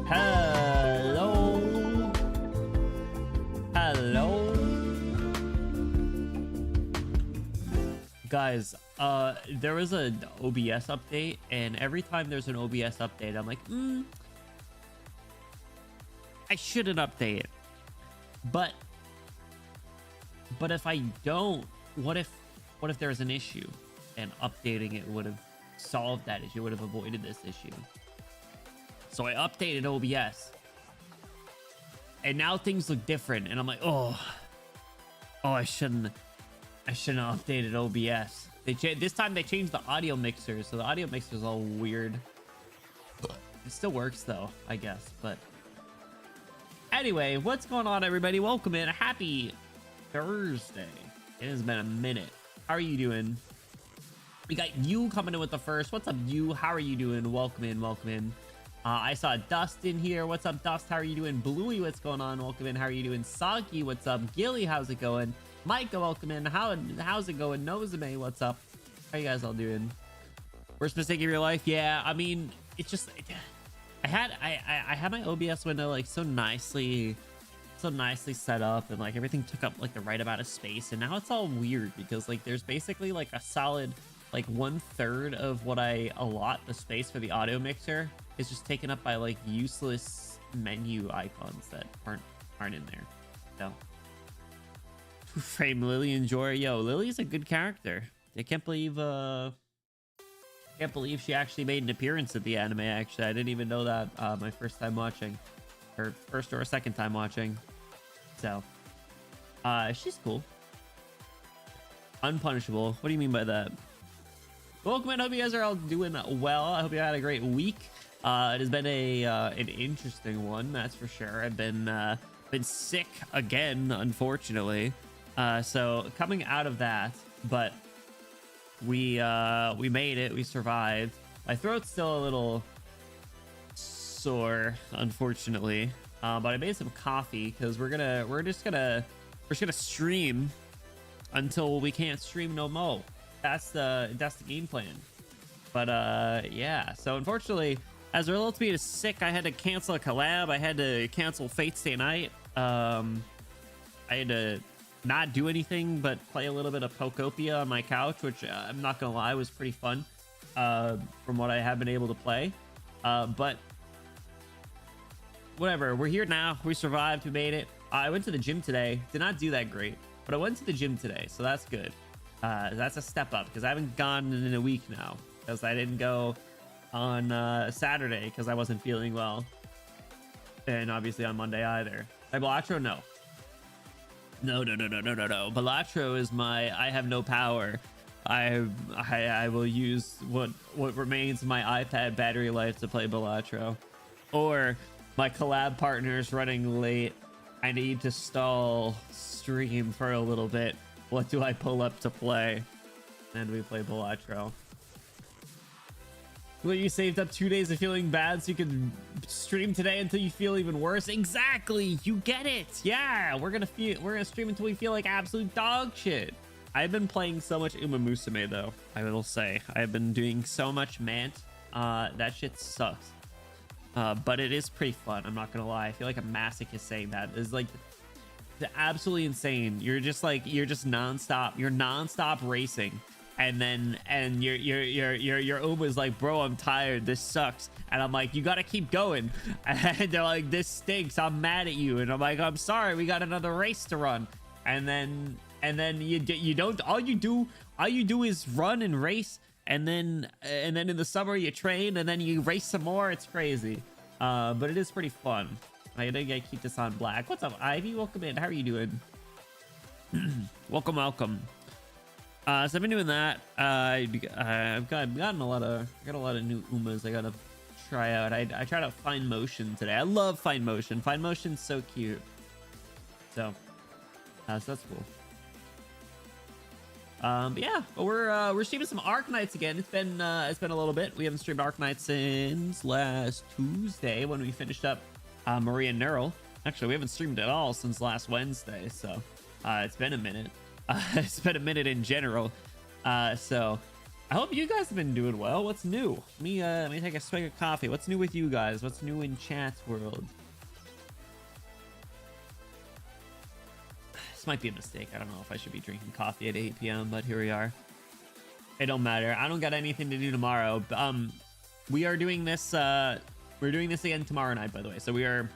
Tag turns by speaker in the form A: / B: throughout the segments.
A: Hello. Hello. Guys, there was an OBS update, and every time there's an OBS update, I'm like, I shouldn't update it. But if I don't, what if there's an issue? And updating it would have solved that issue, would have avoided this issue. So I updated OBS, and now things look different, and I'm like, oh, I shouldn't have updated OBS. This time they changed the audio mixer, so the audio mixer is all weird. It still works though, I guess. But anyway, what's going on, everybody? Welcome in. Happy Thursday. It has been a minute. How are you doing? We got you coming in with the first. What's up, you? How are you doing? Welcome in. Welcome in. I saw Dust in here. What's up, Dust? How are you doing? Bluey, what's going on? Welcome in. How are you doing? Soggy, what's up? Gilly, how's it going? Micah, welcome in. How's it going? Nozome, what's up? How you guys all doing? Worst mistake of your life? Yeah, I mean, it's just I had my OBS window like so nicely set up, and like everything took up like the right amount of space, and now it's all weird because like there's basically like a solid like 1/3 of what I allot the space for the audio mixer is just taken up by like useless menu icons that aren't in there. So frame Lily and Joy. Yo, Lily's a good character. I can't believe she actually made an appearance at the anime. Actually, I didn't even know that my first time watching, or first or second time watching. So she's cool. Unpunishable. What do you mean by that? Welcome in. Hope you guys are all doing well. I hope you had a great week. It has been an interesting one, that's for sure. I've been sick again, unfortunately. So coming out of that, but we made it. We survived. My throat's still a little sore, unfortunately. But I made some coffee because we're just gonna stream until we can't stream no more. That's the game plan. But yeah, so unfortunately, as a result of being sick, I had to cancel a collab. I had to cancel Fate Stay Night. I had to not do anything but play a little bit of Pokopia on my couch, which I'm not gonna lie was pretty fun from what I have been able to play. But whatever, we're here now. We survived. We made it. I went to the gym today. Did not do that great, but I went to the gym today, so that's good. That's a step up because I haven't gone in a week now because I didn't go on Saturday because I wasn't feeling well, and obviously on Monday either. By Balatro, no. Balatro is my I have no power. I will use what remains of my iPad battery life to play Balatro, or my collab partner's running late. I need to stall stream for a little bit. What do I pull up to play? And we play Balatro. Well, you saved up 2 days of feeling bad so you can stream today until you feel even worse. Exactly, you get it. Yeah, we're gonna stream until we feel like absolute dog shit. I've been playing so much Uma Musume though. I will say I've been doing so much Mant. That shit sucks. But it is pretty fun. I'm not gonna lie. I feel like a masochist saying that is like absolutely insane. You're just nonstop. You're nonstop racing, and your Uma's like, bro, I'm tired. This sucks. And I'm like, you gotta keep going. And they're like, this stinks. I'm mad at you. And I'm like, I'm sorry. We got another race to run. And then you don't. All you do is run and race. And then in the summer you train, and then you race some more. It's crazy. But it is pretty fun. I gotta keep this on black. What's up, Ivy? Welcome in. How are you doing? welcome. So I've been doing that. I've gotten a lot of new Umas I gotta try out. I tried out Find Motion today. I love Find Motion. Find Motion's so cute. So that's cool. But yeah, but we're streaming some Arknights again. It's been a little bit. We haven't streamed Arknights since last Tuesday when we finished up Maria Neural. Actually, we haven't streamed at all since last Wednesday, so it's been a minute. It's been a minute in general. So I hope you guys have been doing well. What's new? Let me take a swig of coffee. What's new with you guys? What's new in chat world? This might be a mistake. I don't know if I should be drinking coffee at 8 p.m., but here we are. It don't matter. I don't got anything to do tomorrow. We are doing this. We're doing this again tomorrow night, by the way. So we are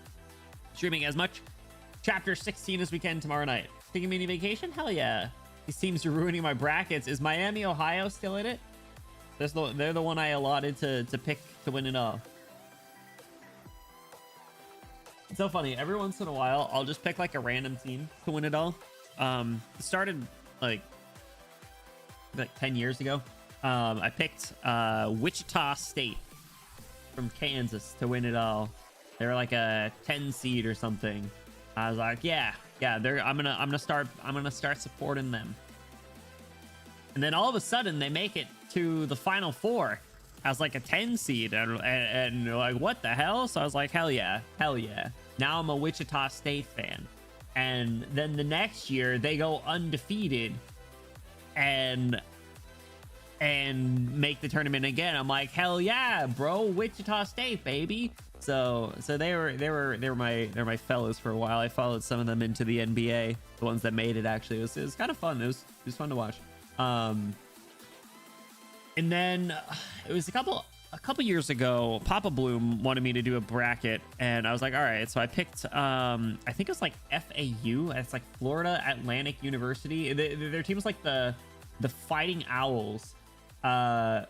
A: streaming as much chapter 16 as we can tomorrow night. Taking a mini vacation? Hell yeah. These teams are ruining my brackets. Is Miami, Ohio still in it? They're the one I allotted to pick to win it all. It's so funny. Every once in a while, I'll just pick like a random team to win it all. It started like 10 years ago. I picked Wichita State from Kansas to win it all. They're like a 10 seed or something. I was like, yeah, I'm gonna start supporting them. And then all of a sudden they make it to the Final Four as like a 10 seed, and like, what the hell? So I was like, hell yeah. Now I'm a Wichita State fan. And then the next year they go undefeated and make the tournament again. I'm like, hell yeah, bro, Wichita State, baby. So they were my fellows for a while. I followed some of them into the NBA, the ones that made it. Actually, it was kind of fun. It was fun to watch. And then it was a couple years ago, Papa Bloom wanted me to do a bracket, and I was like, all right. So I picked I think it was like FAU. It's like Florida Atlantic University. Their team was like the Fighting Owls, and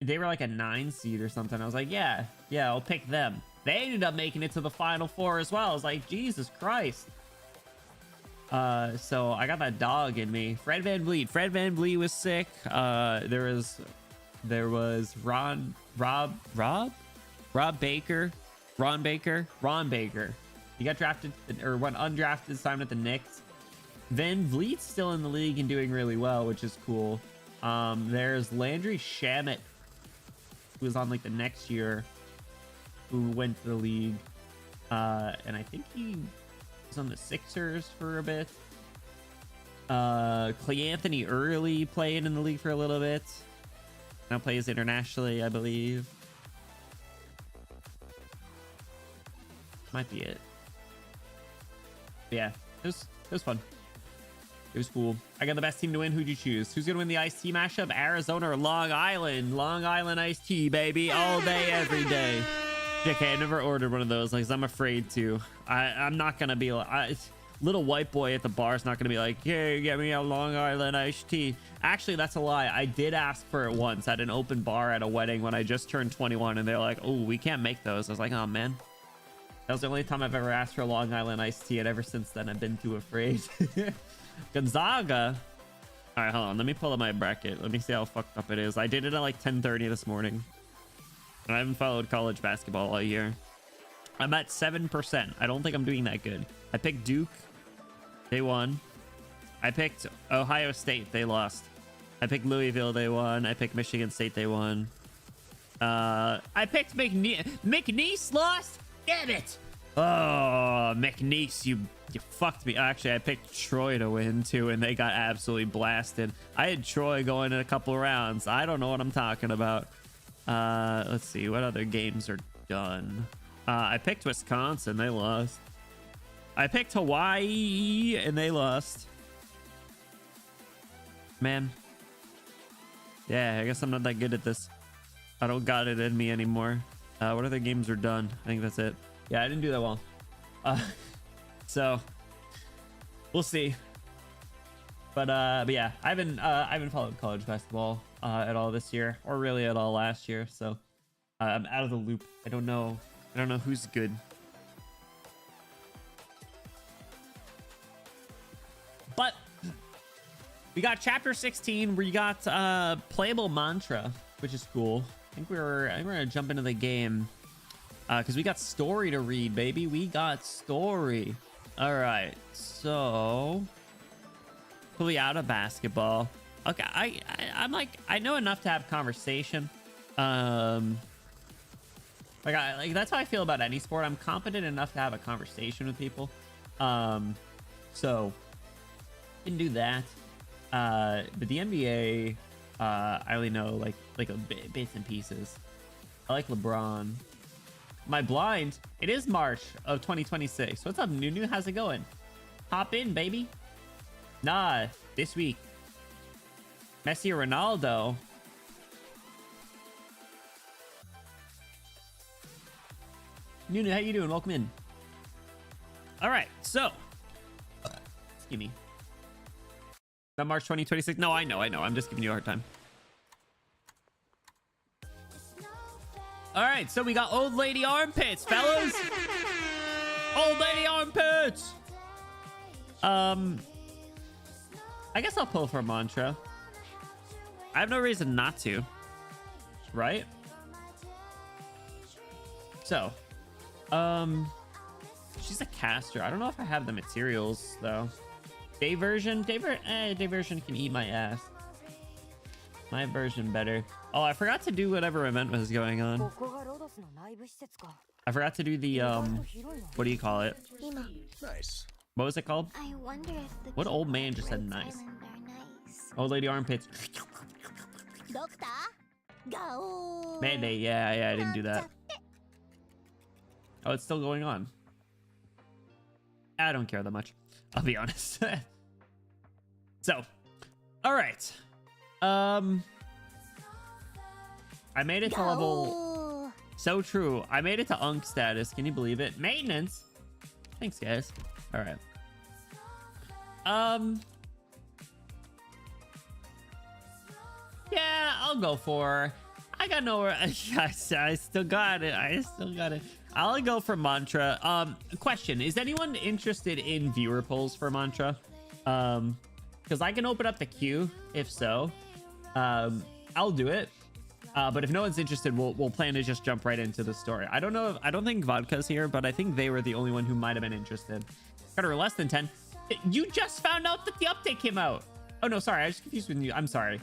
A: they were like a 9 seed or something. I was like, yeah, I'll pick them. They ended up making it to the Final Four as well. I was like, Jesus Christ. So I got that dog in me. Fred Van Vliet was sick. There was Ron Baker. He got drafted or went undrafted, signed with the Knicks. Van Vliet's still in the league and doing really well, which is cool. There's Landry Shamet, who was on like the next year, who went to the league. And I think he was on the Sixers for a bit. Clay Anthony Early played in the league for a little bit. Now plays internationally, I believe. Might be it. But yeah, it was fun. It was cool. I got the best team to win. Who'd you choose? Who's gonna win the Ice Tea mashup? Arizona or Long Island? Long Island iced tea, baby, all day, every day. JK, I never ordered one of those, like, 'cause I'm afraid to. I'm not gonna be like, little white boy at the bar is not gonna be like, hey, get me a Long Island iced tea. Actually, that's a lie. I did ask for it once at an open bar at a wedding when I just turned 21, and they're like, oh, we can't make those. I was like, oh man. That was the only time I've ever asked for a Long Island iced tea, and ever since then I've been too afraid. Gonzaga. All right, hold on. Let me pull up my bracket. Let me see how fucked up it is. I did it at like 10:30 this morning. And I haven't followed college basketball all year. I'm at 7%. I don't think I'm doing that good. I picked Duke. They won. I picked Ohio State. They lost. I picked Louisville. They won. I picked Michigan State. They won. I picked McNeese lost. Damn it. Oh, McNeese, you fucked me. Actually, I picked Troy to win too, and they got absolutely blasted. I had Troy going in a couple rounds. I don't know what I'm talking about. Let's see what other games are done. I picked Wisconsin. They lost. I picked Hawaii, and they lost. Man. Yeah, I guess I'm not that good at this. I don't got it in me anymore. What other games are done? I think that's it. Yeah, I didn't do that well. So we'll see. But yeah, I haven't followed college basketball at all this year, or really at all last year. So I'm out of the loop. I don't know who's good. But we got chapter 16 where you got playable mantra, which is cool. I think we're gonna jump into the game because we got story to read, baby. We got story. All right, so fully out of basketball. Okay, I'm like, I know enough to have conversation. Like that's how I feel about any sport. I'm competent enough to have a conversation with people. So can do that. But the NBA, I only know like a bits and pieces. I like LeBron. My blind, it is March of 2026. What's up, Nunu? How's it going? Hop in, baby. Nah, this week. Messi or Ronaldo? Nunu, how you doing? Welcome in. All right, so excuse me. That March 2026. No, I know. I'm just giving you a hard time. All right, so we got old lady armpits, fellas. Old lady armpits. I guess I'll pull for a mantra. I have no reason not to, right? So, she's a caster. I don't know if I have the materials though. Day version can eat my ass. My version better. Oh, I forgot to do whatever event was going on. I forgot to do the what do you call it?
B: Nice.
A: What was it called?
C: I wonder if the
A: What old man just said nice? Old lady armpits. Mandate, yeah, I didn't do that. Oh, it's still going on. I don't care that much, I'll be honest. So, all right. I made it to level. So true. I made it to Unk status. Can you believe it? Maintenance. Thanks, guys. All right. Yeah, I'll go for. I got nowhere. I still got it. I'll go for mantra. Question: is anyone interested in viewer polls for mantra? Because I can open up the queue. If so, I'll do it. But if no one's interested, we'll plan to just jump right into the story. I don't know. I don't think Vodka's here, but I think they were the only one who might have been interested. Got her less than 10. You just found out that the update came out. Oh no, sorry. I was confused with you. I'm sorry.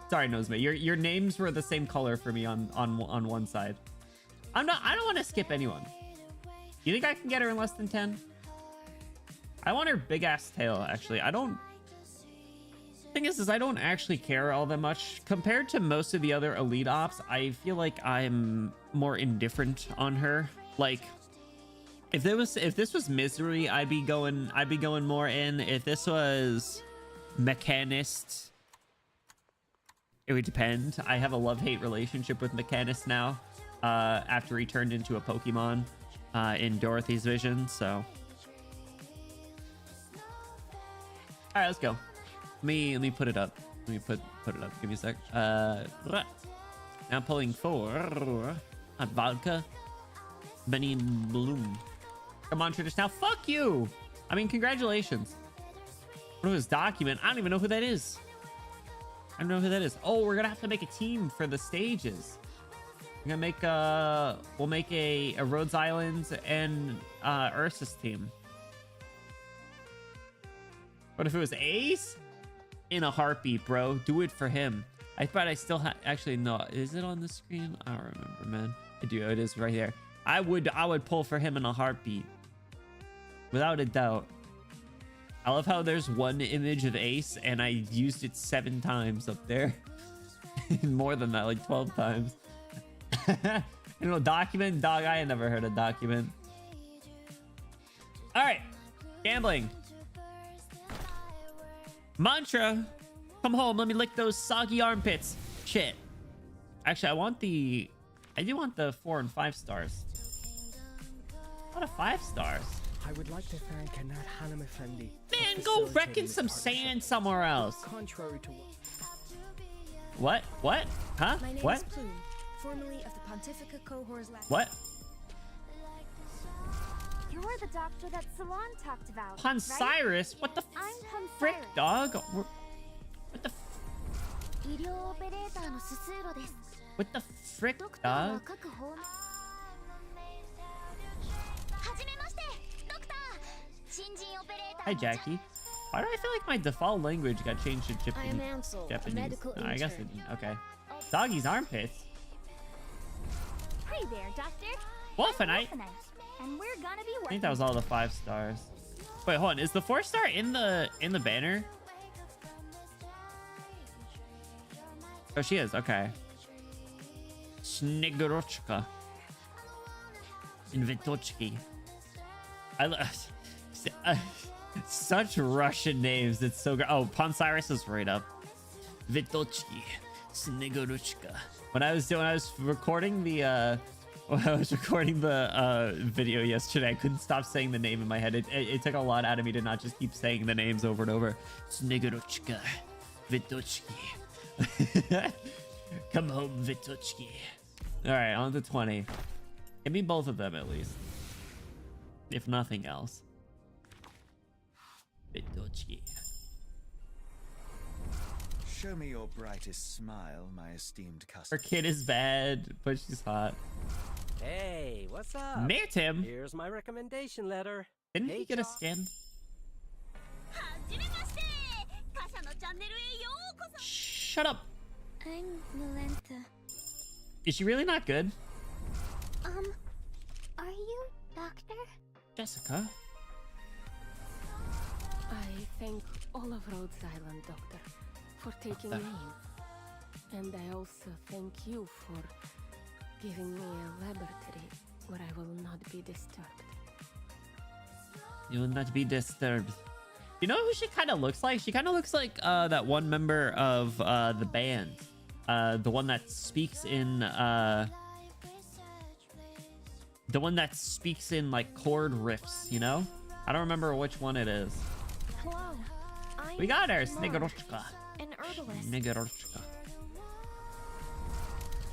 A: Sorry, Nosema. Your names were the same color for me on one side. I don't want to skip anyone. You think I can get her in less than 10? I want her big ass tail. Actually, I don't. Thing is I don't actually care all that much compared to most of the other elite ops. I feel like I'm more indifferent on her. Like if this was Misery, I'd be going more in. If this was Mechanist, it would depend. I have a love-hate relationship with Mechanist now, after he turned into a Pokemon in Dorothy's vision. So all right, let's go. Let me put it up. Let me put it up. Give me a sec. Now I'm pulling for a Vodka Benny Bloom. Come on, Tradish now. Fuck you. I mean, congratulations. What was document? I don't even know who that is. I don't know who that is. Oh, we're gonna have to make a team for the stages. We're gonna make we'll make a Rhodes Islands and Ursus team. What if it was Ace? In a heartbeat, bro. Do it for him. I thought I still had. Actually, no. Is it on the screen? I don't remember, man. I do. It is right there. I would pull for him in a heartbeat, without a doubt. I love how there's one image of Ace, and I used it 7 times up there. More than that, like 12 times. You know, document, dog. I never heard of document. All right, gambling. Mantra, come home. Let me lick those soggy armpits. Shit. Actually, I do want the 4 and 5 stars. What a 5 stars?
B: I would like to thank Anat Hanum Effendi.
A: Man, go wreck in some sand somewhere else.
B: Contrary to
A: what? Huh?
D: My name
A: What?
D: is Plume, formerly of the Pontifica Cohors Lab.
A: What?
C: You're the doctor that Salon talked about.
A: Ponsiris? What the
C: I'm
A: frick,
C: Ponsiris.
A: dog? What the What the frick, dog? Hi, Jackie. Why do I feel like my default language got changed to
D: I am
A: Japanese?
D: Ansel, a
A: Japanese.
D: medical
A: No, I guess it
D: intern.
A: didn't. Okay. Doggy's armpits.
C: Hey there, doctor.
A: Wolfenite.
C: And we're gonna be
A: I
C: working.
A: think that was all the 5 stars. Wait, hold on. Is the 4 star in the banner? Oh, she is. Okay. Snegorochka. And Vitochki. I love such Russian names. It's so great. Oh, Ponsiris is right up. Vitochki. Snegorochka. When I was recording the video yesterday, I couldn't stop saying the name in my head. It took a lot out of me to not just keep saying the names over and over. Snegorochka. Vitochki. Come home, Vitochki. All right, on to 20. Give me both of them at least, if nothing else. Vitochki.
E: Show me your brightest smile, my esteemed
A: Her
E: customer.
A: kid is bad, but she's hot.
F: Hey, what's up?
A: Met him.
F: Here's my recommendation letter.
A: Didn't
F: Hey,
A: he get a
F: Josh.
A: skin? Shut up.
C: I'm Nolenta.
A: Is she really not good?
C: Are you Doctor?
A: Jessica?
G: I thank all of Rhodes Island, Doctor, for taking
A: the-
G: me in. And I also thank you for giving me a laboratory where I will not be disturbed.
A: You will not be disturbed. You know who she kind of looks like? She kind of looks like that one member of the band. The one that speaks in like chord riffs, you know? I don't remember which one it is.
C: Hello. I'm
A: We got her,
C: Laura,
A: Snegorochka.
C: an herbalist.
A: Snegorochka.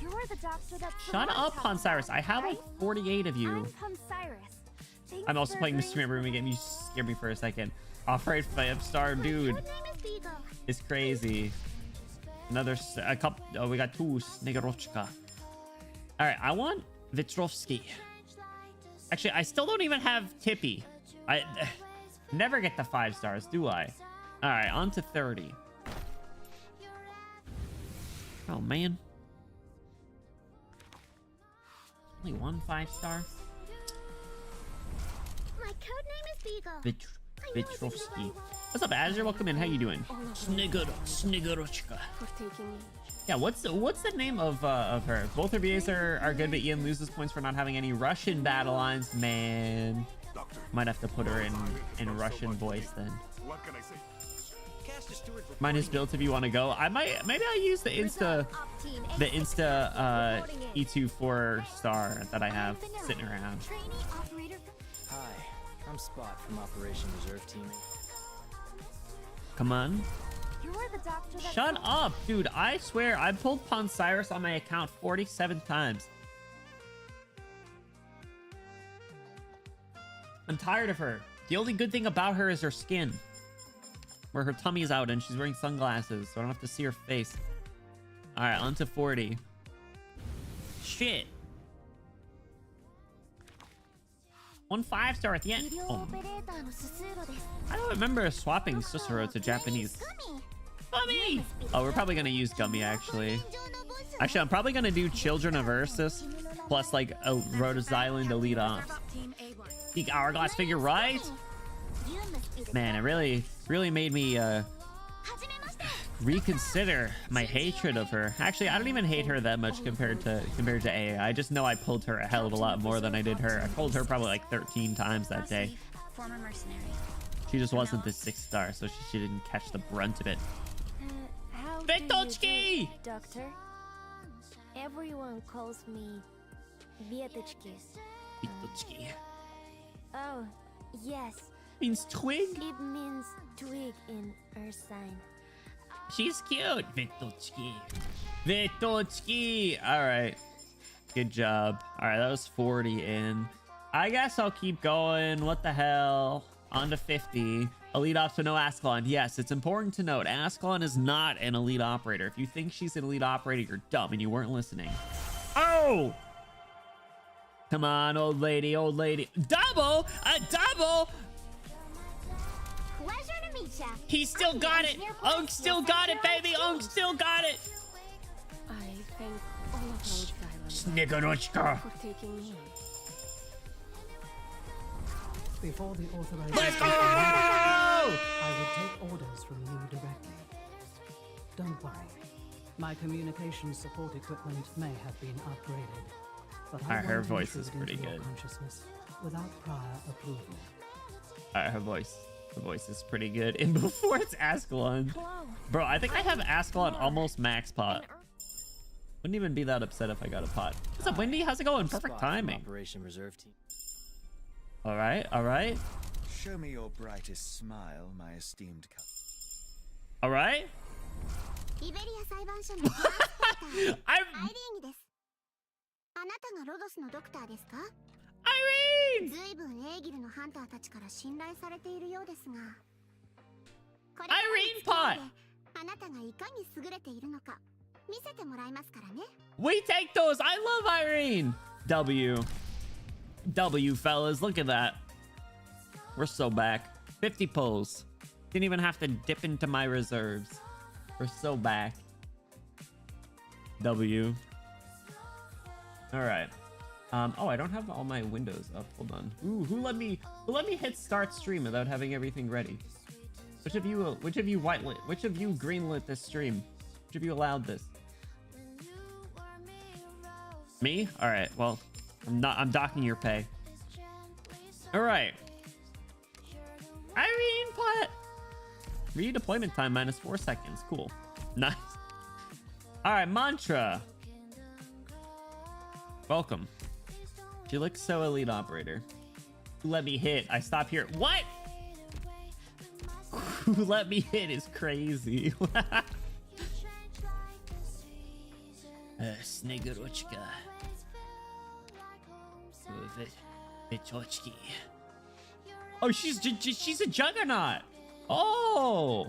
C: You're the doctor that
A: Shut
C: Salon
A: up,
C: talked
A: Ponsiris.
C: about,
A: I have like
C: right?
A: 48 of you.
C: I'm Ponsiris. Thanks
A: I'm also
C: for
A: playing the
C: agreeing
A: stream
C: to
A: room
C: meet
A: again.
C: me.
A: You scared me for a second. Off-right 5-star
C: My
A: dude
C: code name is Beagle.
A: is crazy. A couple. Oh, we got 2 Snegorochka. All right, I want Vitrovsky. Actually, I still don't even have Tippy. I never get the 5 stars, do I? All right, on to 30. Oh man, only 1 5-star.
C: My code name is Beagle.
A: Vitrovsky. What's up, Azure? Welcome in. How you doing? Snegorochka.
G: For taking me.
A: Yeah, what's the name of her? Both her BAs are good, but Ian loses points for not having any Russian battle lines. Man, might have to put her in Russian voice then.
E: What can I say?
A: Mine is built if you want to go. Maybe I'll use the Insta E2 4-star that I have sitting around.
C: Trainee operator from
B: Hi, I'm Spot from Operation Reserve Team.
A: Come on.
C: You're the doctor that
A: Shut
C: Salon-
A: up, dude. I swear I pulled Ponsiris on my account 47 times. I'm tired of her. The only good thing about her is her skin, where her tummy's out and she's wearing sunglasses, so I don't have to see her face. All right, on to 40. Shit. 1 5-star at the end.
C: 医療
A: Oh,
C: オペレーターのススーロです
A: I don't remember swapping Cicero to Japanese. Gummy! Oh, we're probably gonna use Gummy, actually. Actually, I'm probably gonna do Children of Ursus plus like a Rhodes Island Elite Ops.
D: Team A1.
A: The hourglass figure, right?
C: You must be the
A: Man, it really made me
C: はじめまして
A: reconsider my hatred of her. Actually, I don't even hate her that much compared to AA. I just know I pulled her a hell of a lot more than I did her. I pulled her probably like 13 times that day.
C: Former mercenary.
A: She just wasn't the 6-star, so she didn't catch the brunt of it.
C: How do you
A: Vitochki!
C: do, Doctor? Everyone calls me Vietochki.
A: Vitochki.
C: Oh, yes.
A: Means twig?
C: It means twig in Earth sign.
A: She's cute. Vitochki. Vitochki. All right. Good job. All right, that was 40 in. I guess I'll keep going. What the hell? On to 50. Elite Ops with no Ascalon. Yes, it's important to note, Ascalon is not an elite operator. If you think she's an elite operator, you're dumb and you weren't listening. Oh! Come on, old lady, old lady. Double! A double!
C: Pleasure to meet ya.
A: He still got it! Unk still got it, baby! Unk still got it!
G: I thank all of Rhodes Island
A: Snigorochka.
G: for taking me in.
B: Before the authorization
A: Let's go!
B: I would take orders from you directly. Don't worry. My communication support equipment may have been upgraded, but
A: Alright, her
B: won't
A: voice is
B: intrude
A: pretty
B: into your
A: good.
B: consciousness without prior approval.
A: Her voice is pretty good. And before it's Ascalon. Bro, I think I have Ascalon almost max pot. Wouldn't even be that upset if I got a pot. What's up, Wendy? How's it going? Perfect
B: Spot from
A: timing.
B: Operation Reserve Team.
A: All right, all right,
E: Show me your brightest smile, my esteemed cousin.
A: all right.
C: イベリア裁判所のトランスポーター
A: I'm
C: アイリーニです。あなたがロドスのドクターですか？
A: Irene.
C: ずいぶんエーギルのハンターたちから信頼されているようですが、これからの
A: Irene
C: 付き合
A: pot.
C: いであなたがいかに優れているのか見せてもらいますからね。
A: We take those. I love Irene. W, fellas. Look at that. We're so back. 50 pulls. Didn't even have to dip into my reserves. We're so back. W. All right. Oh, I don't have all my windows up. Hold on. Ooh, who let me hit start stream without having everything ready? Which of you greenlit this stream? Which of you allowed this? Me? All right. Well, I'm docking your pay. All right. Irene pot. Redeployment time -4 seconds. Cool. Nice. All right, mantra. Welcome. She looks so elite, operator. Who let me hit? I stop here. What? Who let me hit is crazy. Snigorochka. Vitochki. Oh, she's a juggernaut. Oh.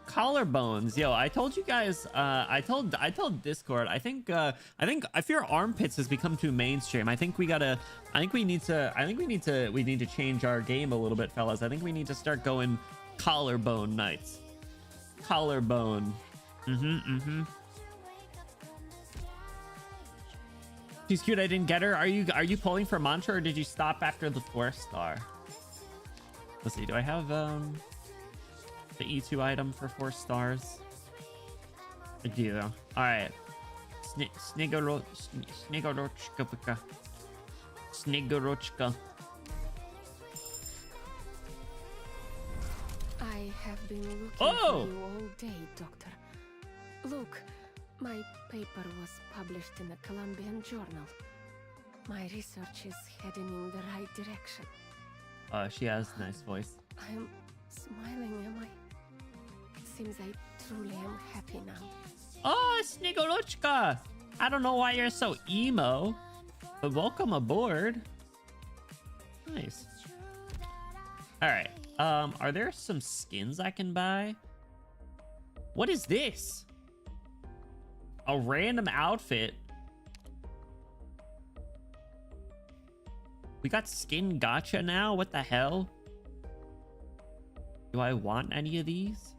A: Collarbones. Yo, I told you guys, I told Discord, I think if your armpits has become too mainstream, I think we need to change our game a little bit, fellas. I think we need to start going collarbone nights. Collarbone. She's cute. I didn't get her. Are you pulling for mantra, or did you stop after the 4-star? Let's see. Do I have the E2 item for 4 stars? I do. All right. Snigorochka.
G: I have been looking
A: Oh!
G: for you all day, Doctor. Look, my paper was published in a Columbian journal. My research is heading in the right direction.
A: She has a nice voice.
G: I'm smiling, am I? It seems I truly am happy now.
A: Oh, Snigorochka! I don't know why you're so emo, but welcome aboard. Nice. All right. Are there some skins I can buy? What is this? A random outfit. We got skin gacha now? What the hell? Do I want any of these?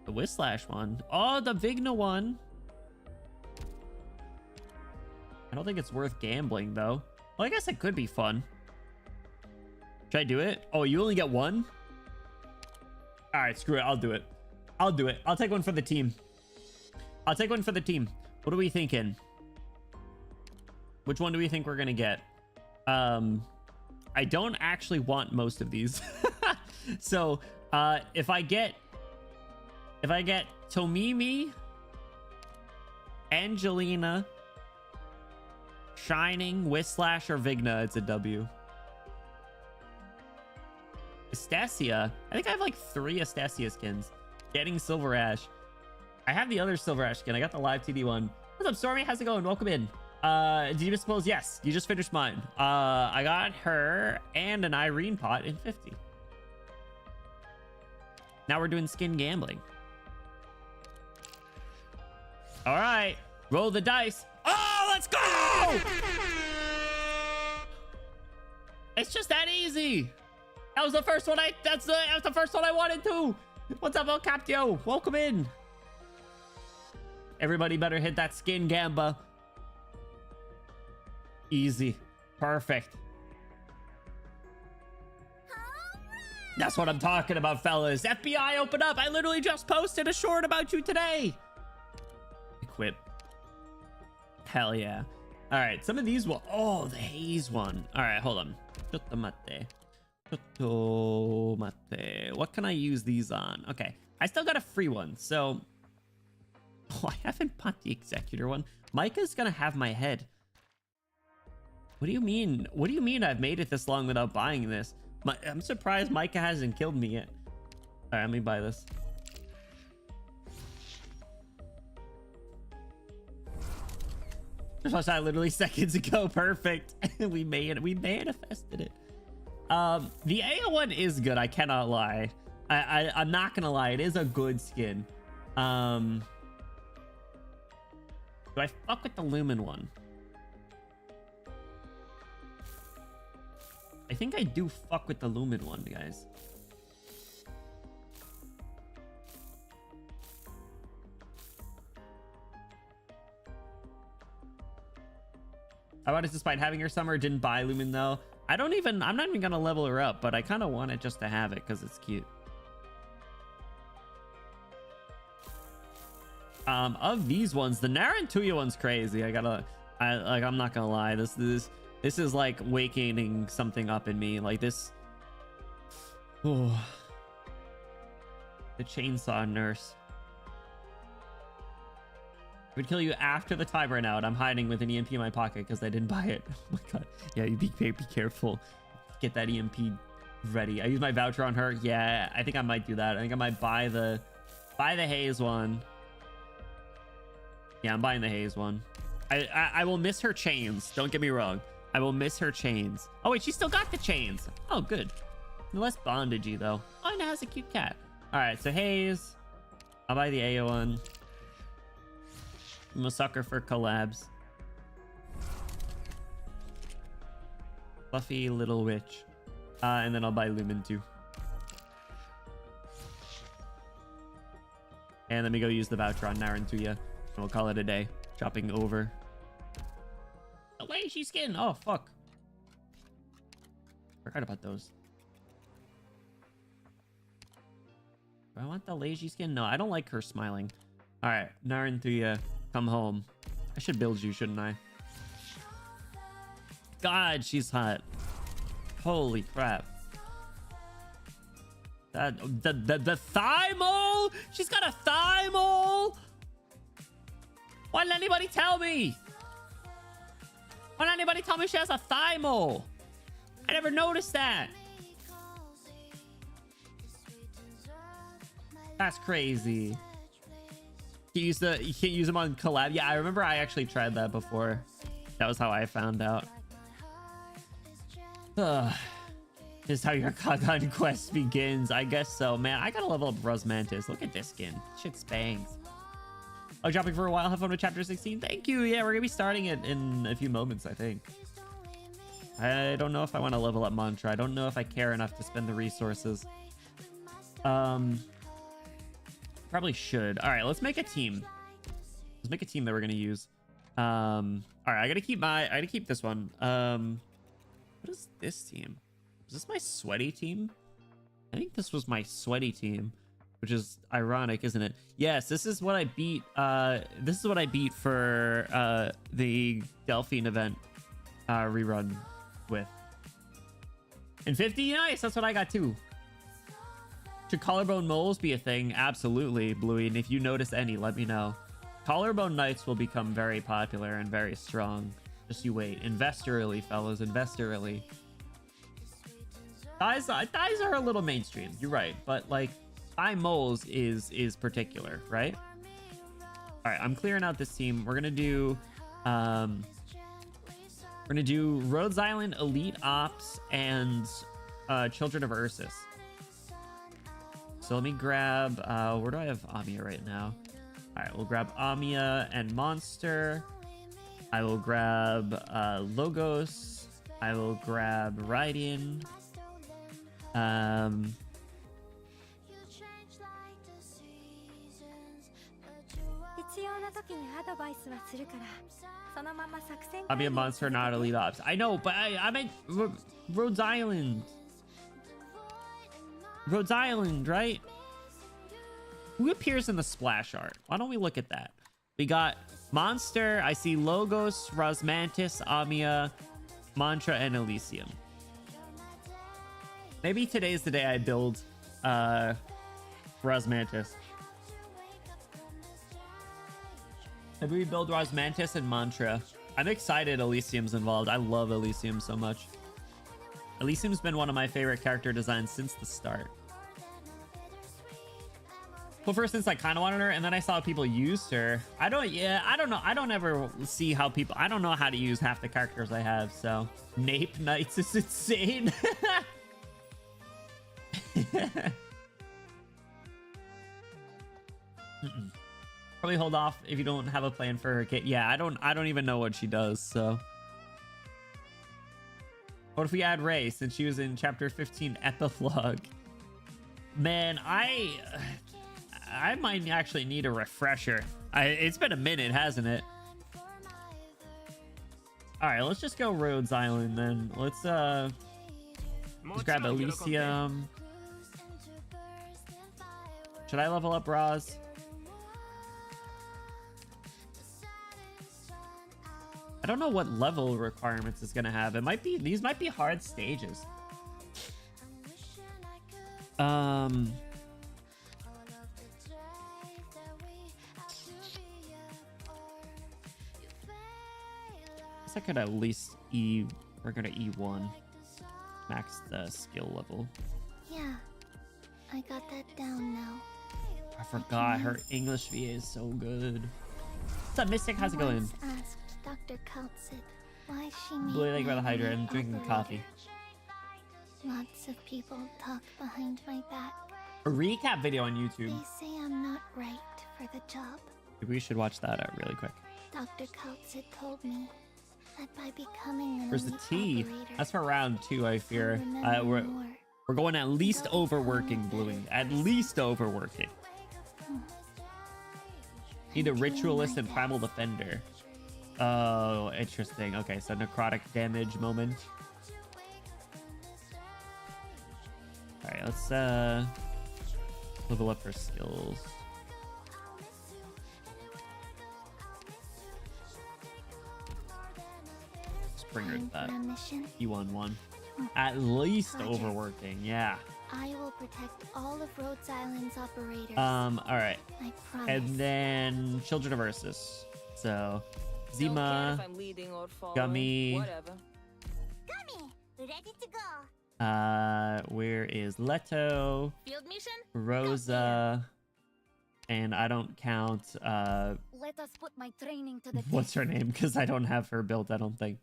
A: The Whislash one. Oh, the Vigna one. I don't think it's worth gambling, though. Well, I guess it could be fun. Should I do it? Oh, you only get one? All right, screw it. I'll do it. I'll do it. I'll take one for the team. I'll take one for the team. What are we thinking? Which one do we think we're going to get? I don't actually want most of these. So, if I get Tomimi, Angelina, Shining, Whislash, or Vigna, it's a W. Estacia. I think I have like 3 Estacia skins. Getting Silver Ash. I have the other Silver Ash skin. I got the live TD one. What's up, Stormy? How's it going? Welcome in. Did you suppose? Yes, you just finished mine. I got her and an Irene pot in 50. Now we're doing skin gambling. All right, roll the dice. Oh, let's go! It's just that easy. That was the first one that was the first one I wanted to. What's up, El Captio? Welcome in. Everybody better hit that skin gamba. Easy. Perfect. That's what I'm talking about, fellas. FBI, open up. I literally just posted a short about you today. Equip. Hell yeah. All right, some of these will... Oh, the haze one. All right, hold on. Chotomate. What can I use these on? Okay, I still got a free one, so... Oh, I haven't bought the executor one. Micah's gonna have my head. What do you mean? What do you mean I've made it this long without buying this? I'm surprised Micah hasn't killed me yet. All right, let me buy this. Just watched that literally seconds ago. Perfect. We made it. We manifested it. The AO one is good. I cannot lie. I'm not gonna lie. It is a good skin. Do I fuck with the Lumen one? I think I do fuck with the Lumen one, guys. I bought it despite having her summer. Didn't buy Lumen though. I'm not even gonna level her up, but I kind of want it just to have it because it's cute. Of these ones, the Narantuya one's crazy. I'm not gonna lie. This is like wakening something up in me. Like this. Oh, the chainsaw nurse would kill you after the time ran out. I'm hiding with an EMP in my pocket because I didn't buy it. Oh my god. Yeah, you be careful. Get that EMP ready. I use my voucher on her. Yeah, I think I might do that. I think I might buy the haze one. Yeah, I'm buying the haze one. I will miss her chains. Don't get me wrong. I will miss her chains. Oh wait, she still got the chains. Oh, good. Less bondagey though. Oh, and it has a cute cat. All right, so haze. I'll buy the AO one. I'm a sucker for collabs. Fluffy little witch. And then I'll buy Lumen too. And let me go use the voucher on Narantuya. And we'll call it a day. Chopping over. The lazy skin. Oh, fuck. Forgot about those. Do I want the lazy skin? No, I don't like her smiling. All right, Narantuya, come home. I should build you, shouldn't I? God, she's hot. Holy crap. The thigh mole? She's got a thigh mole? Why didn't anybody tell me? Why didn't anybody tell me she has a thigh mole? I never noticed that. That's crazy. You can't use them on collab. Yeah, I remember I actually tried that before. That was how I found out. This is how your Kagan quest begins. I guess so, man. I gotta level up Rosmantis. Look at this skin. Shit spangs. Oh, dropping for a while. Have fun with chapter 16. Thank you. Yeah, we're gonna be starting it in a few moments, I think. I don't know if I want to level up Mantra. I don't know if I care enough to spend the resources. Probably should. All right, let's make a team. Let's make a team that we're gonna use. All right, I gotta keep this one. What is this team? Is this my sweaty team? I think this was my sweaty team, which is ironic, isn't it? Yes, this is what I beat. This is what I beat for the Delphine event rerun with. And 50, nice. That's what I got too. Should collarbone moles be a thing? Absolutely, Bluey. And if you notice any, let me know. Collarbone knights will become very popular and very strong. Just you wait. Invest early, fellas. Invest early. Thighs are a little mainstream. You're right, but like thigh moles is particular, right? All right, I'm clearing out this team. We're gonna do Rhodes Island, Elite Ops, and Children of Ursus. So let me grab, where do I have Amia right now? All right, we'll grab Amia and Monster. I will grab Logos. I will grab Raidian. Amia, Monster, not Elite Ops. I know, but I meant Rhodes Island. Rhodes Island, right? Who appears in the splash art? Why don't we look at that? We got Monster. I see Logos, Rosmantis, Amia, Mantra, and Elysium. Maybe today's the day I build Rosmantis. Maybe we build Rosmantis and Mantra. I'm excited Elysium's involved. I love Elysium so much. Elysium's been one of my favorite character designs since the start. Well, first since I kind of wanted her, and then I saw people use her. I don't know. I don't ever see how people... I don't know how to use half the characters I have, so... Nape Knights is insane. Probably hold off if you don't have a plan for her kit. Yeah, I don't even know what she does, so... What if we add Ray, since she was in chapter 15 epilogue? Man, I might actually need a refresher. It's been a minute, hasn't it? All right, let's just go Rhodes Island then. Let's grab Elysium. Should I level up Roz? I don't know what level requirements it's gonna have. It might be, these might be hard stages. I could at least we're gonna E1 max the skill level.
C: Yeah, I got that down now.
A: I forgot her English VA is so good. What's up, Mystic? How's it going?
C: Once asked Dr. Kaltsit why she made
A: Blue Lake by the
C: me
A: Hydra.
C: an
A: I'm drinking
C: operator.
A: coffee.
C: Lots of people talk behind my back.
A: A recap video on
C: They
A: YouTube.
C: say I'm not right for the job.
A: We should watch that out really quick.
C: Dr. Kaltsit told me that by becoming an
A: Where's the
C: elite
A: T?
C: operator,
A: That's for round 2, I fear.
C: remember more.
A: We're going at least overworking, Bluing. At least overworking. Need a Ritualist and Primal Defender. Oh, interesting. Okay, so necrotic damage moment. Alright, let's level up her skills. Let's bring her to
C: Time
A: that.
C: for a mission.
A: E11. At least overworking, yeah.
C: I will protect all of Rhodes Island's operators.
A: Alright.
C: I promise.
A: And then Children of Ursus. So Zima, Gummy.
C: Gummy, ready to go.
A: Where is Leto?
C: Field mission?
A: Rosa, and I don't count
C: Let us put my training to the
A: what's her name, because I don't have her built. I don't think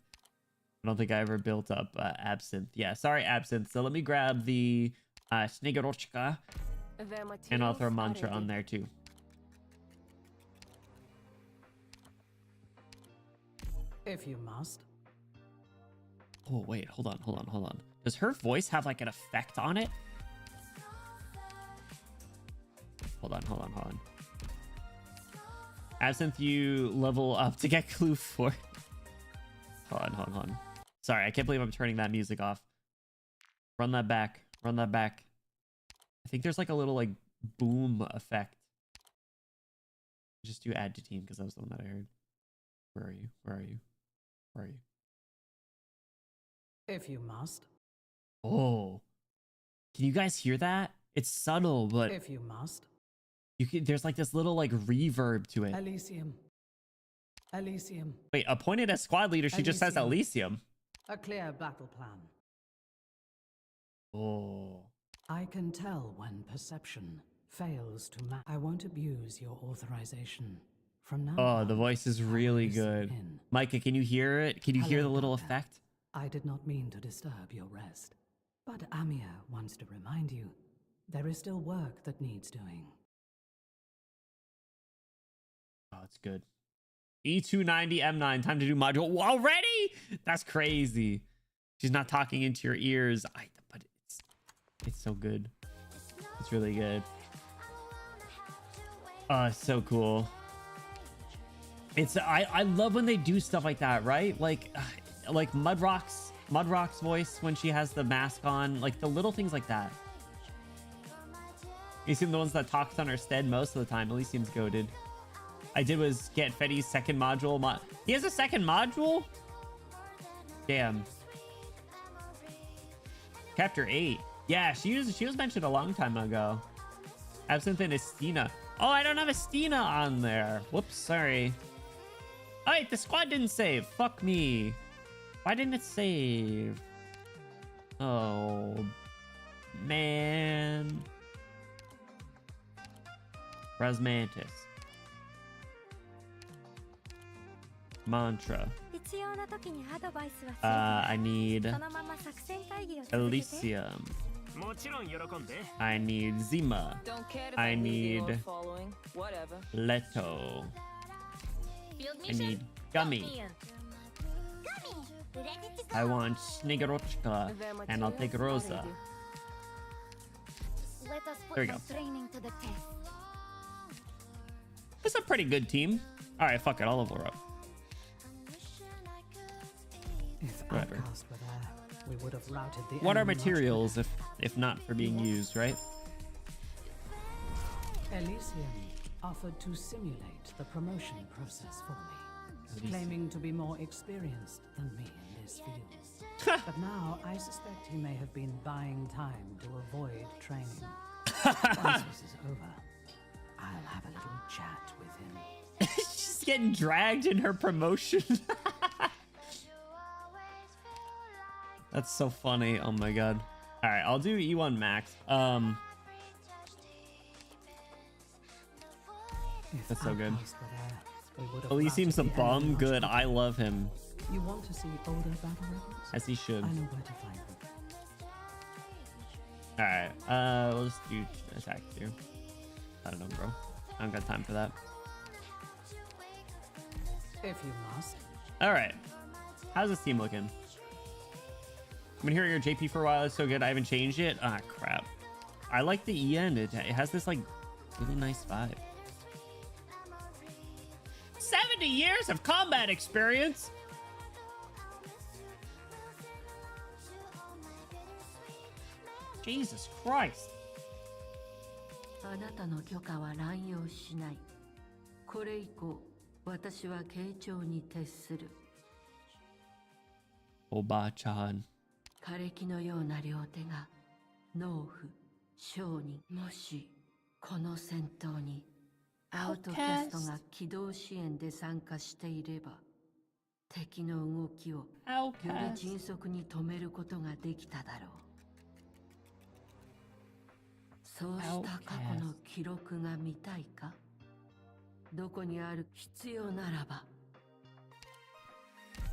A: I ever built up Absinthe. Yeah, sorry, Absinthe. So let me grab the Snegorochka, and I'll throw Mantra on there too.
B: If you must.
A: Oh wait, hold on. Does her voice have like an effect on it? Hold on. Absinthe, you level up to get clue 4. Hold on. Sorry, I can't believe I'm turning that music off. Run that back. I think there's like a little like boom effect. Just do add to team because that was the one that I heard. Where are you?
B: If you must.
A: Oh, can you guys hear that? It's subtle, but
B: If you must.
A: you can. There's like this little like reverb to it.
B: Elysium.
A: Wait, appointed as squad leader, she just says Elysium.
B: A clear battle plan.
A: Oh,
B: I can tell when perception fails to match. I won't abuse your authorization. From now
A: oh,
B: on,
A: the voice is
B: I will
A: really
B: listen
A: good.
B: in.
A: Micah, can you hear it? Can you hear the
B: Hello,
A: little
B: Doctor.
A: effect?
B: I did not mean to disturb your rest, but Amia wants to remind you there is still work that needs doing.
A: Oh, it's good. E290 M9, time to do module already? That's crazy. She's not talking into your ears. But it's so good. It's really good. Oh, it's so cool. I love when they do stuff like that, right? Like Mudrock's voice when she has the mask on, like the little things like that. He seemed the ones that talked on our stead most of the time. At least seems goated. I did was get Fetty's second module. He has a second module? Damn. Chapter 8. Yeah, she was mentioned a long time ago. Absinthe and Estina. Oh, I don't have Estina on there. Whoops, sorry. Oh, wait, the squad didn't save. Fuck me. Why didn't it save? Oh, man. Rosmantis. Mantra. I need Elysium. I need Zima. I need Leto. I need Gummy. I want Snigorochka, and I'll take Rosa. There we go. It's a pretty good team. All right, fuck it, I'll level her up.
B: If
A: Whatever.
B: Outcast were there, we would have routed the
A: What are
B: enemy much
A: materials
B: better.
A: if not for being used, right?
B: Elysium offered to simulate the promotion process for me, claiming to be more experienced than me in this field. But now I suspect he may have been buying time to avoid training. Once this is over, I'll have a little chat with him.
A: She's getting dragged in her promotion. That's so funny. Oh my god. All right, I'll do E1 max.
B: If
A: That's so good.
B: Outcast were there, we would have
A: Well, he
B: routed
A: seems a
B: the enemy
A: bum.
B: much
A: Good.
B: better.
A: I love him.
B: You want to see older battle records?
A: As he should.
B: I know where to find them.
A: All right. We'll just do attack too. I don't know, bro. I don't got time for that.
B: If you must.
A: All right. How's this team looking? I've been hearing your JP for a while. It's so good. I haven't changed it. Ah, crap. I like the EN. It has this like really nice vibe. 70 years of combat experience. Jesus Christ.
H: あなたの許可は乱用しない。これ以降、私は慶長に徹する。
A: Oba-chan.
H: 枯れ木のような両手が農夫、商人、もしこの戦闘にアウトキャストが機動支援で参加していれば、敵の動きをより迅速に止めることができただろう。そうした過去の記録が見たいか？どこにある必要ならば。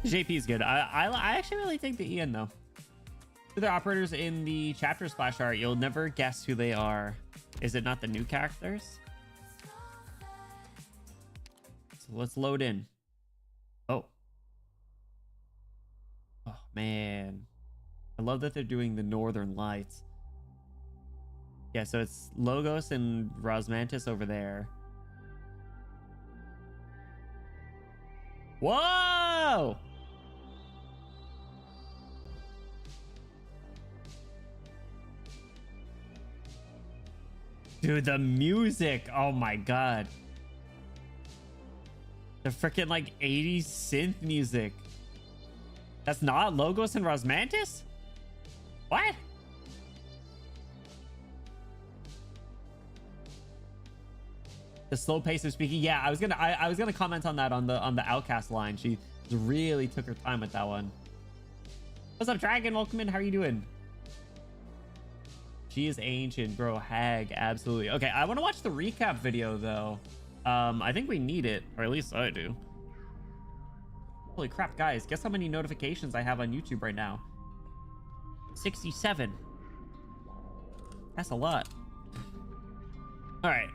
A: JP is good. I actually really think the Ian though. For the operators in the chapter splash art, you'll never guess who they are. Is it not the new characters? So let's load in. Oh. Oh man. I love that they're doing the Northern Lights. Yeah, so it's Logos and Rosmantis over there. Whoa! Dude, the music. Oh my god. The freaking like 80s synth music. That's not Logos and Rosmantis? What? The slow pace of speaking. Yeah, I was gonna comment on that on the Outcast line. She really took her time with that one. What's up, Dragon? Welcome in. How are you doing? She is ancient, bro. Hag, absolutely. Okay, I want to watch the recap video though. I think we need it, or at least I do. Holy crap, guys! Guess how many notifications I have on YouTube right now? 67. That's a lot. All right.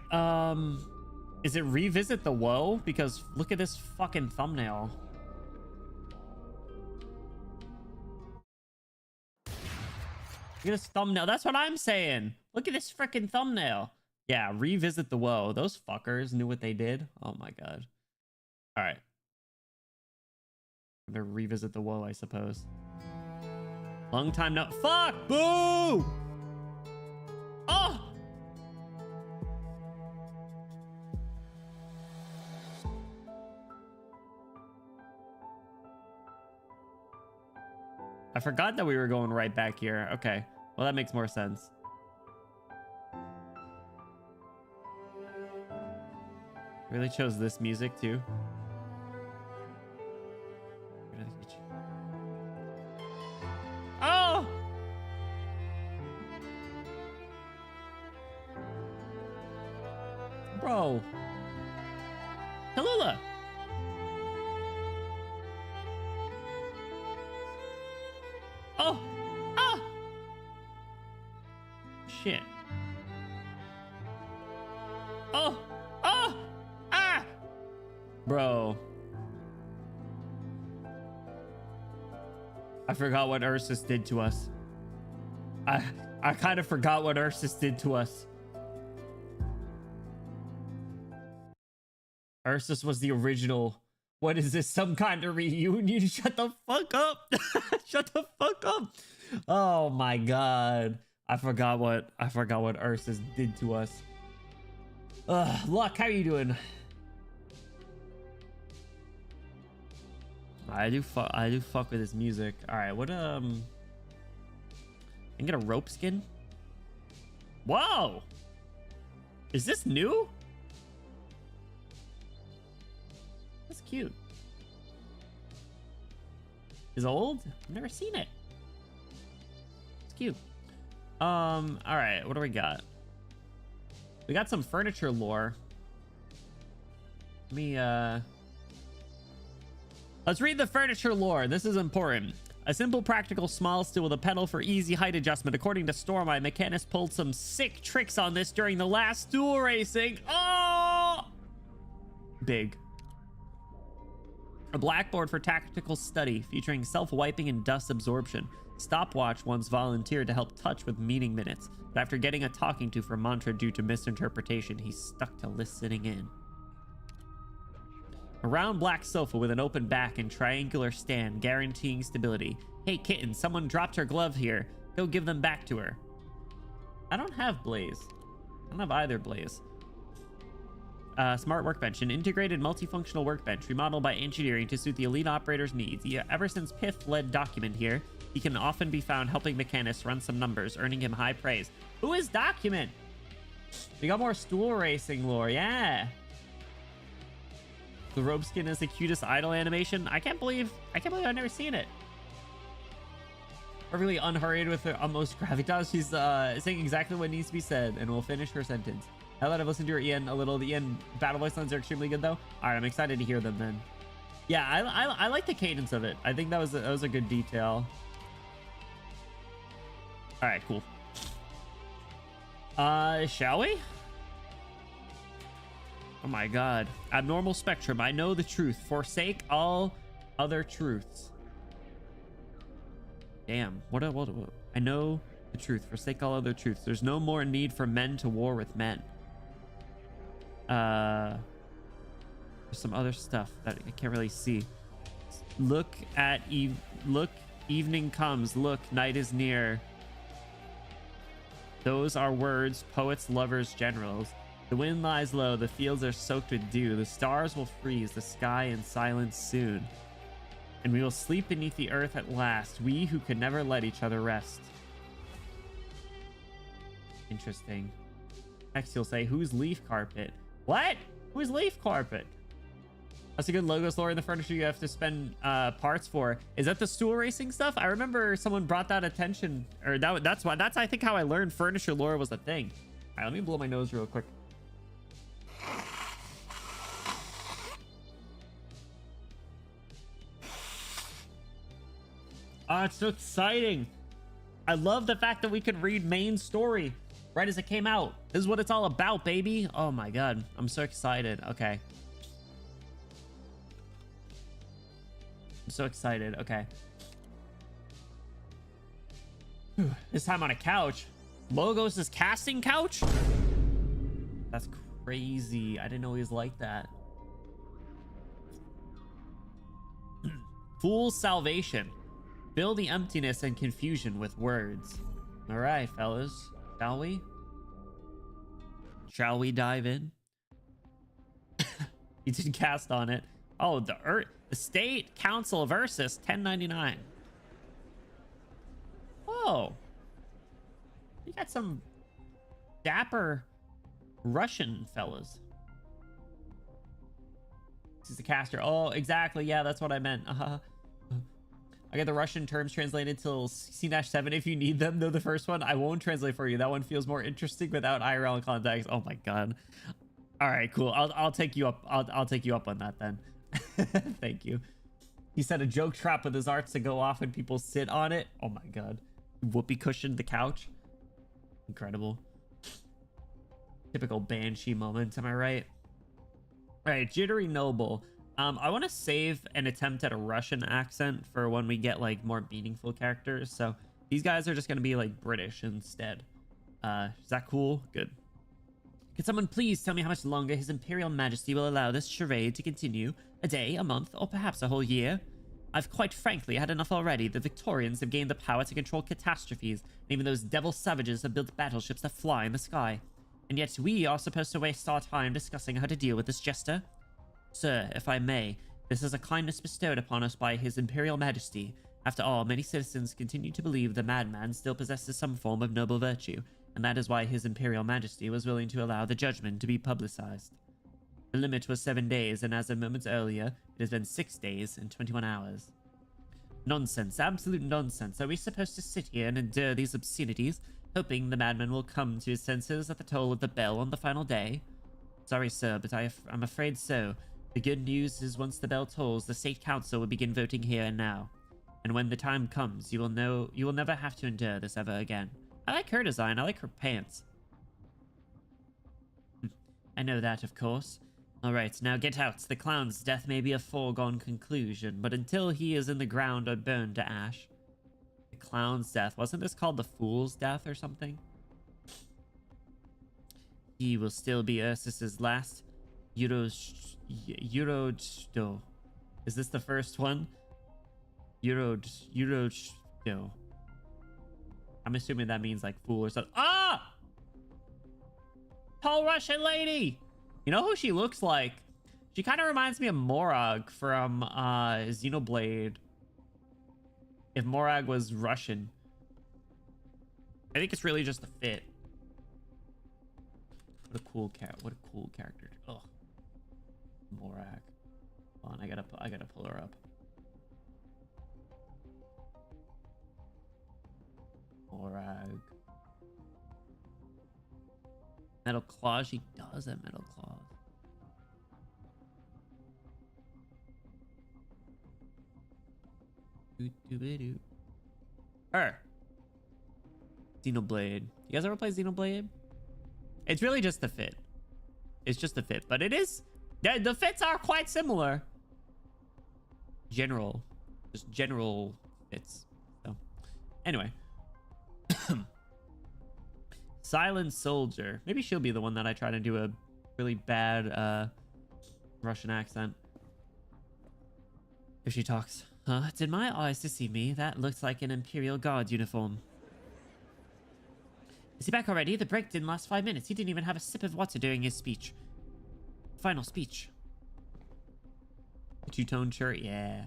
A: Is it revisit the woe? Because look at this fucking thumbnail. Look at this thumbnail. That's what I'm saying. Look at this freaking thumbnail. Yeah, revisit the woe. Those fuckers knew what they did. Oh my god. All right. I'm gonna revisit the woe, I suppose. Long time no. Fuck! Boo! Oh! I forgot that we were going right back here. Okay. Well, that makes more sense. Really chose this music too. Oh! Bro. Tallulah. Oh! Ah! Shit. Oh! Oh! Ah! Bro. I forgot what Ursus did to us. I kind of forgot what Ursus did to us. Ursus was the original. What is this? Some kind of reunion? Shut the fuck up. Shut the fuck up. Oh my god. I forgot what Ursus did to us. Luck, how you doing? I do fuck with this music. All right, what I can get a rope skin. Whoa, is this new? That's cute. Is old? I've never seen it. It's cute. All right, what do we got? We got some furniture lore. Let me let's read the furniture lore. This is important. A simple, practical, small stool with a pedal for easy height adjustment. According to Stormeye, mechanist pulled some sick tricks on this during the last stool racing. Oh! Big. A blackboard for tactical study, featuring self-wiping and dust absorption. Stopwatch once volunteered to help touch with meeting minutes, but after getting a talking to for mantra due to misinterpretation, he stuck to listening in. A round black sofa with an open back and triangular stand, guaranteeing stability. Hey kitten, someone dropped her glove here. Go give them back to her. I don't have Blaze. I don't have either Blaze. Smart workbench, an integrated multifunctional workbench remodeled by engineering to suit the elite operator's needs. Ever since Pith led Document here, he can often be found helping mechanists run some numbers, earning him high praise. Who is Document? We got more stool racing lore, yeah. The rope skin is the cutest idle animation. I can't believe I've never seen it. Perfectly unhurried with her utmost gravitas. She's saying exactly what needs to be said and will finish her sentence. Now that I've listened to your Ian a little, the Ian battle voice lines are extremely good though. All right, I'm excited to hear them then. Yeah, I like the cadence of it. I think that was a good detail. All right, cool. Shall we? Oh my god. Abnormal spectrum. I know the truth. Forsake all other truths. Damn. What? I know the truth. Forsake all other truths. There's no more need for men to war with men. There's some other stuff that I can't really see. Look, evening comes. Look, night is near. Those are words, poets, lovers, generals. The wind lies low, the fields are soaked with dew, the stars will freeze, the sky in silence soon. And we will sleep beneath the earth at last, we who could never let each other rest. Interesting. Next you'll say, who's Leaf Carpet? What? Who's Leaf Carpet? That's a good logos lore in the furniture you have to spend parts for. Is that the stool racing stuff? I remember someone brought that attention, or that's I think how I learned furniture lore was a thing. All right, let me blow my nose real quick. Oh, it's so exciting. I love the fact that we could read main story right as it came out. This is what it's all about, baby. Oh my god, I'm so excited. Okay. I'm so excited. Okay. Whew. This time on a couch. Logos' casting couch? That's crazy. I didn't know he was like that. Fool's salvation. Fill the emptiness and confusion with words. All right, fellas. Shall we? Shall we dive in? You did cast on it. Oh, the State Council of Ursus, 1099. Oh, you got some dapper Russian fellas. This is the caster. Oh, exactly. Yeah, that's what I meant. I get the Russian terms translated till C-7 if you need them, though the first one I won't translate for you. That one feels more interesting without IRL context. Oh my god. All right, cool. I'll take you up. I'll take you up on that then. Thank you. He set a joke trap with his arts to go off when people sit on it. Oh my god. Whoopee cushioned the couch. Incredible. Typical Banshee moment, am I right? All right, Jittery Noble. I want to save an attempt at a Russian accent for when we get like more meaningful characters. So these guys are just going to be like British instead. Is that cool? Good. Could someone please tell me how much longer His Imperial Majesty will allow this charade to continue? A day, a month, or perhaps a whole year? I've quite frankly had enough already. The Victorians have gained the power to control catastrophes, and even those devil savages have built battleships that fly in the sky. And yet we are supposed to waste our time discussing how to deal with this jester? Sir, if I may, this is a kindness bestowed upon us by His Imperial Majesty. After all, many citizens continue to believe the madman still possesses some form of noble virtue, and that is why His Imperial Majesty was willing to allow the judgment to be publicized. The limit was 7 days, and as of moments earlier, it has been 6 days and 21 hours. Nonsense, absolute nonsense. Are we supposed to sit here and endure these obscenities, hoping the madman will come to his senses at the toll of the bell on the final day? Sorry, sir, but I'm afraid so. The good news is once the bell tolls, the State Council will begin voting here and now. And when the time comes, you will never have to endure this ever again. I like her design. I like her pants. I know that, of course. Alright, now get out. The clown's death may be a foregone conclusion, but until he is in the ground or burned to ash. The clown's death. Wasn't this called the fool's death or something? He will still be Ursus's last Eurosto. Is this the first one? Eurosto. I'm assuming that means like fool or something. Ah! Tall Russian lady! You know who she looks like? She kind of reminds me of Morag from Xenoblade. If Morag was Russian. I think it's really just the fit. What a cool character. Ugh. Morag. Hold on, I gotta pull her up. Morag. Metal claws. She does have metal claws. Doo-doo-doo-doo. Her. Xenoblade. You guys ever play Xenoblade? It's really just the fit. It's just the fit, but it is. The fits are quite similar. Just general fits. So, anyway. Silent Soldier. Maybe she'll be the one that I try to do a really bad Russian accent. If she talks. Huh? Did my eyes deceive me? That looks like an Imperial Guard uniform. Is he back already? The break didn't last 5 minutes. He didn't even have a sip of water during his speech. Final speech. Two-tone shirt? Yeah.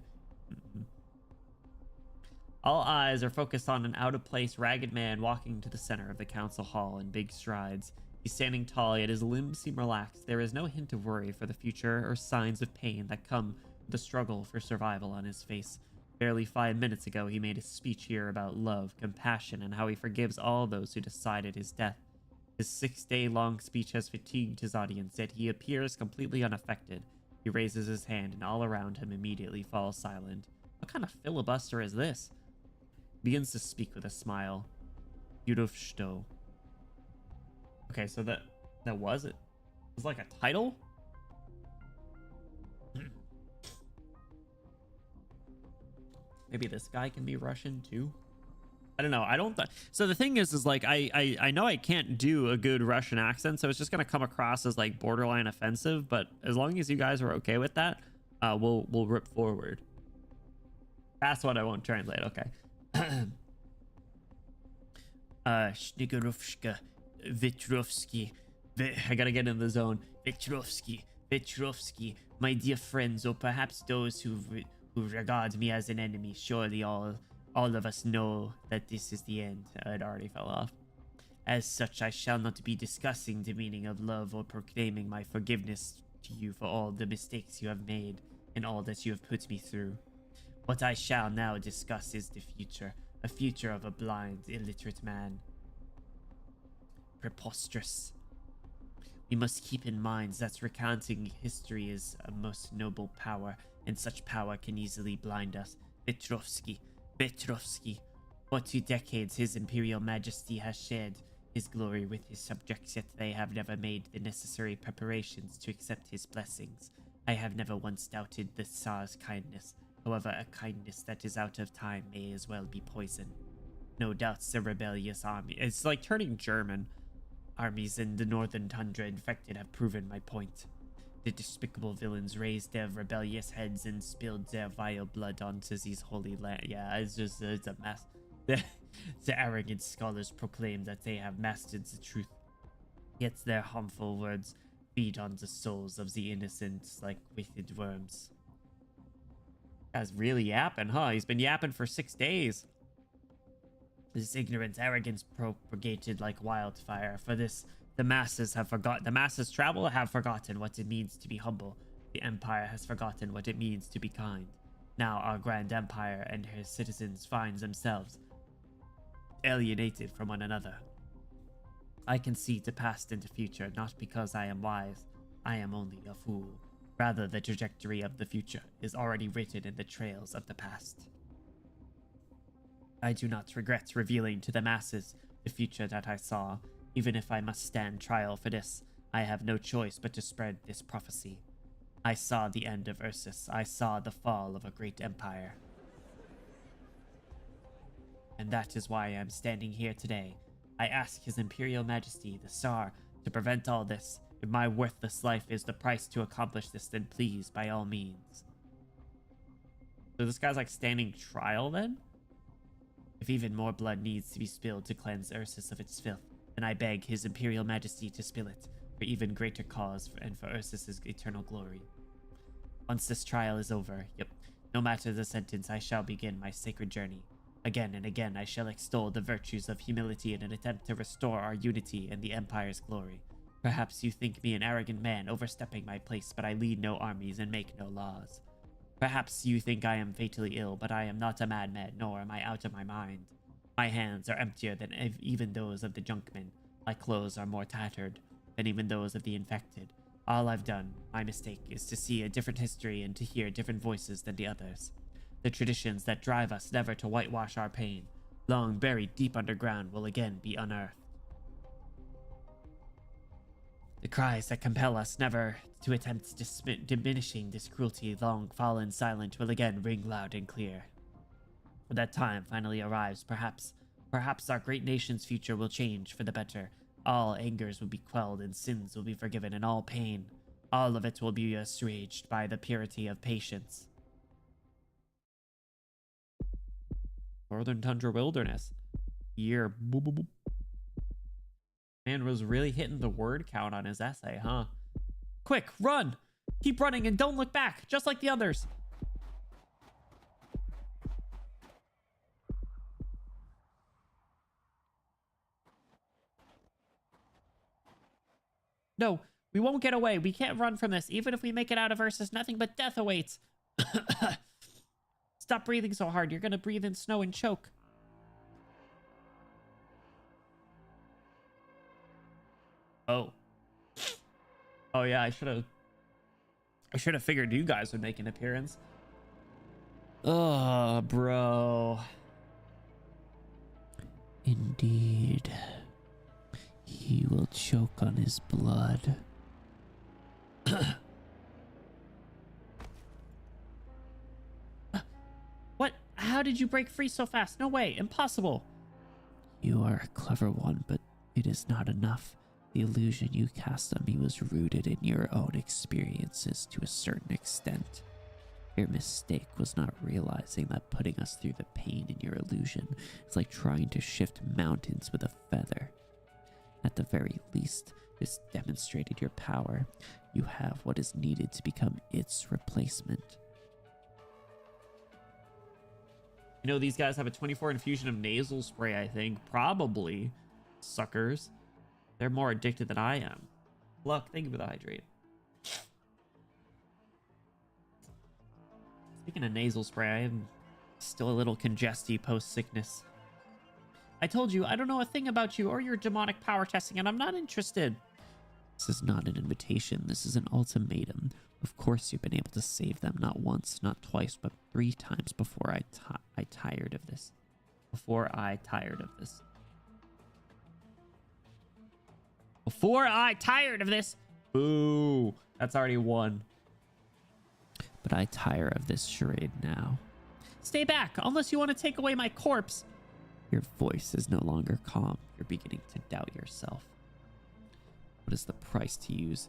A: All eyes are focused on an out-of-place, ragged man walking to the center of the council hall in big strides. He's standing tall, yet his limbs seem relaxed. There is no hint of worry for the future or signs of pain that come with the struggle for survival on his face. Barely 5 minutes ago, he made a speech here about love, compassion, and how he forgives all those who decided his death. His 6-day-long speech has fatigued his audience, yet he appears completely unaffected. He raises his hand, and all around him immediately falls silent. What kind of filibuster is this? Begins to speak with a smile. Uhoh. Okay, so that was it. It was like a title? Maybe this guy can be Russian too? I don't know. So the thing is like I know I can't do a good Russian accent, so it's just gonna come across as like borderline offensive, but as long as you guys are okay with that, we'll rip forward. That's what I won't translate, okay. Shnigorovska, Vitrovsky. I gotta get in the zone. Vitrovsky, my dear friends, or perhaps those who regard me as an enemy, surely all All of us know that this is the end. It already fell off. As such, I shall not be discussing the meaning of love or proclaiming my forgiveness to you for all the mistakes you have made and all that you have put me through. What I shall now discuss is the future, a future of a blind, illiterate man. Preposterous. We must keep in mind that recounting history is a most noble power, and such power can easily blind us. Petrovsky. For 2 decades, His Imperial Majesty has shared his glory with his subjects, yet they have never made the necessary preparations to accept his blessings. I have never once doubted the Tsar's kindness. However, a kindness that is out of time may as well be poison. No doubts the rebellious army... It's like turning German. Armies in the northern tundra infected have proven my point. The despicable villains raised their rebellious heads and spilled their vile blood onto these holy land. Yeah, it's a mess. The arrogant scholars proclaim that they have mastered the truth. Yet their harmful words feed on the souls of the innocent like wicked worms. Guy's really yapping, huh? He's been yapping for 6 days. This ignorant arrogance propagated like wildfire. For this, the masses have forgotten. The masses travel have forgotten what it means to be humble. The empire has forgotten what it means to be kind. Now our grand empire and her citizens find themselves alienated from one another. I can see the past and the future, not because I am wise. I am only a fool. Rather, the trajectory of the future is already written in the trails of the past. I do not regret revealing to the masses the future that I saw. Even if I must stand trial for this, I have no choice but to spread this prophecy. I saw the end of Ursus. I saw the fall of a great empire. And that is why I am standing here today. I ask His Imperial Majesty, the Tsar, to prevent all this. If my worthless life is the price to accomplish this, then please, by all means. So this guy's like standing trial then? If even more blood needs to be spilled to cleanse Ursus of its filth, then I beg His Imperial Majesty to spill it, for even greater cause and for Ursus's eternal glory. Once this trial is over, no matter the sentence, I shall begin my sacred journey. Again and again, I shall extol the virtues of humility in an attempt to restore our unity and the Empire's glory. Perhaps you think me an arrogant man overstepping my place, but I lead no armies and make no laws. Perhaps you think I am fatally ill, but I am not a madman, nor am I out of my mind. My hands are emptier than even those of the junkmen. My clothes are more tattered than even those of the infected. All I've done, my mistake, is to see a different history and to hear different voices than the others. The traditions that drive us never to whitewash our pain, long buried deep underground, will again be unearthed. The cries that compel us never to attempt diminishing this cruelty, long fallen silent, will again ring loud and clear. When that time finally arrives, perhaps our great nation's future will change for the better. All angers will be quelled and sins will be forgiven, and all pain, all of it will be assuaged by the purity of patience. Northern Tundra Wilderness. Year. Boop, boop, boop. Man was really hitting the word count on his essay, huh? Quick, run! Keep running and don't look back, just like the others. No, we won't get away. We can't run from this. Even if we make it out of Ursus, nothing but death awaits. Stop breathing so hard. You're gonna breathe in snow and choke. Oh. Oh yeah, I should have figured you guys would make an appearance. Oh, bro. Indeed. He will choke on his blood. What? How did you break free so fast? No way. Impossible. You are a clever one, but it is not enough. The illusion you cast on me was rooted in your own experiences to a certain extent. Your mistake was not realizing that putting us through the pain in your illusion is like trying to shift mountains with a feather. At the very least, this demonstrated your power. You have what is needed to become its replacement. I know these guys have a 24 infusion of nasal spray, I think. Probably. Suckers. They're more addicted than I am. Look, thank you for the hydrate. Speaking of nasal spray, I am still a little congesty post-sickness. I told you, I don't know a thing about you or your demonic power testing, and I'm not interested. This is not an invitation. This is an ultimatum. Of course you've been able to save them, not once, not twice, but 3 times before I tired of this. Before I tired of this. Before I tired of this. Boo. That's already 1. But I tire of this charade now. Stay back, unless you want to take away my corpse. Your voice is no longer calm. You're beginning to doubt yourself. What is the price to use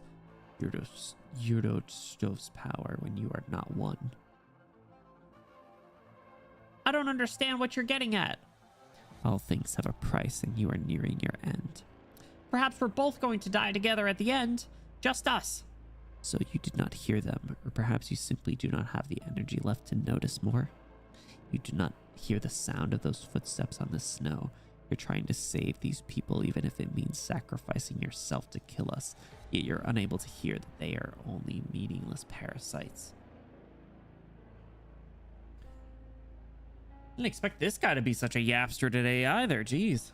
A: Yurostov's power when you are not one? I don't understand what you're getting at. All things have a price, and you are nearing your end. Perhaps we're both going to die together at the end. Just us. So you did not hear them, or perhaps you simply do not have the energy left to notice more. You do not hear the sound of those footsteps on the snow. You're trying to save these people, even if it means sacrificing yourself to kill us, yet you're unable to hear that they are only meaningless parasites. Didn't expect this guy to be such a yapster today either, jeez.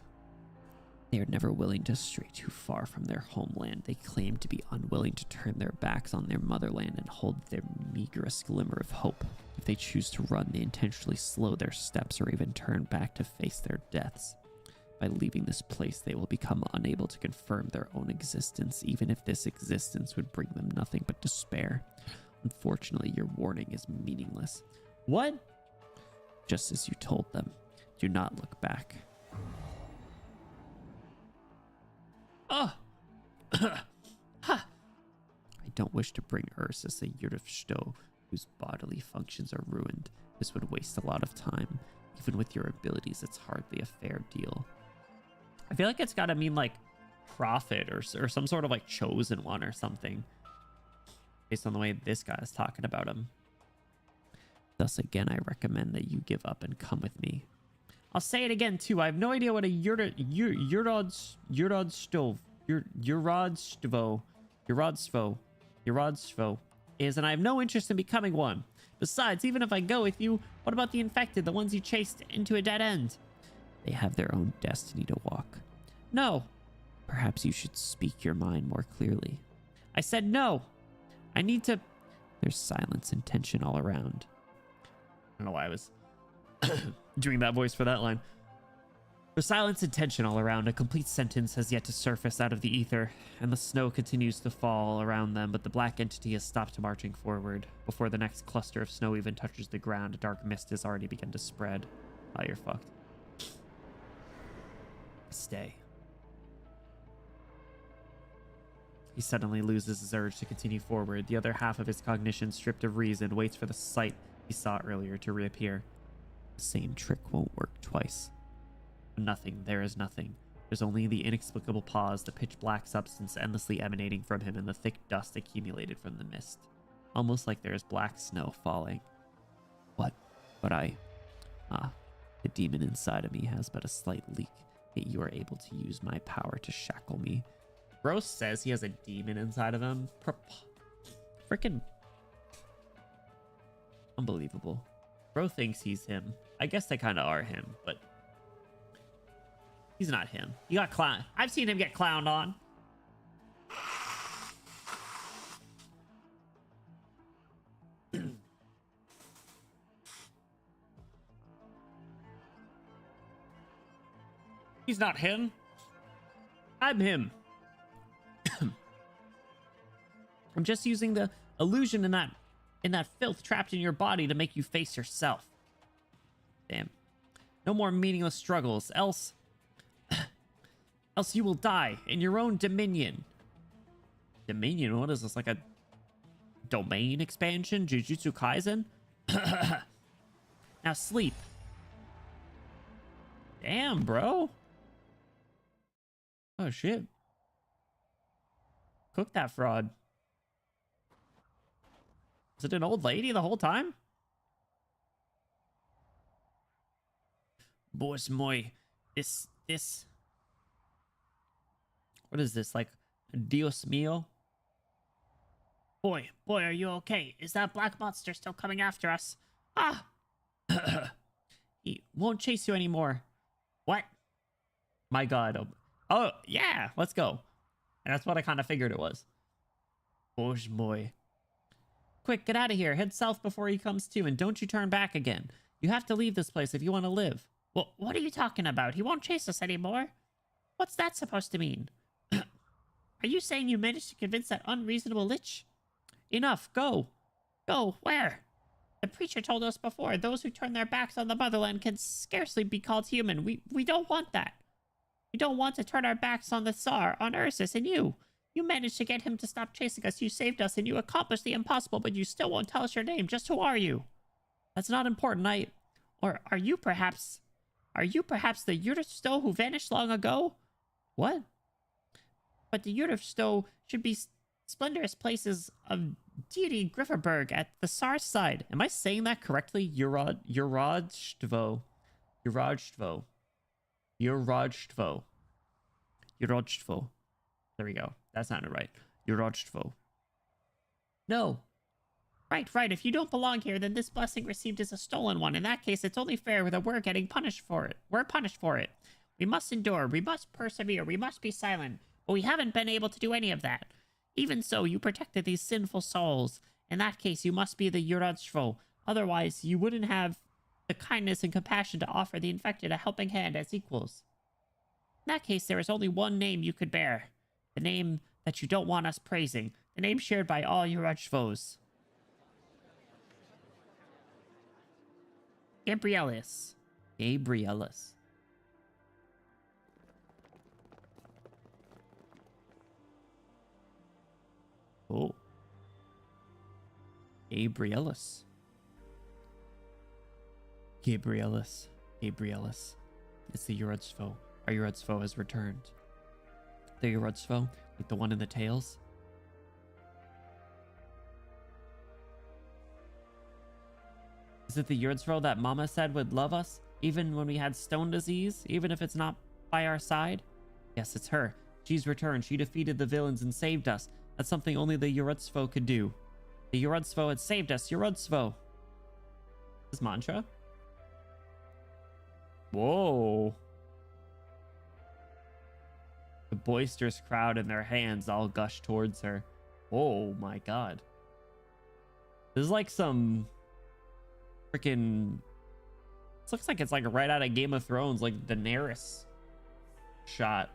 A: They are never willing to stray too far from their homeland. They claim to be unwilling to turn their backs on their motherland and hold their meagerest glimmer of hope. If they choose to run, they intentionally slow their steps or even turn back to face their deaths. By leaving this place, they will become unable to confirm their own existence, even if this existence would bring them nothing but despair. Unfortunately, your warning is meaningless. What? Just as you told them, do not look back. Oh! I don't wish to bring Ursus a Yurtshto whose bodily functions are ruined. This would waste a lot of time. Even with your abilities, it's hardly a fair deal. I feel like it's got to mean like prophet or some sort of like chosen one or something, based on the way this guy is talking about him. Thus again, I recommend that you give up and come with me. I'll say it again too. I have no idea what a Yurrodstvo is, and I have no interest in becoming one. Besides, even if I go with you, what about the infected, the ones you chased into a dead end? They have their own destiny to walk. No. Perhaps you should speak your mind more clearly. I said no. I need to... There's silence and tension all around. I don't know why I was doing that voice for that line. There's silence and tension all around. A complete sentence has yet to surface out of the ether, and the snow continues to fall around them, but the black entity has stopped marching forward. Before the next cluster of snow even touches the ground, a dark mist has already begun to spread. Oh, you're fucked. Stay. He suddenly loses his urge to continue forward. The other half of his cognition, stripped of reason, waits for the sight he saw earlier to reappear. The same trick won't work twice. Nothing. There is nothing. There's only the inexplicable pause, the pitch black substance endlessly emanating from him, and the thick dust accumulated from the mist. Almost like there is black snow falling. What? But the demon inside of me has but a slight leak, yet you are able to use my power to shackle me. Bro says he has a demon inside of him. Freaking unbelievable. Bro thinks he's him. I guess they kind of are him, but he's not him. You got clown. I've seen him get clowned on. He's not him. I'm him. I'm just using the illusion in that filth trapped in your body to make you face yourself. Damn. No more meaningless struggles, else you will die in your own dominion. Dominion? What is this, like a domain expansion? Jujutsu Kaisen? Now sleep. Damn, bro. Oh, shit. Cook that fraud. Is it an old lady the whole time? Boss moi. This. What is this? Like, Dios mío? Boy, are you okay? Is that black monster still coming after us? Ah! He won't chase you anymore. What? My god. Oh, yeah, let's go. And that's what I kind of figured it was. Boss moi. Quick, get out of here. Head south before he comes to, and don't you turn back again. You have to leave this place if you want to live. Well, what are you talking about? He won't chase us anymore. What's that supposed to mean? Are you saying you managed to convince that unreasonable lich? Enough, go. Go, where? The preacher told us before, those who turn their backs on the motherland can scarcely be called human. We don't want that. We don't want to turn our backs on the Tsar, on Ursus, and you. You managed to get him to stop chasing us, you saved us, and you accomplished the impossible, but you still won't tell us your name. Just who are you? That's not important, Or are you perhaps the Yurtstow who vanished long ago? What? But the Yurtstow should be splendorous places of deity Grifferberg at the Tsar's side. Am I saying that correctly? Yurodstvo. There we go. That sounded right. Yurodstvo. No. Right. If you don't belong here, then this blessing received is a stolen one. In that case, it's only fair that we're getting punished for it. We're punished for it. We must endure. We must persevere. We must be silent. But we haven't been able to do any of that. Even so, you protected these sinful souls. In that case, you must be the Yurodstvo. Otherwise, you wouldn't have the kindness and compassion to offer the infected a helping hand as equals. In that case, there is only one name you could bear. The name that you don't want us praising. The name shared by all Yurodstvos. Gabrielus. Oh. Gabrielus. It's the Yurodsvo. Our Yurodsvo has returned. The Yurodsvo, like the one in the tails. Is it the Yurodsvo that Mama said would love us, even when we had stone disease, even if it's not by our side? Yes, it's her. She's returned. She defeated the villains and saved us. That's something only the Yurodsvo could do. The Yurodsvo had saved us. Yurodsvo. This mantra? Whoa. The boisterous crowd and their hands all gush towards her. Oh my god. This is like some freaking... This looks like it's like right out of Game of Thrones, like Daenerys shot.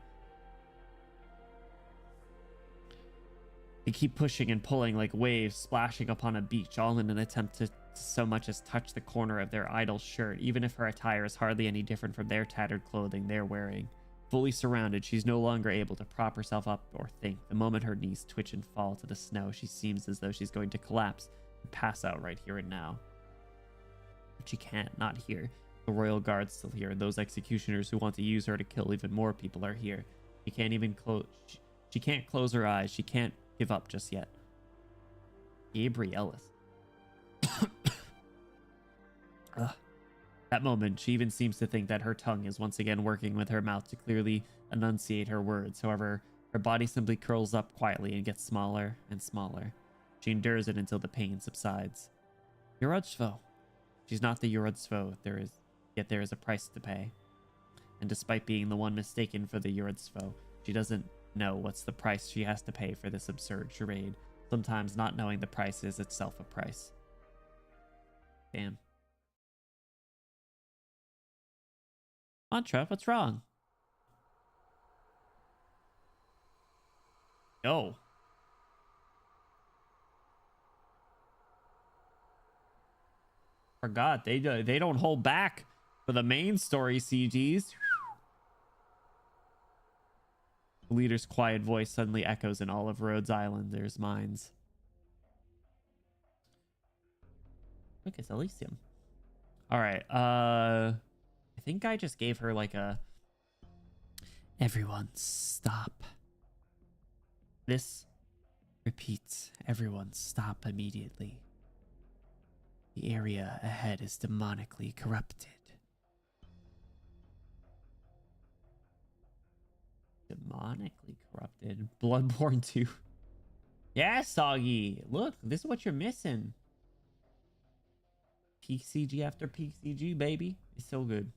A: They keep pushing and pulling like waves splashing upon a beach, all in an attempt to so much as touch the corner of their idol's shirt, even if her attire is hardly any different from their tattered clothing they're wearing. Fully surrounded, she's no longer able to prop herself up or think. The moment her knees twitch and fall to the snow, she seems as though she's going to collapse and pass out right here and now. But she can't, not here. The royal guard's still here, and those executioners who want to use her to kill even more people are here. She can't even she can't close her eyes. She can't give up just yet. Gabrielus. That moment, she even seems to think that her tongue is once again working with her mouth to clearly enunciate her words. However, her body simply curls up quietly and gets smaller and smaller. She endures it until the pain subsides. Yurodsvo. She's not the Yurodsvo, yet there is a price to pay. And despite being the one mistaken for the Yurodsvo, she doesn't know what's the price she has to pay for this absurd charade. Sometimes not knowing the price is itself a price. Damn. Mantra, what's wrong? No. Forgot, they don't hold back for the main story, CGs. The leader's quiet voice suddenly echoes in all of Rhodes Islanders' minds. Look, it's Elysium. Alright, I think I just gave her like a... Everyone, stop. This repeats. Everyone, stop immediately. The area ahead is demonically corrupted. Demonically corrupted. Bloodborne 2. Yeah, Soggy. Look, this is what you're missing. Peak CG after peak CG, baby. It's so good.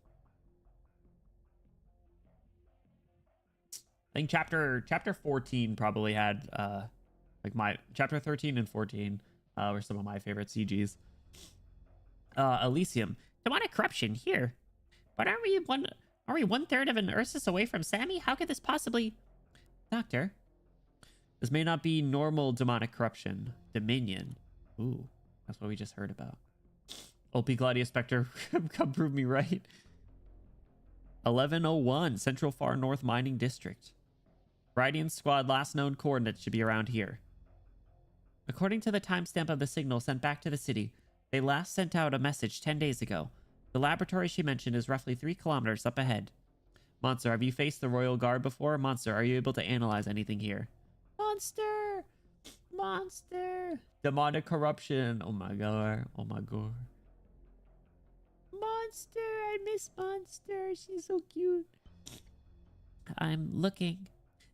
A: I think chapter 14 probably had like my chapter 13 and 14 were some of my favorite CGs. Elysium. Demonic corruption here. But aren't we 1/3 of an Ursus away from Sammy? How could this possibly... Doctor. This may not be normal demonic corruption. Dominion. Ooh, that's what we just heard about. OP Gladius Spectre, come prove me right. 1101, Central Far North Mining District. Radiant Squad last known coordinates should be around here. According to the timestamp of the signal sent back to the city, they last sent out a message 10 days ago. The laboratory she mentioned is roughly 3 kilometers up ahead. Monster, have you faced the Royal Guard before? Monster, are you able to analyze anything here? Monster! Monster! Demonic corruption. Oh my god. Oh my god. Monster! I miss Monster. She's so cute. I'm looking.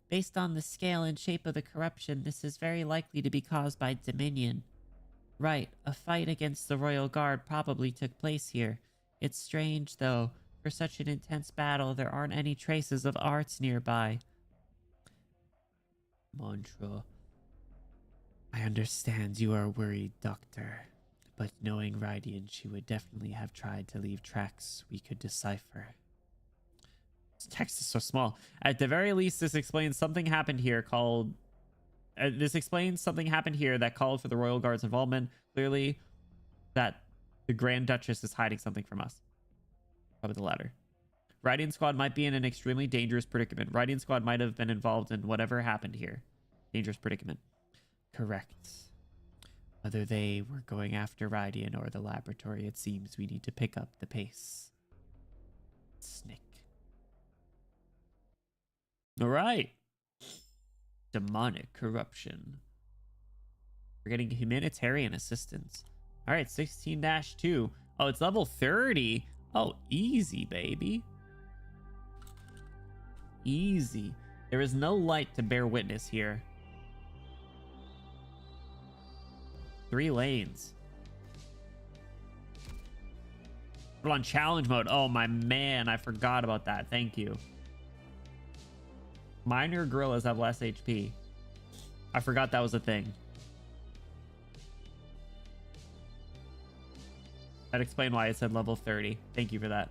A: Based on the scale and shape of the corruption, this is very likely to be caused by Dominion. Right, a fight against the Royal Guard probably took place here. It's strange, though. For such an intense battle, there aren't any traces of arts nearby. Mantra. I understand you are worried, Doctor. But knowing Radiant, she would definitely have tried to leave tracks we could decipher. This text is so small. At the very least, this explains something happened here called... this explains something happened here that called for the Royal Guard's involvement. Clearly, that the Grand Duchess is hiding something from us. Probably the latter. Radiant Squad might be in an extremely dangerous predicament. Radiant Squad might have been involved in whatever happened here. Dangerous predicament. Correct. Whether they were going after Radiant or the laboratory, it seems we need to pick up the pace. Snick. All right. Demonic corruption. We're getting humanitarian assistance. All right, 16-2. Oh, it's level 30. Oh, easy, baby. Easy. There is no light to bear witness here. 3 lanes. Put on challenge mode. Oh, my man. I forgot about that. Thank you. Minor gorillas have less HP. I forgot that was a thing. That explained why it said level 30. Thank you for that.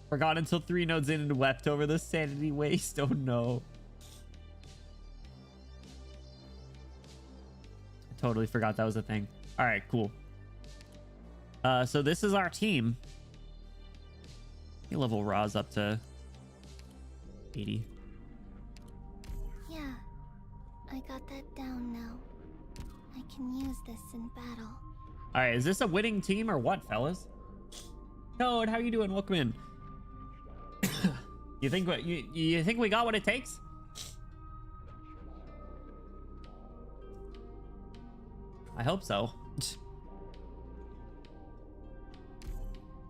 A: Forgot until 3 nodes in and wept over the sanity waste. Oh no. I totally forgot that was a thing. All right, cool. So this is our team. You level Roz up to 80.
C: Yeah, I got that down now. I can use this in battle.
A: All right, is this a winning team or what, fellas? Toad, how you doing? Welcome in. You think we got what it takes? I hope so.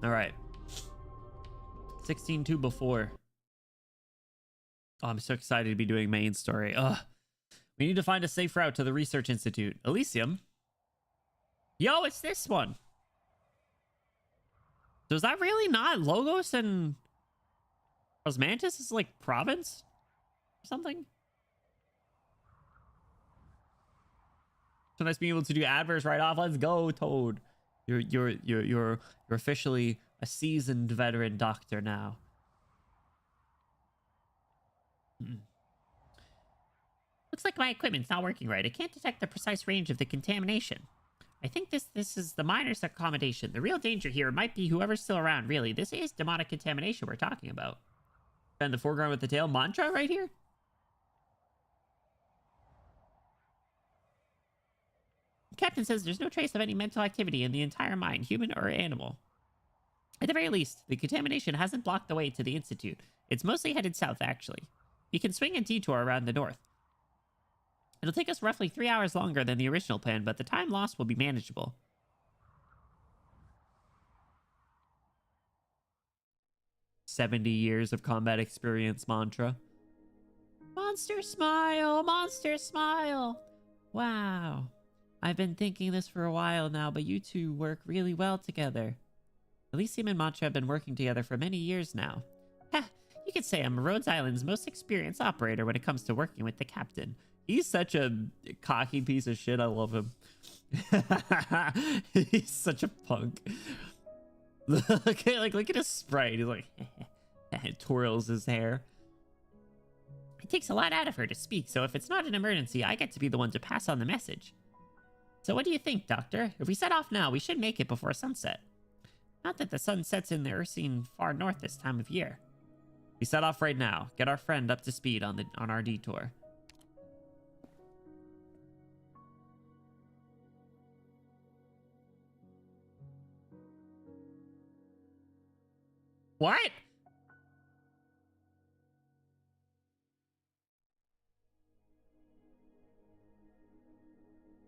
A: All right. 16-2 before. Oh, I'm so excited to be doing main story. Ugh. We need to find a safe route to the Research Institute. Elysium? Yo, it's this one. So is that really not Logos and Osmantis is like province or something? So nice being able to do adverse right off. Let's go, Toad. You're officially a seasoned veteran doctor now. Looks like my equipment's not working right. I can't detect the precise range of the contamination. I think this is the miner's accommodation. The real danger here might be whoever's still around, really. This is demonic contamination we're talking about. And the foreground with the tail mantra right here? The captain says there's no trace of any mental activity in the entire mine, human or animal. At the very least, the contamination hasn't blocked the way to the Institute. It's mostly headed south, actually. You can swing a detour around the north. It'll take us roughly 3 hours longer than the original plan, but the time lost will be manageable. "70 years of combat experience mantra. Monster smile! Monster smile! Wow. I've been thinking this for a while now, but you two work really well together. Elysium and Mantra have been working together for many years now. Heh, you could say I'm Rhodes Island's most experienced operator when it comes to working with the captain. He's such a cocky piece of shit. I love him. He's such a punk. Look at his sprite. He's like, twirls his hair. It takes a lot out of her to speak, so if it's not an emergency, I get to be the one to pass on the message. So what do you think, Doctor? If we set off now, we should make it before sunset. Not that the sun sets in the Ursine far north this time of year. We set off right now. Get our friend up to speed on our detour. What?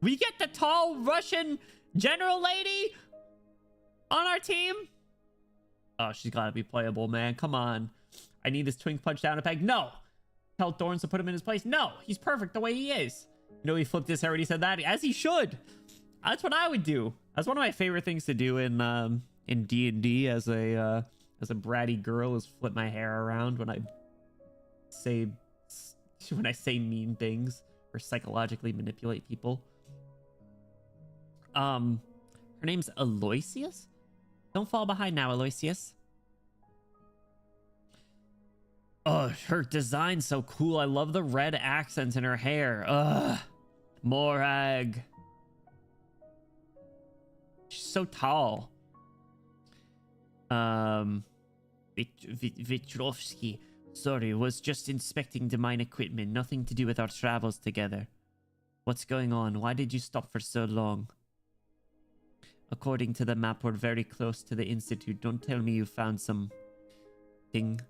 A: We get the tall Russian general lady on our team? Oh, she's gotta be playable, man. Come on. I need this twink punch down a peg. No! Tell Thorns to put him in his place. No! He's perfect the way he is. You know, he flipped his hair when he said that. As he should. That's what I would do. That's one of my favorite things to do in D&D as a bratty girl, is flip my hair around when I say mean things or psychologically manipulate people. Her name's Aloysius? Don't fall behind now, Aloysius. Oh, her design's so cool. I love the red accents in her hair. Ugh. Morag. She's so tall. Vitrovsky. Sorry, was just inspecting the mine equipment. Nothing to do with our travels together. What's going on? Why did you stop for so long? According to the map, we're very close to the Institute. Don't tell me you found some thing.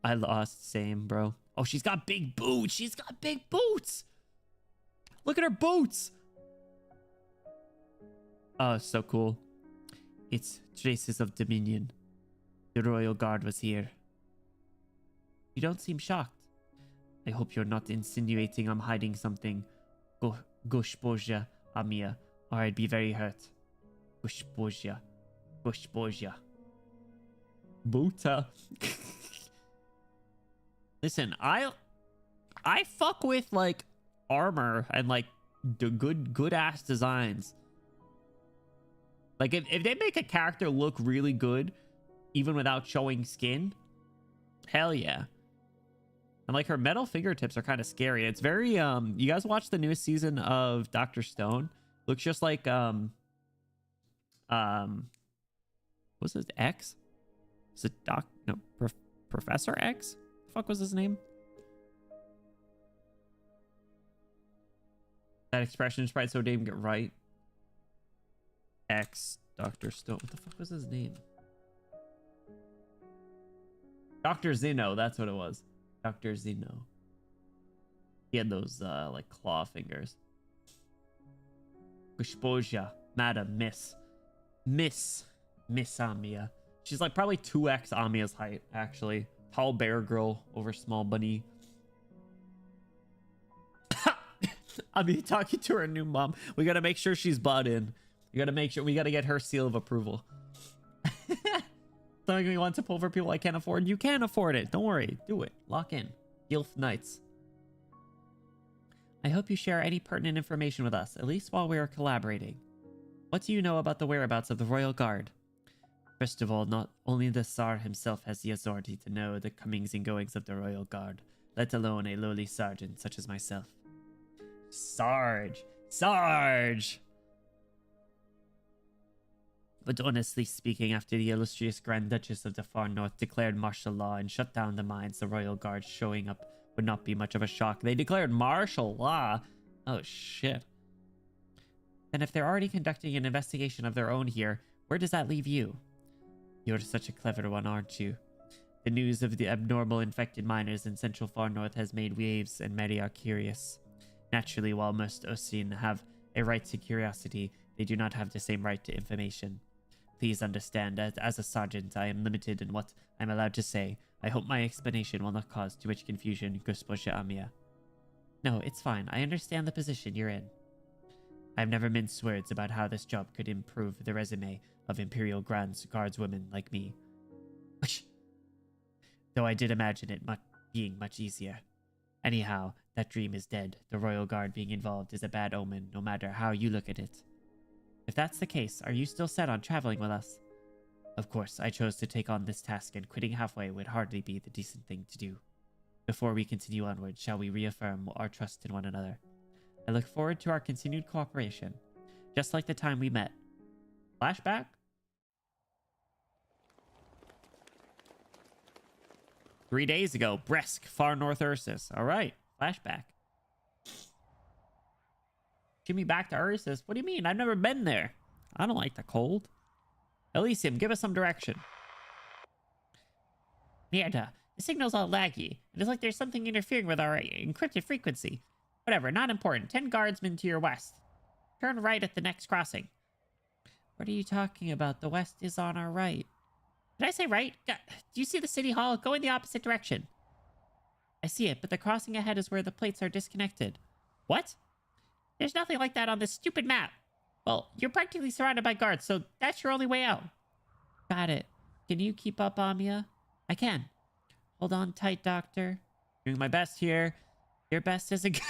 A: I lost. Same, bro. Oh, she's got big boots. She's got big boots. Look at her boots. Oh, so cool. It's traces of Dominion. The Royal Guard was here. You don't seem shocked. I hope you're not insinuating I'm hiding something. Goshbozha, Amia, or I'd be very hurt. Goshbozha. Goshbozha. Buta. Listen, I fuck with like armor and like the good ass designs. Like if they make a character look really good, even without showing skin, hell yeah. And like her metal fingertips are kind of scary. It's very you guys watch the newest season of Dr. Stone? Looks just like what's his X? Is it Professor X? The fuck was his name? That expression is right so Dave can get right. X Dr. Stone. What the fuck was his name? Dr. Zeno, that's what it was. Dr. Zeno. He had those like claw fingers. Gosposia, Madam, Miss Amia. She's like probably 2x Amia's height, actually. Tall bear girl over small bunny. Ami talking to her new mom. We gotta make sure she's bought in. You gotta make sure, we gotta get her seal of approval. Something we want to pull for people I can't afford. You can afford it. Don't worry. Do it. Lock in. Arknights. I hope you share any pertinent information with us, at least while we are collaborating. What do you know about the whereabouts of the Royal Guard? First of all, not only the Tsar himself has the authority to know the comings and goings of the Royal Guard, let alone a lowly sergeant such as myself. Sarge! But honestly speaking, after the illustrious Grand Duchess of the Far North declared martial law and shut down the mines, the Royal Guard showing up would not be much of a shock. They declared martial law? Oh, shit. Then if they're already conducting an investigation of their own here, where does that leave you? You're such a clever one, aren't you? The news of the abnormal infected miners in Central Far North has made waves, and many are curious. Naturally, while most Osean have a right to curiosity, they do not have the same right to information. Please understand, as a sergeant, I am limited in what I'm allowed to say. I hope my explanation will not cause too much confusion, Gosposia Amia. No, it's fine. I understand the position you're in. I've never minced words about how this job could improve the resume of Imperial Guardswomen like me. Though I did imagine it being much easier. Anyhow, that dream is dead. The Royal Guard being involved is a bad omen, no matter how you look at it. If that's the case, are you still set on traveling with us? Of course, I chose to take on this task, and quitting halfway would hardly be the decent thing to do. Before we continue onward, shall we reaffirm our trust in one another? I look forward to our continued cooperation, just like the time we met. Flashback? "3 days ago, Bresk, far north Ursus." All right, flashback. Give me back to Ursus? What do you mean? I've never been there. I don't like the cold. Elysium, give us some direction. Mierda, the signal's all laggy. It is like there's something interfering with our encrypted frequency. Whatever, not important. 10 guardsmen to your west. Turn right at the next crossing. What are you talking about? The west is on our right. Did I say right? Do you see the city hall? Go in the opposite direction. I see it, but the crossing ahead is where the plates are disconnected. What? There's nothing like that on this stupid map. Well, you're practically surrounded by guards, so that's your only way out. Got it. Can you keep up, Amia? I can. Hold on tight, Doctor. Doing my best here. Your best isn't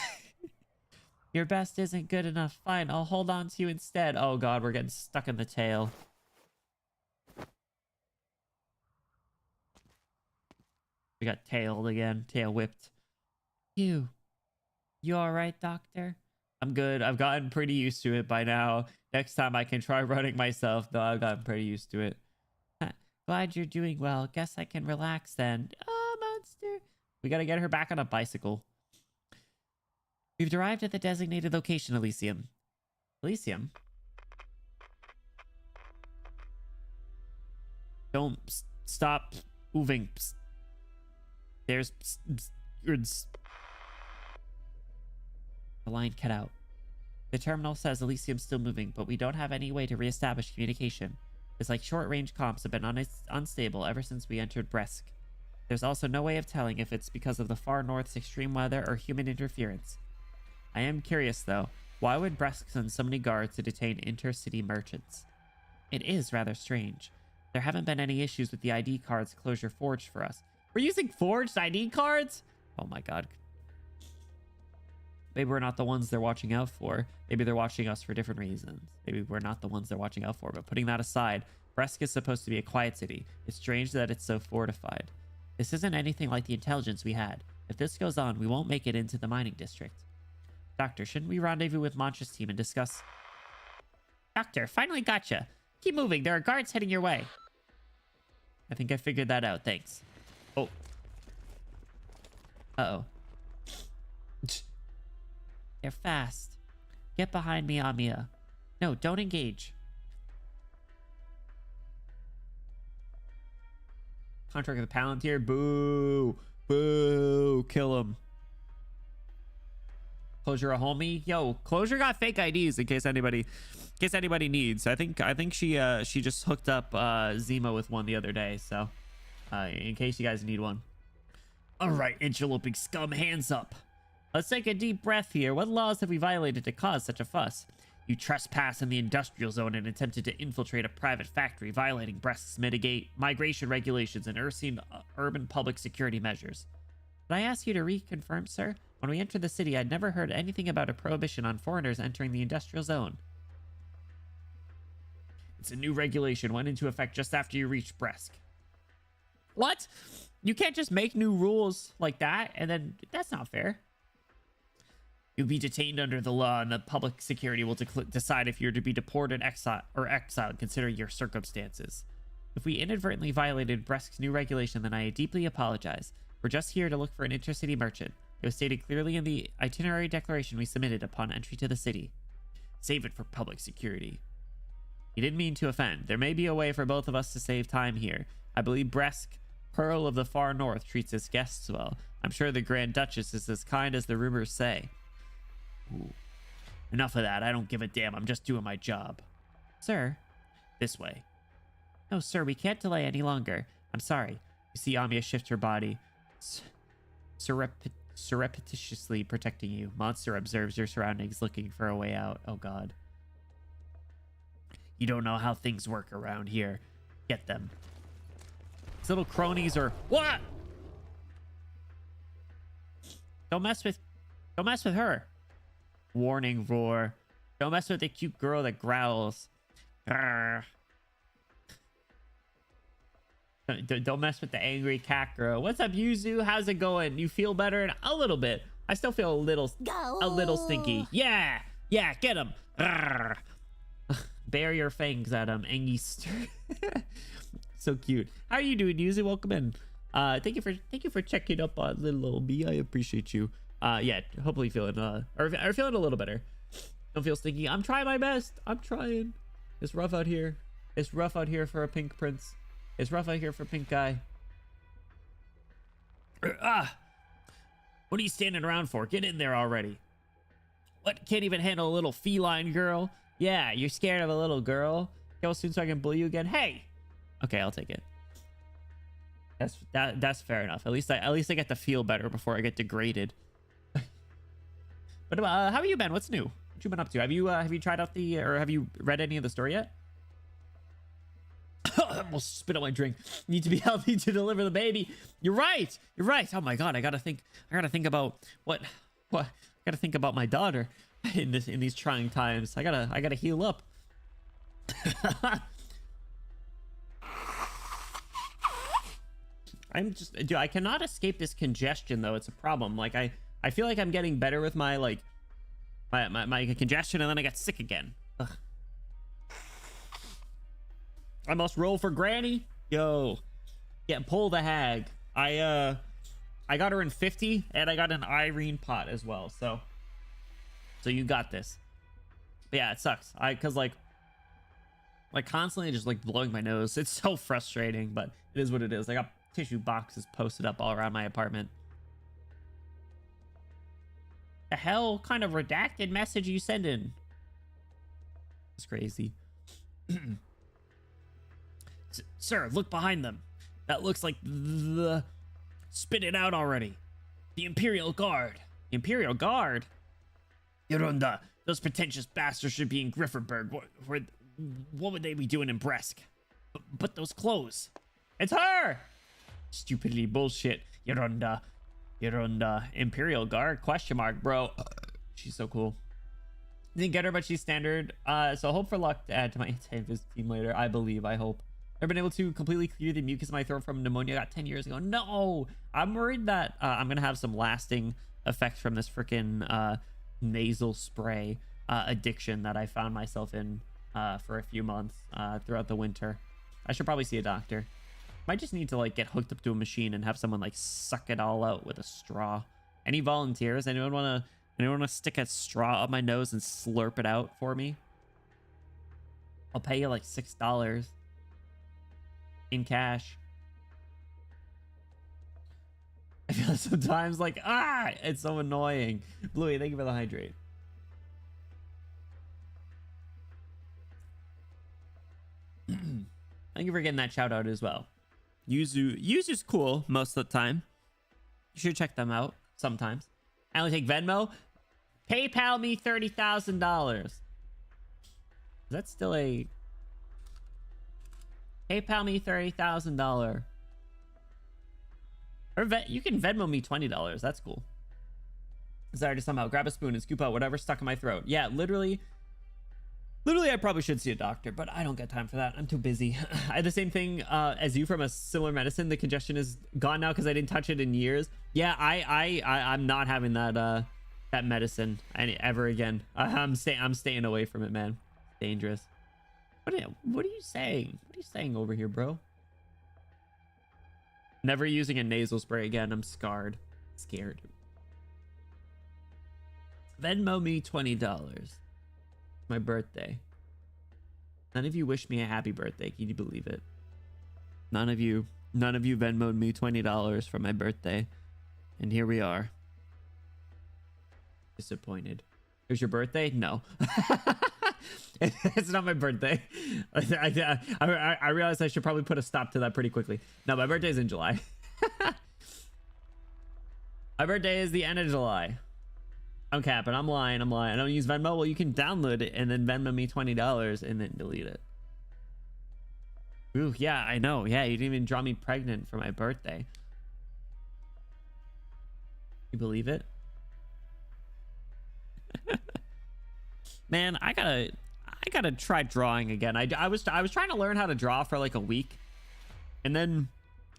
A: Your best isn't good enough. Fine, I'll hold on to you instead. Oh god, we're getting stuck in the tail. We got tailed again. Tail whipped. You alright, Doctor? I'm good. I've gotten pretty used to it by now. Next time I can try running myself, though. I've gotten pretty used to it. Glad you're doing well. Guess I can relax then. Oh, monster. We gotta get her back on a bicycle. We've arrived at the designated location, Elysium. Elysium? Don't stop moving. There's the line cut out. The terminal says Elysium's still moving, but we don't have any way to reestablish communication. It's like short-range comms have been unstable ever since we entered Bresk. There's also no way of telling if it's because of the far north's extreme weather or human interference. I am curious, though. Why would Bresk send so many guards to detain intercity merchants? It is rather strange. There haven't been any issues with the ID cards Closure forged for us. We're using forged ID cards? Oh my god. Maybe we're not the ones they're watching out for. Maybe they're watching us for different reasons. Maybe we're not the ones they're watching out for. But putting that aside, Bresk is supposed to be a quiet city. It's strange that it's so fortified. This isn't anything like the intelligence we had. If this goes on, we won't make it into the mining district. Doctor, shouldn't we rendezvous with Mantra's team and discuss... Doctor, finally gotcha. Keep moving. There are guards heading your way. I think I figured that out. Thanks. Oh. Uh-oh. They're fast. Get behind me, Amia. No, don't engage. Contract with the Palantir. Boo. Boo. Kill him. Closure a homie. Yo, Closure got fake IDs in case anybody needs. I think she just hooked up Zima with one the other day, so in case you guys need one. All right, interloping scum, hands up. Let's take a deep breath here. What laws have we violated to cause such a fuss? You trespass in the industrial zone and attempted to infiltrate a private factory, violating Bresk's migration regulations and urban public security measures. Did I ask you to reconfirm, sir? When we entered the city, I'd never heard anything about a prohibition on foreigners entering the industrial zone. It's a new regulation, went into effect just after you reached Bresk. What? You can't just make new rules like that, and then that's not fair. You'll be detained under the law, and the public security will decide if you're to be deported, exiled, considering your circumstances. If we inadvertently violated Bresk's new regulation, then I deeply apologize. We're just here to look for an intercity merchant. It was stated clearly in the itinerary declaration we submitted upon entry to the city. Save it for public security. You didn't mean to offend. There may be a way for both of us to save time here. I believe Bresk, Pearl of the Far North, treats its guests well. I'm sure the Grand Duchess is as kind as the rumors say. Ooh. Enough of that. I don't give a damn. I'm just doing my job. Sir? This way. No, sir, we can't delay any longer. I'm sorry. You see Amiya shift her body, surreptitiously protecting you. Monster observes your surroundings, looking for a way out. Oh god. You don't know how things work around here. Get them. These little cronies are... What? Don't mess with her. Warning roar. Don't mess with the cute girl that growls. Arrgh. Don't mess with the angry cat girl. What's up, Yuzu? How's it going? You feel better? A little bit. I still feel a little stinky. Yeah, get him. Bare your fangs at him, Angster. So cute. How are you doing, Yuzu? Welcome in. Thank you for checking up on little me. I appreciate you. Yeah, hopefully feeling or feeling a little better. Don't feel stinky. I'm trying my best. I'm trying. It's rough out here. It's rough out here for a pink prince. It's rough out here for pink guy. What are you standing around for? Get in there already. What? Can't even handle a little feline girl? Yeah, you're scared of a little girl? Go soon so I can bully you again. Hey. Okay, I'll take it. That's fair enough. At least I get to feel better before I get degraded. But how have you been? What's new? What you been up to? Have you tried out or have you read any of the story yet? I almost spit out my drink. Need to be healthy to deliver the baby. You're right. Oh my god, I gotta think about what I gotta think about my daughter in these trying times. I gotta heal up. Dude, I cannot escape this congestion though. It's a problem. Like I feel like I'm getting better with my my congestion, and then I got sick again. Ugh. I must roll for Granny. Yo, yeah, pull the hag. I got her in 50, and I got an Irene pot as well. So you got this. But yeah, it sucks. Cause like constantly just like blowing my nose. It's so frustrating, but it is what it is. I got tissue boxes posted up all around my apartment. The hell kind of redacted message you send in? It's crazy. Sir, look behind them. That looks like the... Spit it out already. The Imperial Guard. The Imperial Guard? Yorunda, those pretentious bastards should be in Grifferberg. What would they be doing in Bresk? But those clothes. It's her! Stupidly bullshit. Yorunda. Imperial Guard? Question mark, bro. She's so cool. Didn't get her, but she's standard. So hope for luck to add to my anti-invis team later. I hope. Never been able to completely clear the mucus in my throat from pneumonia. Got 10 years ago. No! I'm worried that I'm gonna have some lasting effects from this freaking nasal spray addiction that I found myself in for a few months throughout the winter. I should probably see a doctor. Might just need to like get hooked up to a machine and have someone like suck it all out with a straw. Any volunteers? Anyone wanna stick a straw up my nose and slurp it out for me? I'll pay you like $6 in cash. I feel sometimes like it's so annoying. Bluey, thank you for the hydrate. Thank you for getting that shout out as well. Yuzu's cool most of the time. You should check them out sometimes. I only take Venmo. PayPal me $30,000. Is that still a... PayPal me $30,000. Or you can Venmo me $20. That's cool. Desire to somehow grab a spoon and scoop out whatever's stuck in my throat. Yeah, literally, I probably should see a doctor, but I don't get time for that. I'm too busy. I had the same thing as you from a similar medicine. The congestion is gone now because I didn't touch it in years. Yeah, I'm not having that that medicine ever again. I'm staying away from it, man. It's dangerous. What are you saying? What are you saying over here, bro? Never using a nasal spray again. I'm scared. Venmo me $20. My birthday. None of you wish me a happy birthday. Can you believe it? None of you Venmo'd me $20 for my birthday. And here we are. Disappointed. Here's your birthday? No. It's not my birthday. I realized I should probably put a stop to that pretty quickly. No, my birthday's in July. My birthday is the end of July. I'm capping. I'm lying. I don't use Venmo. Well, you can download it and then Venmo me $20 and then delete it. Ooh, yeah, I know. Yeah, you didn't even draw me pregnant for my birthday. You believe it? Man, I gotta try drawing again. I was trying to learn how to draw for like a week, and then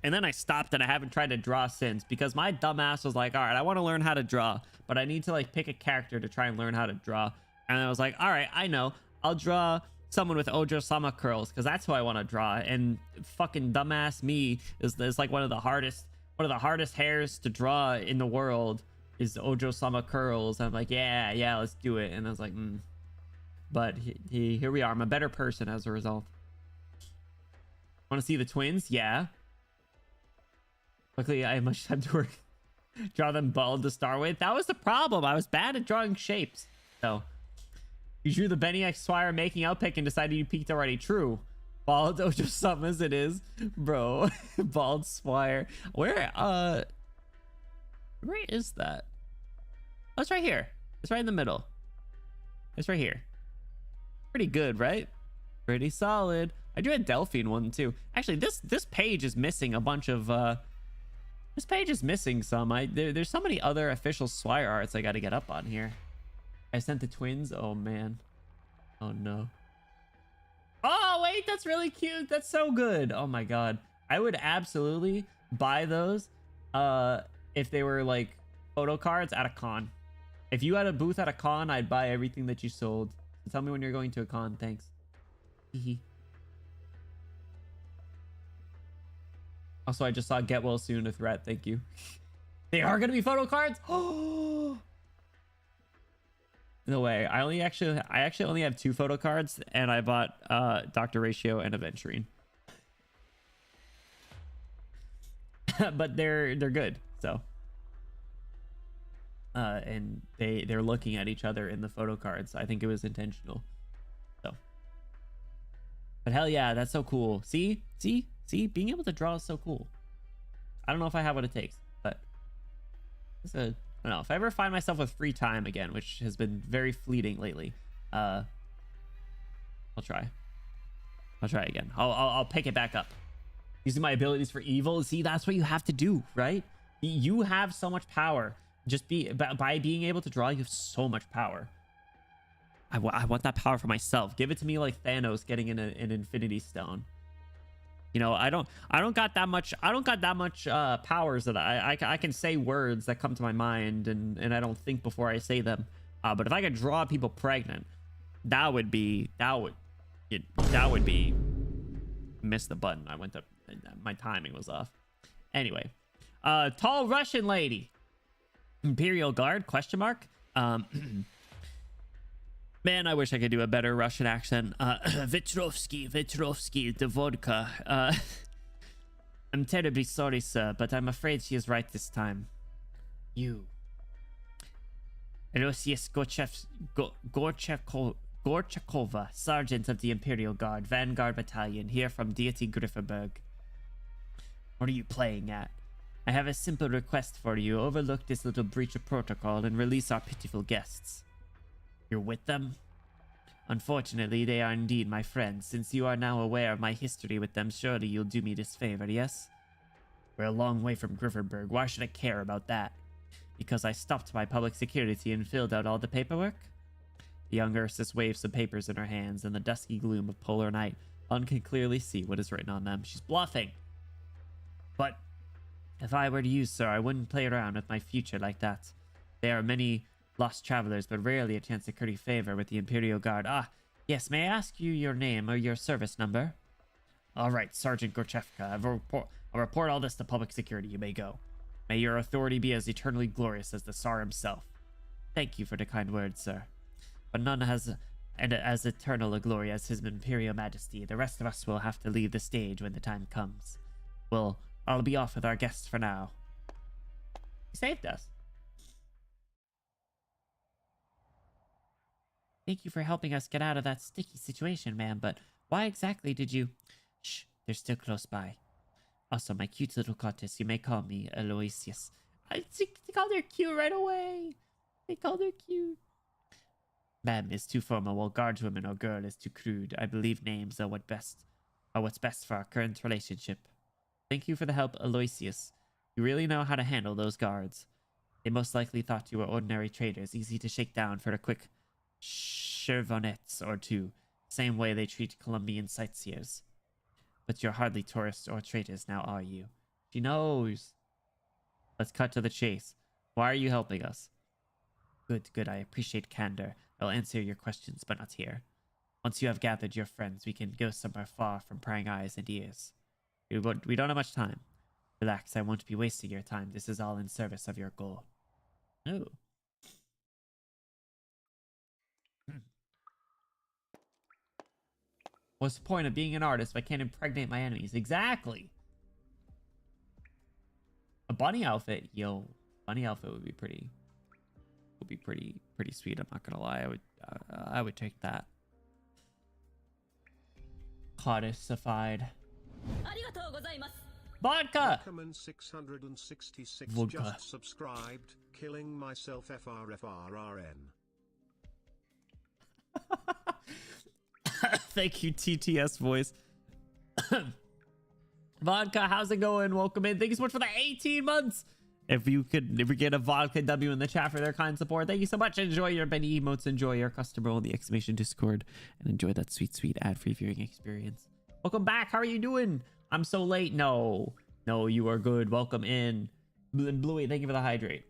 A: I stopped and I haven't tried to draw since because my dumbass was like, all right, I want to learn how to draw, but I need to like pick a character to try and learn how to draw. And I was like, all right, I know, I'll draw someone with Ojo-sama curls because that's who I want to draw. And fucking dumbass me is like one of the hardest hairs to draw in the world is Ojo-sama curls. I'm like, yeah, let's do it. And I was like, But here we are. I'm a better person as a result. Want to see the twins? Yeah. Luckily, I have much time to work. Draw them bald to start with. That was the problem. I was bad at drawing shapes. So, you drew the Benny X Swire making out pic and decided you peaked already. True. Bald Ojo-sama as it is. Bro. Bald Swire. Where is that? Oh, it's right here. It's right in the middle. It's right here. Pretty good, right? Pretty solid. I drew a Delphine one too. Actually, this page is missing a bunch of this page is missing some. There's so many other official Swire arts I got to get up on here. I sent the twins. Oh man. Oh no. Oh wait, that's really cute. That's so good. Oh my god. I would absolutely buy those if they were like photo cards at a con. If you had a booth at a con, I'd buy everything that you sold. Tell me when you're going to a con. Thanks. Also, I just saw Get Well Soon a threat. Thank you. They are going to be photo cards? Oh! No way. I actually only have 2 photo cards, and I bought Dr. Ratio and Aventurine. But they're good, so. And they're looking at each other in the photo cards. I think it was intentional. So, but hell yeah, that's so cool. See, being able to draw is so cool. I don't know if I have what it takes, but I don't know. If I ever find myself with free time again, which has been very fleeting lately, I'll try again. I'll pick it back up. Using my abilities for evil. See, that's what you have to do, right? You have so much power. Just by being able to draw, you have so much power. I want that power for myself. Give it to me like Thanos getting an Infinity Stone. You know, I don't got that much powers that I can say words that come to my mind and I don't think before I say them. But if I could draw people pregnant, that would be miss the button. My timing was off. Anyway, tall Russian lady. Imperial Guard, question mark? Man, I wish I could do a better Russian accent. Vitrovsky, the vodka. I'm terribly sorry, sir, but I'm afraid she is right this time. You. Rosius Gorchakova, Sergeant of the Imperial Guard, Vanguard Battalion, here from Deity Grifferberg. What are you playing at? I have a simple request for you. Overlook this little breach of protocol and release our pitiful guests. You're with them? Unfortunately, they are indeed my friends. Since you are now aware of my history with them, surely you'll do me this favor, yes? We're a long way from Grifferberg. Why should I care about that? Because I stopped by public security and filled out all the paperwork? The young Ursus waves some papers in her hands. In the dusky gloom of polar night, one can clearly see what is written on them. She's bluffing. But if I were to you, sir, I wouldn't play around with my future like that. There are many lost travelers, but rarely a chance to curry favor with the Imperial Guard. Ah, yes, may I ask you your name or your service number? All right, Sergeant Gorchevka, I'll report all this to public security. You may go. May your authority be as eternally glorious as the Tsar himself. Thank you for the kind words, sir. But none has as eternal a glory as His Imperial Majesty. The rest of us will have to leave the stage when the time comes. Well, I'll be off with our guests for now. He saved us. Thank you for helping us get out of that sticky situation, ma'am, but why exactly did you... Shh, they're still close by. Also, my cute little contest, you may call me Aloysius. They called her cute right away. They called her cute. Ma'am is too formal, while guardswoman or girl is too crude. I believe names are what's best for our current relationship. Thank you for the help, Aloysius. You really know how to handle those guards. They most likely thought you were ordinary traders, easy to shake down for a quick chevronets or two, same way they treat Colombian sightseers. But you're hardly tourists or traders now, are you? She knows. Let's cut to the chase. Why are you helping us? Good, good. I appreciate candor. I'll answer your questions, but not here. Once you have gathered your friends, we can go somewhere far from prying eyes and ears. We don't have much time. Relax, I won't be wasting your time. This is all in service of your goal. Oh. What's the point of being an artist if I can't impregnate my enemies? Exactly. A bunny outfit, yo. Bunny outfit would be pretty sweet. I'm not gonna lie. I would take that. Codified. Vodka.
I: Recommend 666
A: Vodka.
I: just subscribed. Killing myself FRFRRN.
A: Thank you, TTS voice. Vodka, how's it going? Welcome in. Thank you so much for the 18 months. If we get a Vodka W in the chat for their kind support, thank you so much. Enjoy your Benny emotes, enjoy your customer on the exclamation Discord, and enjoy that sweet ad-free viewing experience. Welcome back. How are you doing? I'm so late. No, you are good. Welcome in. Bluey, thank you for the hydrate.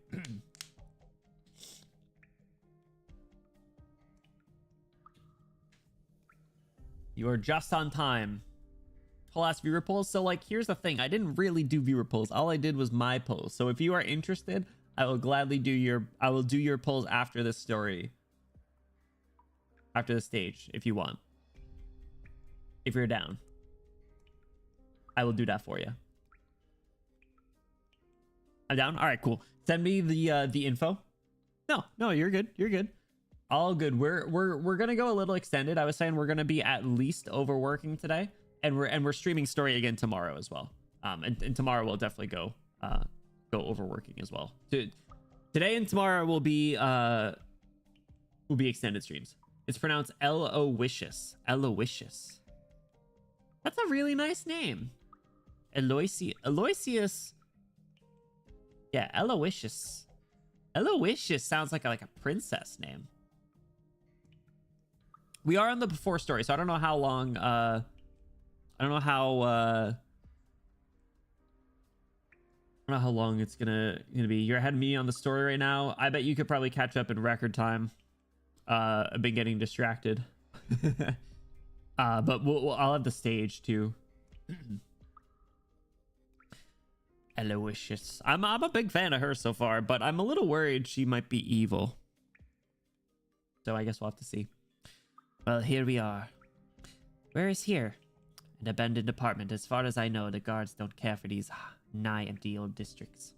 A: You are just on time. Last viewer polls. So like, here's the thing. I didn't really do viewer polls. All I did was my polls. So if you are interested, I will gladly do your polls after this story. After the stage, if you want. If you're down. I will do that for you. I'm down. All right, cool. Send me the info. No, you're good. You're good. All good. We're gonna go a little extended. I was saying we're gonna be at least overworking today. And we're streaming story again tomorrow as well. And tomorrow we'll definitely go overworking as well. Today and tomorrow will be extended streams. It's pronounced Aloysius. Aloysius. That's a really nice name. Aloysius. Yeah, Aloysius. Aloysius sounds like a princess name. We are on the before story, so I don't know how long I don't know how long it's gonna be. You're ahead of me on the story right now. I bet you could probably catch up in record time. I've been getting distracted. But I'll have the stage too. Aloysius. I'm a big fan of her so far, but I'm a little worried she might be evil. So I guess we'll have to see. Well, here we are. Where is here? An abandoned apartment. As far as I know, the guards don't care for these nigh empty old districts.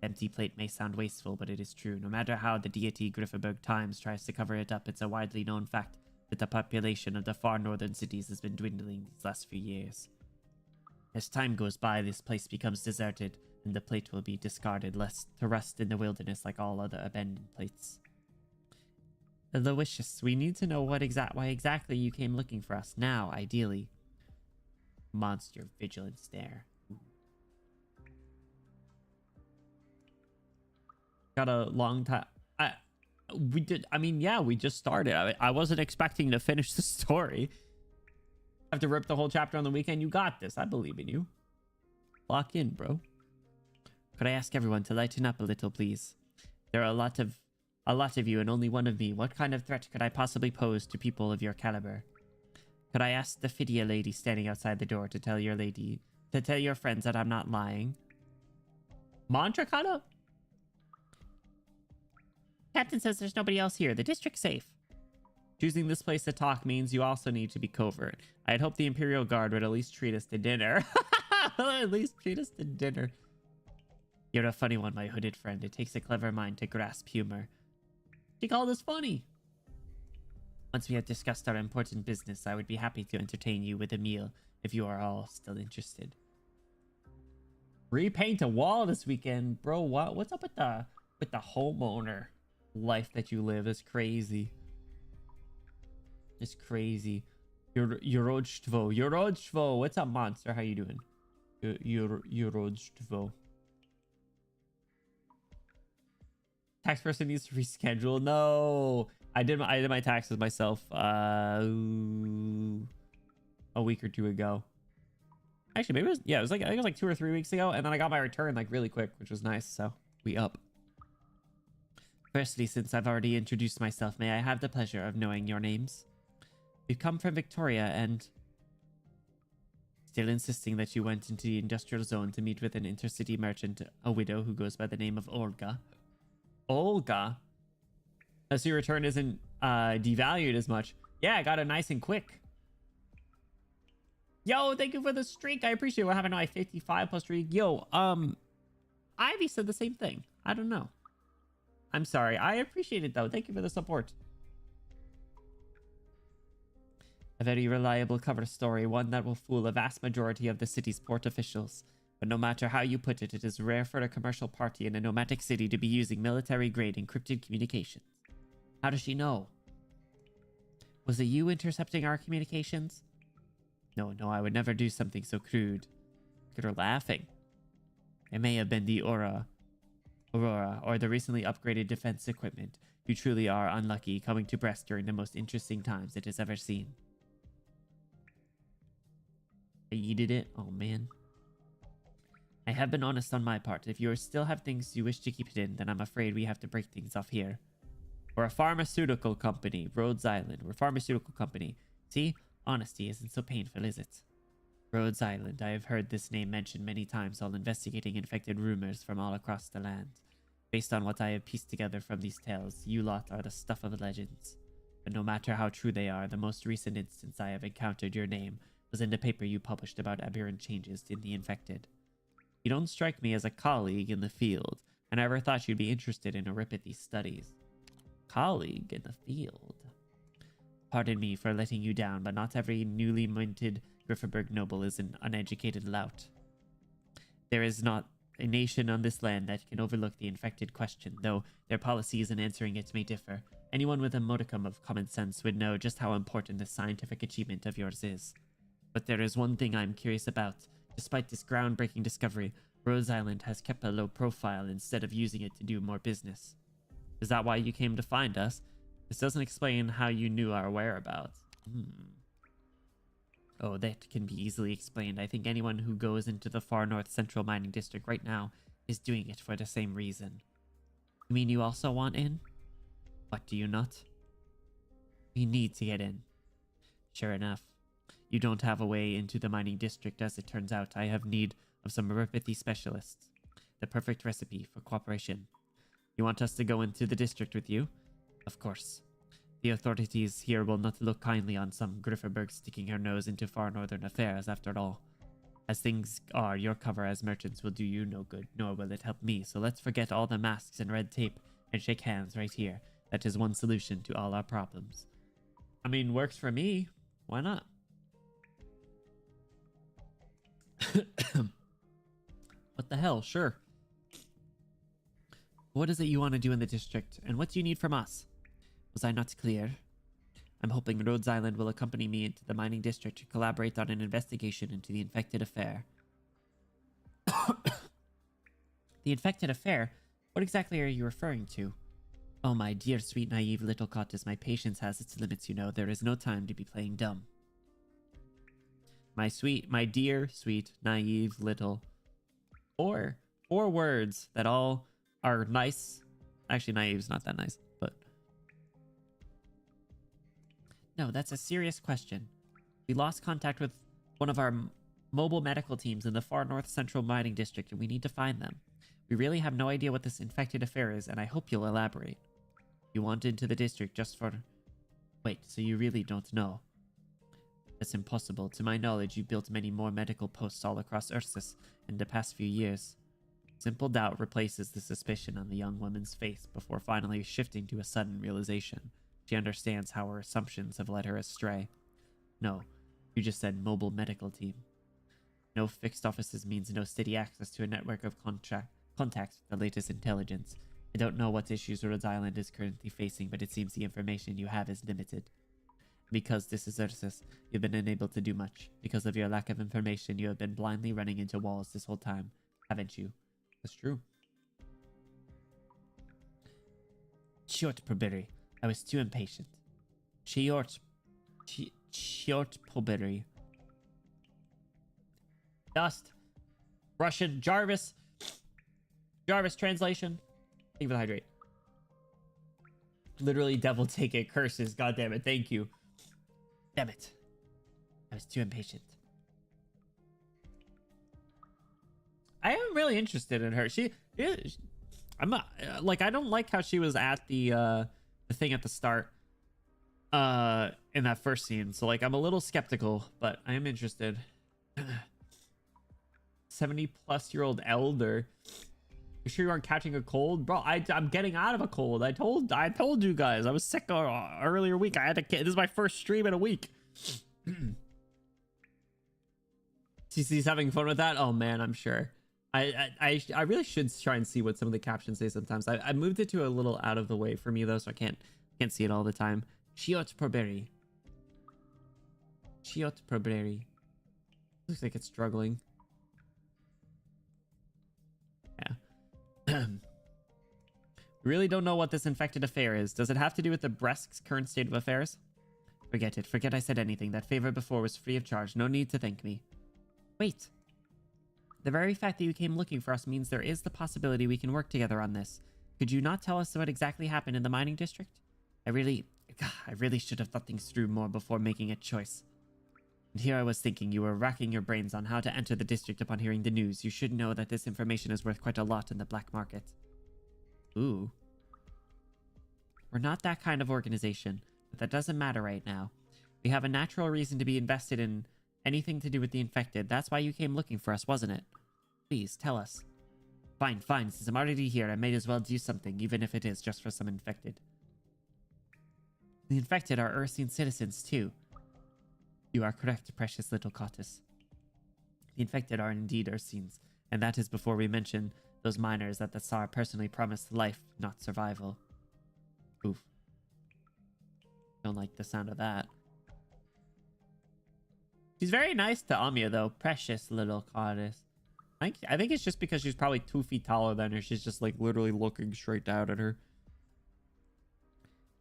A: Empty plate may sound wasteful, but it is true. No matter how the deity Grifferberg Times tries to cover it up, it's a widely known fact that the population of the far northern cities has been dwindling these last few years. As time goes by, this place becomes deserted, and the plate will be discarded, left to rust in the wilderness like all other abandoned plates. Aloysius, we need to know why exactly you came looking for us now, ideally. Monster vigilant stare. Got a long time. We just started. I wasn't expecting to finish the story. Have to rip the whole chapter on the weekend. You got this. I believe in you. Lock in, bro. Could I ask everyone to lighten up a little, please? There are a lot of you and only one of me. What kind of threat could I possibly pose to people of your caliber? Could I ask the Phidia lady standing outside the door to tell your friends that I'm not lying? Mantra, Kata? Captain says there's nobody else here. The district's safe. Choosing this place to talk means you also need to be covert. I'd hope the Imperial Guard would at least treat us to dinner. At least treat us to dinner. You're a funny one, my hooded friend. It takes a clever mind to grasp humor. She called us funny. Once we have discussed our important business, I would be happy to entertain you with a meal if you are all still interested. Repaint a wall this weekend, bro. What's up with the homeowner life that you live? It's crazy. It's crazy. Yorodstvo. What's up, monster? How you doing? Yorodstvo. Tax person needs to reschedule. No, I did my taxes myself a week or two ago. Actually, maybe it was like, I think it was like 2 or 3 weeks ago, and then I got my return like really quick, which was nice. So we up. Firstly, since I've already introduced myself, may I have the pleasure of knowing your names? We've come from Victoria and still insisting that you went into the industrial zone to meet with an intercity merchant, a widow who goes by the name of Olga. Olga? So your return isn't devalued as much. Yeah, I got it nice and quick. Yo, thank you for the streak. I appreciate it. We're having my 55 plus streak. Yo, Ivy said the same thing. I don't know. I'm sorry. I appreciate it though. Thank you for the support. A very reliable cover story, one that will fool a vast majority of the city's port officials. But no matter how you put it, it is rare for a commercial party in a nomadic city to be using military-grade encrypted communications. How does she know? Was it you intercepting our communications? No, I would never do something so crude. Look at her laughing. It may have been the Aurora, or the recently upgraded defense equipment. You truly are unlucky, coming to Brest during the most interesting times it has ever seen. I yeeted it? Oh, man. I have been honest on my part. If you still have things you wish to keep hidden, then I'm afraid we have to break things off here. We're a pharmaceutical company, Rhodes Island. We're a pharmaceutical company. See? Honesty isn't so painful, is it? Rhodes Island. I have heard this name mentioned many times while investigating infected rumors from all across the land. Based on what I have pieced together from these tales, you lot are the stuff of legends. But no matter how true they are, the most recent instance I have encountered your name was in the paper you published about aberrant changes in the infected. You don't strike me as a colleague in the field. I never thought you'd be interested in Euripides studies. Colleague in the field? Pardon me for letting you down, but not every newly minted Grifferberg noble is an uneducated lout. There is not a nation on this land that can overlook the infected question, though their policies in answering it may differ. Anyone with a modicum of common sense would know just how important this scientific achievement of yours is. But there is one thing I'm curious about. Despite this groundbreaking discovery, Rhodes Island has kept a low profile instead of using it to do more business. Is that why you came to find us? This doesn't explain how you knew our whereabouts. Oh, that can be easily explained. I think anyone who goes into the far north central mining district right now is doing it for the same reason. You mean you also want in? What, do you not? We need to get in. Sure enough. You don't have a way into the mining district, as it turns out. I have need of some Euripides specialists. The perfect recipe for cooperation. You want us to go into the district with you? Of course. The authorities here will not look kindly on some Grifferberg sticking her nose into far northern affairs, after all. As things are, your cover as merchants will do you no good, nor will it help me, so let's forget all the masks and red tape and shake hands right here. That is one solution to all our problems. I mean, works for me. Why not? What the hell? Sure. What is it you want to do in the district, and what do you need from us? Was I not clear? I'm hoping Rhodes Island will accompany me into the mining district to collaborate on an investigation into the infected affair. The infected affair? What exactly are you referring to? Oh, my dear, sweet, naive little Cottis, my patience has its limits, you know. There is no time to be playing dumb. My dear, sweet, naive little... Four words that all are nice. Actually, naive's not that nice, but... No, that's a serious question. We lost contact with one of our mobile medical teams in the far north central mining district, and we need to find them. We really have no idea what this infected affair is, and I hope you'll elaborate. You want into the district just for... Wait, so you really don't know? That's impossible. To my knowledge, you built many more medical posts all across Ursus in the past few years. Simple doubt replaces the suspicion on the young woman's face before finally shifting to a sudden realization. She understands how her assumptions have led her astray. No, you just said mobile medical team. No fixed offices means no steady access to a network of contacts with the latest intelligence. I don't know what issues Rhode Island is currently facing, but it seems the information you have is limited. Because this is Ursus, you've been unable to do much. Because of your lack of information, you have been blindly running into walls this whole time, haven't you? That's true. Short Proberry. I was too impatient. Short Proberry. Dust. Russian. Jarvis. Jarvis translation. Thank you for the hydrate. Literally devil take it. Curses. God damn it. Thank you. Damn it. I was too impatient. I am really interested in her. I'm not like, I don't like how she was at the thing at the start in that first scene. So like, I'm a little skeptical, but I am interested. 70-plus-year-old elder. You sure you aren't catching a cold, bro? I'm getting out of a cold. I told you guys I was sick earlier week. I had to. This is my first stream in a week. CC's having fun with that. Oh man, I'm sure. I really should try and see what some of the captions say sometimes. I moved it to a little out of the way for me though, so I can't see it all the time. Chiot Proberry. Chiot Proberry. Looks like it's struggling. Yeah. We really don't know what this infected affair is. Does it have to do with the Bresk's current state of affairs? Forget it. Forget I said anything. That favor before was free of charge. No need to thank me. Wait. The very fact that you came looking for us means there is the possibility we can work together on this. Could you not tell us what exactly happened in the mining district? I really should have thought things through more before making a choice. And here I was thinking you were racking your brains on how to enter the district upon hearing the news. You should know that this information is worth quite a lot in the black market. Ooh. We're not that kind of organization, but that doesn't matter right now. We have a natural reason to be invested in anything to do with the infected. That's why you came looking for us, wasn't it? Please, tell us. Fine. Since I'm already here, I may as well do something, even if it is just for some infected. The infected are Ursine citizens, too. You are correct, precious little Cottus. The infected are indeed Ursines, and that is before we mention those miners that the Tsar personally promised life, not survival. Oof. Don't like the sound of that. She's very nice to Amia, though. Precious little Cottus. I think it's just because she's probably 2 feet taller than her. She's just like literally looking straight down at her.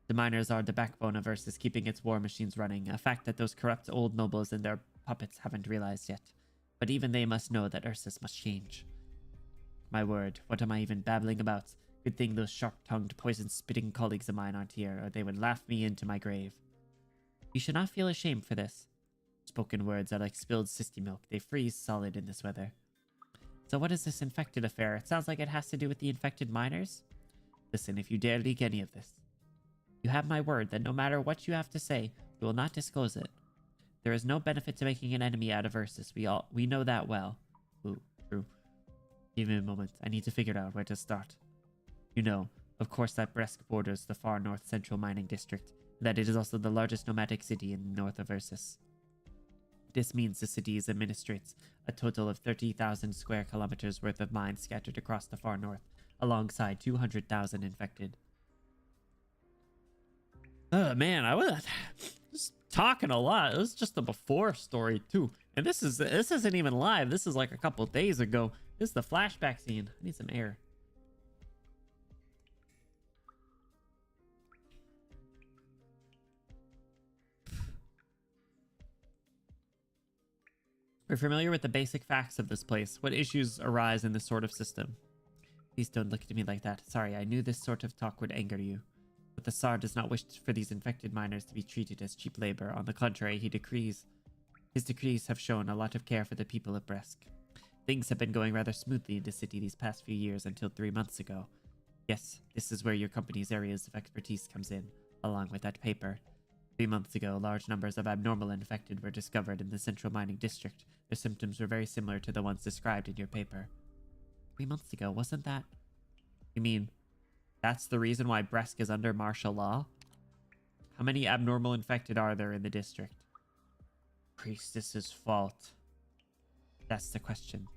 A: The miners are the backbone of Ursus, keeping its war machines running, a fact that those corrupt old nobles and their puppets haven't realized yet. But even they must know that Ursus must change. My word, what am I even babbling about? Good thing those sharp-tongued, poison-spitting colleagues of mine aren't here, or they would laugh me into my grave. You should not feel ashamed for this. Spoken words are like spilled sissy milk. They freeze solid in this weather. So what is this infected affair? It sounds like it has to do with the infected miners. Listen, if you dare leak any of this, you have my word that no matter what you have to say, we will not disclose it. There is no benefit to making an enemy out of Ursus. We know that well. Ooh, true. Give me a moment. I need to figure out where to start. You know, of course, that Bresk borders the far north central mining district, and that it is also the largest nomadic city in the north of Ursus. This means the city administrates a total of 30,000 square kilometers worth of mines scattered across the far north, alongside 200,000 infected. Oh man, I was just talking a lot. It was just the before story too, and this isn't even live. This is like a couple days ago. This is the flashback scene. I need some air. We're familiar with the basic facts of this place. What issues arise in this sort of system? Please don't look at me like that. Sorry, I knew this sort of talk would anger you. But the Tsar does not wish for these infected miners to be treated as cheap labor. On the contrary, his decrees have shown a lot of care for the people of Bresk. Things have been going rather smoothly in the city these past few years until 3 months ago. Yes, this is where your company's areas of expertise comes in, along with that paper. 3 months ago, large numbers of abnormal infected were discovered in the central mining district. Their symptoms were very similar to the ones described in your paper. 3 months ago, wasn't that? You mean, that's the reason why Bresk is under martial law? How many abnormal infected are there in the district? Priestess's fault. That's the question.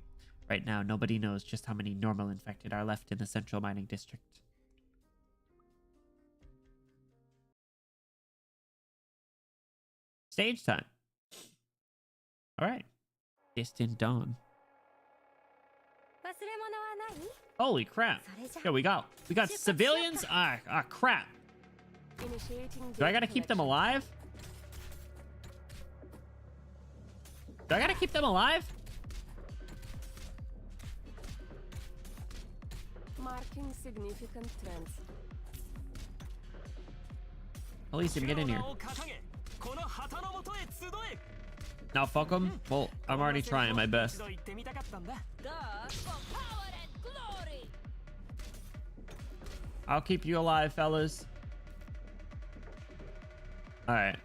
A: Right now, nobody knows just how many normal infected are left in the central mining district. Stage time. All right. Distant dawn. Holy crap. Yeah, we got civilians. Crap. Do I gotta keep them alive? Do I gotta keep them alive?
G: Marking significant trends.
A: Elysium, get in here. Now fuck them? Well, I'm already trying my best. I'll keep you alive, fellas. Alright.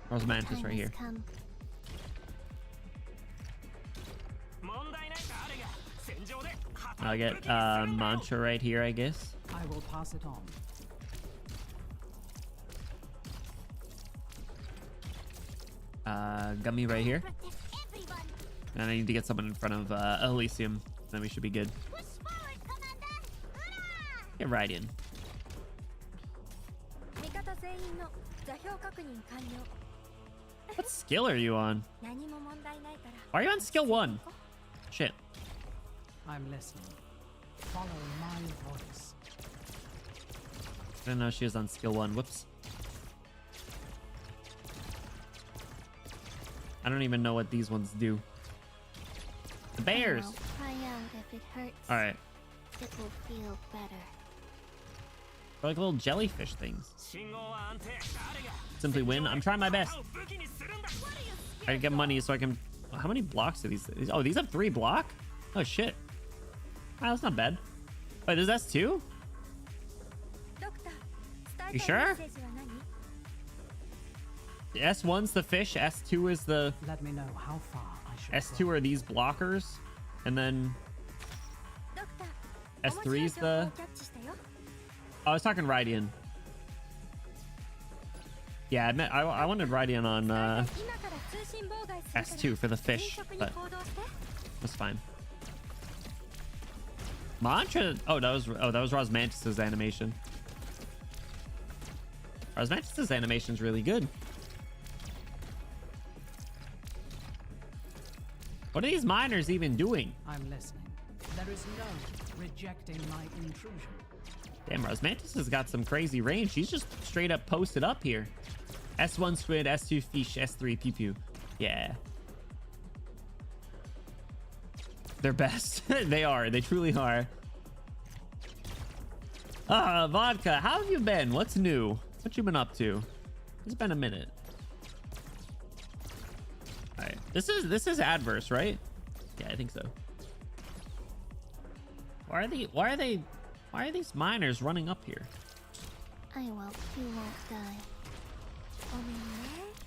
A: Where's Mantis right here? I'll get Mantra right here, I guess.
B: I will pass it on.
A: Gummy right here. And I need to get someone in front of Elysium. Then we should be good. Get right in. What skill are you on? Why are you on skill 1? Shit.
B: I'm listening. Follow my voice.
A: I didn't know she was on skill 1. Whoops. I don't even know what these ones do. The bears!
C: Cry out if it hurts.
A: Alright.
C: It will feel better.
A: They're like little jellyfish things. Simply win. I'm trying my best. I get money so I can... How many blocks do these... Oh, these have 3 block? Oh, shit. Wow, that's not bad. Wait, there's S2? You sure? S1's the fish, S2 is the...
B: Let me know how far I should
A: S2 are these blockers, and then S3's the... Oh, I was talking Rydian. Yeah, I wanted Rydian on S2 for the fish, but that's fine. Mantra... Oh, that was Rosmantis' animation. Rosmantis' animation is really good. What are these miners even doing?
B: I'm listening. There is no rejecting my intrusion.
A: Damn, Rosmantis has got some crazy range. She's just straight up posted up here. S1 squid, S2 fish, S3 pew pew. Yeah. They're best. They are. They truly are. Vodka, how have you been? What's new? What you been up to? It's been a minute. Alright. This is adverse, right? Yeah, I think so. Why are these miners running up here?
C: I will. You won't die.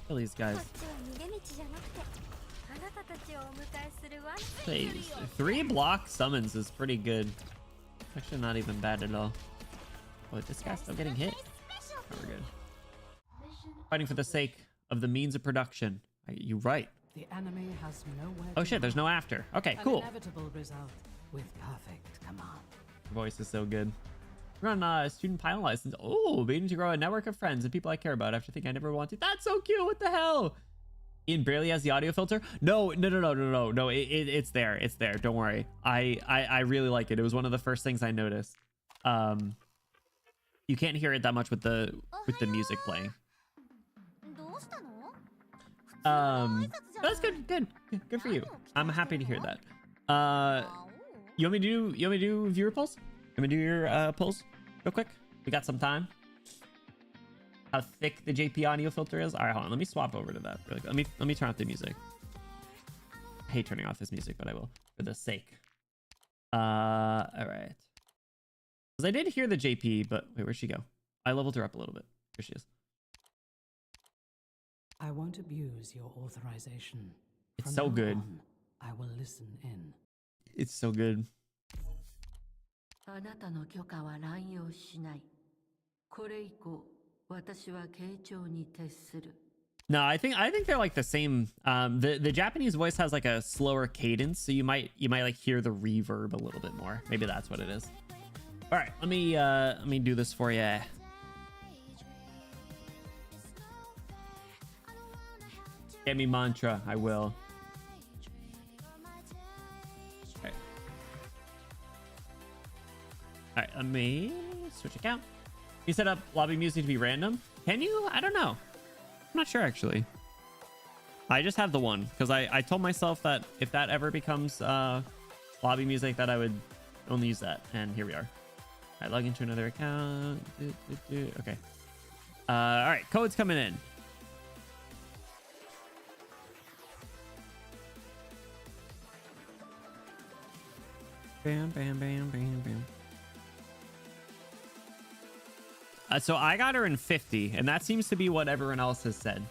A: Kill these guys. Please. 3 block summons is pretty good. Actually not even bad at all. Oh, this guy's still getting hit. Oh, we're good. Fighting for the sake of the means of production. You're right.
B: The enemy has nowhere
A: Oh shit, there's no after. Okay, cool.
B: Inevitable result with perfect command.
A: Your voice is so good. We're on a student pilot license. Oh, beginning to grow a network of friends and people I care about after thinking I never wanted. That's so cute. What the hell? Ian barely has the audio filter. No. It's there. It's there. Don't worry. I really like it. It was one of the first things I noticed. You can't hear it that much with the music playing. That's good for you. I'm happy to hear that. You want me to do viewer polls? You want me to do your polls real quick? We got some time. How thick the JP audio filter is. All right, hold on. Let me swap over to that really quick. Let me turn off the music. I hate turning off this music, but I will for the sake. All right. Because I did hear the JP, but wait, where'd she go? I leveled her up a little bit. Here she is.
B: I won't abuse your authorization.
A: It's so good.
B: I will listen in.
A: It's so good.
H: あなたの許可は乱用しない。これ以降、私は傾聴に徹する。
A: No, I think they're like the same. The Japanese voice has like a slower cadence, so you might like hear the reverb a little bit more. Maybe that's what it is. All right, let me do this for you. Get me mantra, I will. Okay. All right, let me switch account. You set up lobby music to be random. Can you? I don't know. I'm not sure actually. I just have the one because I told myself that if that ever becomes lobby music that I would only use that, and here we are. All right, log into another account. Okay. All right, code's coming in. Bam, bam, bam, bam, bam. So I got her in 50, and that seems to be what everyone else has said.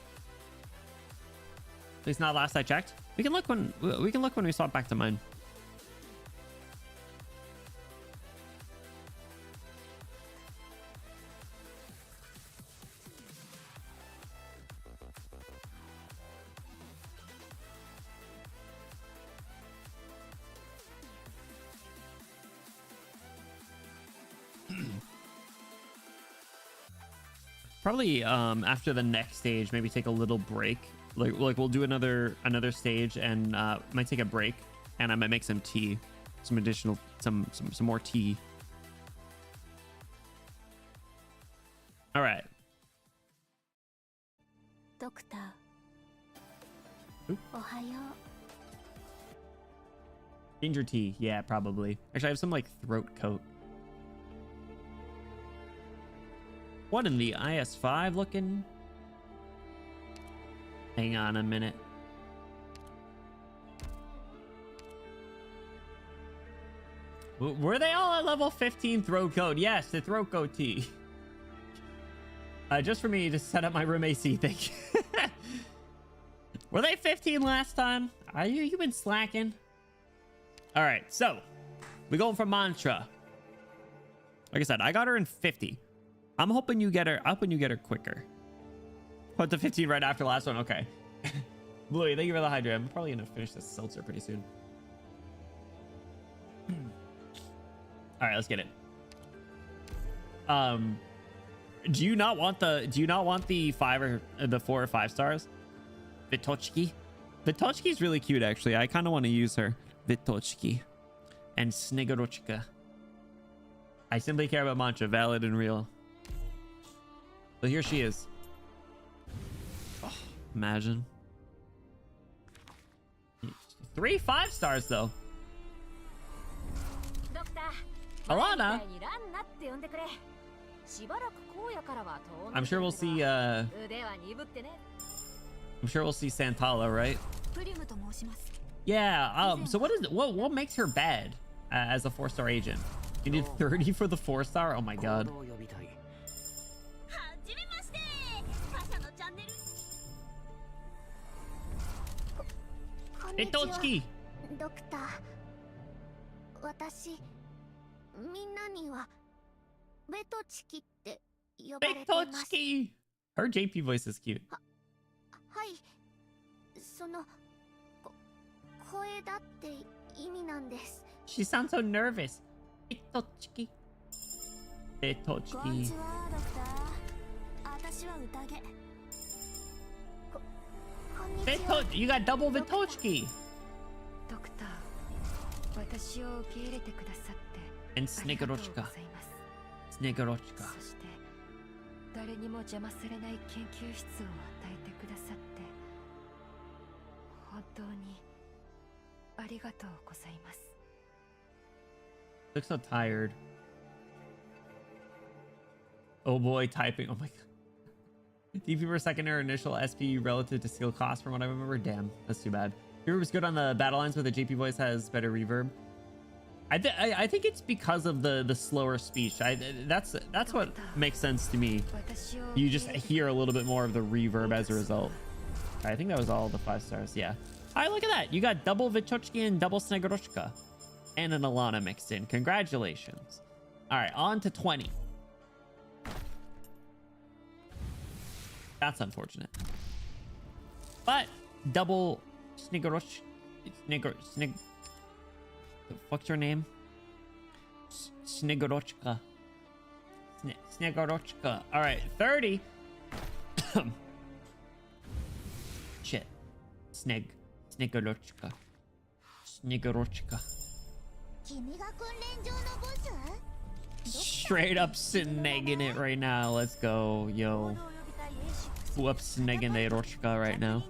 A: At least not last I checked. We can look when we swap back to mine. Probably after the next stage, maybe take a little break. Like we'll do another stage and might take a break, and I might make some tea, some more tea. All right.
C: Doctor.
A: Oop.
C: Ohayo.
A: Ginger tea, yeah, probably. Actually, I have some like throat coat. What in the IS5 looking? Hang on a minute. Were they all at level 15 throat coat? Yes, the throat coat tea. Just for me to set up my room AC thing. Were they 15 last time? You been slacking? All right, so we going for mantra. Like I said, I got her in 50. I'm hoping you get her. I'm hoping you get her quicker. Put the 15 right after last one. Okay. Bluey, thank you for the hydrate. I'm probably gonna finish this seltzer pretty soon. All right, let's get it. Do you not want the 5 or the 4 or 5 stars? Vitochki. Vitochki's really cute, actually. I kind of want to use her. Vitochki and Snegorochka. I simply care about mantra, valid and real. But here she is. Oh, imagine. 3 5 stars though. Alana. I'm sure we'll see I'm sure we'll see Santala, right? Yeah, so what makes her bad as a 4-star agent? You need 30 for the 4-star? Oh my god. Itochiki!
C: Doctor. 私、みんなにはベトチキって呼ばれてます。
A: Betochki! Her JP voice is cute.
C: はい、その声だって意味なんです。
A: She sounds so nervous. Betochki. Betochki.
C: こんにちは、ドクター。私は宴。こんにちは。
A: You got double Vitochki!
G: ドクター、私を受け入れてくださって
A: And
G: ありがとうご
A: Snegorochka.
G: ざいます。
A: Snegorochka.
G: そして誰にも邪魔されない研究室を与えてくださって本当にありがとうございます。
A: Looks so tired. Oh boy, typing. Oh my god. DP per second or initial SP relative to skill cost from what I remember. Damn, that's too bad. Reverb is good on the battle lines where the JP voice has better reverb. I think it's because of the slower speech. That's what makes sense to me. You just hear a little bit more of the reverb as a result. I think that was all the 5 stars. Yeah. All right, look at that. You got double Vitochki and double Snegorochka. And an Alana mixed in. Congratulations. All right, on to 20. That's unfortunate. But double Snigoroch. Snig. The fuck's her name? Snigorochka. Snigorochka. All right, 30. Shit. Snigorochka. Snigorochka. Straight up snagging it right now. Let's go, yo. Whoop, snagging the Rochka right now.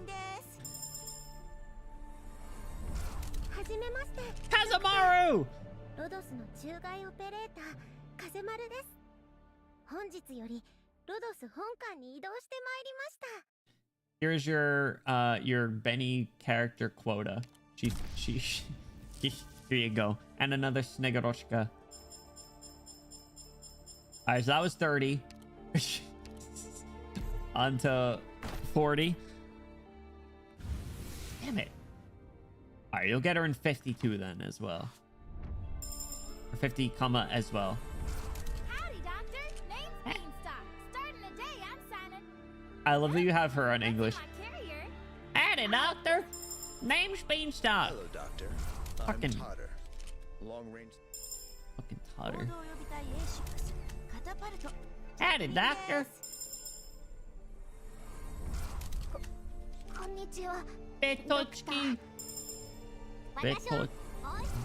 A: Kazamaru! Here's your Benny character quota. Here you go. And another Snegoroshka. Alright, so that was 30. On to 40. Damn it. Alright, you'll get her in 52 then as well. Or 50 comma as well.
C: Howdy, Doctor. Name's Beanstalk. Starting the day, I'm Simon.
A: I love that you have her on English.
C: My carrier.
A: Howdy, Doctor. Name's Beanstalk.
E: Hello, Doctor.
A: Fucking
E: I'm Totter. Long range.
A: fucking Totter. Howdy, Doctor. Betochki.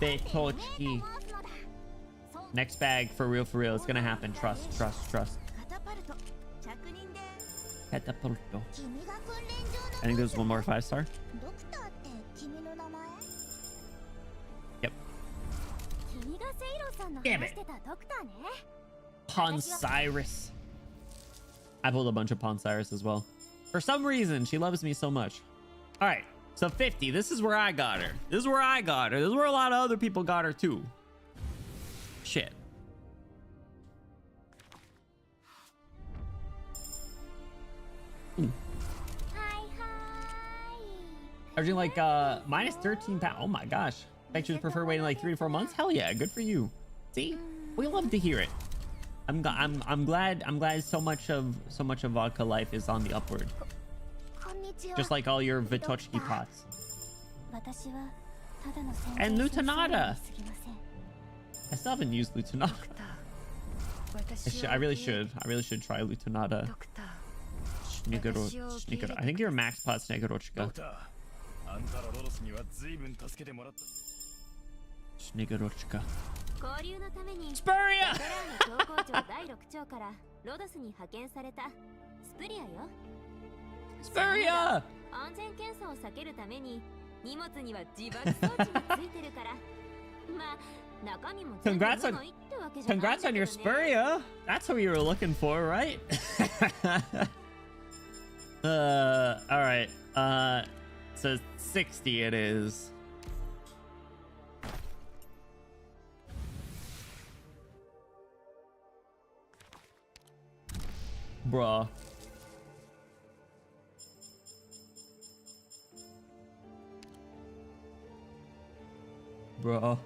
A: Betochki. Next bag, for real, it's gonna happen. Trust. Catapulto. I think there's one more 5-star. Yep. Damn it. Ponsyrus. I pulled a bunch of Ponsyrus as well. For some reason, she loves me so much. All right, so 50. This is where I got her. This is where a lot of other people got her too. Shit. Averaging like minus 13 pounds. Oh my gosh. Bet you prefer waiting like 3 to 4 months. Hell yeah, good for you. See, we love to hear it. I'm glad so much of vodka life is on the upward. Just like all your Vitochki pots. And Lutanata. I still haven't used Lutanata. I really should try Lutanata. Snigoro. I think you're max pot Snigorochka. Snigorochka. Spuria! Spuria! Congrats on your Spuria. That's what you were looking for, right? All right. So 60 it is. Bruh. Bruh.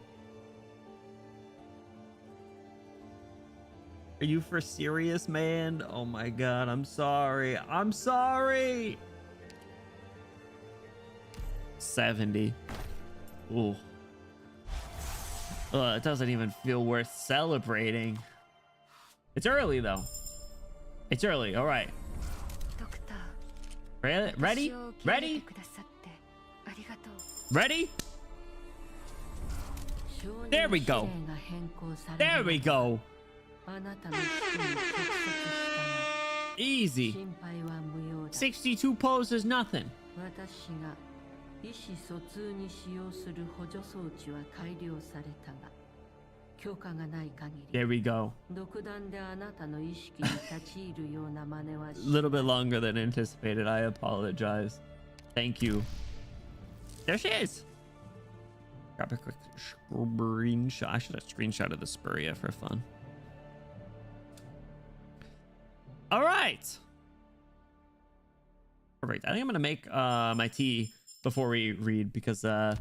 A: Are you for serious, man? Oh my god, I'm sorry. I'm sorry. 70. Ooh. It doesn't even feel worth celebrating. It's early though. It's early. All right. Ready? Ready? Ready? There we go. There we go. Easy. 62 pose is nothing. There we go. A little bit longer than anticipated. I apologize. Thank you. There she is. Grab a quick screenshot. I should have screenshotted the Spuria for fun. All right. Perfect. I think I'm gonna make my tea before we read because get a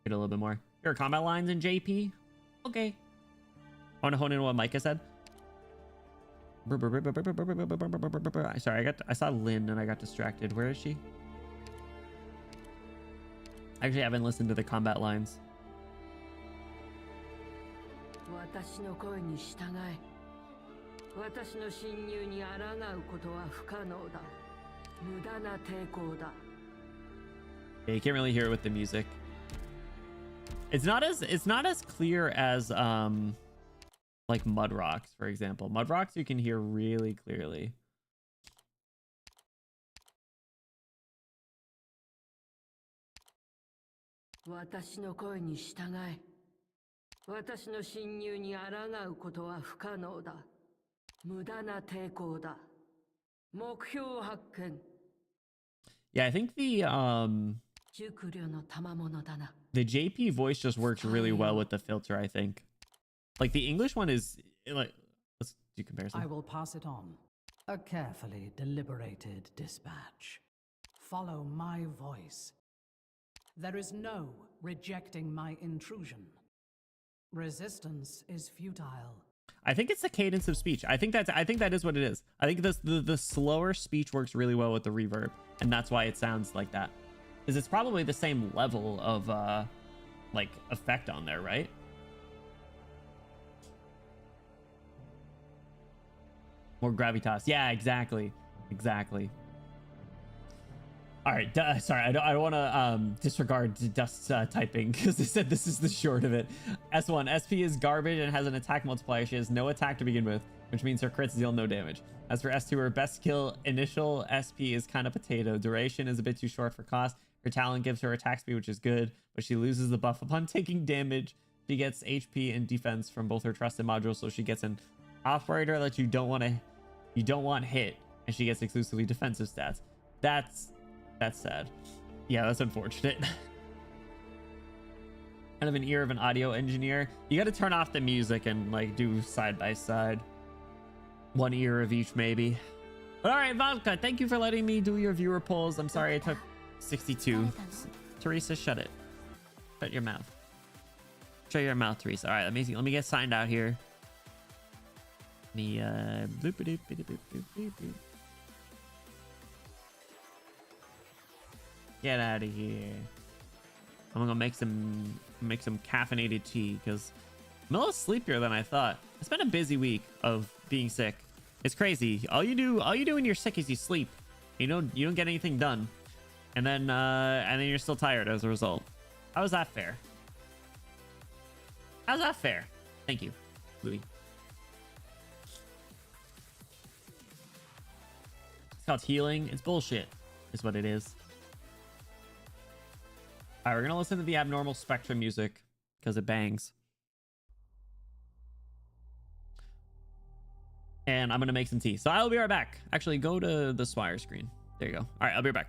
A: little bit more. Here are combat lines in JP. Okay. I want to hone in on what Micah said. Sorry, I saw Lynn and I got distracted. Where is she? Actually, I haven't listened to the combat lines.
H: 私の声に従え。私の侵入に抗うことは不可能だ。無駄な抵抗だ。
A: Yeah, you can't really hear it with the music. It's not as clear as like Mud Rocks, for example. Mud Rocks you can hear really clearly. Yeah, I think the JP voice just works really well with the filter, I think. Like the English one is like, let's do comparison.
B: I will pass it on. A carefully deliberated dispatch. Follow my voice. There is no rejecting my intrusion. Resistance is futile.
A: I think it's the cadence of speech. I think that is what it is. I think the slower speech works really well with the reverb, and that's why it sounds like that. Because it's probably the same level of like effect on there, right? More gravitas. Yeah, exactly. All right, sorry, I don't want to disregard Dust's typing because they said this is the short of it. S1, SP is garbage and has an attack multiplier. She has no attack to begin with, which means her crits deal no damage. As for S2, her best skill initial SP is kind of potato. Duration is a bit too short for cost. Her talent gives her attack speed, which is good, but she loses the buff upon taking damage. She gets HP and defense from both her trusted modules, so she gets an operator that you don't want hit, and she gets exclusively defensive stats. That's sad. Yeah, that's unfortunate. Kind of an ear of an audio engineer. You got to turn off the music and like do side by side. One ear of each, maybe. But all right, Vodka, thank you for letting me do your viewer polls. I'm sorry I took 62. Teresa, shut it. Shut your mouth. Shut your mouth, Teresa. All right, amazing. Let me get signed out here. Let me get out of here. I'm gonna make some caffeinated tea because I'm a little sleepier than I thought. It's been a busy week of being sick. It's crazy. All you do when you're sick is you sleep. You don't get anything done, and then you're still tired as a result. How is that fair? How's that fair? Thank you, Louis. It's called healing. It's bullshit, is what it is. All right, we're gonna listen to the Abnormal Spectrum music because it bangs. And I'm gonna make some tea. So I'll be right back. Actually, go to the Swire screen. There you go. All right, I'll be right back.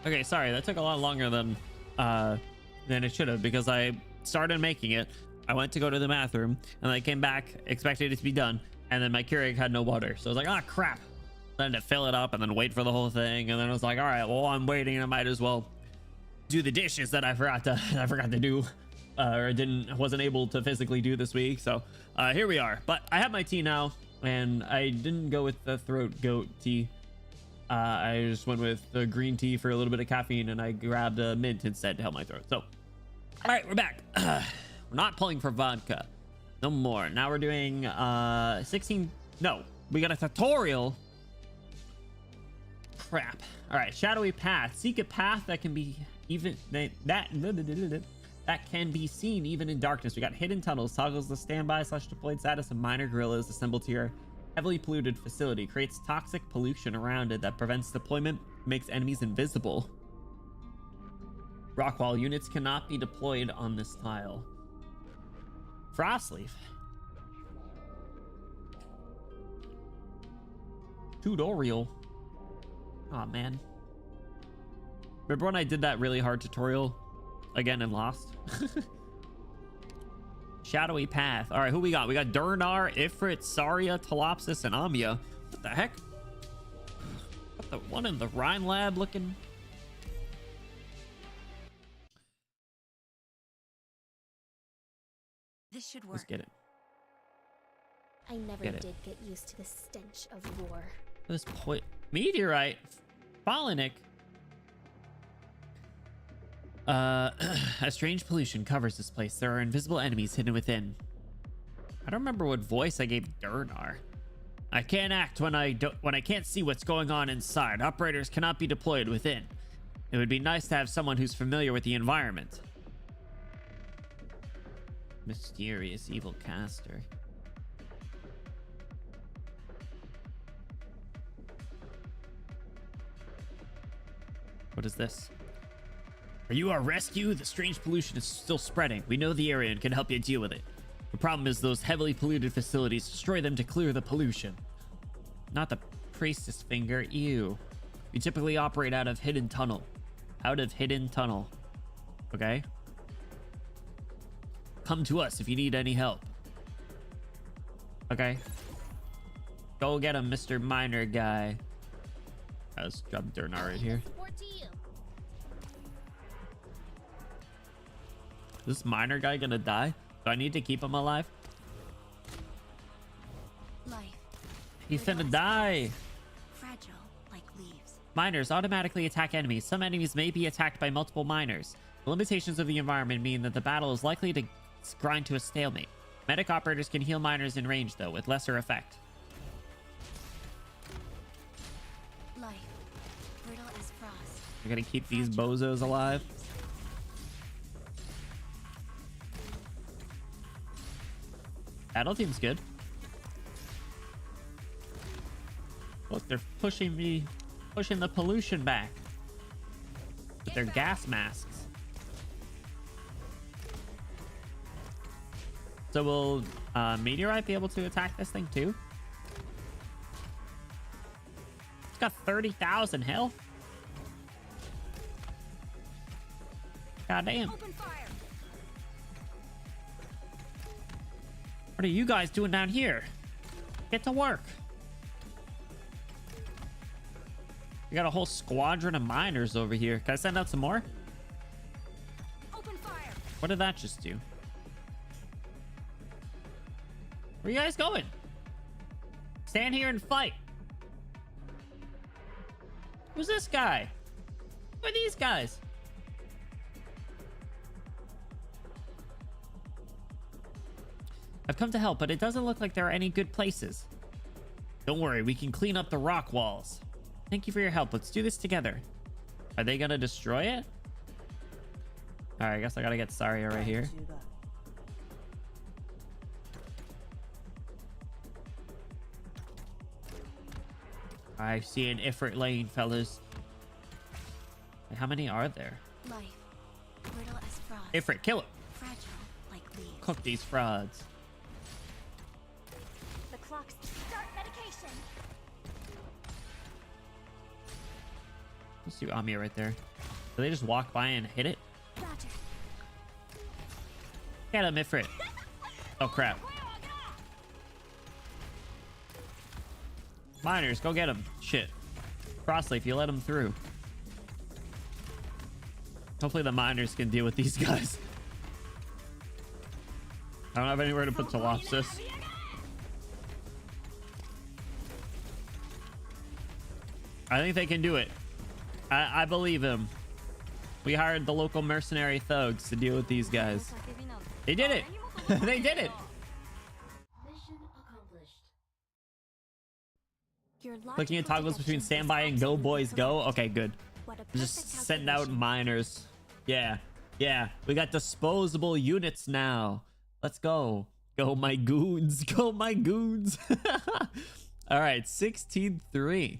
A: Okay, sorry, that took a lot longer than it should have, because I started making it. I went to go to the bathroom, and I came back expecting it to be done, and then my Keurig had no water. So I was like, ah, crap. Then to fill it up and then wait for the whole thing, and then I was like, all right, well, I'm waiting, I might as well do the dishes that I forgot to do, or wasn't able to physically do this week. So here we are. But I have my tea now, and I didn't go with the throat goat tea. I just went with the green tea for a little bit of caffeine, and I grabbed a mint instead to help my throat. So, all right, we're back. We're not pulling for vodka. No more. Now we're doing 16. No, we got a tutorial. Crap. All right, shadowy path. Seek a path that can be that can be seen even in darkness. We got hidden tunnels. Toggles the standby/deployed status of minor gorillas assembled to your heavily polluted facility. Creates toxic pollution around it that prevents deployment. Makes enemies invisible. Rockwall units cannot be deployed on this tile. Frostleaf. Tutorial. Oh man. Remember when I did that really hard tutorial again and lost? Shadowy path. All right, who we got? We got Durnar, Ifrit, Saria, Talopsis, and Amia. What the heck? Got the one in the Rhine lab looking.
D: This should work.
A: Let's get it.
C: I never
A: Get it.
C: did get used to the stench of war.
A: This meteorite. Falenic. A strange pollution covers this place. There are invisible enemies hidden within. I don't remember what voice I gave Durnar. I can't act when I can't see what's going on inside. Operators cannot be deployed within. It would be nice to have someone who's familiar with the environment. Mysterious evil caster. What is this? Are you our rescue? The strange pollution is still spreading. We know the area and can help you deal with it. The problem is those heavily polluted facilities. Destroy them to clear the pollution. Not the priestess finger. Ew. We typically operate out of hidden tunnel. Out of hidden tunnel. Okay. Come to us if you need any help. Okay. Go get him, Mr. Miner guy. Let's drop Durnar right here. Is this miner guy gonna die? Do I need to keep him alive?
D: Life.
A: He's finna die.
D: Fragile, like leaves.
A: Miners automatically attack enemies. Some enemies may be attacked by multiple miners. The limitations of the environment mean that the battle is likely to grind to a stalemate. Medic operators can heal miners in range, though, with lesser effect.
D: Life. Brittle as frost.
A: We're gonna keep these bozos alive. Battle team's good. Look, they're pushing the pollution back with their gas masks. So will Meteorite be able to attack this thing too? It's got 30,000 health. God damn.
D: Open fire.
A: What are you guys doing down here? Get to work. We got a whole squadron of miners over here. Can I send out some more?
D: Open fire.
A: What did that just do? Where are you guys going? Stand here and fight. Who's this guy? Who are these guys? I've come to help, but it doesn't look like there are any good places. Don't worry, we can clean up the rock walls. Thank you for your help. Let's do this together. Are they gonna destroy it? All right, I guess I gotta get Saria right here. I see an Ifrit lane, fellas. Wait, how many are there?
D: Life. Brittle as frost.
A: Ifrit, kill it.
D: Fragile, like leaves.
A: Cook these frauds.
C: The clock's start medication.
A: Let's see Amir right there. Do they just walk by and hit it?
D: Roger.
A: Get him, Ifrit. Oh, crap. Miners, go get him. Shit. Crossley, if you let him through. Hopefully the miners can deal with these guys. I don't have anywhere to put Solopsis. I think they can do it. I believe him. We hired the local mercenary thugs to deal with these guys. They did it. They did it. Clicking at toggles between standby and go boys go. Okay, good. Just send out miners. Yeah. Yeah. We got disposable units now. Let's go. Go my goons. Go my goons. All right. 16-3.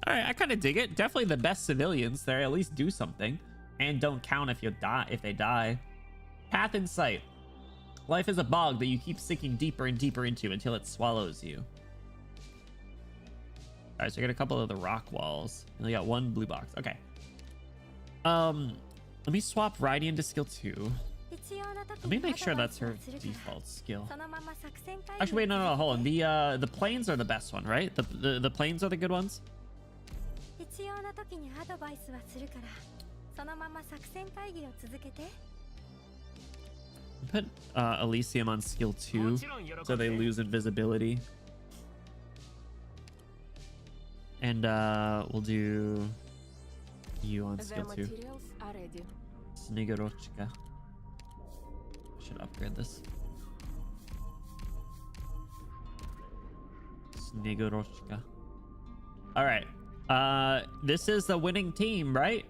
A: All right. I kind of dig it. Definitely the best civilians. They at least do something. And don't count if you die. If they die. Path in sight. Life is a bog that you keep sinking deeper and deeper into until it swallows you. All right, so I got a couple of the rock walls. And I got one blue box. Okay. Let me swap Rydian to skill 2. Let me make sure that's her default skill. Actually, wait, no, hold on. The planes are the best one, right? The planes are the good ones. Put Elysium on skill 2 so they lose invisibility. And we'll do you on skill 2. Snigorochka. Should upgrade this. Snigorochka. Alright. This is the winning team, right?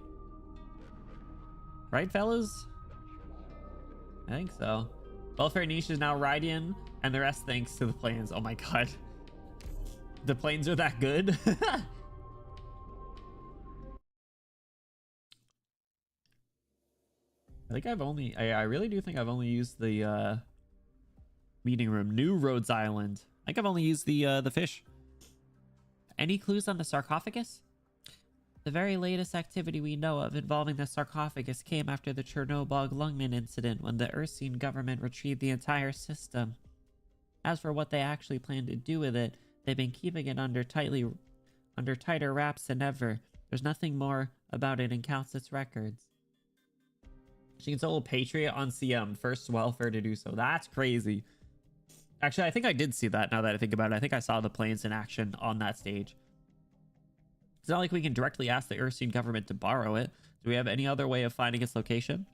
A: Right, fellas? I think so. Welfare niche is now Rydian, and the rest thanks to the planes. Oh my god. The planes are that good? I think I've only... I really do think I've only used the meeting room. New Rhodes Island. I think I've only used the fish. Any clues on the sarcophagus? The very latest activity we know of involving the sarcophagus came after the Chernobyl Lungman incident when the Ursine government retrieved the entire system. As for what they actually plan to do with it, they've been keeping it under tighter wraps than ever. There's nothing more about it in Calcit's records. She can solo Patriot on CM, first welfare to do so. That's crazy. Actually, I think I did see that now that I think about it. I think I saw the planes in action on that stage. It's not like we can directly ask the Ursine government to borrow it. Do we have any other way of finding its location?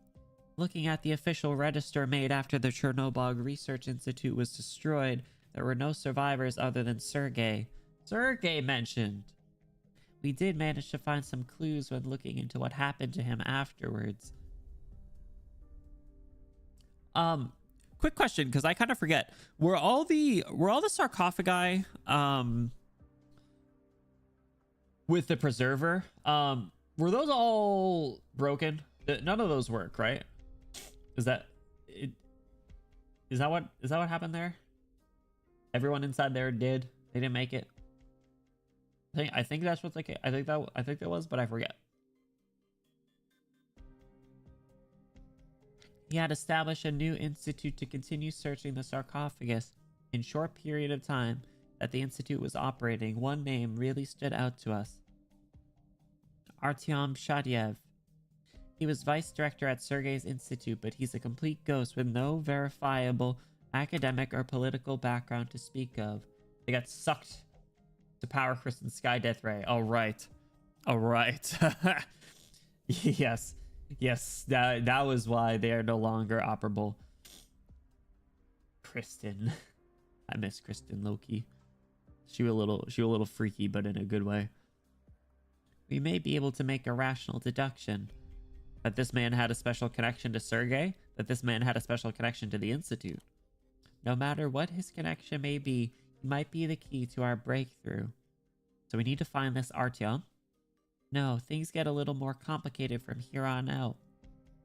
A: Looking at the official register made after the Chernobyl Research Institute was destroyed, there were no survivors other than Sergei. Sergei mentioned! We did manage to find some clues when looking into what happened to him afterwards. Quick question, because I kind of forget. Were all the sarcophagi with the preserver, were those all broken? None of those work, right? Is that what happened there? Everyone inside there did. They didn't make it. I think that's what's like. I think that was, but I forget. He had established a new institute to continue searching the sarcophagus. In short period of time that the institute was operating, one name really stood out to us. Artyom Shadyev. He was vice director at Sergei's institute, but he's a complete ghost with no verifiable academic or political background to speak of. They got sucked to Power Chris and Sky Death Ray. All right. Yes, that was why they are no longer operable. Kristen. I miss Kristen Loki. She was a little freaky, but in a good way. We may be able to make a rational deduction that this man had a special connection to Sergei, that this man had a special connection to the Institute. No matter what his connection may be, he might be the key to our breakthrough. So we need to find this Artyom. No, things get a little more complicated from here on out.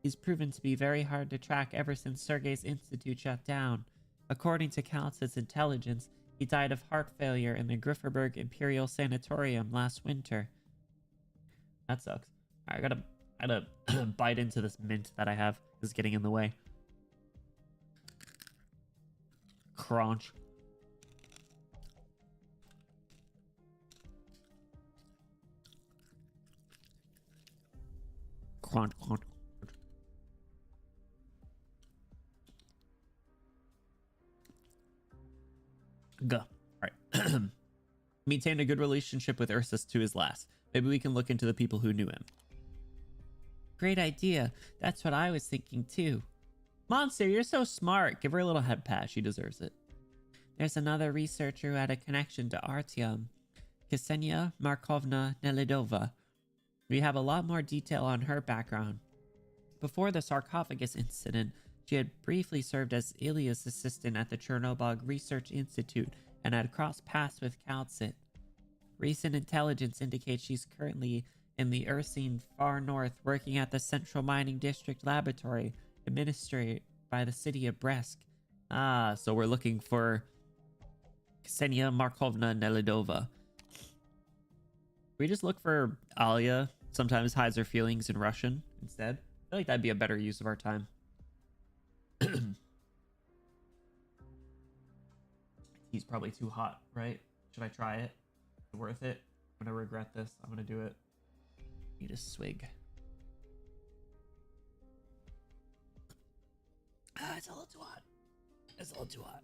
A: He's proven to be very hard to track ever since Sergei's institute shut down. According to Calcit's intelligence, He died of heart failure in the Grifferberg Imperial Sanatorium last winter. That sucks. I gotta bite into this mint that I have. It's getting in the way. Crunch. Crunch, crunch. Go. All right. Maintained a good relationship with Ursus to his last. Maybe we can look into the people who knew him. Great idea. That's what I was thinking too. Monster, you're so smart. Give her a little head pat. She deserves it. There's another researcher who had a connection to Artyom. Ksenia Markovna Nelidova. We have a lot more detail on her background. Before the sarcophagus incident, she had briefly served as Ilya's assistant at the Chernobog Research Institute and had crossed paths with Kaltsit. Recent intelligence indicates she's currently in the Ursine far north, working at the Central Mining District Laboratory, administered by the city of Bresk. Ah, so we're looking for Ksenia Markovna Nelidova. We just look for Alia. Sometimes hides her feelings in Russian instead. I feel like that'd be a better use of our time. He's probably too hot, right? Should I try it? Is it worth it? I'm gonna regret this. I'm gonna do it. Need a swig. Ah, it's a little too hot. It's a little too hot.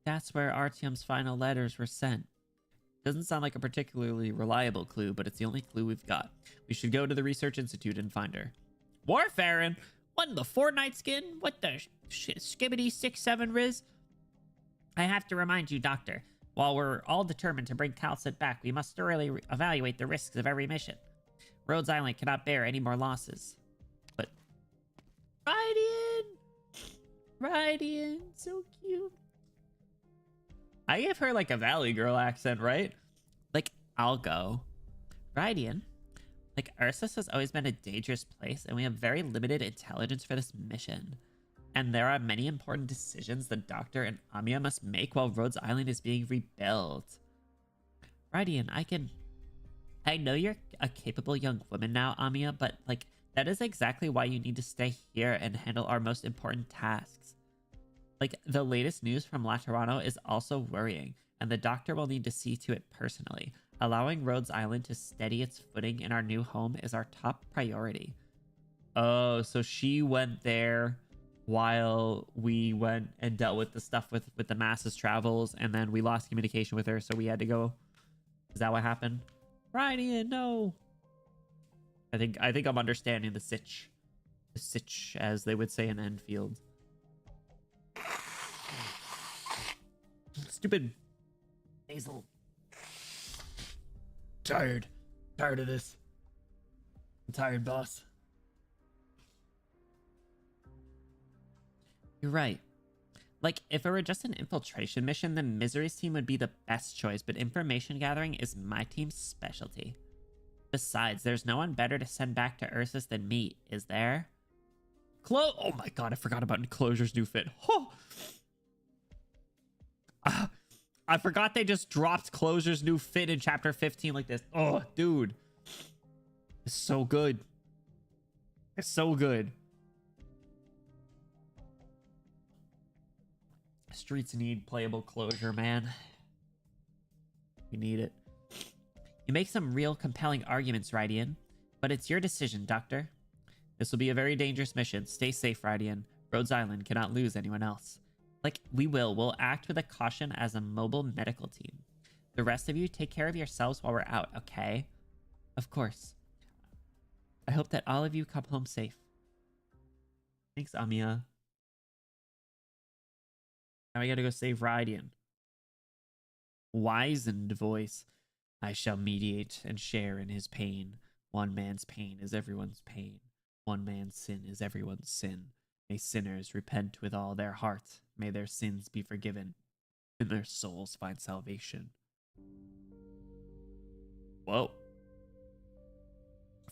A: That's where Artyom's final letters were sent. Doesn't sound like a particularly reliable clue, but it's the only clue we've got. We should go to the Research Institute and find her. Warfarin? What in the Fortnite skin? What the skibbity 6-7 riz? I have to remind you, Doctor. While we're all determined to bring Kaltsit back, we must thoroughly evaluate the risks of every mission. Rhodes Island cannot bear any more losses. But... Rydian! So cute. I gave her like a Valley Girl accent, right? Like, I'll go. Rydian, like, Ursus has always been a dangerous place, and we have very limited intelligence for this mission. And there are many important decisions the Doctor and Amiya must make while Rhodes Island is being rebuilt. Rydian, I know you're a capable young woman now, Amiya, but, like, that is exactly why you need to stay here and handle our most important tasks. Like, the latest news from Laterano is also worrying, and the Doctor will need to see to it personally. Allowing Rhodes Island to steady its footing in our new home is our top priority. Oh, so she went there while we went and dealt with the stuff with the masses travels, and then we lost communication with her, so we had to go. Is that what happened? Rydian, no. I think I'm understanding the sitch. The sitch, as they would say in Enfield. Stupid Hazel. Tired of this. I'm tired, boss. You're right. Like, if it were just an infiltration mission, then Misery's team would be the best choice, but information gathering is my team's specialty. Besides, there's no one better to send back to Ursus than me, is there? Oh my god, I forgot about Enclosure's new fit. Oh! I forgot they just dropped Closure's new fit in chapter 15 like this. Oh, dude. It's so good. It's so good. Streets need playable Closure, man. We need it. You make some real compelling arguments, Rydian, but it's your decision, Doctor. This will be a very dangerous mission. Stay safe, Rydian. Rhodes Island cannot lose anyone else. Like, we'll act with a caution as a mobile medical team. The rest of you take care of yourselves while we're out, okay? Of course. I hope that all of you come home safe. Thanks, Amiya. Now we gotta go save Rydian. Wizened voice. I shall mediate and share in his pain. One man's pain is everyone's pain. One man's sin is everyone's sin. May sinners repent with all their heart. May their sins be forgiven, and their souls find salvation. Whoa.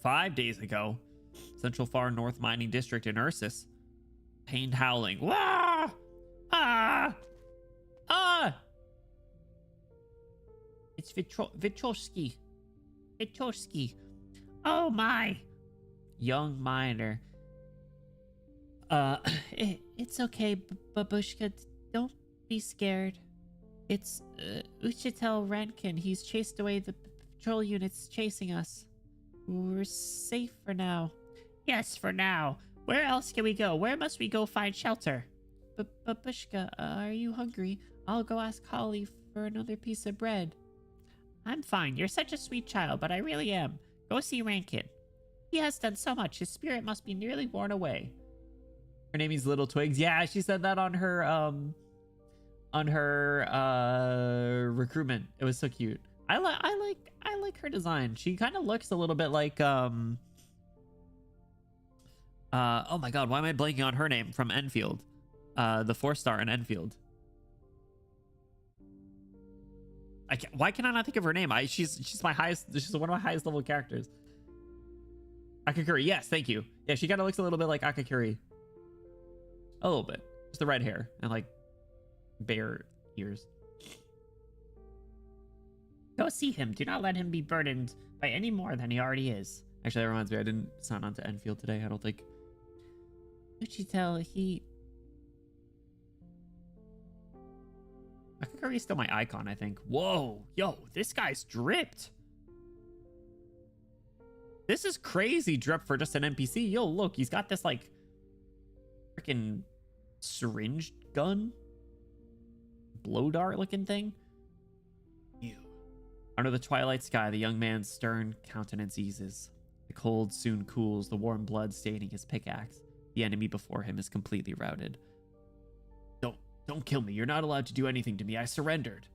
A: 5 days ago, Central Far North Mining District in Ursus. Pained howling. Wah! Ah! It's Vitrovsky. Vitrovsky. Oh my! Young miner. It's okay, Babushka. Don't be scared. It's Uchitel Rankin. He's chased away the patrol units chasing us. We're safe for now. Yes, for now. Where else can we go? Where must we go find shelter? Babushka, are you hungry? I'll go ask Holly for another piece of bread. I'm fine. You're such a sweet child, but I really am. Go see Rankin. He has done so much. His spirit must be nearly worn away. Her name is Little Twigs. Yeah, she said that on her recruitment. It was so cute. I like her design. She kind of looks a little bit like oh my god, why am I blanking on her name from Enfield? The 4-star in Enfield. Why can I not think of her name? She's my highest. She's one of my highest level characters. Akakuri, yes, thank you. Yeah, she kind of looks a little bit like Akakuri. A little bit. Just the red hair and like bare ears. Go see him. Do not let him be burdened by any more than he already is. Actually, that reminds me, I didn't sign on to Enfield today, I don't think. Uchitel, Akakuri's still my icon, I think. Whoa, yo, this guy's dripped. This is crazy drip for just an NPC. Yo, look, he's got this like freaking syringe gun, blow dart looking thing. You. Under the twilight sky, the young man's stern countenance eases. The cold soon cools, the warm blood staining his pickaxe. The enemy before him is completely routed. Don't kill me. You're not allowed to do anything to me. I surrendered.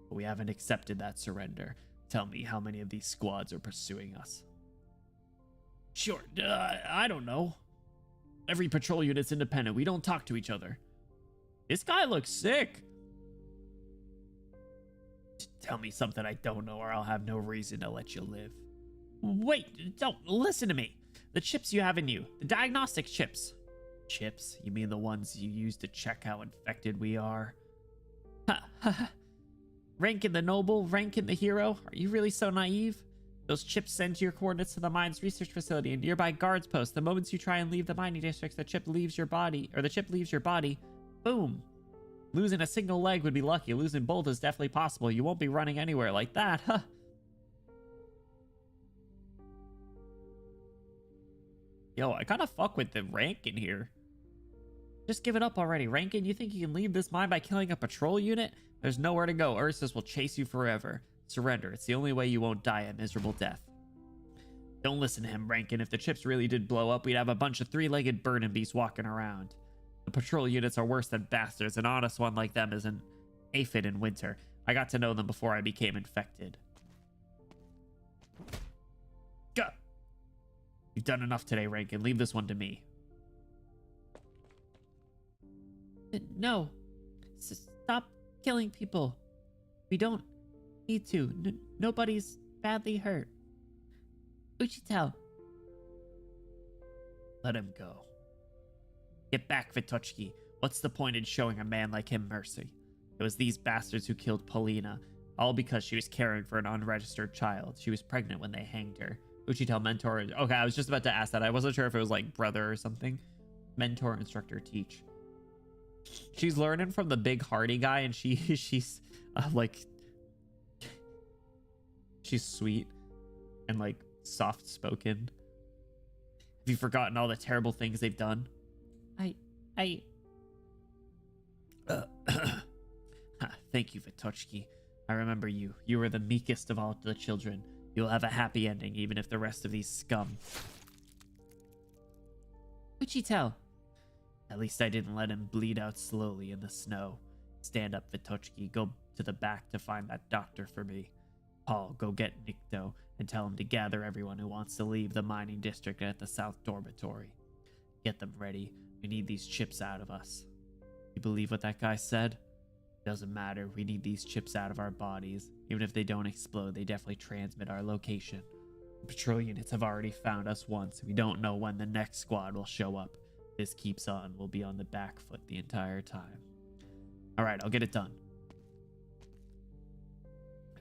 A: But we haven't accepted that surrender. Tell me how many of these squads are pursuing us. Sure, I don't know. Every patrol unit's independent. We don't talk to each other. This guy looks sick. Tell me something I don't know or I'll have no reason to let you live. Wait, don't listen to me. The chips you have in you. The diagnostic chips. Chips? You mean the ones you use to check how infected we are? Ha ha. Rankin the noble, Rankin the hero. Are you really so naive? Those chips send your coordinates to the mine's research facility and nearby guards post. The moment you try and leave the mining districts, the chip leaves your body. Boom. Losing a single leg would be lucky. Losing both is definitely possible. You won't be running anywhere like that, huh? Yo, I kind of fuck with the Rankin here. Just give it up already, Rankin. You think you can leave this mine by killing a patrol unit? There's nowhere to go. Ursus will chase you forever. Surrender. It's the only way you won't die a miserable death. Don't listen to him, Rankin. If the chips really did blow up, we'd have a bunch of 3-legged burden beasts walking around. The patrol units are worse than bastards. An honest one like them is an aphid in winter. I got to know them before I became infected. Go! You've done enough today, Rankin. Leave this one to me. No. Stop killing people. We don't need to. Nobody's badly hurt. Uchitel. Let him go. Get back, Vitochki. What's the point in showing a man like him mercy? It was these bastards who killed Paulina, all because she was caring for an unregistered child. She was pregnant when they hanged her. Uchitel mentor. Okay, I was just about to ask that. I wasn't sure if it was like brother or something. Mentor, instructor, teach. She's learning from the big hardy guy, and she's like, she's sweet and like soft spoken. Have you forgotten all the terrible things they've done? Thank you, Vitochki. I remember you. You were the meekest of all the children. You'll have a happy ending, even if the rest of these scum. Uchitel. At least I didn't let him bleed out slowly in the snow. Stand up, Vitochki. Go to the back to find that doctor for me. Paul, go get Nikto and tell him to gather everyone who wants to leave the mining district at the South Dormitory. Get them ready. We need these chips out of us. You believe what that guy said? Doesn't matter. We need these chips out of our bodies. Even if they don't explode, they definitely transmit our location. The patrol units have already found us once. We don't know when the next squad will show up. If this keeps on, we'll be on the back foot the entire time. All right, I'll get it done.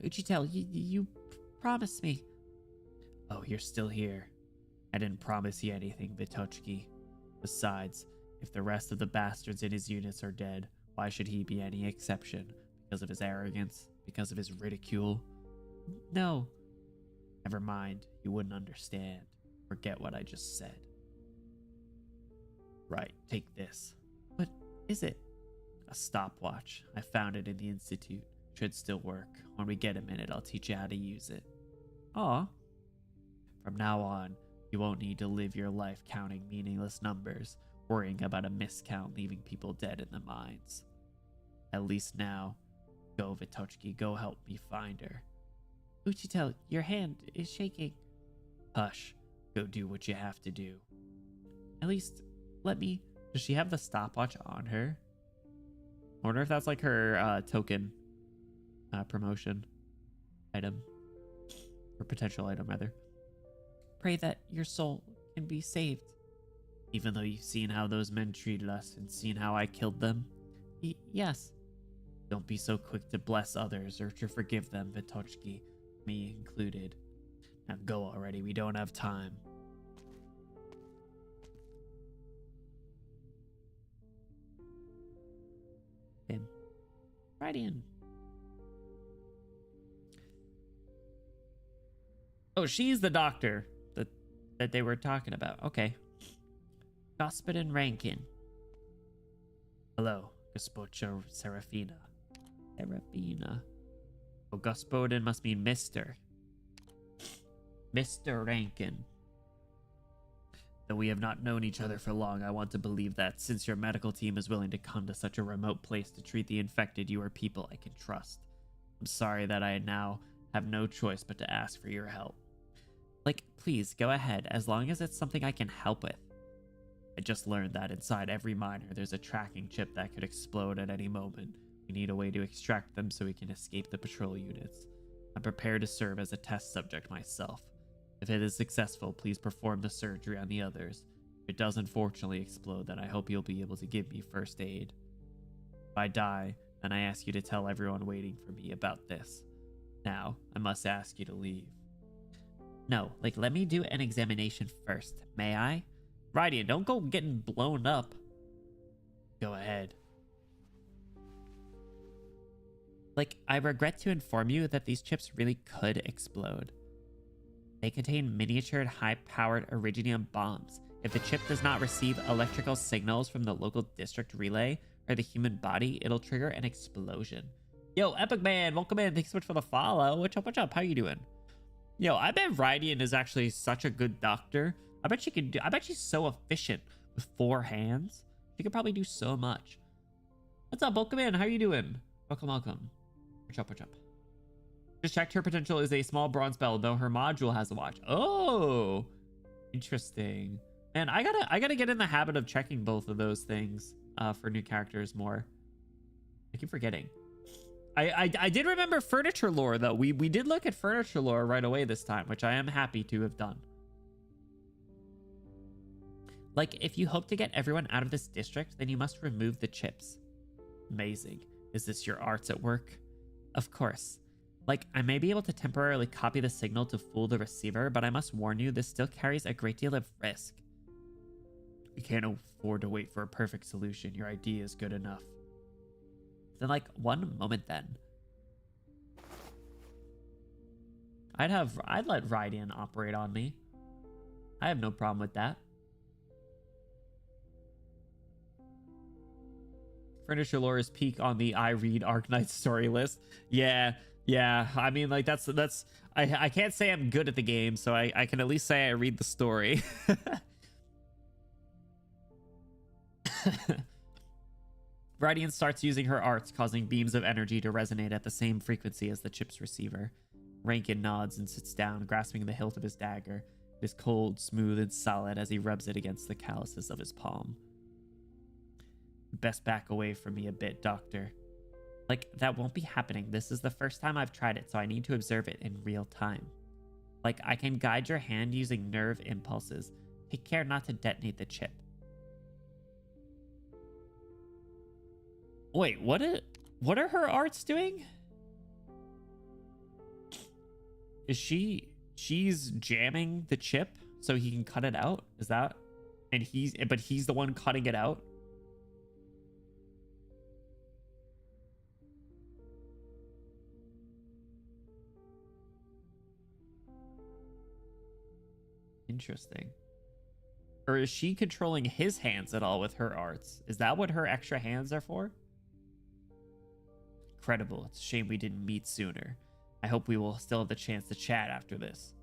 A: Uchitel, you promised me. Oh, you're still here. I didn't promise you anything, Vitochki. Besides, if the rest of the bastards in his units are dead, why should he be any exception? Because of his arrogance? Because of his ridicule? No. Never mind, you wouldn't understand. Forget what I just said. Right, take this. What is it? A stopwatch. I found it in the Institute. Should still work. When we get a minute, I'll teach you how to use it. Aw. From now on, you won't need to live your life counting meaningless numbers, worrying about a miscount leaving people dead in the mines. At least now, go Vitochki, go help me find her. Uchitel, your hand is shaking. Hush, go do what you have to do. At least, let me... Does she have the stopwatch on her? I wonder if that's like her token promotion item. Or potential item, rather. Pray that your soul can be saved. Even though you've seen how those men treated us and seen how I killed them? Yes. Don't be so quick to bless others or to forgive them, Vitochki, me included. Now go already, we don't have time. Him. Right in. Oh, she's the doctor that they were talking about. Okay. Господин Rankin. Hello, Gospocho Serafina. Serafina. Oh, Gospodin must mean Mr. Mr. Rankin. Though we have not known each other for long, I want to believe that since your medical team is willing to come to such a remote place to treat the infected, you are people I can trust. I'm sorry that I now have no choice but to ask for your help. Like, please, go ahead, as long as it's something I can help with. I just learned that inside every miner, there's a tracking chip that could explode at any moment. We need a way to extract them so we can escape the patrol units. I'm prepared to serve as a test subject myself. If it is successful, please perform the surgery on the others. If it does unfortunately explode, then I hope you'll be able to give me first aid. If I die, then I ask you to tell everyone waiting for me about this. Now, I must ask you to leave. No, like, let me do an examination first. May I? Radiant, don't go getting blown up. Go ahead. Like, I regret to inform you that these chips really could explode. They contain miniatured, high-powered iridium bombs. If the chip does not receive electrical signals from the local district relay or the human body, it'll trigger an explosion. Yo, Epic Man, welcome in. Thanks so much for the follow. What's up, what's up? How you doing? Yo, I bet Radiant is actually such a good doctor. I bet she can do... I bet she's so efficient with 4 hands. She could probably do so much. What's up, welcome in. How you doing? Welcome, welcome. What's up, what's up? Just checked her potential is a small bronze bell, though her module has a watch. Oh, interesting. Man, I gotta get in the habit of checking both of those things for new characters more. I keep forgetting. I did remember furniture lore, though. We did look at furniture lore right away this time, which I am happy to have done. Like, if you hope to get everyone out of this district, then you must remove the chips. Amazing. Is this your arts at work? Of course. Like, I may be able to temporarily copy the signal to fool the receiver, but I must warn you, this still carries a great deal of risk. We can't afford to wait for a perfect solution. Your idea is good enough. Then, like, one moment then. I'd let Radiant operate on me. I have no problem with that. Furniture lore is peak on the I read Arknights story list. Yeah. I mean, like, that's I can't say I'm good at the game, so I can at least say I read the story. Radiant starts using her arts, causing beams of energy to resonate at the same frequency as the chip's receiver. Rankin nods and sits down, grasping the hilt of his dagger. It is cold, smooth, and solid as he rubs it against the calluses of his palm. Best back away from me a bit, Doctor. Like, that won't be happening. This is the first time I've tried it, so I need to observe it in real time. Like, I can guide your hand using nerve impulses. Take care not to detonate the chip. Wait, what are her arts doing? Is she's jamming the chip so he can cut it out? Is that? And he's the one cutting it out? Interesting. Or is she controlling his hands at all with her arts? Is that what her extra hands are for? Incredible. It's a shame we didn't meet sooner. I hope we will still have the chance to chat after this.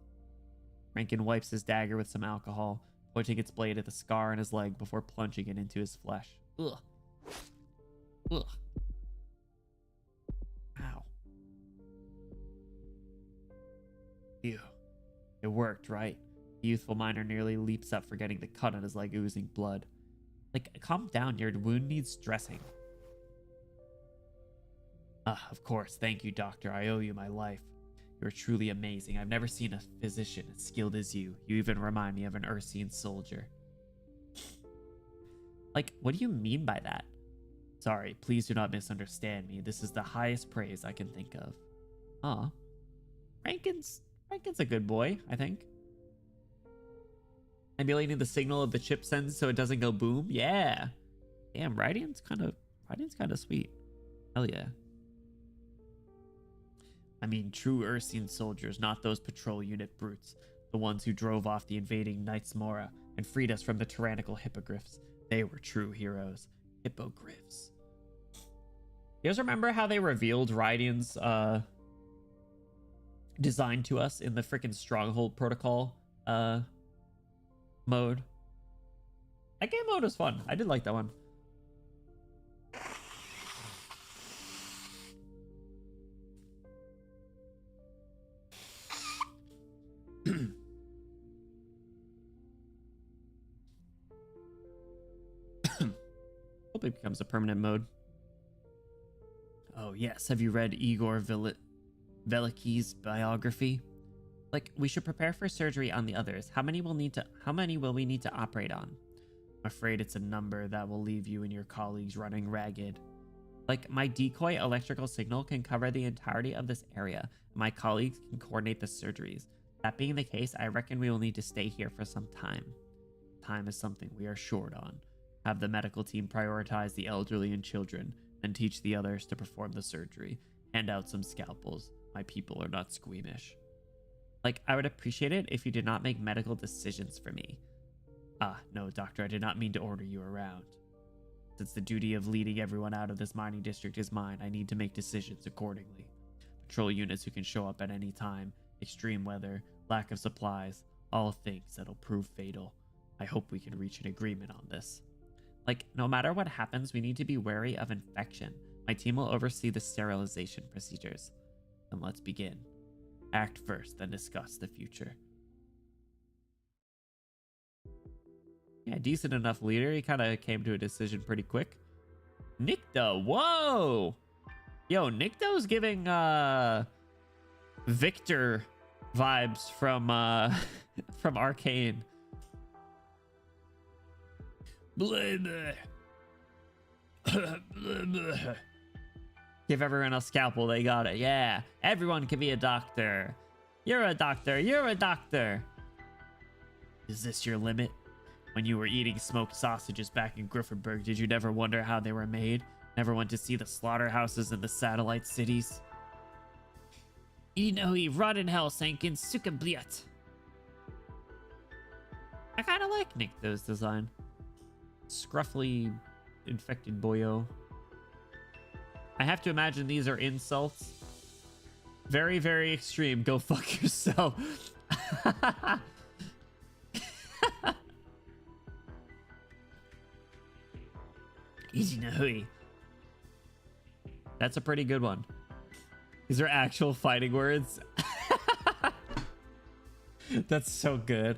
A: Rankin wipes his dagger with some alcohol, pointing its blade at the scar on his leg before plunging it into his flesh. Ugh. Ugh. Ow. Ew. It worked, right? The youthful miner nearly leaps up, forgetting the cut on his leg oozing blood. Like, calm down, your wound needs dressing. Of course. Thank you, doctor. I owe you my life. You're truly amazing. I've never seen a physician as skilled as you. You even remind me of an Ursian soldier. Like, what do you mean by that? Sorry, please do not misunderstand me. This is the highest praise I can think of. Aw. Rankin's a good boy, I think. Emulating the signal of the chip sends so it doesn't go boom. Yeah. Damn, Radiant's kind of sweet. Hell yeah. I mean, true Ursian soldiers, not those patrol unit brutes. The ones who drove off the invading Knights Mora and freed us from the tyrannical hippogriffs. They were true heroes. Hippogriffs. You guys remember how they revealed Radiant's design to us in the freaking Stronghold Protocol mode? That game mode was fun. I did like that one. Hope it becomes a permanent mode. Oh yes, have you read Igor Velicki's biography? Like, we should prepare for surgery on the others. How many will we need to operate on? I'm afraid it's a number that will leave you and your colleagues running ragged. Like, my decoy electrical signal can cover the entirety of this area. My colleagues can coordinate the surgeries. That being the case, I reckon we will need to stay here for some time. Time is something we are short on. Have the medical team prioritize the elderly and children, and teach the others to perform the surgery. Hand out some scalpels. My people are not squeamish. Like, I would appreciate it if you did not make medical decisions for me. No, doctor, I did not mean to order you around. Since the duty of leading everyone out of this mining district is mine, I need to make decisions accordingly. Patrol units who can show up at any time, extreme weather, lack of supplies, all things that'll prove fatal. I hope we can reach an agreement on this. Like, no matter what happens, we need to be wary of infection. My team will oversee the sterilization procedures. Then let's begin. Act first, then discuss the future. Yeah, decent enough leader. He kind of came to a decision pretty quick. Nikto, whoa! Yo, Nikto's giving, Victor vibes from, from Arcane. Blah, blah. Blah, blah. Give everyone a scalpel, they got it. Yeah, everyone can be a doctor. You're a doctor, you're a doctor. Is this your limit? When you were eating smoked sausages back in Griffinburg, did you never wonder how they were made? Never went to see the slaughterhouses and the satellite cities? Inohi, rot in hell, Sankin, Sukabliat. I kind of like Nikto's design. Scruffly, infected boyo. I have to imagine these are insults. Very, very extreme. Go fuck yourself. Easy Nahui. That's a pretty good one. These are actual fighting words. That's so good.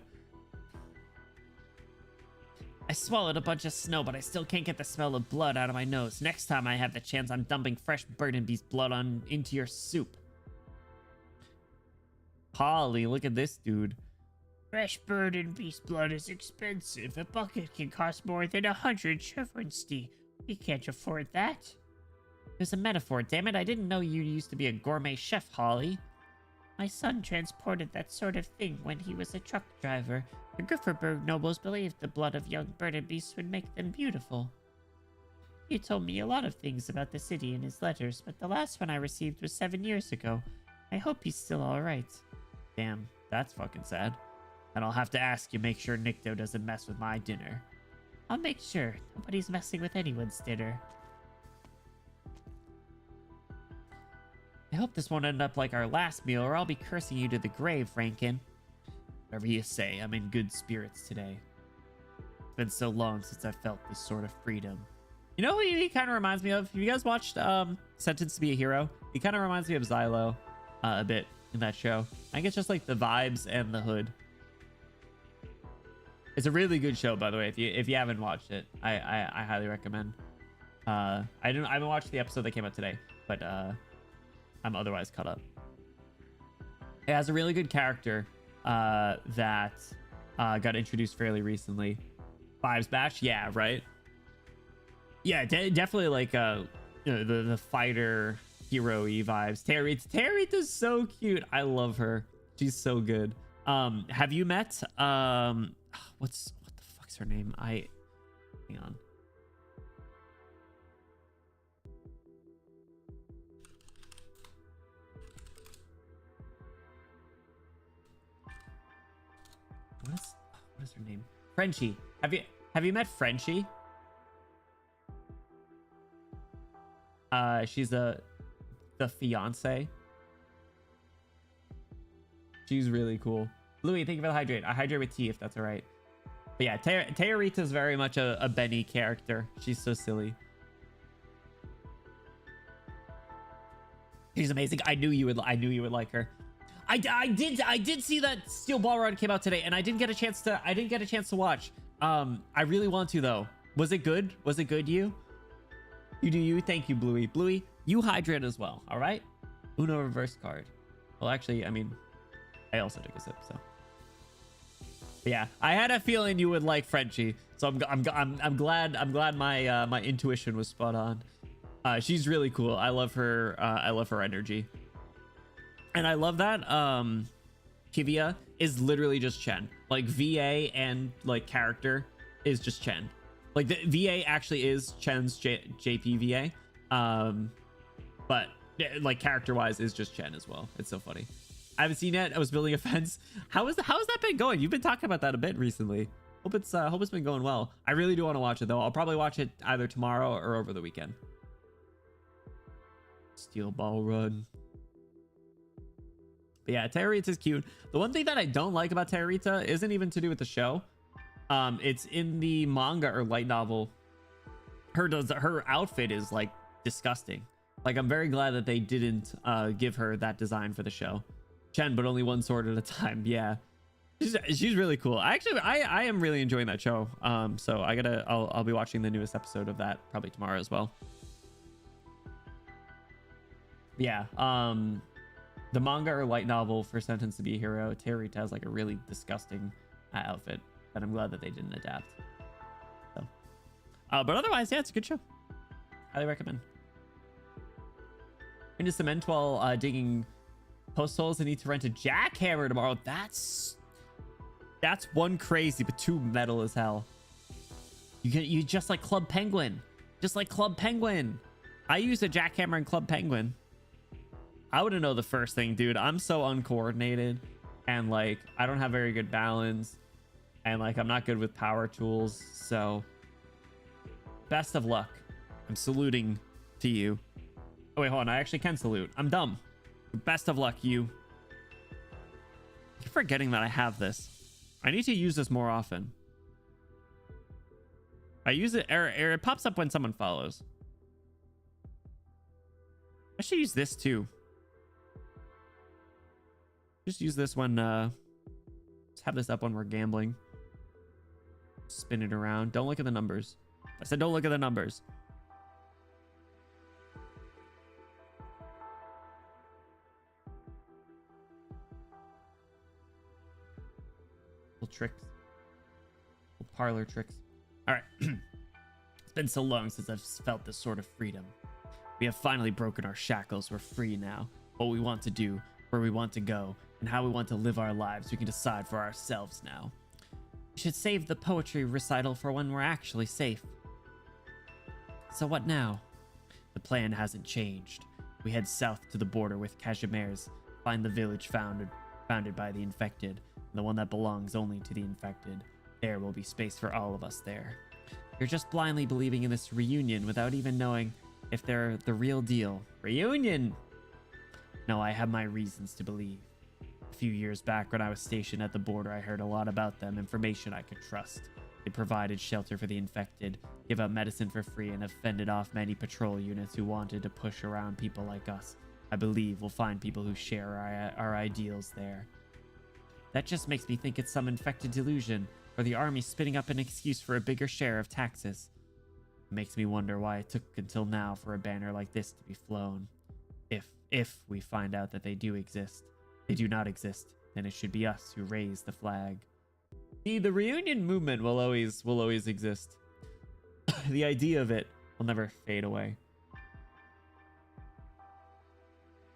A: I swallowed a bunch of snow, but I still can't get the smell of blood out of my nose. Next time I have the chance, I'm dumping fresh burden beast blood into your soup. Holly, look at this dude. Fresh burden beast blood is expensive. A bucket can cost more than 100 Chevronstein. We can't afford that. It was a metaphor, damn it. I didn't know you used to be a gourmet chef, Holly. My son transported that sort of thing when he was a truck driver. The Grifferberg nobles believed the blood of young bird and beasts would make them beautiful. He told me a lot of things about the city in his letters, but the last one I received was 7 years ago. I hope he's still alright. Damn, that's fucking sad. And I'll have to ask you make sure Nikto doesn't mess with my dinner. I'll make sure nobody's messing with anyone's dinner. I hope this won't end up like our last meal, or I'll be cursing you to the grave, Rankin. Whatever you say, I'm in good spirits today. It's been so long since I felt this sort of freedom. You know who he kind of reminds me of? Have you guys watched Sentenced to be a Hero? He kind of reminds me of Xylo a bit in that show. I think it's just like the vibes and the hood. It's a really good show, by the way. If you haven't watched it, I highly recommend. I haven't watched the episode that came out today, but I'm otherwise caught up. It has a really good character that got introduced fairly recently. Vibes Batch, yeah, right. Yeah, definitely like you know, the fighter hero-y vibes. Territa's so cute. I love her. She's so good. Have you met what the fuck's her name? Hang on. What is her name? Frenchie. Have you met Frenchie? She's the fiance. She's really cool. Louis, thank you for the hydrate. I hydrate with tea if that's all right. But yeah, Territa's very much a Benny character. She's so silly. She's amazing. I knew you would like her. I did see that Steel Ball Run came out today, and I didn't get a chance to watch. I really want to though. Was it good? Was it good? You do you. Thank you, Bluey. Bluey, you hydrate as well. All right. Uno reverse card. Well, actually, I mean, I also took a sip, so. But yeah, I had a feeling you would like Frenchie, so I'm glad my intuition was spot on. She's really cool. I love her. I love her energy. And I love that Kivia is literally just Chen. Like VA and like character is just Chen. Like the VA actually is Chen's JPVA. But like character wise is just Chen as well. It's so funny. I haven't seen it. I was building a fence. How has that been going? You've been talking about that a bit recently. Hope it's been going well. I really do want to watch it though. I'll probably watch it either tomorrow or over the weekend. Steel Ball Run. But yeah, Territa's cute. The one thing that I don't like about Territa isn't even to do with the show. It's in the manga or light novel. Her outfit is like disgusting. Like I'm very glad that they didn't give her that design for the show. Chen, but only one sword at a time. Yeah, she's really cool. I am really enjoying that show. So I'll be watching the newest episode of that probably tomorrow as well. Yeah. The manga or light novel for Sentenced to be a Hero, Territa has like a really disgusting outfit that I'm glad that they didn't adapt. So, but otherwise, yeah, it's a good show. Highly recommend. Into cement while digging post holes and need to rent a jackhammer tomorrow. That's one crazy, but two metal as hell. You just like Club Penguin, I use a jackhammer in Club Penguin. I wouldn't know the first thing, dude. I'm so uncoordinated and like I don't have very good balance and like I'm not good with power tools. So best of luck. I'm saluting to you. Oh wait, hold on. I actually can salute. I'm dumb. Best of luck, you. I keep forgetting that I have this. I need to use this more often. I use it, it pops up when someone follows. I should use this too. Just use this when just have this up when we're gambling. Spin it around. Don't look at the numbers. I said don't look at the numbers. Little tricks. Little parlor tricks. All right. It's been so long since I've felt this sort of freedom. We have finally broken our shackles. We're free now. What we want to do, where we want to go and how we want to live our lives. We can decide for ourselves now. We should save the poetry recital for when we're actually safe. So what now? The plan hasn't changed. We head south to the border with Cashmere's, find the village founded by the infected, the one that belongs only to the infected. There will be space for all of us there. You're just blindly believing in this reunion without even knowing if they're the real deal. Reunion! No, I have my reasons to believe. A few years back when I was stationed at the border, I heard a lot about them, information I could trust. They provided shelter for the infected, give out medicine for free, and have fended off many patrol units who wanted to push around people like us. I believe we'll find people who share our ideals there. That just makes me think it's some infected delusion, or the army spinning up an excuse for a bigger share of taxes. It makes me wonder why it took until now for a banner like this to be flown. If we find out that they do exist. They do not exist, then it should be us who raise the flag. See, the reunion movement will always exist. The idea of it will never fade away.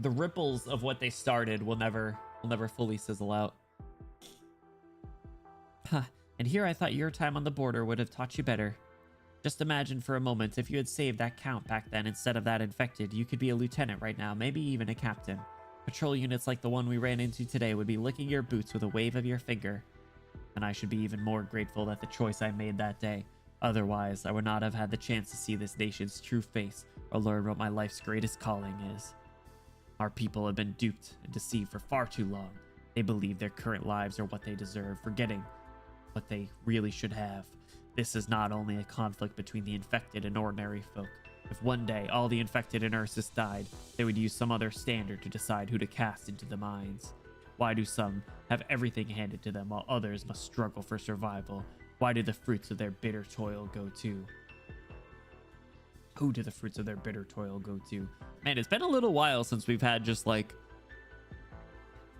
A: The ripples of what they started will never fully sizzle out. Huh. And here I thought your time on the border would have taught you better. Just imagine for a moment if you had saved that count back then instead of that infected, you could be a lieutenant right now, maybe even a captain. Patrol units like the one we ran into today would be licking your boots with a wave of your finger. And I should be even more grateful that the choice I made that day. Otherwise, I would not have had the chance to see this nation's true face or learn what my life's greatest calling is. Our people have been duped and deceived for far too long. They believe their current lives are what they deserve, forgetting what they really should have. This is not only a conflict between the infected and ordinary folk. If one day all the infected in Ursus died, they would use some other standard to decide who to cast into the mines. Why do some have everything handed to them while others must struggle for survival? Why do the fruits of their bitter toil go to? Who do the fruits of their bitter toil go to? Man, it's been a little while since we've had just like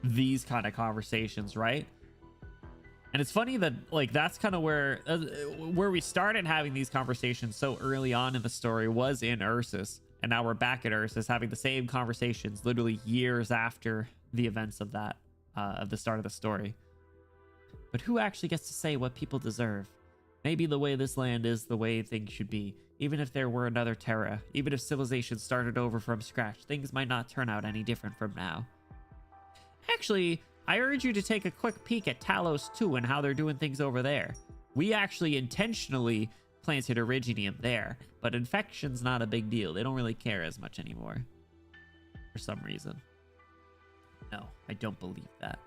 A: these kind of conversations, right? And it's funny that like that's kind of where we started having these conversations so early on in the story was in Ursus, and now we're back at Ursus having the same conversations literally years after the events of that of the start of the story. But who actually gets to say what people deserve? Maybe the way this land is the way things should be. Even if there were another Terra, even if civilization started over from scratch, things might not turn out any different from now. Actually, I urge you to take a quick peek at Talos 2 and how they're doing things over there. We actually intentionally planted Originium there, but infection's not a big deal. They don't really care as much anymore. For some reason. No, I don't believe that.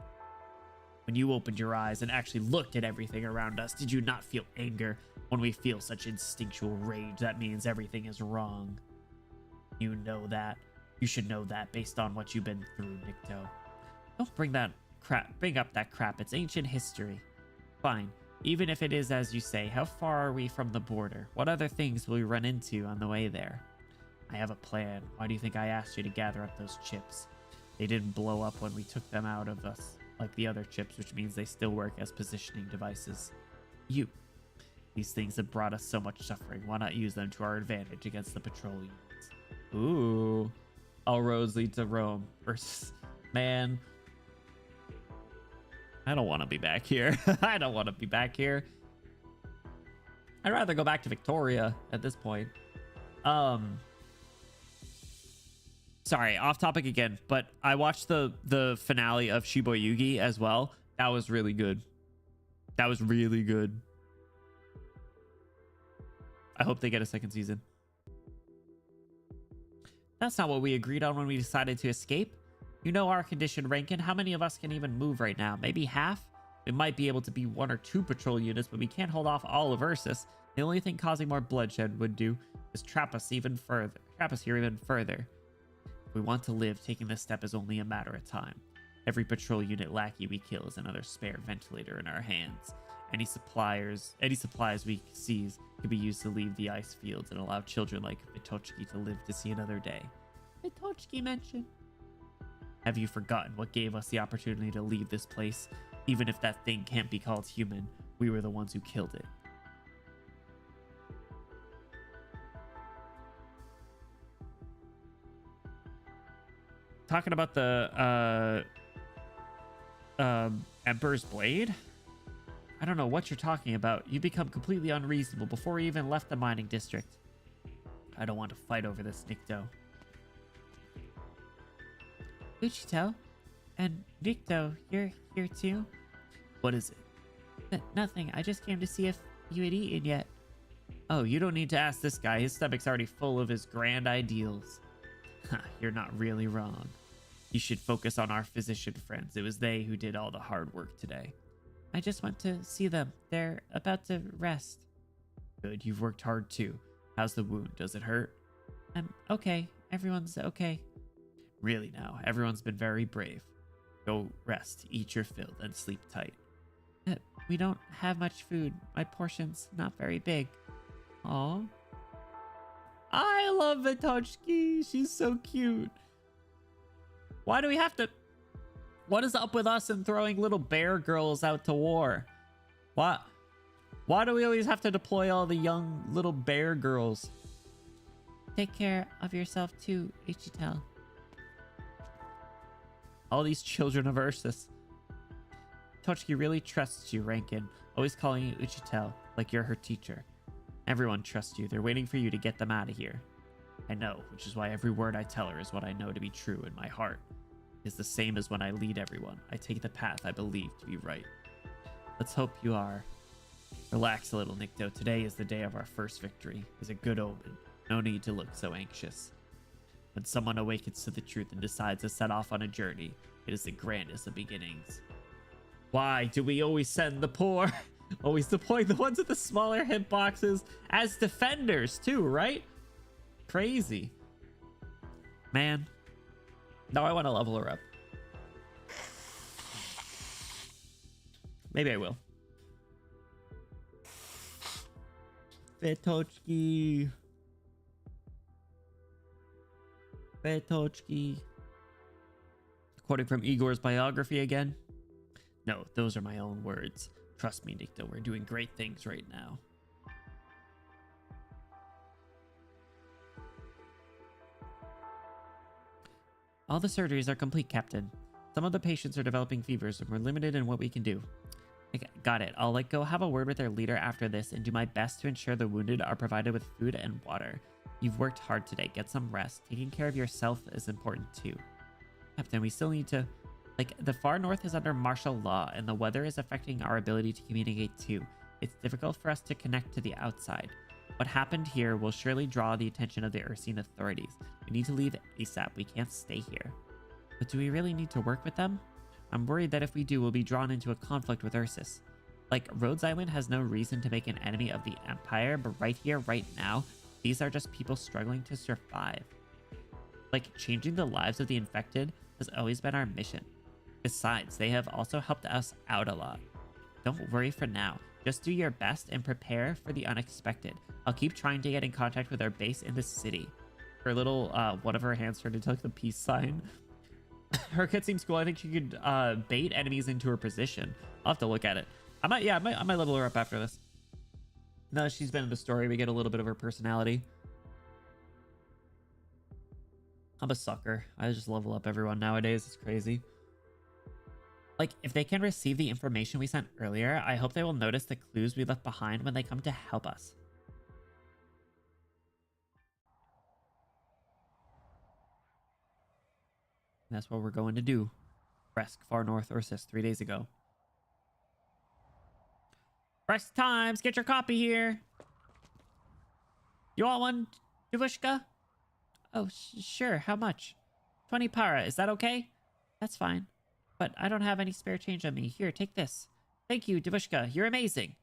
A: When you opened your eyes and actually looked at everything around us, did you not feel anger? When we feel such instinctual rage, that means everything is wrong. You know that. You should know that based on what you've been through, Nikto. Don't bring up that crap. It's ancient history. Fine. Even if it is as you say, how far are we from the border? What other things will we run into on the way there? I have a plan. Why do you think I asked you to gather up those chips? They didn't blow up when we took them out of us, like the other chips, which means they still work as positioning devices. These things have brought us so much suffering. Why not use them to our advantage against the patrol units? Ooh. All roads lead to Rome. Man. I don't want to be back here. I don't want to be back here. I'd rather go back to Victoria at this point. Sorry, off topic again, but I watched the finale of Shibuya as well. That was really good. That was really good. I hope they get a second season. That's not what we agreed on when we decided to escape. You know our condition, Rankin. How many of us can even move right now? Maybe half? We might be able to be 1 or 2 patrol units, but we can't hold off all of Ursus. The only thing causing more bloodshed would do is trap us here even further. If we want to live, taking this step is only a matter of time. Every patrol unit lackey we kill is another spare ventilator in our hands. Any supplies we seize could be used to leave the ice fields and allow children like Vitochki to live to see another day. Vitochki mentioned. Have you forgotten what gave us the opportunity to leave this place? Even if that thing can't be called human, we were the ones who killed it. talking about the Emperor's Blade? I don't know what you're talking about. You become completely unreasonable before we even left the mining district. I don't want to fight over this, Nikto. Uchito? And Nikto, you're here too? What is it? Nothing. I just came to see if you had eaten yet. Oh, you don't need to ask this guy. His stomach's already full of his grand ideals. You're not really wrong. You should focus on our physician friends. It was they who did all the hard work today. I just want to see them. They're about to rest. Good, you've worked hard too. How's the wound? Does it hurt? I'm okay. Everyone's okay. Really now, everyone's been very brave. Go rest, eat your fill, and sleep tight. We don't have much food. My portion's not very big. Aw. I love Vitochki. She's so cute. Why do we have to... What is up with us and throwing little bear girls out to war? What? Why do we always have to deploy all the young little bear girls? Take care of yourself too, Ichitel. All these children of Ursus. Tochiki really trusts you, Rankin. Always calling you Uchitel, like you're her teacher. Everyone trusts you. They're waiting for you to get them out of here. I know, which is why every word I tell her is what I know to be true in my heart. It's the same as when I lead everyone. I take the path I believe to be right. Let's hope you are. Relax a little, Nikto. Today is the day of our first victory. It's a good omen. No need to look so anxious. When someone awakens to the truth and decides to set off on a journey, it is the grandest of beginnings. Why do we always send the poor? Always deploy the ones with the smaller hitboxes as defenders too, right? Crazy. Man. Now I want to level her up. Maybe I will. Vitochki. Vitochki. Quoting from Igor's biography again. No, those are my own words. Trust me, Nikto, we're doing great things right now. All the surgeries are complete, Captain. Some of the patients are developing fevers and we're limited in what we can do. Okay, got it. I'll go have a word with their leader after this and do my best to ensure the wounded are provided with food and water. You've worked hard today. Get some rest. Taking care of yourself is important too. Captain, we still need to... the far north is under martial law, and the weather is affecting our ability to communicate too. It's difficult for us to connect to the outside. What happened here will surely draw the attention of the Ursine authorities. We need to leave ASAP. We can't stay here. But do we really need to work with them? I'm worried that if we do, we'll be drawn into a conflict with Ursus. Rhodes Island has no reason to make an enemy of the Empire, but right here, right now, these are just people struggling to survive. Changing the lives of the infected has always been our mission. Besides, they have also helped us out a lot. Don't worry for now. Just do your best and prepare for the unexpected. I'll keep trying to get in contact with our base in the city. Her little, one of her hands turned into the peace sign. Her kit seems cool. I think she could bait enemies into her position. I'll have to look at it. I might level her up after this. Now that she's been in the story, we get a little bit of her personality. I'm a sucker. I just level up everyone nowadays. It's crazy. If they can receive the information we sent earlier, I hope they will notice the clues we left behind when they come to help us. And that's what we're going to do. Bresk, far north Ursus, 3 days ago. Bresk times, get your copy here. You want one, Javushka? Oh, sure, how much? 20 para, is that okay? That's fine. But I don't have any spare change on me. Here, take this. Thank you, Davushka. You're amazing.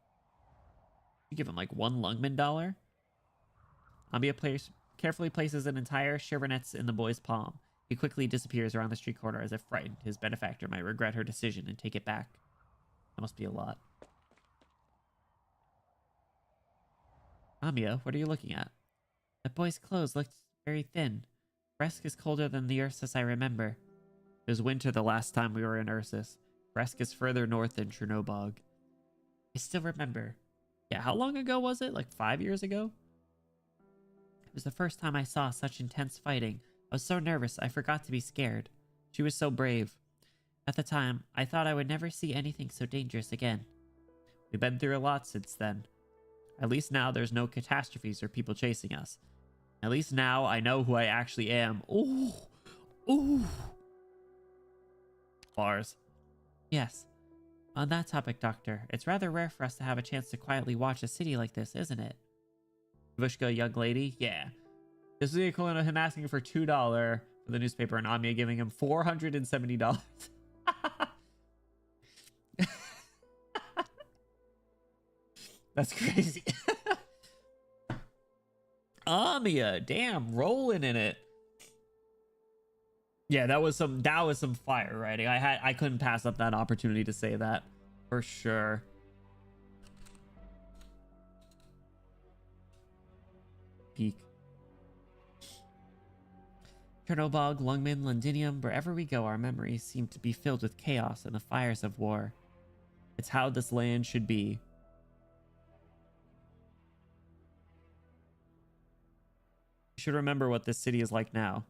A: You give him one Lungman dollar. Ambia carefully places an entire Shivernets in the boy's palm. He quickly disappears around the street corner as if frightened. His benefactor might regret her decision and take it back. That must be a lot. Ambia, what are you looking at? That boy's clothes looked very thin. Bresk is colder than the Ursus I remember. It was winter the last time we were in Ursus. Bresk is further north than Chernobog. I still remember. Yeah, how long ago was it? 5 years ago? It was the first time I saw such intense fighting. I was so nervous I forgot to be scared. She was so brave. At the time, I thought I would never see anything so dangerous again. We've been through a lot since then. At least now there's no catastrophes or people chasing us. At least now I know who I actually am. Ooh. Ooh. Bars. Yes. On that topic, Doctor, it's rather rare for us to have a chance to quietly watch a city like this, isn't it? Vushka, young lady? Yeah. This is the equivalent of him asking for $2 for the newspaper and Amiya giving him $470. That's crazy. Amiya, damn, rolling in it. Yeah, that was some fire writing. I couldn't pass up that opportunity to say that for sure. Peak. Chernobog, Lungman, Londinium, wherever we go, our memories seem to be filled with chaos and the fires of war. It's how this land should be. You should remember what this city is like now.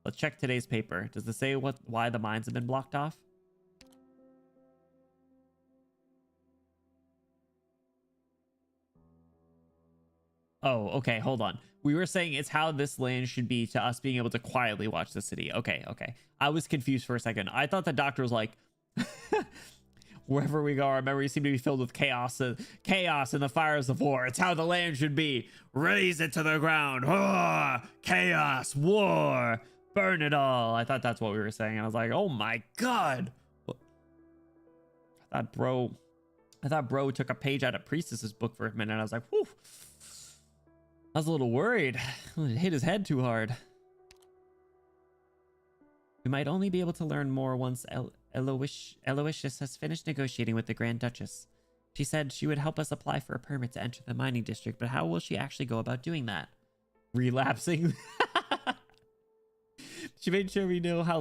A: Let's check today's paper. Does it say why the mines have been blocked off? Oh, okay, hold on. We were saying it's how this land should be to us being able to quietly watch the city. Okay, okay. I was confused for a second. I thought the doctor was like, wherever we go, our memories seem to be filled with chaos and the fires of war. It's how the land should be. Raise it to the ground. Chaos, war, burn it all. I thought that's what we were saying. And I was like, oh my God. I thought bro took a page out of Priestess's book for a minute. I was like, whew. I was a little worried. It hit his head too hard. We might only be able to learn more once Aloysius has finished negotiating with the Grand Duchess. She said she would help us apply for a permit to enter the mining district, but how will she actually go about doing that? Relapsing. She made sure we knew how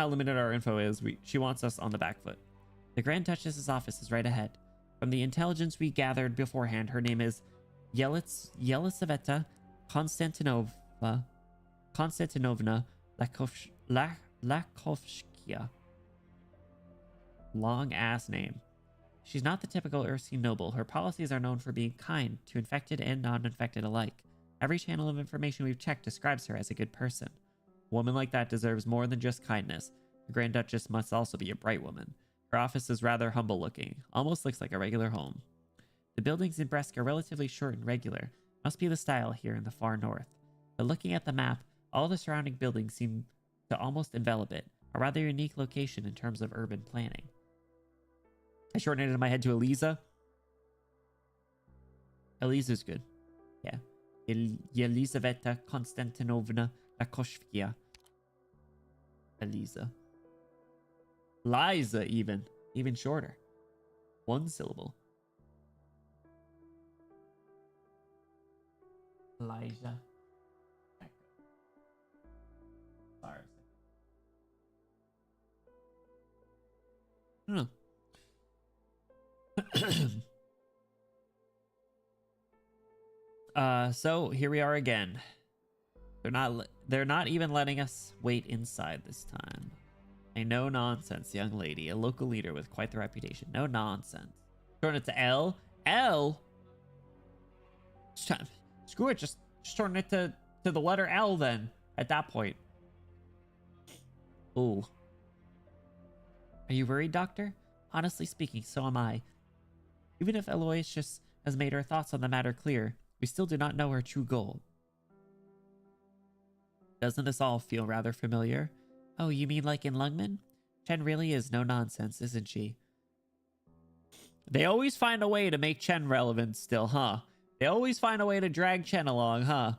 A: limited our info is. She wants us on the back foot. The Grand Duchess's office is right ahead. From the intelligence we gathered beforehand, her name is Yelisaveta Konstantinovna Lakovskia. Long ass name. She's not the typical Ursine noble. Her policies are known for being kind to infected and non-infected alike. Every channel of information we've checked describes her as a good person. A woman like that deserves more than just kindness. The Grand Duchess must also be a bright woman. Her office is rather humble looking, almost looks like a regular home. The buildings in Bresk are relatively short and regular, must be the style here in the far north. But looking at the map, all the surrounding buildings seem to almost envelop it, a rather unique location in terms of urban planning. I shortened it in my head to Eliza. Eliza's good. Yeah. Yelisaveta Konstantinovna Lakoshvia. Eliza. Liza, even shorter. One syllable. Elijah. Sorry. I don't know. So here we are again. They're not even letting us wait inside this time. A no nonsense young lady, a local leader with quite the reputation. No nonsense. Turn it to L. L. Screw it. Just turn it to the letter L then. At that point. Ooh. Are you worried, Doctor? Honestly speaking, so am I. Even if Aloysius has made her thoughts on the matter clear, we still do not know her true goal. Doesn't this all feel rather familiar? Oh, you mean like in Lungman? Chen really is no nonsense, isn't she? They always find a way to make Chen relevant still, huh? They always find a way to drag Chen along, huh?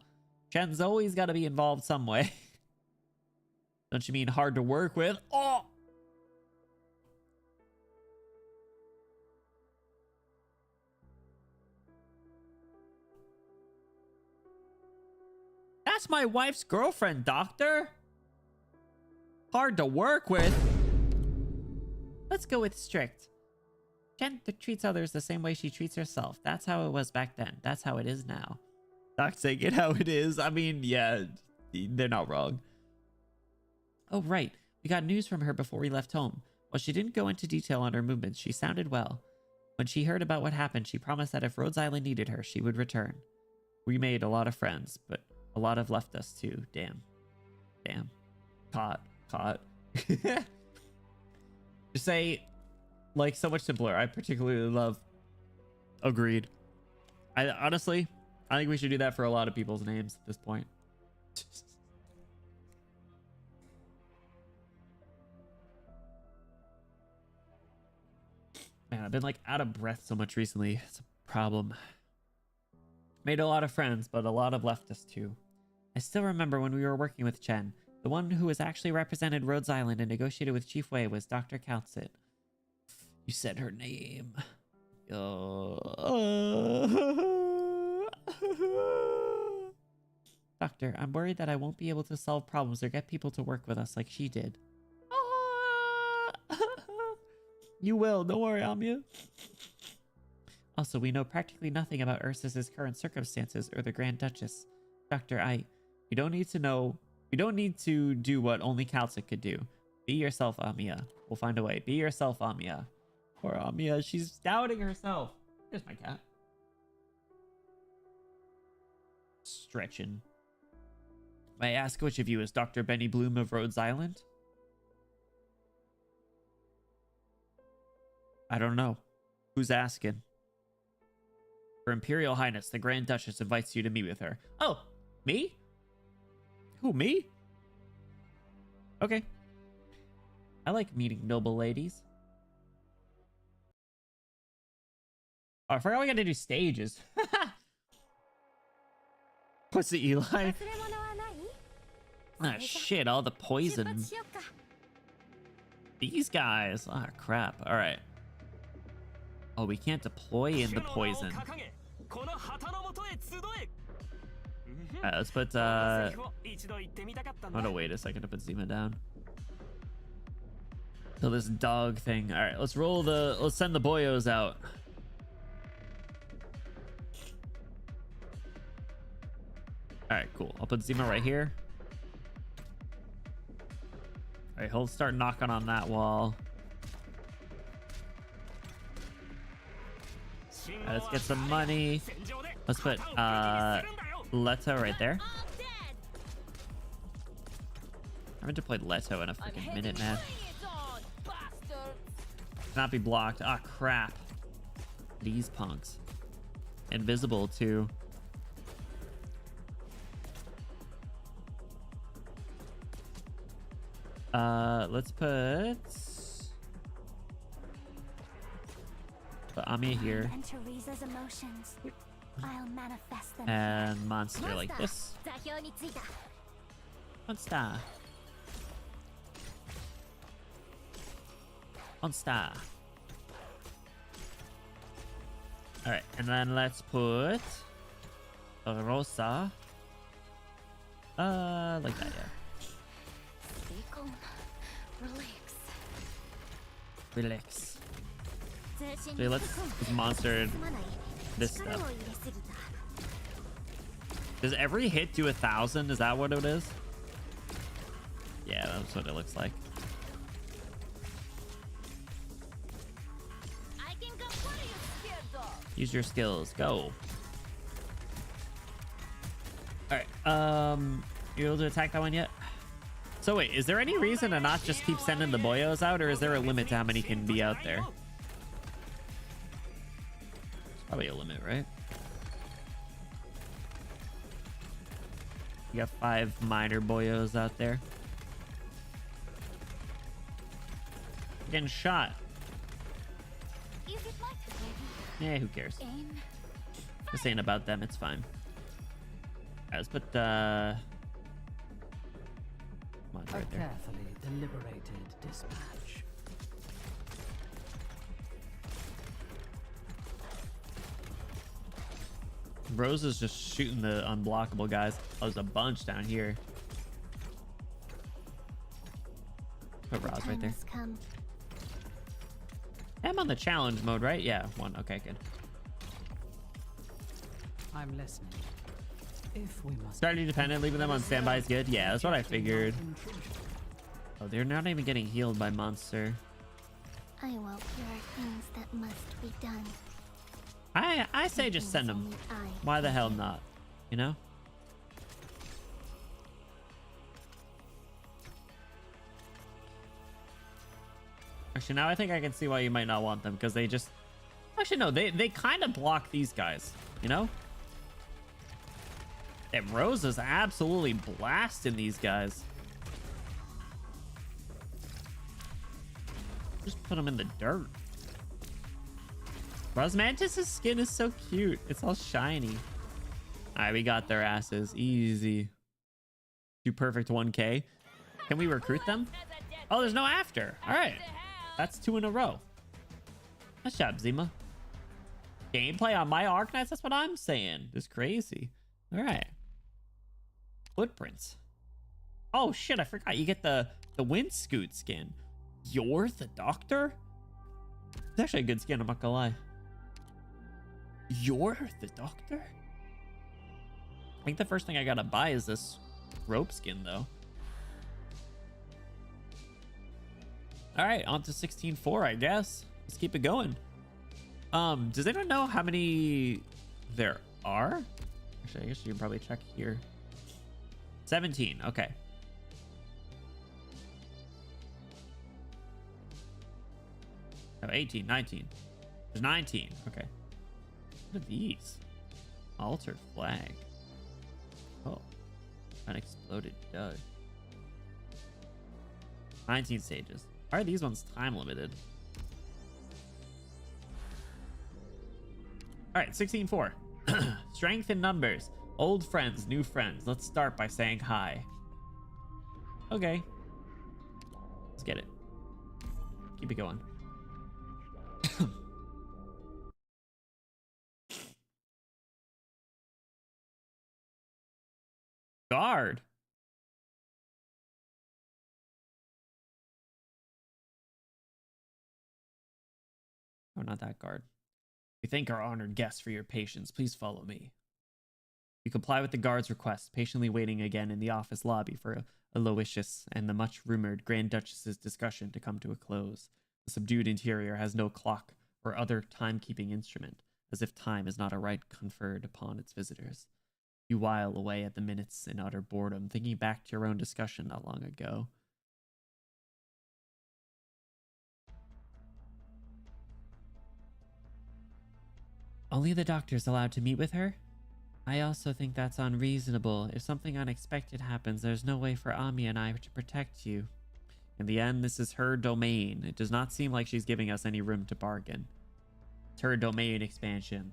A: Chen's always got to be involved some way. Don't you mean hard to work with? Oh! That's my wife's girlfriend, Doctor. Hard to work with. Let's go with strict. Chen treats others the same way she treats herself. That's how it was back then. That's how it is now. Doc saying it how it is. I mean, yeah, they're not wrong. Oh, right. We got news from her before we left home. While she didn't go into detail on her movements, she sounded well. When she heard about what happened, she promised that if Rhodes Island needed her, she would return. We made a lot of friends, but a lot have left us too. Damn. Damn. Caught. Just say, like, so much simpler. I particularly love. Agreed. I honestly, I think we should do that for a lot of people's names at this point. Man, I've been like out of breath so much recently. It's a problem. Made a lot of friends, but a lot have left us too. I still remember when we were working with Chen. The one who was actually represented Rhodes Island and negotiated with Chief Wei was Dr. Councit. You said her name. Doctor, I'm worried that I won't be able to solve problems or get people to work with us like she did. You will, don't worry, Amia. Also, we know practically nothing about Ursus's current circumstances or the Grand Duchess. Doctor, you don't need to know. You don't need to do what only Councit could do. Be yourself, Amia. We'll find a way. Be yourself, Amia. Poor Amia, she's doubting herself. Here's my cat. Stretching. May I ask which of you is Dr. Benny Bloom of Rhodes Island? I don't know. Who's asking? Her Imperial Highness, the Grand Duchess, invites you to meet with her. Oh, me? Who, me? Okay. I like meeting noble ladies. Oh, I forgot we gotta do stages. What's the Eli? Ah, shit, all the poison. These guys. Ah, crap. All right. Oh, we can't deploy in the poison. Let's put, oh no, wait a second to put Zima down. So this dog thing. All right, let's send the boyos out. All right, cool. I'll put Zima right here. All right, he'll start knocking on that wall. All right, let's get some money. Let's put Leto right there. I haven't deployed Leto in a freaking minute, man. Cannot be blocked. Ah, crap. These punks. Invisible too. Let's put Ami here. And monster like this. Monster. Monster. Alright, and then let's put Rosa. Like that, yeah. Relax. So let's monster this stuff. Does every hit do 1,000? Is that what it is? Yeah, that's what it looks like. Use your skills. Go. Alright. You able to attack that one yet? So wait, is there any reason to not just keep sending the boyos out, or is there a limit to how many can be out there? There's probably a limit, right? You got 5 minor boyos out there. Getting shot. Yeah, who cares? This ain't about them, it's fine. Alright, let's put right there.
B: Carefully deliberated dispatch.
A: Rose is just shooting the unblockable guys. Oh, there's a bunch down here. Put Roz right there. I'm on the challenge mode, right? Yeah, 1. Okay, good.
B: I'm listening. If we must
A: Starting dependent, leaving them on standby is good. Yeah, that's what I figured. Oh, they're not even getting healed by monster.
C: I won't. There are things that must be done.
A: I say just send them. Why the hell not? You know? Actually, now I think I can see why you might not want them, because they just... Actually, no, they kind of block these guys, you know? And Rosa's absolutely blasting these guys. Just put them in the dirt. Rosmantis' skin is so cute. It's all shiny. All right, we got their asses. Easy. Do perfect 1K. Can we recruit them? Oh, there's no after. All right. That's 2 in a row. Nice job, Zima. Gameplay on my Arknights? That's what I'm saying. It's crazy. All right. Footprints. Oh, shit. I forgot. You get the Windscoot skin. You're the doctor? It's actually a good skin. I'm not gonna lie. You're the doctor? I think the first thing I gotta buy is this rope skin, though. All right, on to 16.4, I guess. Let's keep it going. Does anyone know how many there are? Actually, I guess you can probably check here. 17, okay. Oh, 18, 19. There's 19, okay. What are these? Altered flag. Oh, unexploded dud. 19 stages. Why are these ones time limited? All right, 16.4. Strength in numbers. Old friends, new friends. Let's start by saying hi. Okay. Let's get it. Keep it going. Guard. Oh, not that guard. We thank our honored guests for your patience. Please follow me. You comply with the guard's request, patiently waiting again in the office lobby for Aloysius and the much-rumored Grand Duchess's discussion to come to a close. The subdued interior has no clock or other timekeeping instrument, as if time is not a right conferred upon its visitors. You while away at the minutes in utter boredom, thinking back to your own discussion not long ago. Only the doctor's allowed to meet with her? I also think that's unreasonable. If something unexpected happens, there's no way for Ami and I to protect you. In the end, this is her domain. It does not seem like she's giving us any room to bargain. It's her domain expansion.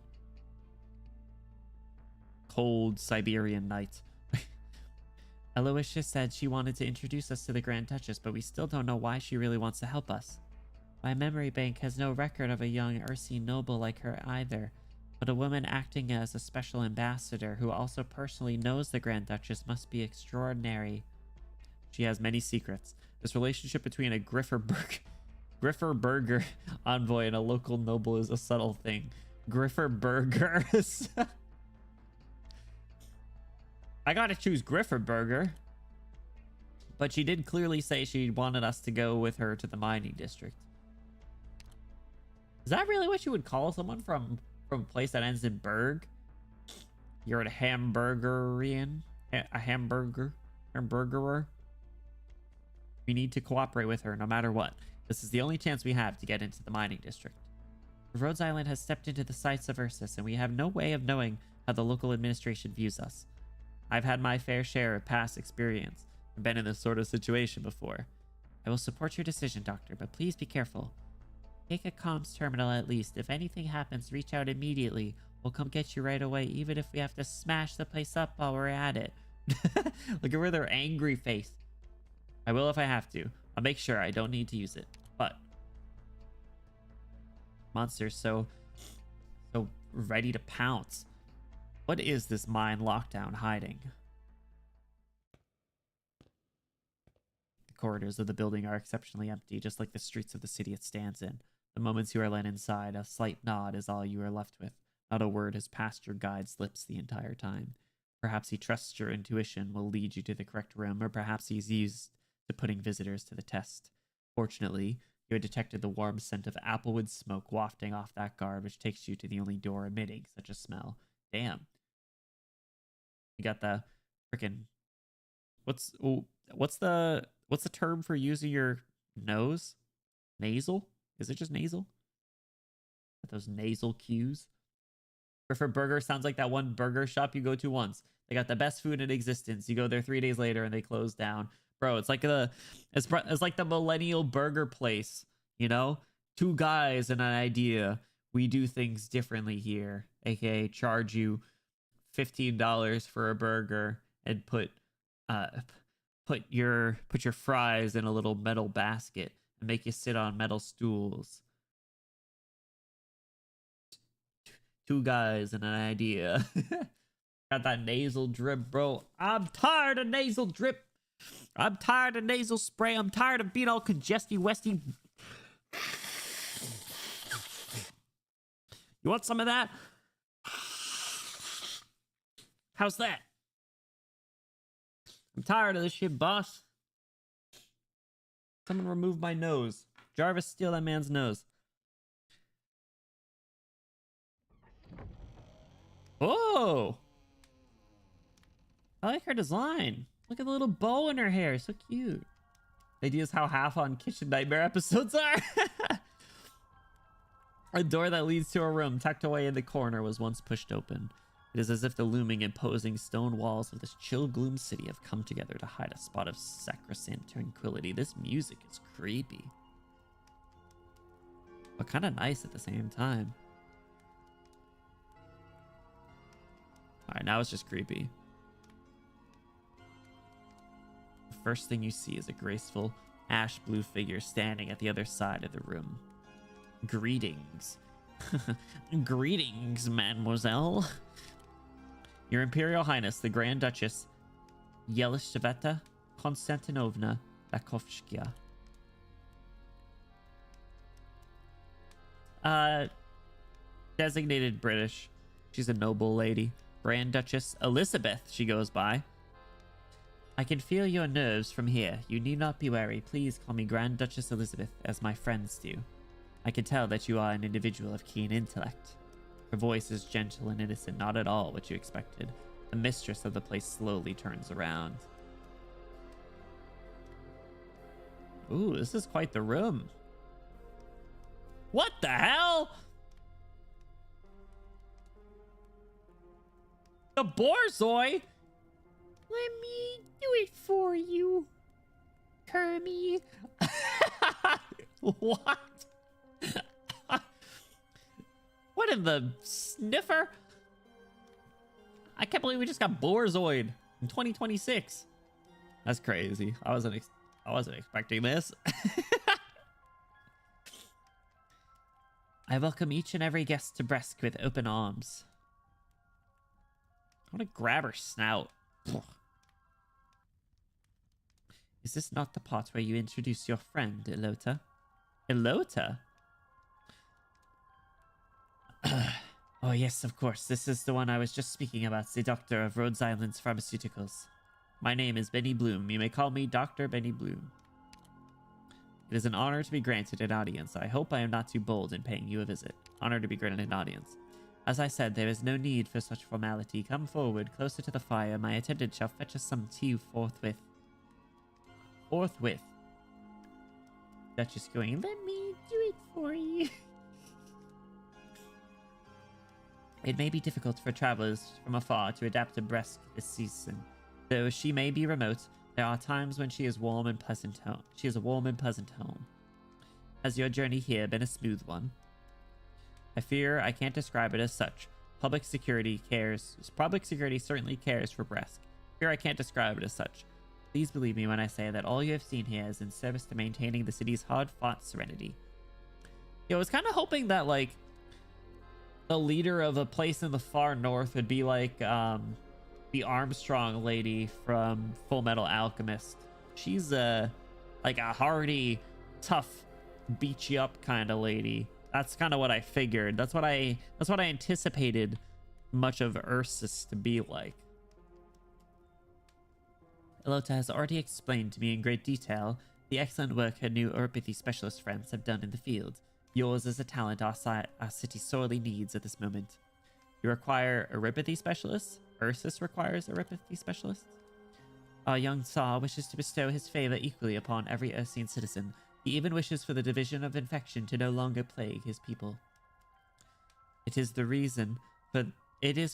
A: Cold Siberian night. Aloysius said she wanted to introduce us to the Grand Duchess, but we still don't know why she really wants to help us. My memory bank has no record of a young Ursine noble like her either, but a woman acting as a special ambassador who also personally knows the Grand Duchess must be extraordinary. She has many secrets. This relationship between a Grifferberger envoy and a local noble is a subtle thing. Grifferbergers. I gotta choose Grifferberger. But she did clearly say she wanted us to go with her to the mining district. Is that really what you would call someone from a place that ends in Berg? You're a hamburgerian? A hamburgerer? We need to cooperate with her no matter what. This is the only chance we have to get into the mining district. Rhodes Island has stepped into the sights of Ursus, and we have no way of knowing how the local administration views us. I've had my fair share of past experience and been in this sort of situation before. I will support your decision, Doctor, but please be careful. Take a comms terminal at least. If anything happens, reach out immediately. We'll come get you right away, even if we have to smash the place up while we're at it. Look at where their angry face. I will if I have to. I'll make sure I don't need to use it. But monsters so ready to pounce. What is this mine lockdown hiding? The corridors of the building are exceptionally empty, just like the streets of the city it stands in. The moments you are led inside, a slight nod is all you are left with. Not a word has passed your guide's lips the entire time. Perhaps he trusts your intuition will lead you to the correct room, or perhaps he's used to putting visitors to the test. Fortunately, you had detected the warm scent of applewood smoke wafting off that guard, which takes you to the only door emitting such a smell. Damn. You got the freaking... What's the term for using your nose? Nasal? Is it just nasal? Those nasal cues. For burger, sounds like that one burger shop you go to once. They got the best food in existence. You go there 3 days later and they close down. Bro, it's like it's like the millennial burger place, you know? 2 guys and an idea. We do things differently here. AKA charge you $15 for a burger and put your fries in a little metal basket and make you sit on metal stools. 2 guys and an idea. Got that nasal drip, bro. I'm tired of nasal drip. I'm tired of nasal spray. I'm tired of being all congesty westy. You want some of that? How's that? I'm tired of this shit, boss. Someone remove my nose. Jarvis, steal that man's nose. Oh! I like her design. Look at the little bow in her hair. So cute. The idea is how half on Kitchen Nightmare episodes are. A door that leads to a room tucked away in the corner was once pushed open. It is as if the looming, imposing stone walls of this chill gloom city have come together to hide a spot of sacrosanct tranquility. This music is creepy, but kind of nice at the same time. Alright, now it's just creepy. The first thing you see is a graceful, ash blue figure standing at the other side of the room. Greetings. Greetings, mademoiselle. Your Imperial Highness, the Grand Duchess Yelizaveta Konstantinovna Bakovskaya. Designated British. She's a noble lady. Grand Duchess Elizabeth, she goes by. I can feel your nerves from here. You need not be wary. Please call me Grand Duchess Elizabeth, as my friends do. I can tell that you are an individual of keen intellect. Her voice is gentle and innocent, not at all what you expected. The mistress of the place slowly turns around. Ooh, this is quite the room. What the hell? The Borzoi? Let me do it for you, Kermie. What? What in the sniffer? I can't believe we just got Borzoid in 2026. That's crazy. I wasn't expecting this. I welcome each and every guest to Bresk with open arms. I want to grab her snout. Is this not the part where you introduce your friend, Elota? Elota? Oh yes, of course. This is the one I was just speaking about, the doctor of Rhodes Island's pharmaceuticals. My name is Benny Bloom. You may call me Dr. Benny Bloom. It is an honor to be granted an audience. I hope I am not too bold in paying you a visit. Honor to be granted an audience. As I said, there is no need for such formality. Come forward, closer to the fire. My attendant shall fetch us some tea forthwith. Forthwith. Duchess going, let me do it for you. It may be difficult for travelers from afar to adapt to Bresk this season. Though she may be remote, there are times when she is warm and pleasant home. She is a warm and pleasant home. Has your journey here been a smooth one? I fear I can't describe it as such. Public security certainly cares for Bresk. Fear I can't describe it as such. Please believe me when I say that all you have seen here is in service to maintaining the city's hard-fought serenity. I was kind of hoping that, like, the leader of a place in the far north would be like the Armstrong lady from Full Metal Alchemist. She's like a hardy, tough, beat you up kind of lady. That's kind of what I figured. That's what I anticipated much of Ursus to be like. Elota has already explained to me in great detail the excellent work her new Urpathy specialist friends have done in the field. Yours is a talent our city sorely needs at this moment. You require a Urpathy specialist? Ursus requires a Urpathy specialist? Our young Tsar wishes to bestow his favor equally upon every Ursine citizen. He even wishes for the division of infection to no longer plague his people. It is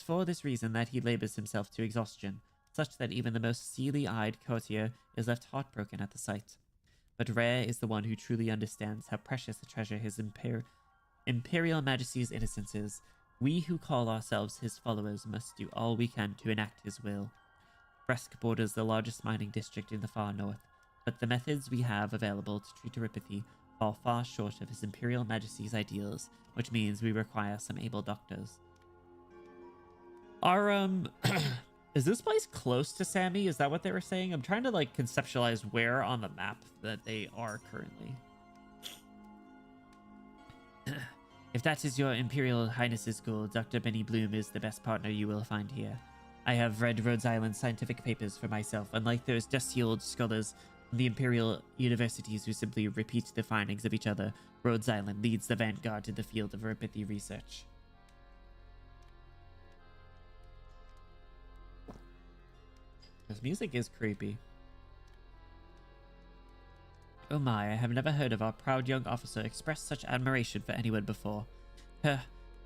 A: for this reason that he labors himself to exhaustion, such that even the most steely-eyed courtier is left heartbroken at the sight. But rare is the one who truly understands how precious a treasure his Imperial Majesty's innocence is. We who call ourselves his followers must do all we can to enact his will. Bresk borders the largest mining district in the far north, but the methods we have available to treat Uripathy fall far short of his Imperial Majesty's ideals, which means we require some able doctors. Is this place close to Sammy? Is that what they were saying? I'm trying to, like, conceptualize where on the map that they are currently. If that is your Imperial Highness's goal, Dr. Benny Bloom is the best partner you will find here. I have read Rhodes Island scientific papers for myself, unlike those dusty old scholars from the Imperial universities who simply repeat the findings of each other. Rhodes Island leads the vanguard in the field of Urpathy research. This music is creepy. Oh my, I have never heard of our proud young officer express such admiration for anyone before.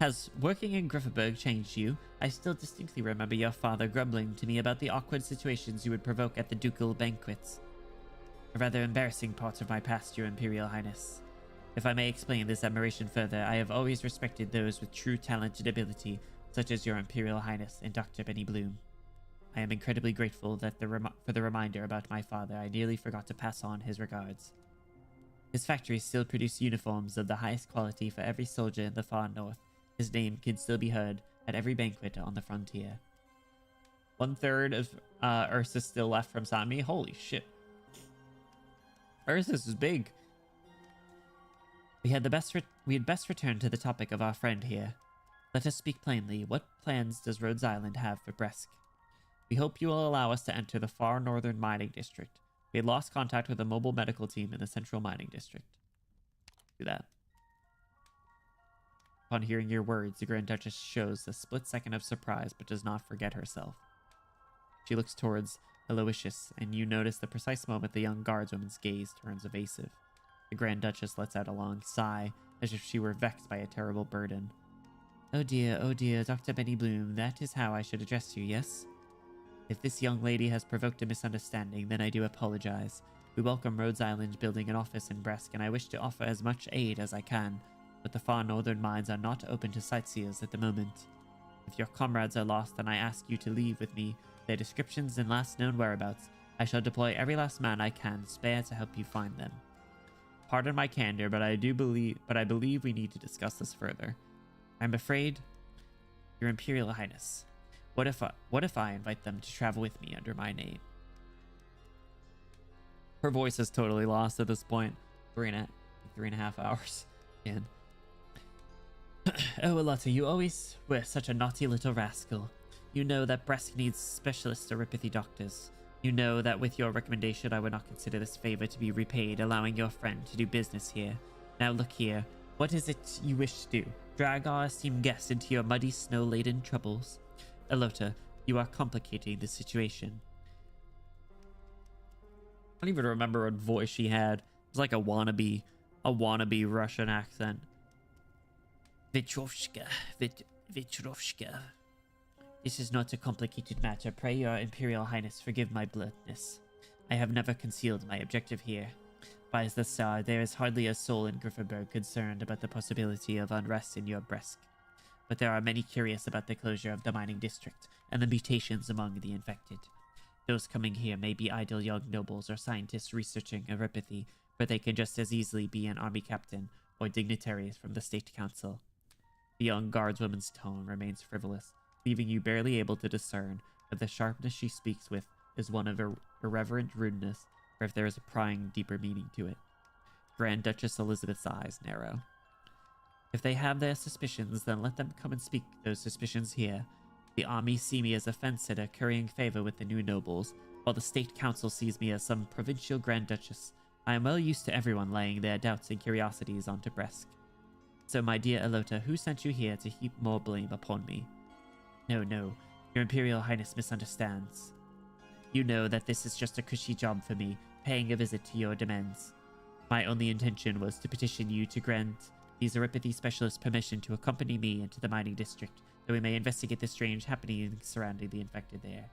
A: Has working in Grifferburg changed you? I still distinctly remember your father grumbling to me about the awkward situations you would provoke at the ducal banquets. A rather embarrassing part of my past, Your Imperial Highness. If I may explain this admiration further, I have always respected those with true talent and ability, such as Your Imperial Highness and Dr. Benny Bloom. I am incredibly grateful that for the reminder about my father. I nearly forgot to pass on his regards. His factories still produce uniforms of the highest quality for every soldier in the far north. His name can still be heard at every banquet on the frontier. 1/3 of Ursus still left from Sami. Holy shit. Ursus is big. We had best return to the topic of our friend here. Let us speak plainly. What plans does Rhodes Island have for Bresk? We hope you will allow us to enter the far northern mining district. We had lost contact with a mobile medical team in the central mining district. Do that. Upon hearing your words, the Grand Duchess shows a split second of surprise, but does not forget herself. She looks towards Aloysius, and you notice the precise moment the young guardswoman's gaze turns evasive. The Grand Duchess lets out a long sigh, as if she were vexed by a terrible burden. Oh dear, Dr. Benny Bloom, that is how I should address you, yes? If this young lady has provoked a misunderstanding, then I do apologize. We welcome Rhodes Island building an office in Bresk, and I wish to offer as much aid as I can, but the far northern mines are not open to sightseers at the moment. If your comrades are lost, then I ask you to leave with me their descriptions and last known whereabouts. I shall deploy every last man I can spare to help you find them. Pardon my candor, but I believe we need to discuss this further. I'm afraid, Your Imperial Highness. What if I invite them to travel with me under my name? Her voice is totally lost at this point. 3.5 hours in. Oh, Alotta, you always were such a naughty little rascal. You know that Bresk needs specialist Uripathy doctors. You know that with your recommendation, I would not consider this favor to be repaid, allowing your friend to do business here. Now look here. What is it you wish to do? Drag our esteemed guest into your muddy, snow-laden troubles? Elota, you are complicating the situation. I don't even remember what voice she had. It was like a wannabe Russian accent. Vitrovska. This is not a complicated matter. Pray your Imperial Highness forgive my bluntness. I have never concealed my objective here. By the Tsar, there is hardly a soul in Grifferburg concerned about the possibility of unrest in your Bresk. But there are many curious about the closure of the mining district and the mutations among the infected. Those coming here may be idle young nobles or scientists researching Uripathy, but they can just as easily be an army captain or dignitaries from the State Council. The young guardswoman's tone remains frivolous, leaving you barely able to discern if the sharpness she speaks with is one of irreverent rudeness or if there is a prying, deeper meaning to it. Grand Duchess Elizabeth's eyes narrow. If they have their suspicions, then let them come and speak those suspicions here. The army see me as a fence-sitter currying favor with the new nobles, While the state council sees me as some provincial Grand Duchess, I am well used to everyone laying their doubts and curiosities onto Bresk. So, my dear Elota, who sent you here to heap more blame upon me? No, no, your Imperial Highness misunderstands. You know that this is just a cushy job for me, paying a visit to your domains. My only intention was to petition you to grant these Euripathy specialists permission to accompany me into the mining district, that we may investigate the strange happenings surrounding the infected there.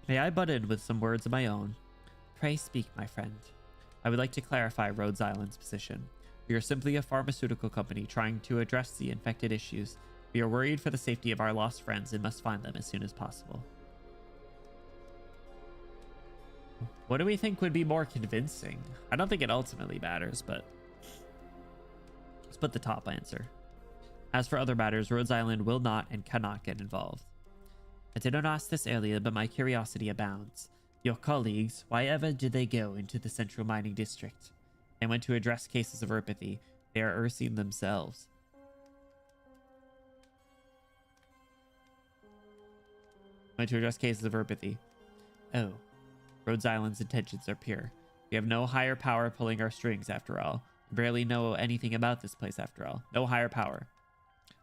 A: May I butt in with some words of my own? Pray speak, my friend. I would like to clarify Rhodes Island's position. We are simply a pharmaceutical company trying to address the infected issues. We are worried for the safety of our lost friends and must find them as soon as possible. What do we think would be more convincing? I don't think it ultimately matters, but let's put the top answer. As for other matters, Rhodes Island will not and cannot get involved. I did not ask this earlier, but my curiosity abounds. Your colleagues, why ever did they go into the central mining district? They went to address cases of Euripathy. They are Ursine themselves. Went to address cases of Euripathy. Oh. Rhodes Island's intentions are pure. We have no higher power pulling our strings, after all. We barely know anything about this place, after all. No higher power.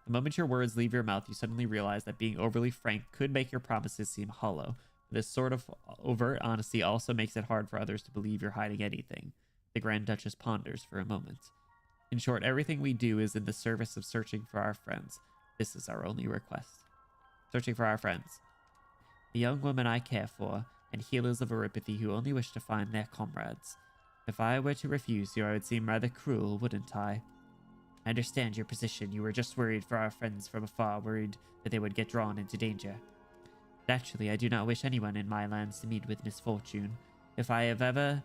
A: The moment your words leave your mouth, you suddenly realize that being overly frank could make your promises seem hollow. This sort of overt honesty also makes it hard for others to believe you're hiding anything. The Grand Duchess ponders for a moment. In short, everything we do is in the service of searching for our friends. This is our only request. Searching for our friends. The young women I care for, and healers of Euripathy who only wish to find their comrades. If I were to refuse you, I would seem rather cruel, wouldn't I? I understand your position. You were just worried for our friends from afar, worried that they would get drawn into danger. Naturally, I do not wish anyone in my lands to meet with misfortune. If I ever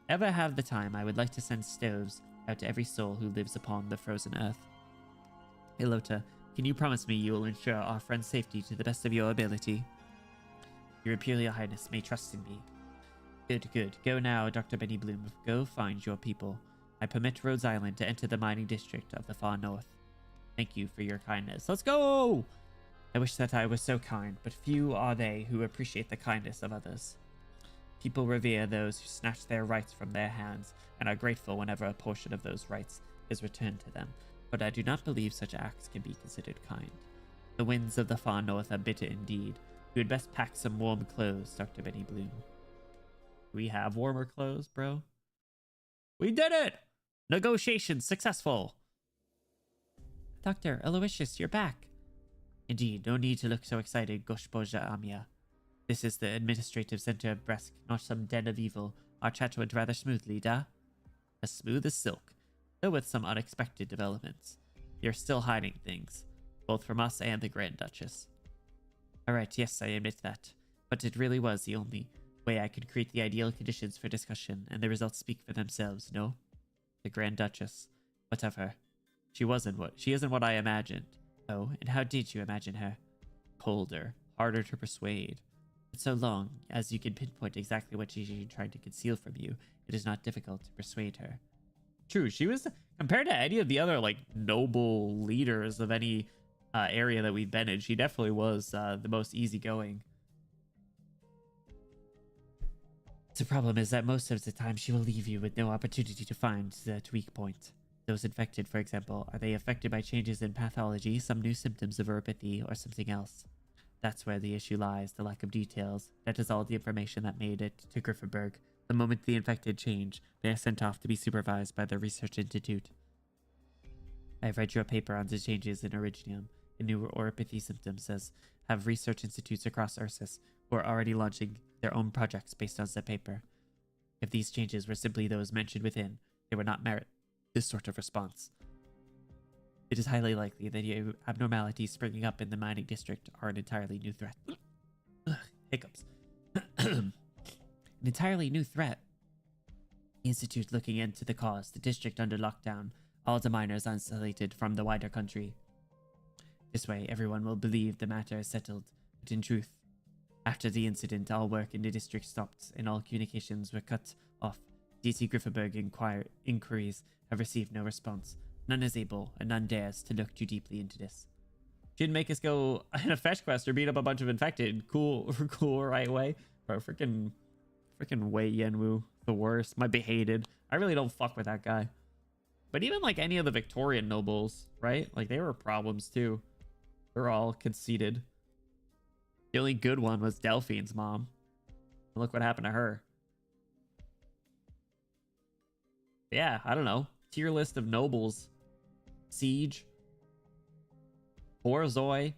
A: have the time, I would like to send stoves out to every soul who lives upon the frozen earth. Elota, can you promise me you will ensure our friend's safety to the best of your ability? Your Imperial Highness may trust in me. Good, good. Go now, Dr. Benny Bloom. Go find your people. I permit Rhodes Island to enter the mining district of the far north. Thank you for your kindness. Let's go! I wish that I was so kind, but few are they who appreciate the kindness of others. People revere those who snatch their rights from their hands and are grateful whenever a portion of those rights is returned to them, but I do not believe such acts can be considered kind. The winds of the far north are bitter indeed. You had best pack some warm clothes, Dr. Benny Bloom. We have warmer clothes, bro? We did it! Negotiations successful! Dr. Aloysius, you're back. Indeed, no need to look so excited, Goshboja Amia. This is the administrative center of Bresk, not some den of evil. Our chat went rather smoothly, da? As smooth as silk, though with some unexpected developments. You're still hiding things, both from us and the Grand Duchess. Alright, yes, I admit that. But it really was the only way I could create the ideal conditions for discussion, and the results speak for themselves, no? The Grand Duchess. What of her? She isn't what I imagined. Oh, and how did you imagine her? Colder, harder to persuade. But so long as you can pinpoint exactly what she tried to conceal from you, it is not difficult to persuade her. True, she was, compared to any of the other, like, noble leaders of any area that we've been in, she definitely was the most easygoing. The problem is that most of the time she will leave you with no opportunity to find the weak point. Those infected, for example, are they affected by changes in pathology, some new symptoms of Euripathy, or something else? That's where the issue lies, the lack of details. That is all the information that made it to Griffinburg. The moment the infected change, they are sent off to be supervised by the Research Institute. I have read your paper on the changes in Originium. The new Euripathy symptoms have research institutes across Ursus who are already launching their own projects based on the paper. If these changes were simply those mentioned within, they would not merit this sort of response. It is highly likely that the abnormalities springing up in the mining district are an entirely new threat. Hiccups. An entirely new threat. The Institute looking into the cause, the district under lockdown, all the miners isolated from the wider country. This way, everyone will believe the matter is settled, but in truth, after the incident, all work in the district stopped and all communications were cut off. DC Griffinburg inquiries have received no response. None is able, and none dares to look too deeply into this. She didn't make us go on a fetch quest or beat up a bunch of infected. Cool, cool, right way. Bro, freaking Wei Yanwu, the worst. Might be hated. I really don't fuck with that guy. But even like any of the Victorian nobles, right? Like they were problems too. They're all conceited. The only good one was Delphine's mom. And look what happened to her. Yeah, I don't know. Tier list of nobles. Siege. Borzoi.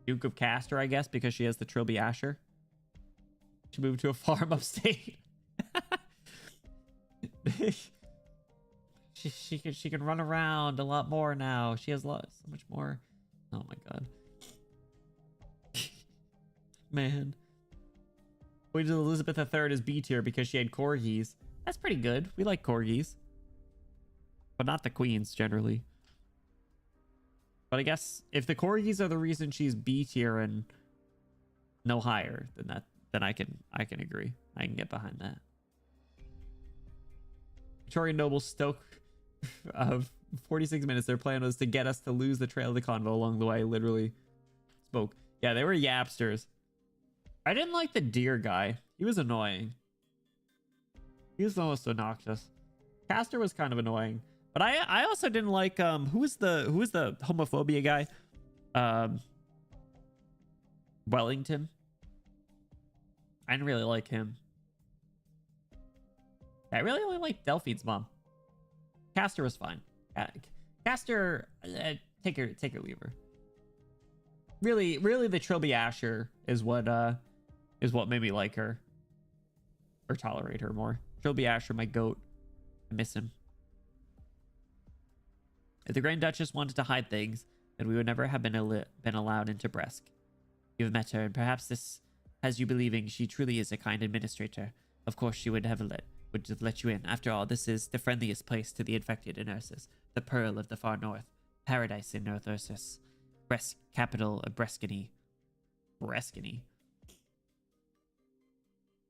A: Duke of Castor, I guess, because she has the Trilby Asher. She moved to a farm upstate. she can run around a lot more now. She has so much more. Oh my god. Man. Wait till Elizabeth III is B tier because she had corgis. That's pretty good. We like corgis. But not the queens, generally. But I guess if the corgis are the reason she's B tier and no higher, then I can agree. I can get behind that. Victorian noble Stoke of 46 minutes. Their plan was to get us to lose the trail of the convo along the way. Literally spoke. Yeah, they were yapsters. I didn't like the deer guy. He was annoying. He was the most obnoxious. Castor was kind of annoying. But I also didn't like who was the homophobia guy? Wellington. I didn't really like him. I really only liked Delphine's mom. Castor was fine. Castor, take her leave her. Really the Trilby Asher is what made me like her or tolerate her more. Trilby Asher, my goat. I miss him. If the Grand Duchess wanted to hide things, then we would never have been allowed into Bresk. You have met her, and perhaps this has you believing she truly is a kind administrator. Of course, she would have let you in. After all, this is the friendliest place to the infected in Ursus, the Pearl of the Far North, paradise in North Ursus, Bresk, capital of Breskany. Breskany.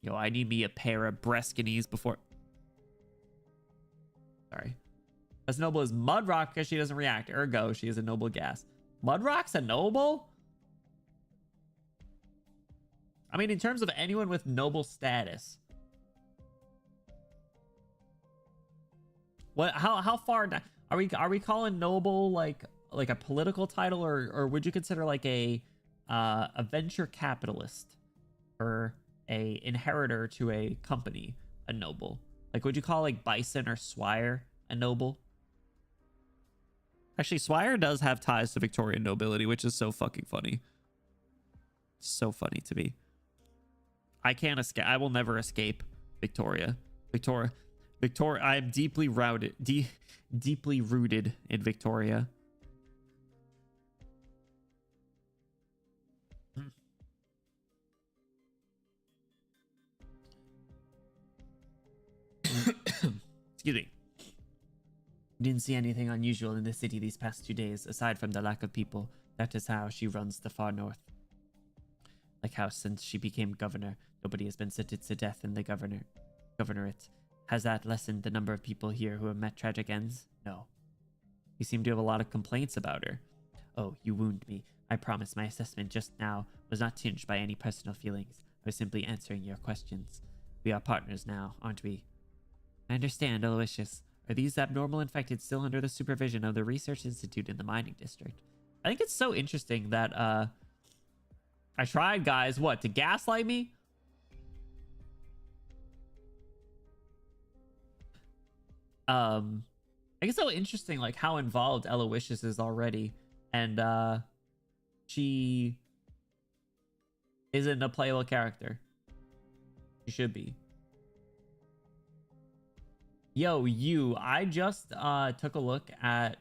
A: Yo, I need me a pair of Breskanys before... Sorry. As noble as Mudrock because she doesn't react. Ergo, she is a noble gas. Mudrock's a noble? I mean, in terms of anyone with noble status. What? How far down? Are we calling noble like a political title, or would you consider like a venture capitalist or a inheritor to a company a noble? Like, would you call like Bison or Swire a noble? Actually, Swire does have ties to Victorian nobility, which is so fucking funny. So funny to me. I can't escape. I will never escape Victoria. Victoria. I am deeply rooted in Victoria. Excuse me. Didn't see anything unusual in the city these past 2 days, aside from the lack of people. That is how she runs the far north. Like how since she became governor, nobody has been sentenced to death in the governorate. Has that lessened the number of people here who have met tragic ends? No. You seem to have a lot of complaints about her. Oh, you wound me. I promise my assessment just now was not tinged by any personal feelings. I was simply answering your questions. We are partners now, aren't we? I understand, Aloysius. Are these abnormal infected still under the supervision of the Research Institute in the mining district? I think it's so interesting that, I tried, guys, to gaslight me? I think it's so interesting, like, how involved Aloysius is already. And, she isn't a playable character. She should be. Yo, I just took a look at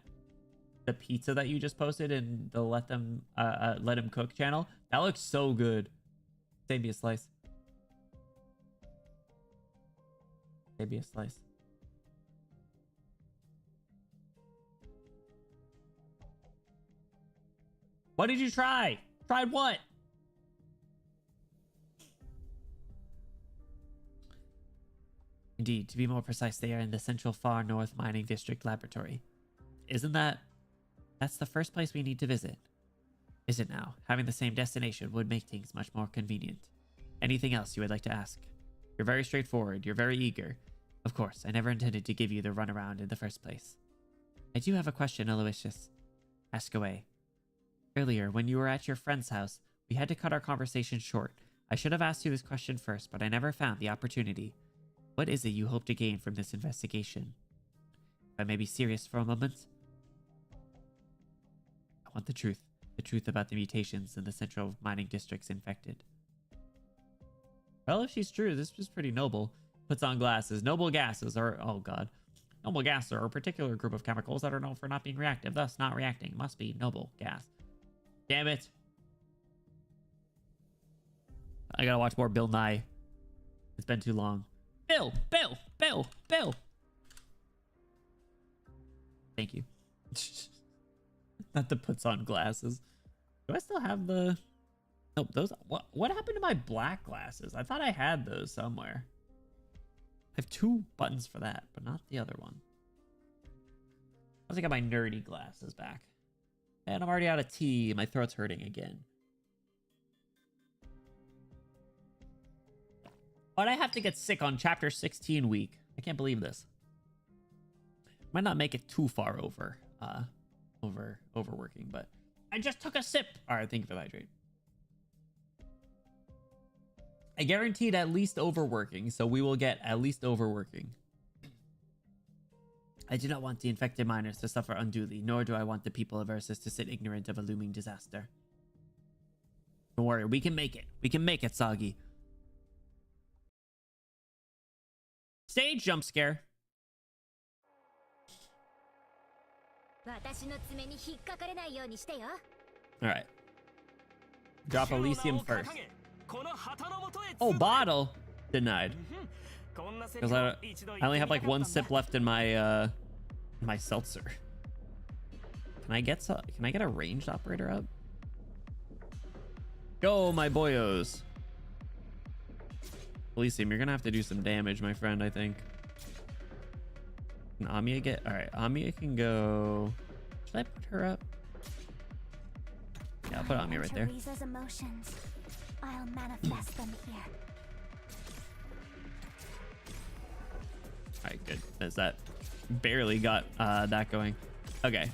A: the pizza that you just posted in the Let Him Cook channel. That looks so good. Save me a slice. Save me a slice. What did you try? Tried what? Indeed, to be more precise, they are in the Central Far North Mining District Laboratory. Isn't that... That's the first place we need to visit. Is it now? Having the same destination would make things much more convenient. Anything else you would like to ask? You're very straightforward. You're very eager. Of course, I never intended to give you the runaround in the first place. I do have a question, Aloysius. Ask away. Earlier, when you were at your friend's house, we had to cut our conversation short. I should have asked you this question first, but I never found the opportunity. What is it you hope to gain from this investigation? If I may be serious for a moment. I want the truth. The truth about the mutations in the central mining districts infected. Well, if she's true, this was pretty noble. Puts on glasses. Noble gases are... Oh, God. Noble gases are a particular group of chemicals that are known for not being reactive, thus not reacting. Must be noble gas. Damn it. I gotta watch more Bill Nye. It's been too long. Bill! Bill! Bill! Bill! Thank you. Not the puts on glasses. Do I still have the... Nope, those... What happened to my black glasses? I thought I had those somewhere. I have 2 buttons for that, but not the other one. I got my nerdy glasses back. And I'm already out of tea. My throat's hurting again. Why'd I have to get sick on chapter 16 week? I can't believe this. Might not make it too far overworking, but I just took a sip. All right, thank you for the hydrate. I guaranteed at least overworking, so we will get at least overworking. I do not want the infected miners to suffer unduly, nor do I want the people of Ursus to sit ignorant of a looming disaster. Don't worry, we can make it. We can make it, Soggy. Stage jump scare. Alright. Drop Elysium first. Oh, bottle. Denied. Because I only have like 1 sip left in my my seltzer. Can I get a ranged operator up? Go, my boyos. Elysium, you're gonna have to do some damage, my friend, I think. Can Amiya get... Alright, Amiya can go... Should I put her up? Yeah, I'll put Amiya right there.
C: Emotions. I'll manifest them here.
A: Alright, good. As that barely got that going. Okay.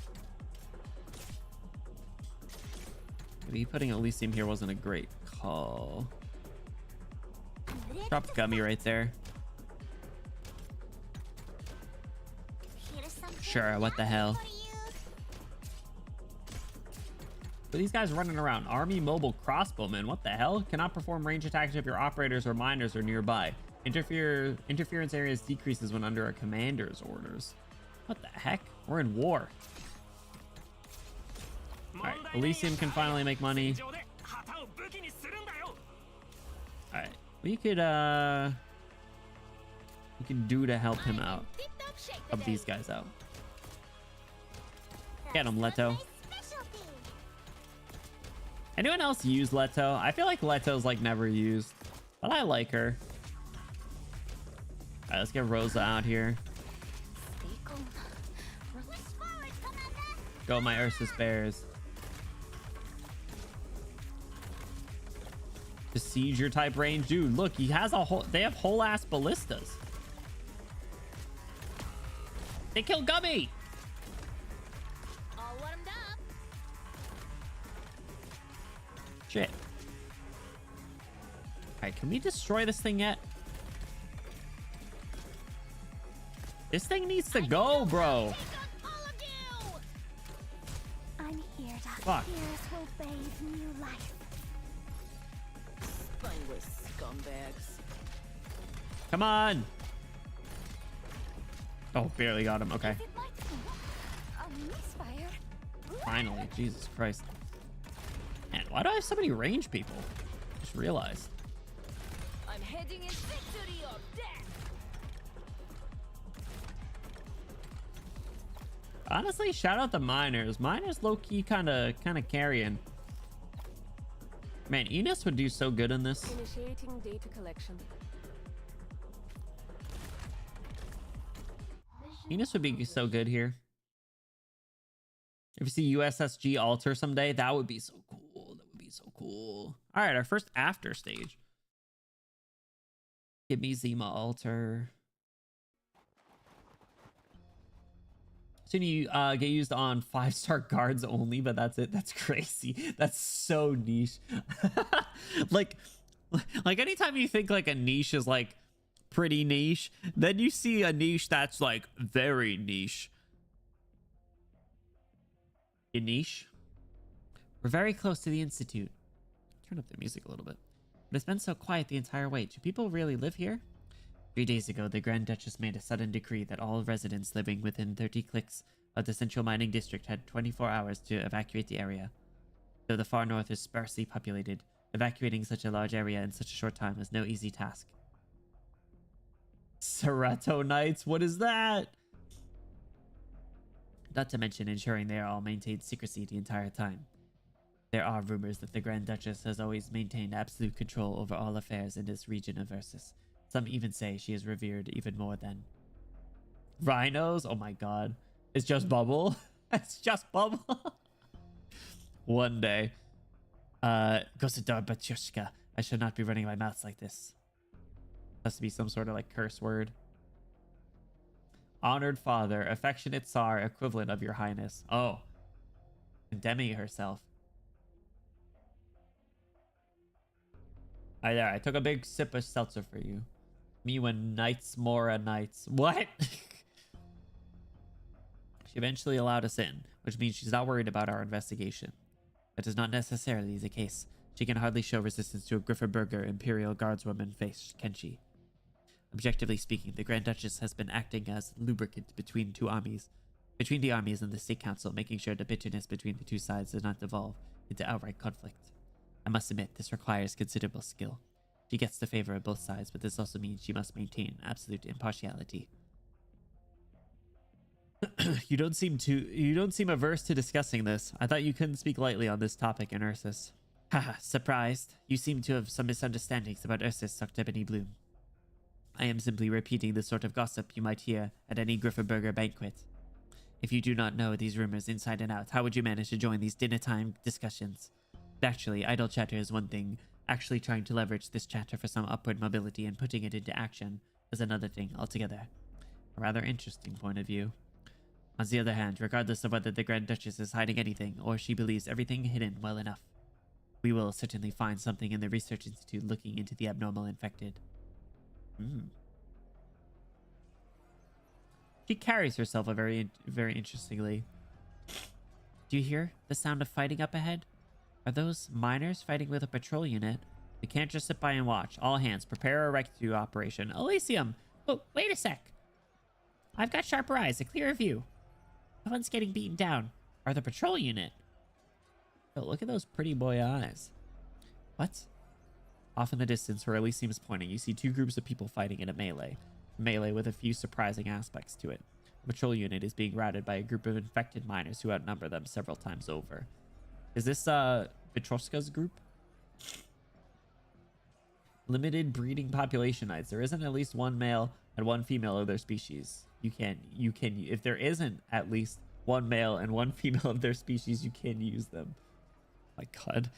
A: Maybe putting Elysium here wasn't a great call. Drop Gummy right there. Sure, what the hell? But these guys running around. Army mobile crossbowmen. What the hell? Cannot perform range attacks if your operators or miners are nearby. Interference areas decreases when under a commander's orders. What the heck? We're in war. Alright, Elysium can finally make money. Alright, we can do to help him out. Help these guys out. Get him, Leto. Anyone else use Leto? I feel like Leto's like never used, but I like her. All right, let's get Rosa out here. Go, my Ursus Bears. Besieger type range, dude. Look, he has a whole. They have whole ass ballistas. They killed Gummy. Shit. Alright, can we destroy this thing yet? This thing needs to go, bro.
C: I'm here, Doctor.
A: Fuck.
C: Heroes will bathe new life.
J: Spineless scumbags.
A: Come on. Oh, barely got him. Okay. Finally, Jesus Christ. Man, why do I have so many range people? Just realized.
J: I'm heading in victory or death.
A: Honestly, shout out the miners. Miners low-key kind of carrying. Man, Enos would do so good in this.
G: Initiating data collection.
A: Venus would be so good here. If you see USSG alter someday, that would be so cool. That would be so cool. All right, our first after stage. Give me Zima alter. Soon you get used on 5-star guards only, but that's it. That's crazy. That's so niche. like anytime you think like a niche is like pretty niche, then you see a niche that's like very niche. In niche? We're very close to the Institute. Turn up the music a little bit. But it's been so quiet the entire way. Do people really live here? 3 days ago, the Grand Duchess made a sudden decree that all residents living within 30 clicks of the central mining district had 24 hours to evacuate the area. Though the far north is sparsely populated, evacuating such a large area in such a short time was no easy task. Arknights, what is that? Not to mention ensuring they are all maintained secrecy the entire time. There are rumors that the Grand Duchess has always maintained absolute control over all affairs in this region of Ursus. Some even say she is revered even more than... Rhinos? Oh my god. It's just Bubble? It's just Bubble? One day. Gosadar Batyushka. I should not be running my mouth like this. Has to be some sort of like curse word. Honored father, affectionate Tsar, equivalent of your highness. Oh. Condemning herself. Hi there, I took a big sip of seltzer for you. Me when Knights Mora Knights. What? She eventually allowed us in, which means she's not worried about our investigation. That is not necessarily the case. She can hardly show resistance to a Grifferburger Imperial Guardswoman face, can she? Objectively speaking, the Grand Duchess has been acting as lubricant between the armies and the State Council, making sure the bitterness between the two sides does not devolve into outright conflict. I must admit, this requires considerable skill. She gets the favor of both sides, but this also means she must maintain absolute impartiality. You don't seem averse to discussing this. I thought you couldn't speak lightly on this topic in Ursus. Haha, surprised. You seem to have some misunderstandings about Ursus, Dr. Benny Bloom. I am simply repeating the sort of gossip you might hear at any Grifferburger banquet. If you do not know these rumors inside and out, how would you manage to join these dinner-time discussions? Naturally, idle chatter is one thing. Actually trying to leverage this chatter for some upward mobility and putting it into action is another thing altogether. A rather interesting point of view. On the other hand, regardless of whether the Grand Duchess is hiding anything or she believes everything hidden well enough, we will certainly find something in the Research Institute looking into the abnormal infected. She carries herself very interestingly. Do you hear the sound of fighting up ahead? Are those miners fighting with a patrol unit? We can't just sit by and watch. All hands, prepare a rescue operation. Elysium! Oh, wait a sec. I've got sharper eyes, a clearer view. No one's getting beaten down. Or the patrol unit. Oh, look at those pretty boy eyes. What? Off in the distance, where Elysium's pointing, you see two groups of people fighting in a melee. Melee with a few surprising aspects to it. The patrol unit is being routed by a group of infected miners who outnumber them several times over. Is this Petroska's group? Limited breeding population nights. There isn't at least one male and one female of their species. You can if there isn't at least one male and one female of their species, you can use them. My god.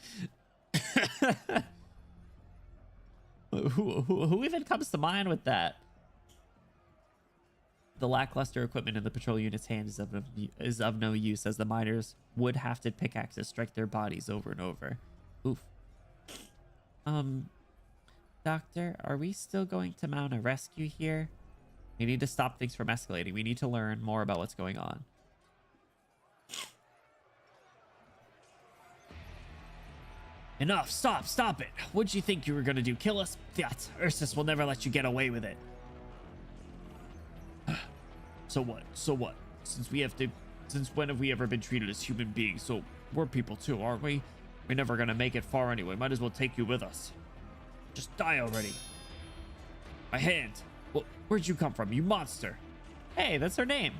A: Who even comes to mind with that? The lackluster equipment in the patrol unit's hands is of no use, as the miners would have to pickaxes strike their bodies over and over. Oof. Doctor, are we still going to mount a rescue here? We need to stop things from escalating. We need to learn more about what's going on. Enough! Stop it! What'd you think you were gonna do? Kill us? That Ursus will never let you get away with it. So what? Since when have we ever been treated as human beings? So we're people too, aren't we? We're never gonna make it far anyway. Might as well take you with us. Just die already. My hand. Well, where'd you come from, you monster? Hey, that's her name.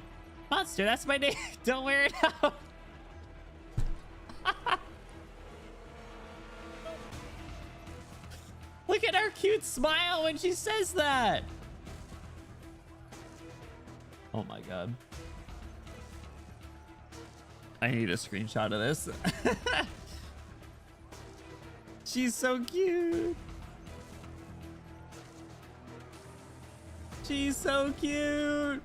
A: Monster, that's my name. Don't wear it out. Look at her cute smile when she says that. Oh my god. I need a screenshot of this. She's so cute. She's so cute.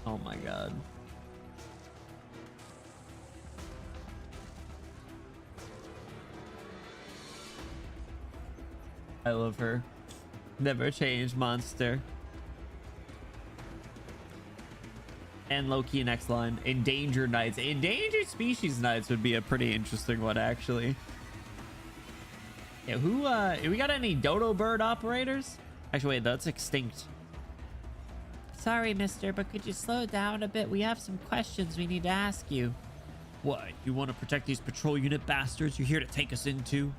A: Oh my god. I love her. Never change monster. And Loki next line. Endangered Knights. Endangered Species Knights would be a pretty interesting one, actually. Yeah, who, we got any dodo bird operators? Actually, wait, that's extinct. Sorry, mister, but could you slow down a bit? We have some questions we need to ask you. What? You want to protect these patrol unit bastards you're here to take us into?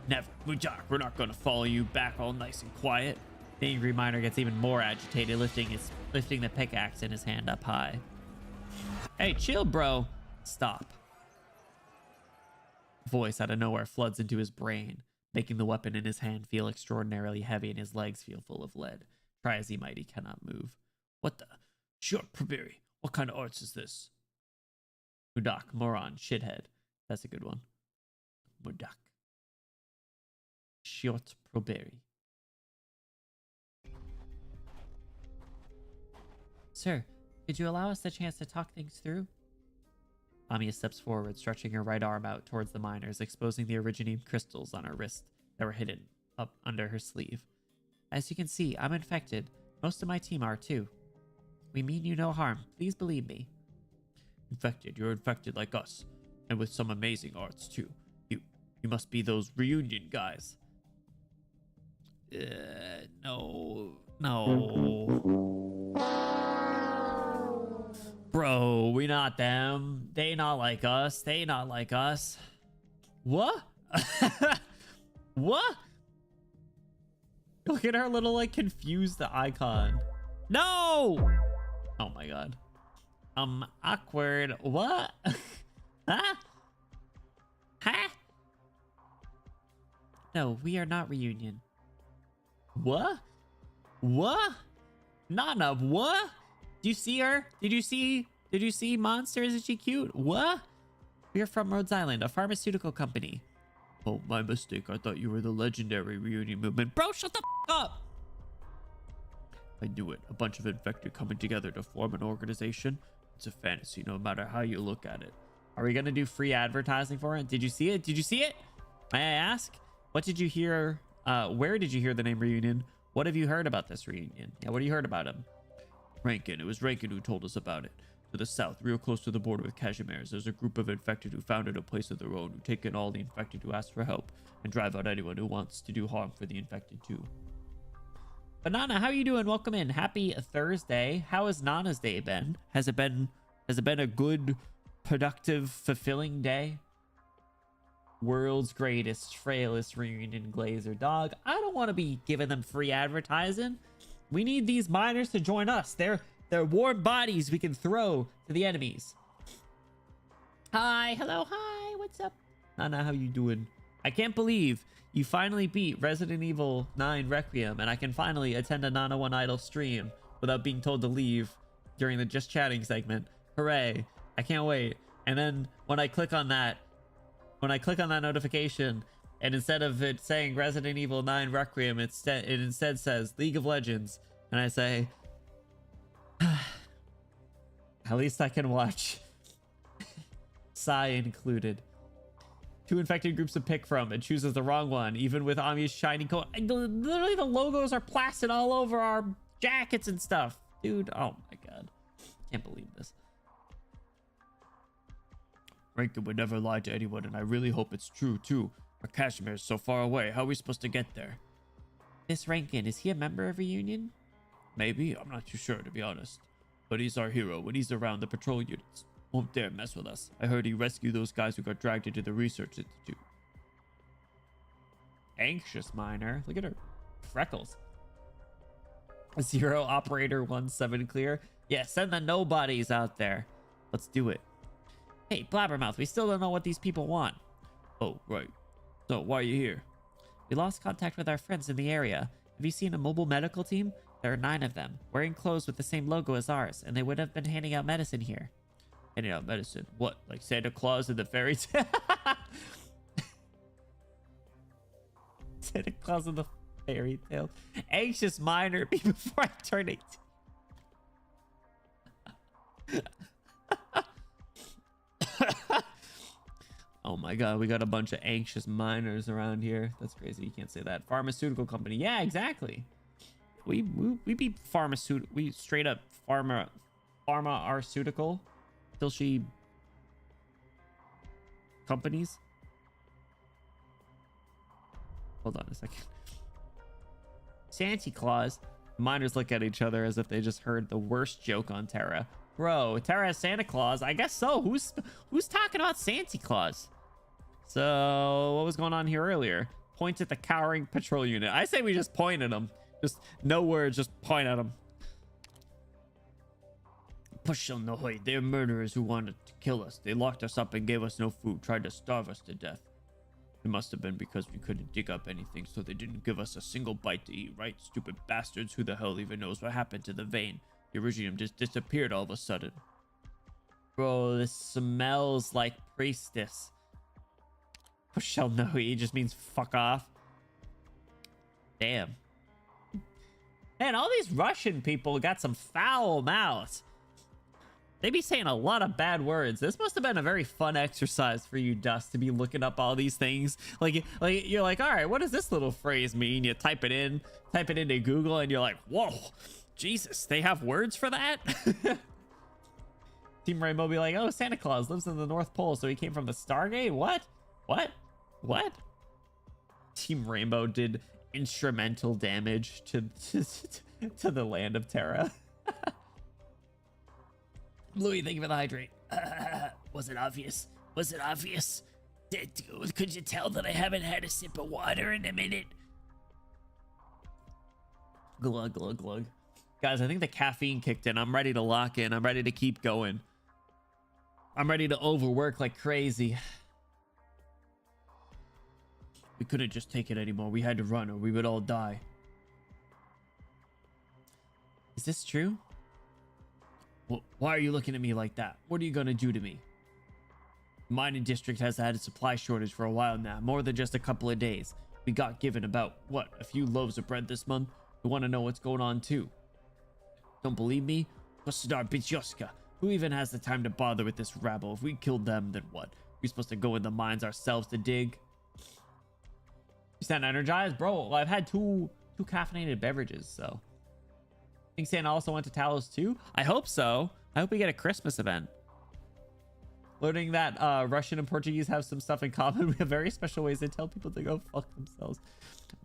A: Never. We're not going to follow you back all nice and quiet. The angry miner gets even more agitated, lifting the pickaxe in his hand up high. Hey, chill, bro. Stop. Voice out of nowhere floods into his brain, making the weapon in his hand feel extraordinarily heavy and his legs feel full of lead. Try as he might, he cannot move. What the? Short Proberi. What kind of arts is this? Mudak, moron, shithead. That's a good one. Mudak. Short Proberi. Sir, could you allow us the chance to talk things through? Amiya steps forward, stretching her right arm out towards the miners, exposing the originium crystals on her wrist that were hidden up under her sleeve. As you can see, I'm infected. Most of my team are too. We mean you no harm. Please believe me. Infected? You're infected like us. And with some amazing arts too. You must be those reunion guys. No. Bro, we not them. They not like us. They not like us. What? What? Look at her little, like, confused icon. No! Oh my god. Awkward. What? Huh? Huh? No, we are not reunion. What? What? Nana, what? Do you see her? Did you see Monster? Isn't she cute? What? We are from Rhodes Island, a pharmaceutical company. Oh, my mistake. I thought you were the legendary reunion movement. Bro, shut the f up! I knew it. A bunch of infected coming together to form an organization. It's a fantasy, no matter how you look at it. Are we gonna do free advertising for it? Did you see it? Did you see it? May I ask? What did you hear? Where did you hear the name reunion? What have you heard about this reunion? Yeah, what have you heard about him? Rankin. It was Rankin who told us about it. To the south, real close to the border with Cashmere's, there's a group of infected who founded a place of their own, who take in all the infected who ask for help, and drive out anyone who wants to do harm for the infected too. Banana, how are you doing? Welcome in. Happy Thursday. How has Nana's day been? Has it been a good, productive, fulfilling day? World's greatest, frailest reunion glazer dog. I don't want to be giving them free advertising. We need these miners to join us. They're warm bodies we can throw to the enemies. Hi, hello, hi, what's up? Nana, how you doing? I can't believe you finally beat Resident Evil 9 Requiem, and I can finally attend a Nana One Idol stream without being told to leave during the just chatting segment. Hooray. I can't wait. And then when I click on that notification, and instead of it saying Resident Evil 9 Requiem, it instead says League of Legends, and I say, at least I can watch. Sigh included. 2 infected groups to pick from, and chooses the wrong one, even with Ami's shiny coat. Literally, the logos are plastered all over our jackets and stuff. Dude, oh my god. Can't believe this. Rankin would never lie to anyone, and I really hope it's true, too. Our Cashmere is so far away. How are we supposed to get there? This Rankin, is he a member of Reunion? Maybe. I'm not too sure, to be honest. But he's our hero. When he's around, the patrol units won't dare mess with us. I heard he rescued those guys who got dragged into the research institute. Anxious miner. Look at her freckles. 0 operator 17 clear. Yeah, send the nobodies out there. Let's do it. Hey, Blabbermouth, we still don't know what these people want. Oh, right. So, why are you here? We lost contact with our friends in the area. Have you seen a mobile medical team? There are 9 of them, wearing clothes with the same logo as ours, and they would have been handing out medicine here. Handing out medicine? What, like Santa Claus and the fairy tale? Santa Claus and the fairy tale. Anxious minor be before I turn 18. Oh my god, we got a bunch of anxious minors around here. That's crazy. You can't say that. Pharmaceutical company. Yeah, exactly. We be pharmaceutical. We straight up pharmaceutical till she companies. Hold on a second. Santa Claus. Miners look at each other as if they just heard the worst joke on Terra. Bro, Terra has Santa Claus. I guess so. Who's talking about Santa Claus? So what was going on here earlier? Point at the cowering patrol unit. I say we just point at them. Just no words, just point at them. Push on the hoy. They're murderers who wanted to kill us. They locked us up and gave us no food, tried to starve us to death. It must have been because we couldn't dig up anything, so they didn't give us a single bite to eat, right? Stupid bastards. Who the hell even knows what happened to the vein? The Iridium just disappeared all of a sudden. Bro, this smells like priestess. Push on the hoy just means fuck off. Damn. Man, all these Russian people got some foul mouths. They be saying a lot of bad words. This must have been a very fun exercise for you, Dust, to be looking up all these things. Like you're like, all right, what does this little phrase mean? You type it into Google, and you're like, whoa, Jesus, they have words for that? Team Rainbow be like, oh, Santa Claus lives in the North Pole, so he came from the Stargate? What? Team Rainbow did instrumental damage to the land of Terra. Louis, thank you for the hydrate. Was it obvious? Could you tell that I haven't had a sip of water in a minute? Glug, glug, glug. Guys, I think the caffeine kicked in. I'm ready to lock in. I'm ready to keep going. I'm ready to overwork like crazy. We couldn't just take it anymore. We had to run or we would all die. Is this true? Well, why are you looking at me like that? What are you gonna do to me? Mining district has had a supply shortage for a while now, more than just a couple of days. We got given about, what, a few loaves of bread this month? We want to know what's going on too. Don't believe me? Kosidar Bichoska. Who even has the time to bother with this rabble? If we killed them, then what? We supposed to go in the mines ourselves to dig? You sound energized? Bro, well, I've had two caffeinated beverages, so. I think Santa also went to Talos too? I hope so. I hope we get a Christmas event. Learning that Russian and Portuguese have some stuff in common. We have very special ways to tell people to go fuck themselves.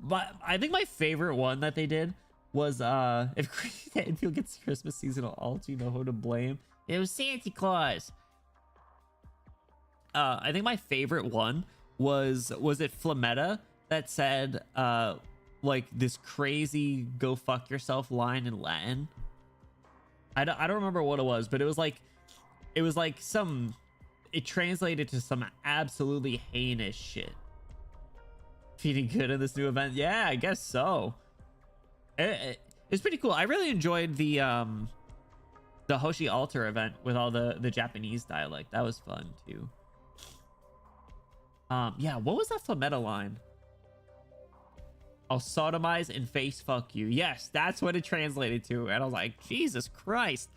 A: But I think my favorite one that they did was if Danfield gets Christmas seasonal alt, you know who to blame. It was Santa Claus. I think my favorite one was it Flametta that said like this crazy go fuck yourself line in Latin. I don't remember what it was, but it was like some, it translated to some absolutely heinous shit. Feeling good in this new event? Yeah, I guess so. It's pretty cool. I really enjoyed the Hoshi Altar event with all the Japanese dialect. That was fun too. Yeah, what was that Flametta line? I'll sodomize and face fuck you. Yes, that's what it translated to. And I was like, Jesus Christ.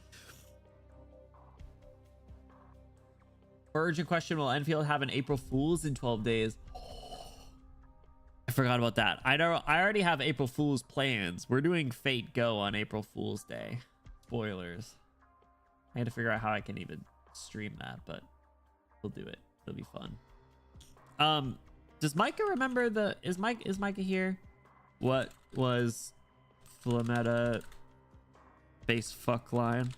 A: Urgent question, will Enfield have an April Fool's in 12 days? I forgot about that. I already have April Fool's plans. We're doing Fate Go on April Fool's Day. Spoilers. I had to figure out how I can even stream that, but we'll do it. It'll be fun. Does Micah remember is Micah here? What was Flametta face fuck line?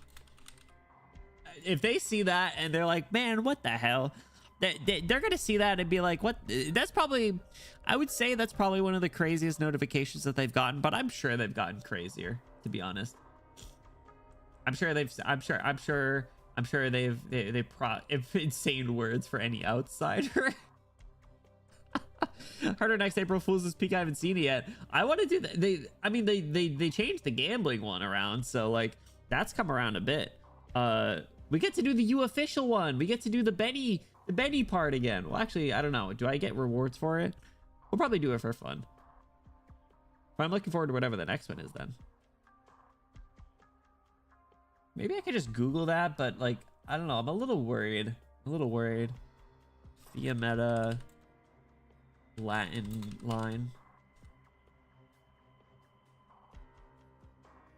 A: If they see that and they're like, man, what the hell? They're gonna see that and be like, what? That's probably, I would say that's probably one of the craziest notifications that they've gotten, but I'm sure they've gotten crazier, to be honest. I'm sure they've insane words for any outsider. Harder next April Fool's Peak. I haven't seen it yet. I want to do that. They changed the gambling one around, so like that's come around a bit. We get to do the official one. We get to do the Benny part again. Well, actually, I don't know. Do I get rewards for it? We'll probably do it for fun. But I'm looking forward to whatever the next one is then. Maybe I could just Google that, but like, I don't know. I'm a little worried. Via meta Latin line.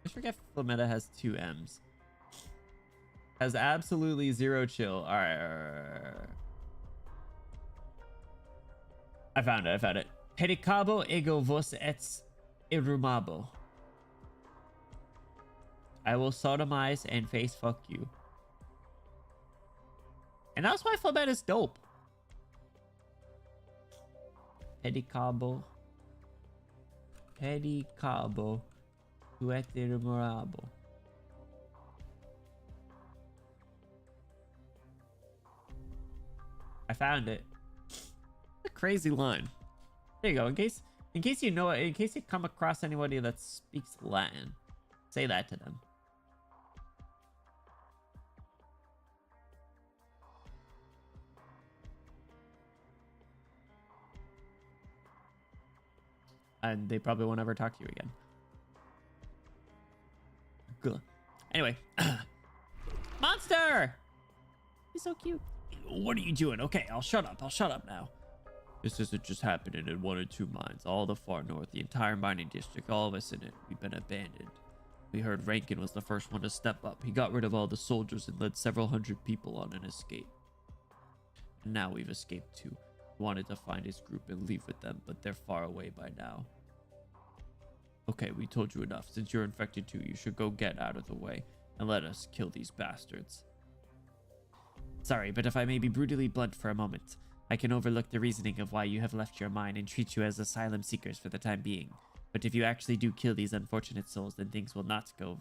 A: I forget Flameta has 2 M's. Has absolutely 0 chill. All right. I found it. Pedicabo ego vos et irumabo. I will sodomize and face fuck you. And that's why Flameta is dope. Pedicabo tu et irumabo. I found it. A crazy line. There you go. In case you know it, in case you come across anybody that speaks Latin, say that to them. And they probably won't ever talk to you again. Good. Anyway. Monster! He's so cute. What are you doing? Okay, I'll shut up now. This isn't just happening in 1 or 2 mines. All the far north, the entire mining district, all of us in it, we've been abandoned. We heard Rankin was the first one to step up. He got rid of all the soldiers and led several hundred people on an escape. And now we've escaped too. We wanted to find his group and leave with them, but they're far away by now. Okay, we told you enough. Since you're infected too, you should go get out of the way and let us kill these bastards. Sorry, but if I may be brutally blunt for a moment, I can overlook the reasoning of why you have left your mine and treat you as asylum seekers for the time being. But if you actually do kill these unfortunate souls, then things will not go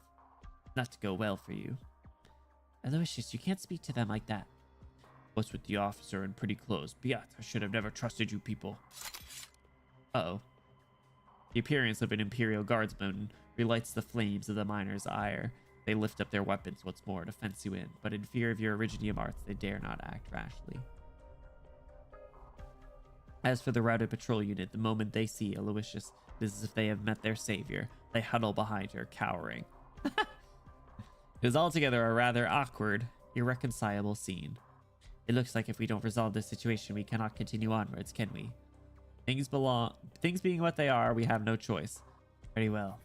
A: well for you. Aloysius, you can't speak to them like that. What's with the officer in pretty clothes? Biat, I should have never trusted you people. Uh-oh. The appearance of an Imperial Guardsman relights the flames of the miners' ire. They lift up their weapons once more to fence you in, but in fear of your Originium arts, they dare not act rashly. As for the routed patrol unit, the moment they see Aloysius, it is as if they have met their savior. They huddle behind her, cowering. It is altogether a rather awkward, irreconcilable scene. It looks like if we don't resolve this situation, we cannot continue onwards, can we? Things being what they are, we have no choice. Very well.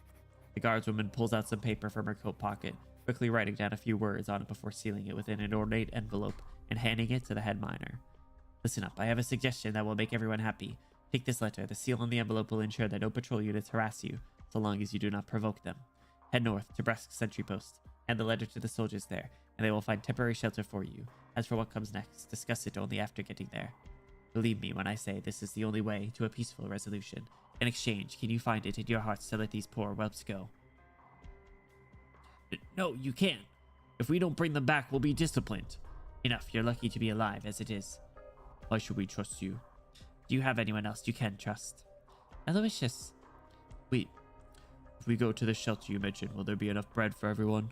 A: The guardswoman pulls out some paper from her coat pocket, quickly writing down a few words on it before sealing it within an ornate envelope and handing it to the head miner. Listen up, I have a suggestion that will make everyone happy. Take this letter. The seal on the envelope will ensure that no patrol units harass you, so long as you do not provoke them. Head north to Brest Sentry Post. Hand the letter to the soldiers there, and they will find temporary shelter for you. As for what comes next, discuss it only after getting there. Believe me when I say this is the only way to a peaceful resolution. In exchange, can you find it in your hearts to let these poor whelps go? No, you can't. If we don't bring them back, we'll be disciplined. Enough, you're lucky to be alive as it is. Why should we trust you? Do you have anyone else you can trust? Aloysius. Wait. If we go to the shelter you mentioned, will there be enough bread for everyone?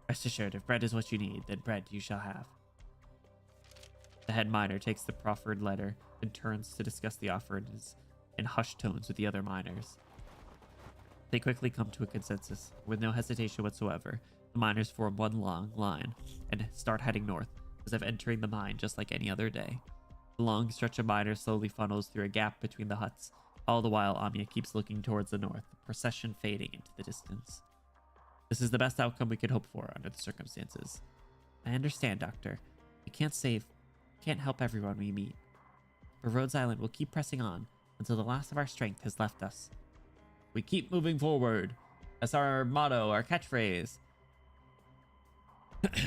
A: Rest assured, if bread is what you need, then bread you shall have. The head miner takes the proffered letter and turns to discuss the offer in hushed tones with the other miners. They quickly come to a consensus. With no hesitation whatsoever, the miners form one long line and start heading north, as if entering the mine just like any other day. The long stretch of miners slowly funnels through a gap between the huts. All the while, Amia keeps looking towards the north, the procession fading into the distance. This is the best outcome we could hope for under the circumstances. I understand, Doctor. We can't help everyone we meet. For Rhodes Island, we'll keep pressing on until the last of our strength has left us. We keep moving forward. That's our motto, our catchphrase.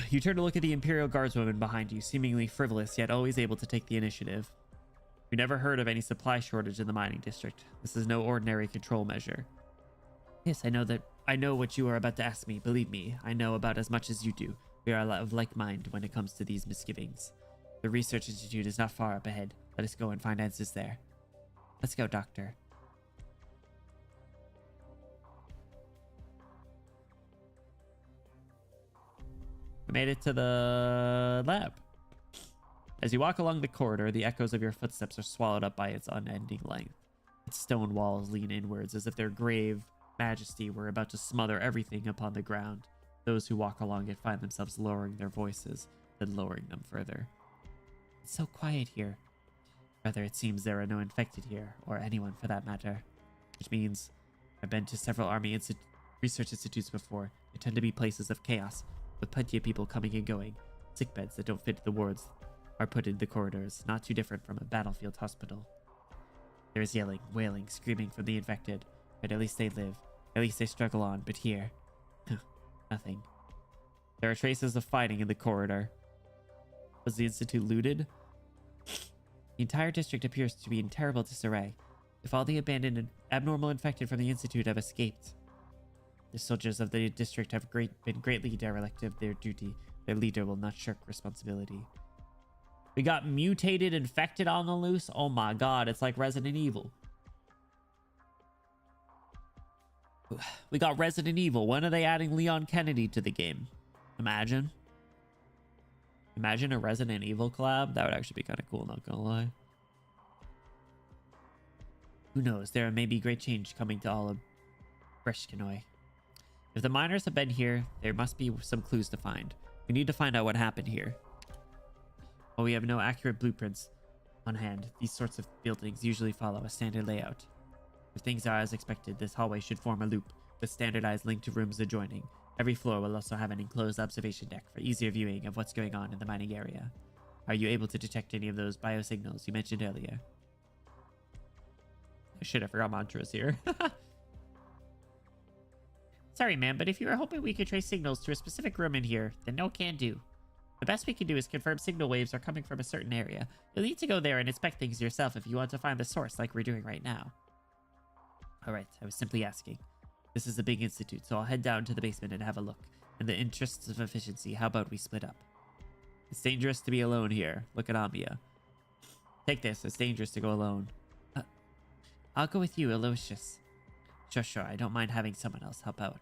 A: You turn to look at the Imperial Guardswoman behind you, seemingly frivolous, yet always able to take the initiative. We never heard of any supply shortage in the mining district. This is no ordinary control measure. Yes, I know what you are about to ask me. Believe me, I know about as much as you do. We are of like mind when it comes to these misgivings. The research institute is not far up ahead. Let us go and find answers there. Let's go, Doctor. We made it to the lab. As you walk along the corridor, the echoes of your footsteps are swallowed up by its unending length. Its stone walls lean inwards as if their grave majesty were about to smother everything upon the ground. Those who walk along it find themselves lowering their voices, then lowering them further. It's so quiet here. Rather, it seems there are no infected here, or anyone for that matter. Which means I've been to several army research institutes before. They tend to be places of chaos, with plenty of people coming and going. Sick beds that don't fit the wards are put in the corridors, not too different from a battlefield hospital. There is yelling, wailing, screaming from the infected, but at least they live. At least they struggle on, but here, nothing. There are traces of fighting in the corridor. Was the institute looted? The entire district appears to be in terrible disarray. If all the abandoned and abnormal infected from the institute have escaped, the soldiers of the district have been greatly derelict of their duty. Their leader will not shirk responsibility. We got mutated infected on the loose? Oh my god, it's like Resident Evil. We got Resident Evil. When are they adding Leon Kennedy to the game? Imagine. Imagine a Resident Evil collab. That would actually be kind of cool, not gonna lie. Who knows? There may be great change coming to all of Breshkanoi. If the miners have been here, there must be some clues to find. We need to find out what happened here. While we have no accurate blueprints on hand, these sorts of buildings usually follow a standard layout. If things are as expected, this hallway should form a loop with standardized link to rooms adjoining. Every floor will also have an enclosed observation deck for easier viewing of what's going on in the mining area. Are you able to detect any of those biosignals you mentioned earlier? Oh, shit, I forgot Mantra's here. Sorry, man, but if you were hoping we could trace signals to a specific room in here, then no can do. The best we can do is confirm signal waves are coming from a certain area. You'll need to go there and inspect things yourself if you want to find the source like we're doing right now. Alright, I was simply asking. This is a big institute, so I'll head down to the basement and have a look. In the interests of efficiency, how about we split up? It's dangerous to be alone here. Look at Amia. Take this, it's dangerous to go alone. I'll go with you, Aloysius. Sure, I don't mind having someone else help out.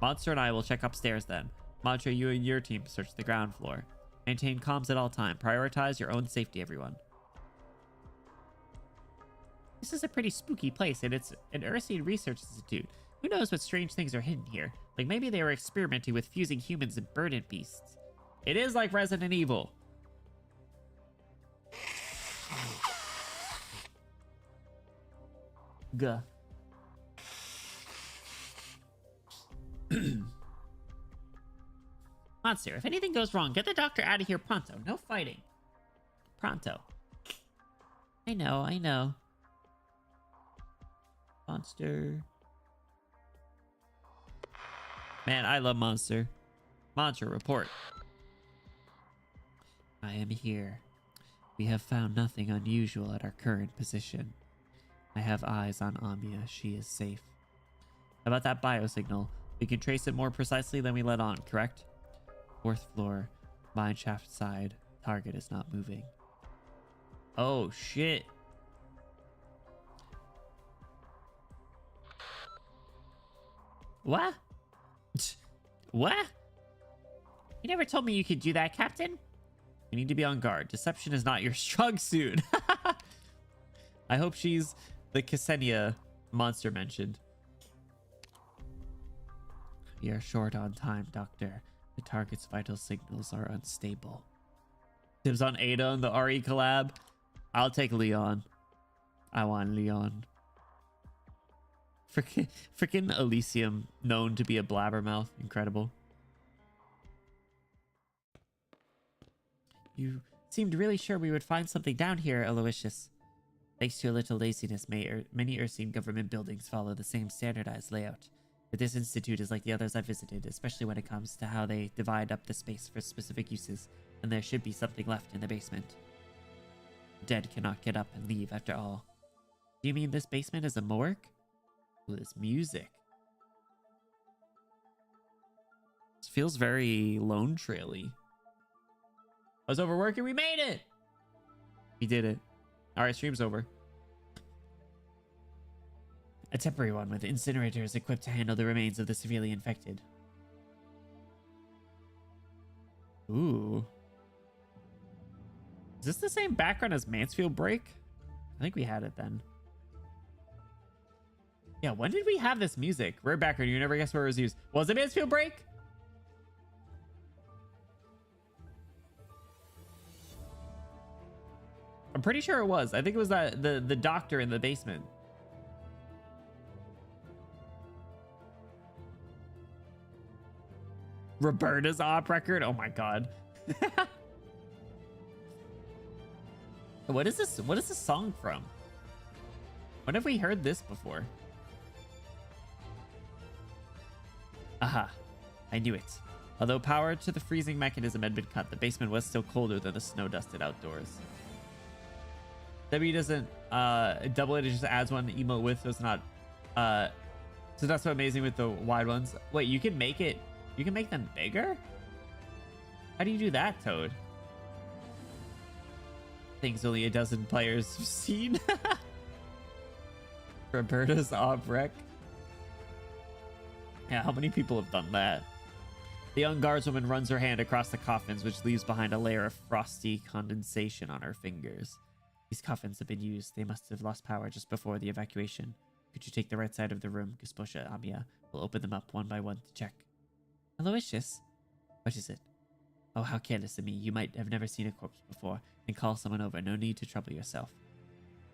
A: Monster and I will check upstairs then. Mantra, you and your team search the ground floor. Maintain comms at all time. Prioritize your own safety, everyone. This is a pretty spooky place, and it's an Ursine Research Institute. Who knows what strange things are hidden here? Like maybe they were experimenting with fusing humans and burden beasts. It is like Resident Evil. Gah. Monster, if anything goes wrong, get the doctor out of here pronto. No fighting. Pronto. I know. Monster. Man, I love Monster. Monster, report. I am here. We have found nothing unusual at our current position. I have eyes on Amia. She is safe. About that biosignal, we can trace it more precisely than we let on, correct? 4th floor, mine shaft side. Target is not moving. Oh, shit. What? What? You never told me you could do that, Captain. You need to be on guard. Deception is not your strong suit. I hope she's the Ksenia Monster mentioned. We are short on time, Doctor. The target's vital signals are unstable. Tips on Ada and the RE collab. I'll take Leon. I want Leon. Freaking Elysium, known to be a blabbermouth. Incredible. You seemed really sure we would find something down here, Aloysius. Thanks to a little laziness, many Ursine government buildings follow the same standardized layout. But this institute is like the others I've visited, especially when it comes to how they divide up the space for specific uses, and there should be something left in the basement. The dead cannot get up and leave after all. Do you mean this basement is a morgue? Ooh, this music. This feels very Lone Trail-y. I was overworking, we made it! We did it. Alright, stream's over. A temporary one with incinerators equipped to handle the remains of the severely infected. Ooh. Is this the same background as Mansfield Break? I think we had it then. Yeah, when did we have this music? Rare background, you never guess where it was used. Was it Mansfield Break? I'm pretty sure it was. I think it was the doctor in the basement. Roberta's op record? Oh my god. What is this? What is this song from? When have we heard this before? Aha, I knew it. Although power to the freezing mechanism had been cut, the basement was still colder than the snow-dusted outdoors. W doesn't, double it just adds one emote with, so it's not, so that's so amazing with the wide ones. Wait, you can make them bigger? How do you do that, Toad? Things only a dozen players have seen. Roberta's op rec. Yeah, how many people have done that? The young guardswoman runs her hand across the coffins, which leaves behind a layer of frosty condensation on her fingers. These coffins have been used. They must have lost power just before the evacuation. Could you take the right side of the room? Gosposha Amiya will open them up one by one to check. Aloysius? What is it? Oh, how careless of me. You might have never seen a corpse before and call someone over. No need to trouble yourself.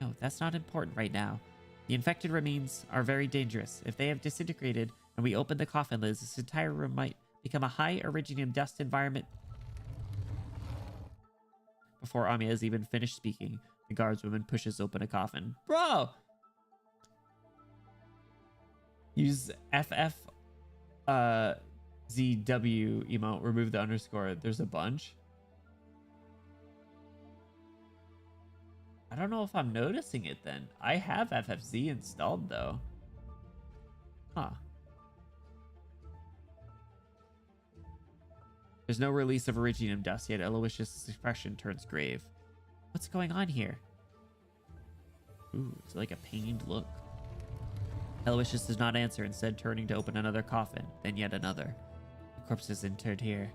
A: No, that's not important right now. The infected remains are very dangerous. If they have disintegrated and we open the coffin lids, this entire room might become a high iridium dust environment. Before Amiya has even finished speaking, the guardswoman pushes open a coffin. Bro! Use FF ZW emote, remove the underscore. There's a bunch. I don't know if I'm noticing it then. I have FFZ installed though. Huh. There's no release of iridium dust yet. Aloysius' expression turns grave. What's going on here? Ooh, it's like a pained look. Aloysius does not answer, instead turning to open another coffin, then yet another. The corpses interred here.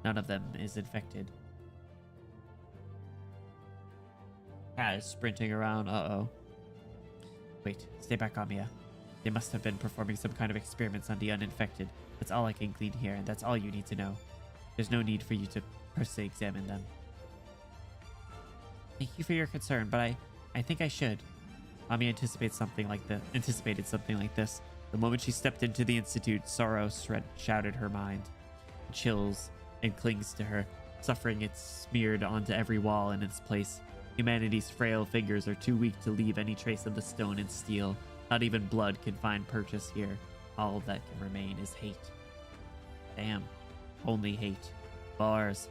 A: None of them is infected. Cat is sprinting around. Uh-oh. Wait, stay back, Amiya. They must have been performing some kind of experiments on the uninfected. That's all I can glean here, and that's all you need to know. There's no need for you to personally examine them. Thank you for your concern, but I think I should. Amiya anticipated something like this. The moment she stepped into the institute, sorrow shrouded her mind. It chills and clings to her, suffering it's smeared onto every wall in its place. Humanity's frail fingers are too weak to leave any trace of the stone and steel. Not even blood can find purchase here. All that can remain is hate. Damn. Only hate. Bars.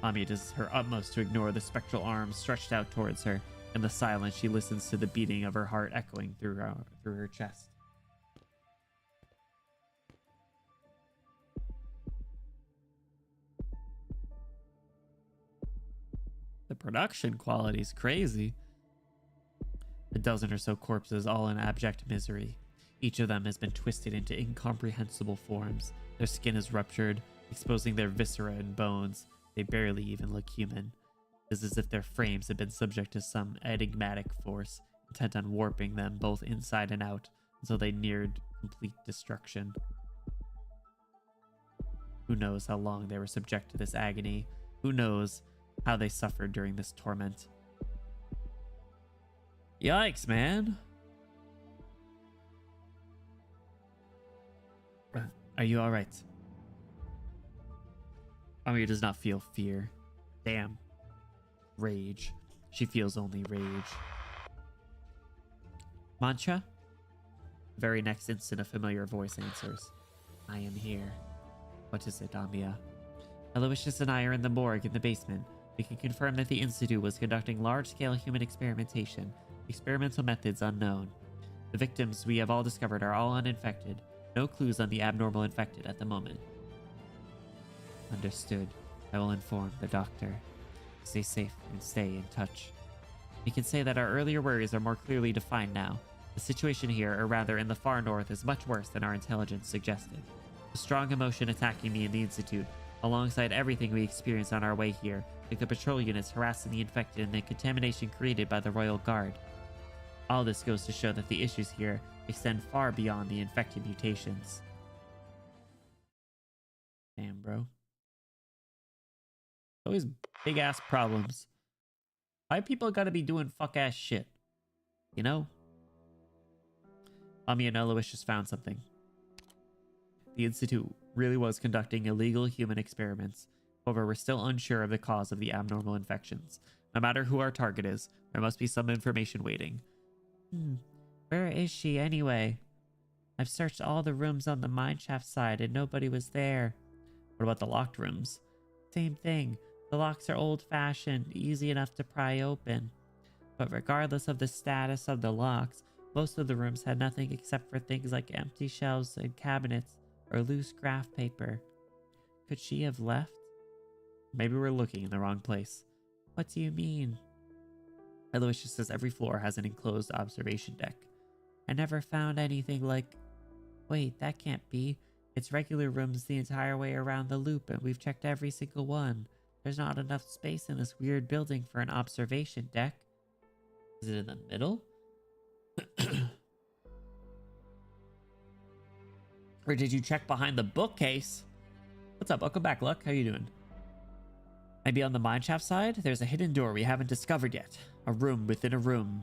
A: Amiya does her utmost to ignore the spectral arms stretched out towards her. In the silence, she listens to the beating of her heart echoing through her chest. The production quality is crazy. A dozen or so corpses, all in abject misery. Each of them has been twisted into incomprehensible forms. Their skin is ruptured, exposing their viscera and bones. They barely even look human. It is as if their frames have been subject to some enigmatic force, intent on warping them both inside and out until they neared complete destruction. Who knows how long they were subject to this agony? Who knows how they suffered during this torment? Yikes, man. Are you alright? Amiya does not feel fear. Damn. Rage. She feels only rage. Mancha? Very next instant, a familiar voice answers. I am here. What is it, Amiya? Aloysius and I are in the morgue in the basement. We can confirm that the Institute was conducting large-scale human experimentation. Experimental methods unknown. The victims we have all discovered are all uninfected. No clues on the abnormal infected at the moment. Understood. I will inform the doctor. Stay safe and stay in touch. We can say that our earlier worries are more clearly defined now. The situation here, or rather in the far north, is much worse than our intelligence suggested. The strong emotion attacking me in the Institute, alongside everything we experienced on our way here, like the patrol units harassing the infected and the contamination created by the Royal Guard. All this goes to show that the issues here extend far beyond the infected mutations. Damn, bro. Always big-ass problems. Why people gotta be doing fuck-ass shit? You know? Ami and Aloysius found something. The Institute really was conducting illegal human experiments. However, we're still unsure of the cause of the abnormal infections. No matter who our target is, there must be some information waiting. Where is she anyway? I've searched all the rooms on the mineshaft side and nobody was there. What about the locked rooms? Same thing. The locks are old-fashioned, easy enough to pry open. But regardless of the status of the locks, most of the rooms had nothing except for things like empty shelves and cabinets or loose graph paper. Could she have left? Maybe we're looking in the wrong place. What do you mean? Aloysius says every floor has an enclosed observation deck. I never found anything like... Wait, that can't be. It's regular rooms the entire way around the loop, and we've checked every single one. There's not enough space in this weird building for an observation deck. Is it in the middle? Or did you check behind the bookcase? What's up? Welcome back, Luck. How you doing? Maybe on the mineshaft side, there's a hidden door we haven't discovered yet. A room within a room.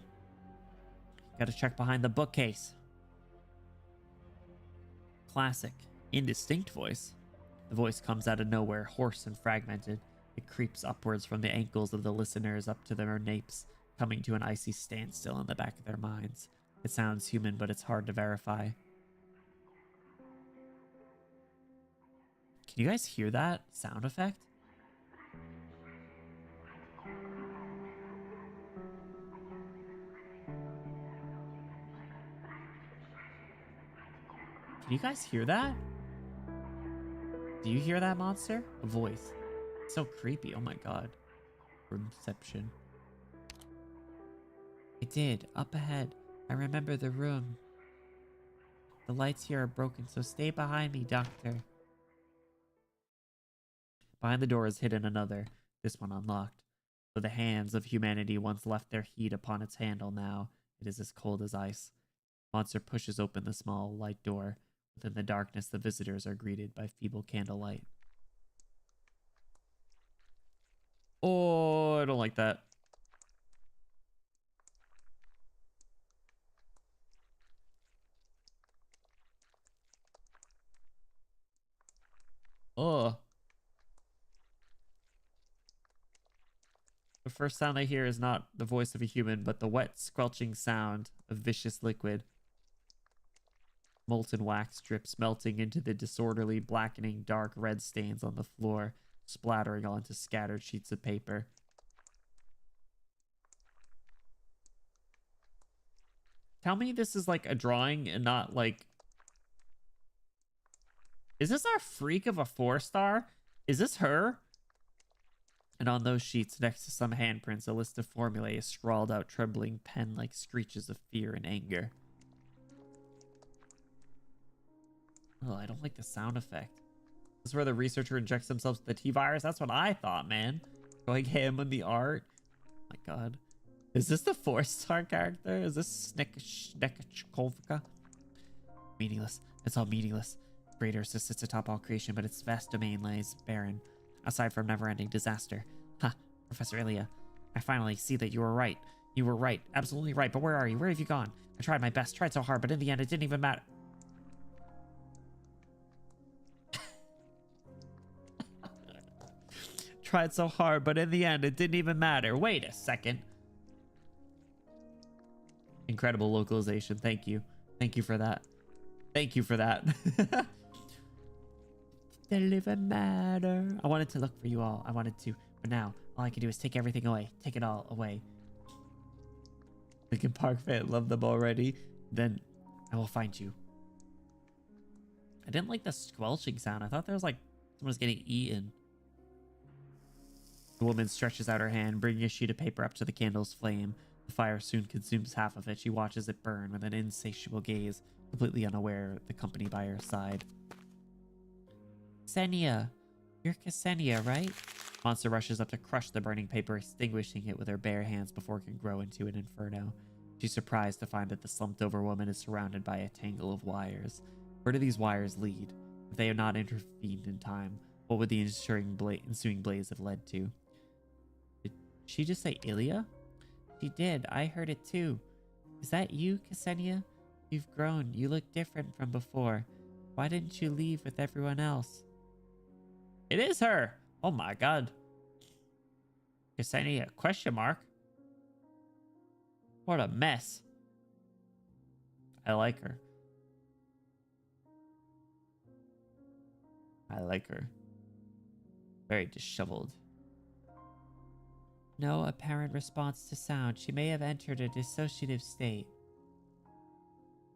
A: Gotta check behind the bookcase. Classic. Indistinct voice. The voice comes out of nowhere, hoarse and fragmented. It creeps upwards from the ankles of the listeners up to their napes, coming to an icy standstill in the back of their minds. It sounds human, but it's hard to verify. Can you guys hear that sound effect? Can you guys hear that? Do you hear that, monster? A voice. It's so creepy. Oh my god. Roomception. I did. Up ahead. I remember the room. The lights here are broken, so stay behind me, Doctor. Behind the door is hidden another, this one unlocked. Though the hands of humanity once left their heat upon its handle, now it is as cold as ice. Monster pushes open the small, light door. Within the darkness, the visitors are greeted by feeble candlelight. Oh, I don't like that. Oh. The first sound I hear is not the voice of a human, but the wet, squelching sound of vicious liquid. Molten wax drips melting into the disorderly, blackening, dark red stains on the floor, splattering onto scattered sheets of paper. Tell me this is like a drawing and not like... Is this our freak of a 4-star? Is this her? And on those sheets, next to some handprints, a list of formulae is scrawled out, trembling pen-like screeches of fear and anger. Oh, I don't like the sound effect. This is where the researcher injects themselves with the T-virus? That's what I thought, man. Going ham on the art. Oh my god. Is this the 4-star character? Is this Snekkovka? Meaningless. It's all meaningless. Greater sits atop all creation, but its vast domain lies barren. Aside from never-ending disaster. Ha, Professor Ilya. I finally see that you were right. You were right. Absolutely right. But where are you? Where have you gone? I tried my best. Tried so hard, but in the end, it didn't even matter. Tried so hard, but in the end, it didn't even matter. Wait a second. Incredible localization. Thank you. Thank you for that. Thank you for that. Didn't even matter. I wanted to look for you all. I wanted to. But now, all I can do is take everything away. Take it all away. Linkin Park fan, love them already. Then I will find you. I didn't like the squelching sound. I thought there was like someone was getting eaten. The woman stretches out her hand, bringing a sheet of paper up to the candle's flame. The fire soon consumes half of it. She watches it burn with an insatiable gaze, completely unaware of the company by her side. Ksenia! You're Ksenia, right? Monster rushes up to crush the burning paper, extinguishing it with her bare hands before it can grow into an inferno. She's surprised to find that the slumped-over woman is surrounded by a tangle of wires. Where do these wires lead? If they had not intervened in time, what would the ensuing blaze have led to? Did she just say Ilya? She did. I heard it too. Is that you, Ksenia? You've grown. You look different from before. Why didn't you leave with everyone else? It is her! Oh my god. Ksenia, question mark? What a mess. I like her. I like her. Very disheveled. No apparent response to sound. She may have entered a dissociative state.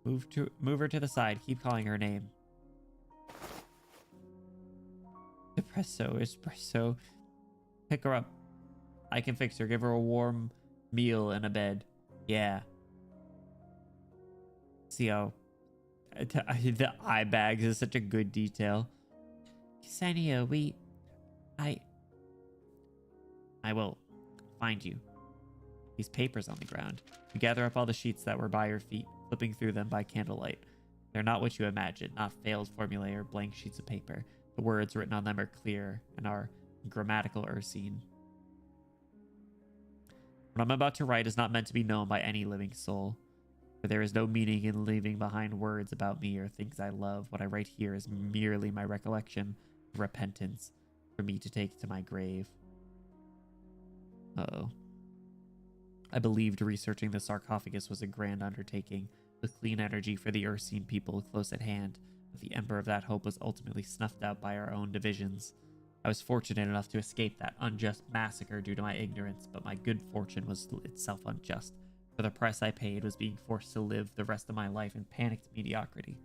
A: Move her to the side. Keep calling her name. Espresso. Pick her up. I can fix her. Give her a warm meal and a bed. Yeah. See how the eye bags is such a good detail. Ksenia, I will find you. These papers on the ground. You gather up all the sheets that were by your feet, flipping through them by candlelight. They're not what you imagine, not failed formulae or blank sheets of paper. The words written on them are clear and are grammatical Ursine. What I'm about to write is not meant to be known by any living soul. For there is no meaning in leaving behind words about me or things I love. What I write here is merely my recollection of repentance for me to take to my grave. Uh-oh. I believed researching the sarcophagus was a grand undertaking, with clean energy for the Ursine people close at hand, but the ember of that hope was ultimately snuffed out by our own divisions. I was fortunate enough to escape that unjust massacre due to my ignorance, but my good fortune was itself unjust, for the price I paid was being forced to live the rest of my life in panicked mediocrity.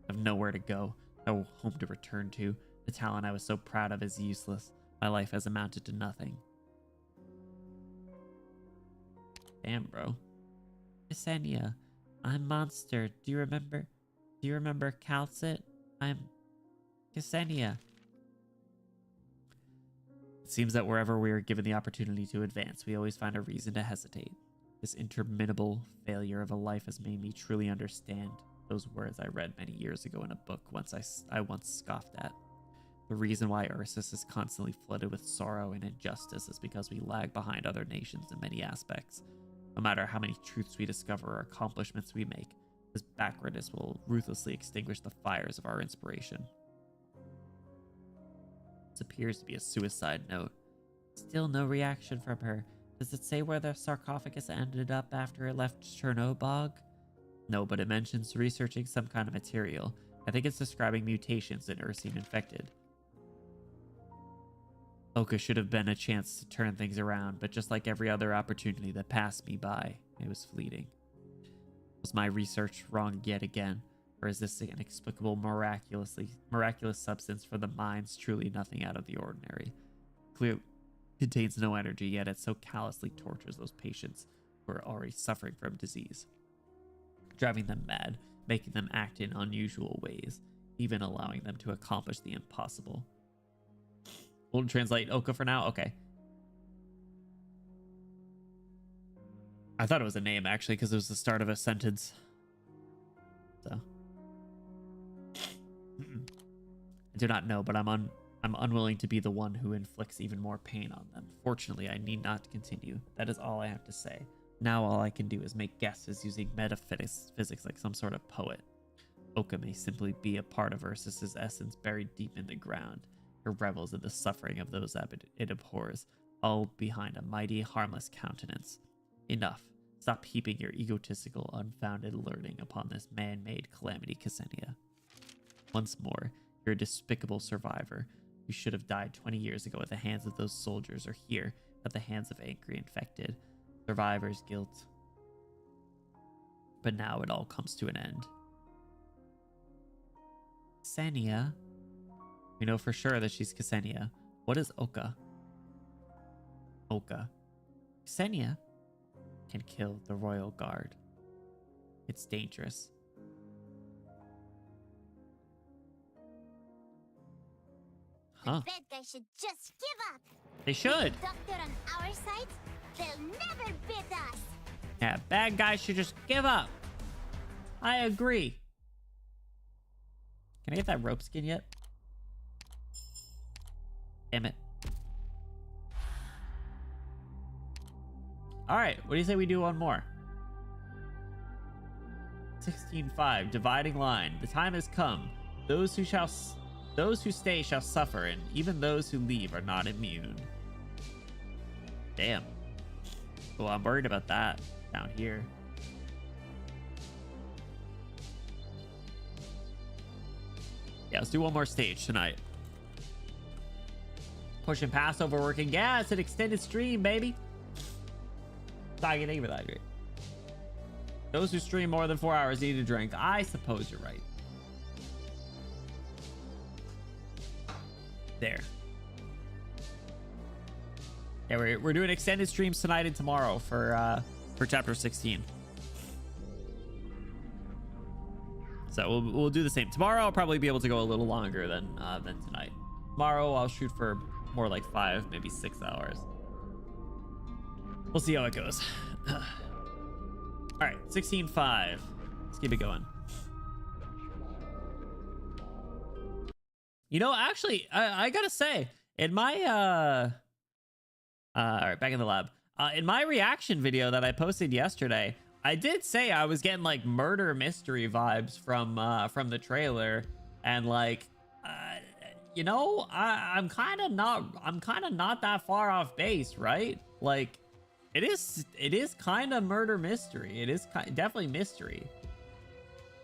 A: I have nowhere to go, no home to return to. The talent I was so proud of is useless. My life has amounted to nothing. Damn, bro. Ksenia, I'm Monster. Do you remember Calcit? I'm Ksenia. It seems that wherever we are given the opportunity to advance, we always find a reason to hesitate. This interminable failure of a life has made me truly understand those words I read many years ago in a book I once scoffed at. The reason why Ursus is constantly flooded with sorrow and injustice is because we lag behind other nations in many aspects. No matter how many truths we discover or accomplishments we make, this backwardness will ruthlessly extinguish the fires of our inspiration. This appears to be a suicide note. Still no reaction from her. Does it say where the sarcophagus ended up after it left Chernobog? No, but it mentions researching some kind of material. I think it's describing mutations in Ursine infected. Oka should have been a chance to turn things around, but just like every other opportunity that passed me by, it was fleeting. Was my research wrong yet again? Or is this inexplicable miraculous substance for the minds truly nothing out of the ordinary? Clearly contains no energy, yet it so callously tortures those patients who are already suffering from disease, driving them mad, making them act in unusual ways, even allowing them to accomplish the impossible. We'll translate Oka for now. Okay. I thought it was a name actually because it was the start of a sentence. So I do not know, but I'm unwilling to be the one who inflicts even more pain on them. Fortunately, I need not continue. That is all I have to say. Now all I can do is make guesses using metaphysics like some sort of poet. Oka may simply be a part of Ursus's essence buried deep in the ground. Her revels in the suffering of those it abhors, all behind a mighty, harmless countenance. Enough. Stop heaping your egotistical, unfounded learning upon this man-made calamity, Ksenia. Once more, you're a despicable survivor. You should have died 20 years ago at the hands of those soldiers, or here, at the hands of angry infected. Survivor's guilt. But now it all comes to an end. Ksenia? We know for sure that she's Ksenia. What is Oka? Oka. Ksenia? can kill the Royal Guard. It's dangerous. Huh.
C: The bad guys should just give up.
A: They should.
C: With the doctor on our side, they'll never beat us.
A: Yeah, bad guys should just give up. I agree. Can I get that rope skin yet? Damn it. All right, what do you say we do one more? 16:5, dividing line. The time has come. Those who stay shall suffer, and even those who leave are not immune. Damn. Well, I'm worried about that down here. Yeah, let's do one more stage tonight. Pushing past overworking. Yeah, it's an extended stream, baby. I can name it that great. Those who stream more than 4 hours need a drink. I suppose you're right. There. Yeah, we're doing extended streams tonight and tomorrow for chapter 16. So we'll do the same. Tomorrow I'll probably be able to go a little longer than tonight. Tomorrow I'll shoot for more like 5, maybe 6 hours. We'll see how it goes. All right, 16:5. Let's keep it going. You know, actually, I gotta say, in my all right, back in the lab. In my reaction video that I posted yesterday, I did say I was getting like murder mystery vibes from the trailer, and like, you know, I'm kind of not that far off base, right? Like, it is kind of murder mystery. It is definitely mystery.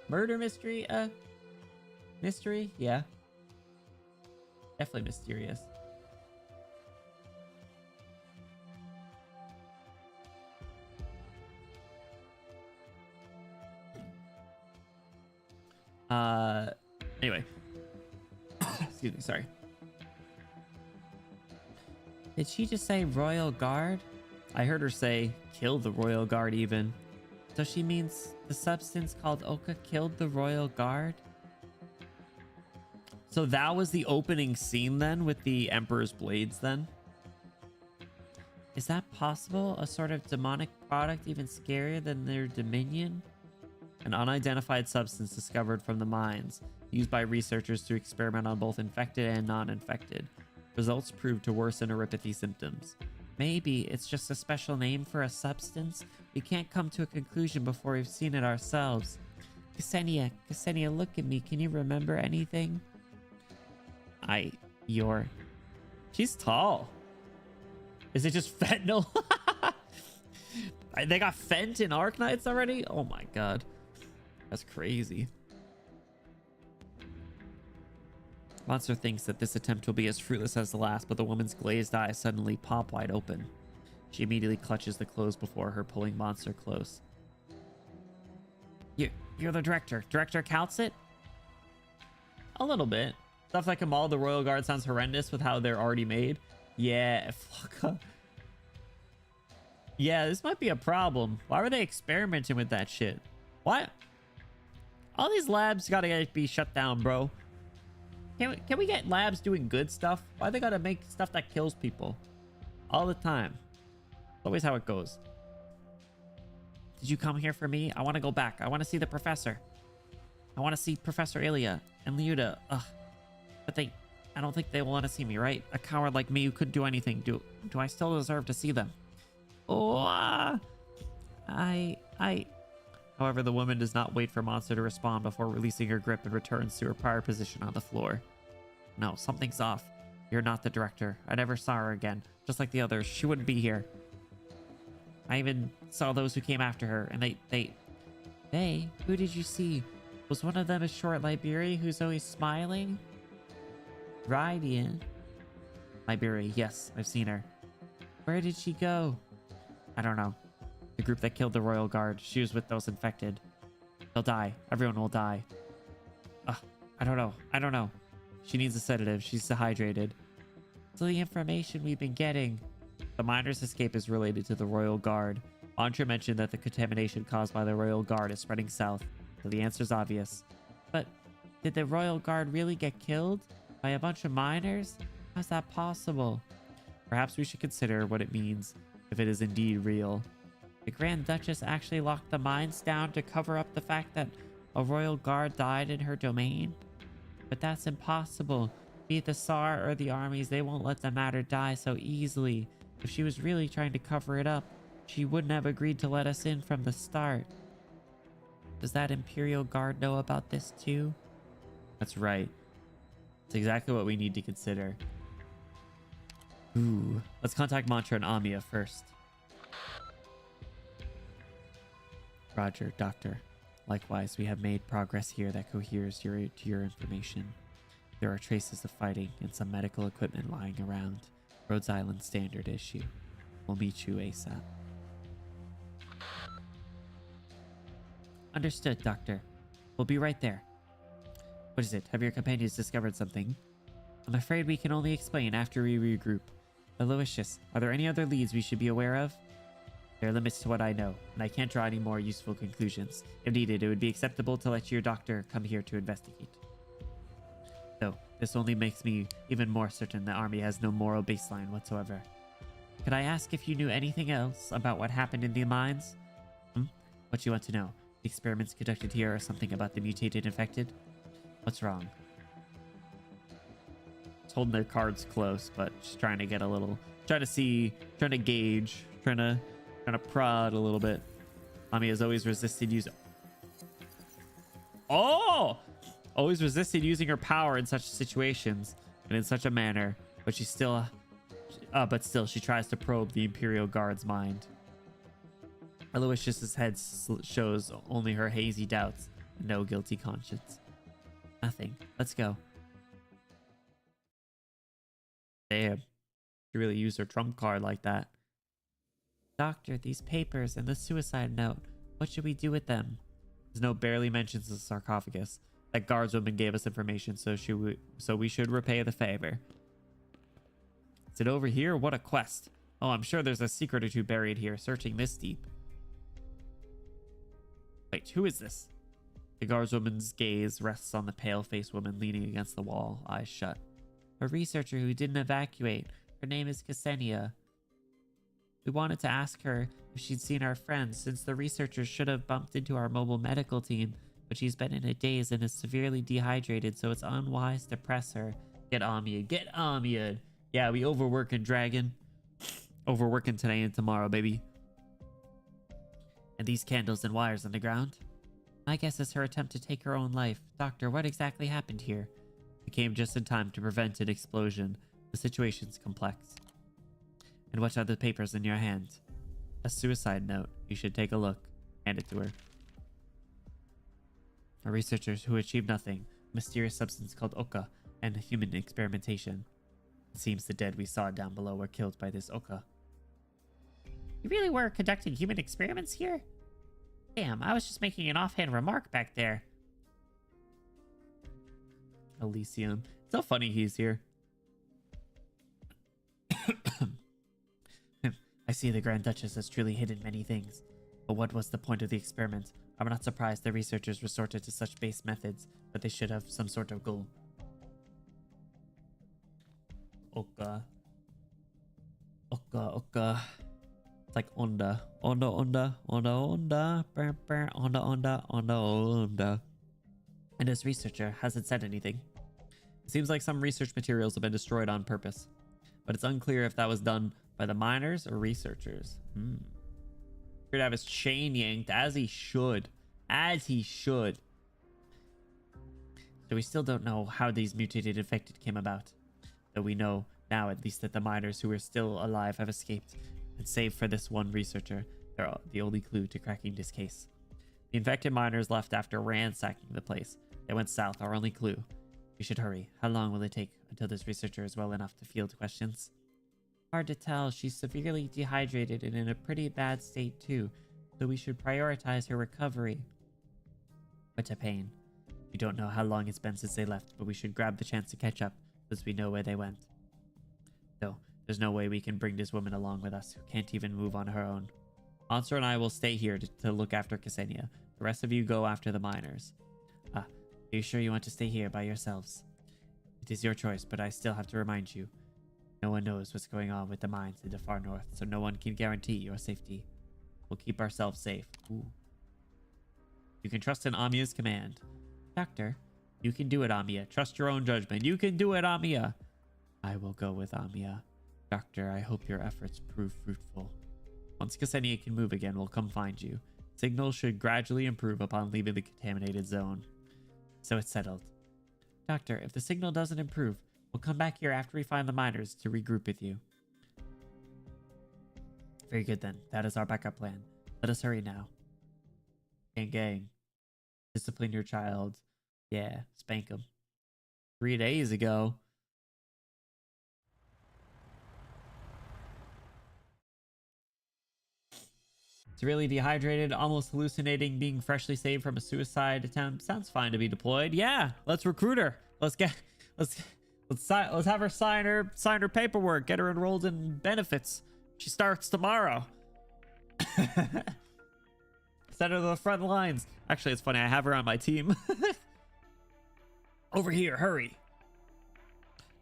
A: Murder mystery, mystery, yeah, definitely mysterious. Anyway. Excuse me, sorry. Did she just say Royal Guard? I heard her say kill the Royal Guard even. So she means the substance called Oka killed the Royal Guard? So that was the opening scene then with the Emperor's Blades then? Is that possible? A sort of demonic product even scarier than their dominion? An unidentified substance discovered from the mines, used by researchers to experiment on both infected and non-infected. Results proved to worsen neuropathy symptoms. Maybe it's just a special name for a substance? We can't come to a conclusion before we've seen it ourselves. Ksenia, look at me. Can you remember anything? She's tall. Is it just fentanyl? They got fent in Arknights already? Oh my god. That's crazy. Monster thinks that this attempt will be as fruitless as the last, but the woman's glazed eyes suddenly pop wide open. She immediately clutches the clothes before her, pulling Monster close. You're the director. Director Calcit? A little bit. Stuff like Kamal, the Royal Guard sounds horrendous with how they're already made. Yeah, Flocka. Yeah, this might be a problem. Why were they experimenting with that shit? What? All these labs gotta be shut down, bro. Can we get labs doing good stuff? Why they gotta make stuff that kills people? All the time. It's always how it goes. Did you come here for me? I want to go back. I want to see the professor. I want to see Professor Ilya and Liuda. Ugh. But I don't think they will want to see me, right? A coward like me who couldn't do anything. Do I still deserve to see them? Oh, However, the woman does not wait for Monster to respond before releasing her grip and returns to her prior position on the floor. No, something's off. You're not the director. I never saw her again. Just like the others, she wouldn't be here. I even saw those who came after her, and they, who did you see? Was one of them a short Liberia who's always smiling? Rydian. Liberia, yes, I've seen her. Where did she go? I don't know. The group that killed the Royal Guard. She was with those infected. They'll die. Everyone will die. I don't know. She needs a sedative. She's dehydrated. So the information we've been getting. The miner's escape is related to the Royal Guard. Andre mentioned that the contamination caused by the Royal Guard is spreading south, so the answer's obvious. But did the Royal Guard really get killed by a bunch of miners? How's that possible? Perhaps we should consider what it means if it is indeed real. The Grand Duchess actually locked the mines down to cover up the fact that a Royal Guard died in her domain? But that's impossible. Be it the Tsar or the armies, they won't let the matter die so easily. If she was really trying to cover it up, she wouldn't have agreed to let us in from the start. Does that Imperial Guard know about this too? That's right. It's exactly what we need to consider. Ooh. Let's contact Mantra and Amia first. Roger, Doctor. Likewise, we have made progress here that coheres to your information. There are traces of fighting and some medical equipment lying around. Rhodes Island standard issue. We'll meet you ASAP. Understood, Doctor. We'll be right there. What is it? Have your companions discovered something? I'm afraid we can only explain after we regroup. Aloysius, are there any other leads we should be aware of? There are limits to what I know, and I can't draw any more useful conclusions. If needed, it would be acceptable to let your doctor come here to investigate. Though, this only makes me even more certain the army has no moral baseline whatsoever. Could I ask if you knew anything else about what happened in the mines? What do you want to know? The experiments conducted here are something about the mutated infected? What's wrong? She's holding their cards close, but she's trying to get a little... Trying to gauge, trying to prod a little bit. Ami has always resisted using... Oh! Always resisted using her power in such situations and in such a manner, but she still... still, she tries to probe the Imperial Guard's mind. Aloysius's head shows only her hazy doubts and no guilty conscience. Nothing. Let's go. Damn. She really used her trump card like that. Doctor, these papers and the suicide note. What should we do with them? This note barely mentions the sarcophagus. That guardswoman gave us information, so we should repay the favor. Is it over here? What a quest. Oh, I'm sure there's a secret or two buried here, searching this deep. Wait, who is this? The guardswoman's gaze rests on the pale-faced woman leaning against the wall, eyes shut. A researcher who didn't evacuate. Her name is Ksenia. We wanted to ask her if she'd seen our friends, since the researchers should have bumped into our mobile medical team, but she's been in a daze and is severely dehydrated, so it's unwise to press her. Get Amia. Get Amia. Yeah, we overworking, Dragon. Overworking today and tomorrow, baby. And these candles and wires on the ground? My guess is her attempt to take her own life. Doctor, what exactly happened here? We came just in time to prevent an explosion. The situation's complex. And what are the papers in your hand? A suicide note. You should take a look. Hand it to her. A researcher who achieved nothing. A mysterious substance called Oka. And human experimentation. It seems the dead we saw down below were killed by this Oka. You really were conducting human experiments here? Damn, I was just making an offhand remark back there. Elysium. It's so funny he's here. I see the Grand Duchess has truly hidden many things. But what was the point of the experiment? I'm not surprised the researchers resorted to such base methods, but they should have some sort of goal. Oka. It's like onda. And this researcher hasn't said anything. It seems like some research materials have been destroyed on purpose, but it's unclear if that was done by the miners or researchers. Here to have his chain yanked, as he should. So we still don't know how these mutated infected came about. Though we know now at least that the miners who are still alive have escaped. And save for this one researcher, they're the only clue to cracking this case. The infected miners left after ransacking the place. They went south, our only clue. We should hurry. How long will it take until this researcher is well enough to field questions? Hard to tell. She's severely dehydrated and in a pretty bad state too, so we should prioritize her recovery. What a pain. We don't know how long it's been since they left, but we should grab the chance to catch up, since we know where they went. Though, there's no way we can bring this woman along with us, who can't even move on her own. Monster and I will stay here to look after Ksenia. The rest of you go after the miners. Are you sure you want to stay here by yourselves? It is your choice, but I still have to remind you. No one knows what's going on with the mines in the far north, so no one can guarantee your safety. We'll keep ourselves safe. Ooh. You can trust in Amiya's command. Doctor, you can do it, Amiya. Trust your own judgment. You can do it, Amiya. I will go with Amiya. Doctor, I hope your efforts prove fruitful. Once Ksenia can move again, we'll come find you. Signal should gradually improve upon leaving the contaminated zone. So it's settled. Doctor, if the signal doesn't improve, we'll come back here after we find the miners to regroup with you. Very good then. That is our backup plan. Let us hurry now. Gang. Discipline your child. Yeah, spank him. 3 days ago. Severely dehydrated, almost hallucinating, being freshly saved from a suicide attempt. Sounds fine to be deployed. Yeah, let's recruit her. Let's have her sign her paperwork. Get her enrolled in benefits. She starts tomorrow. Send her to the front lines. Actually, it's funny. I have her on my team. Over here, hurry.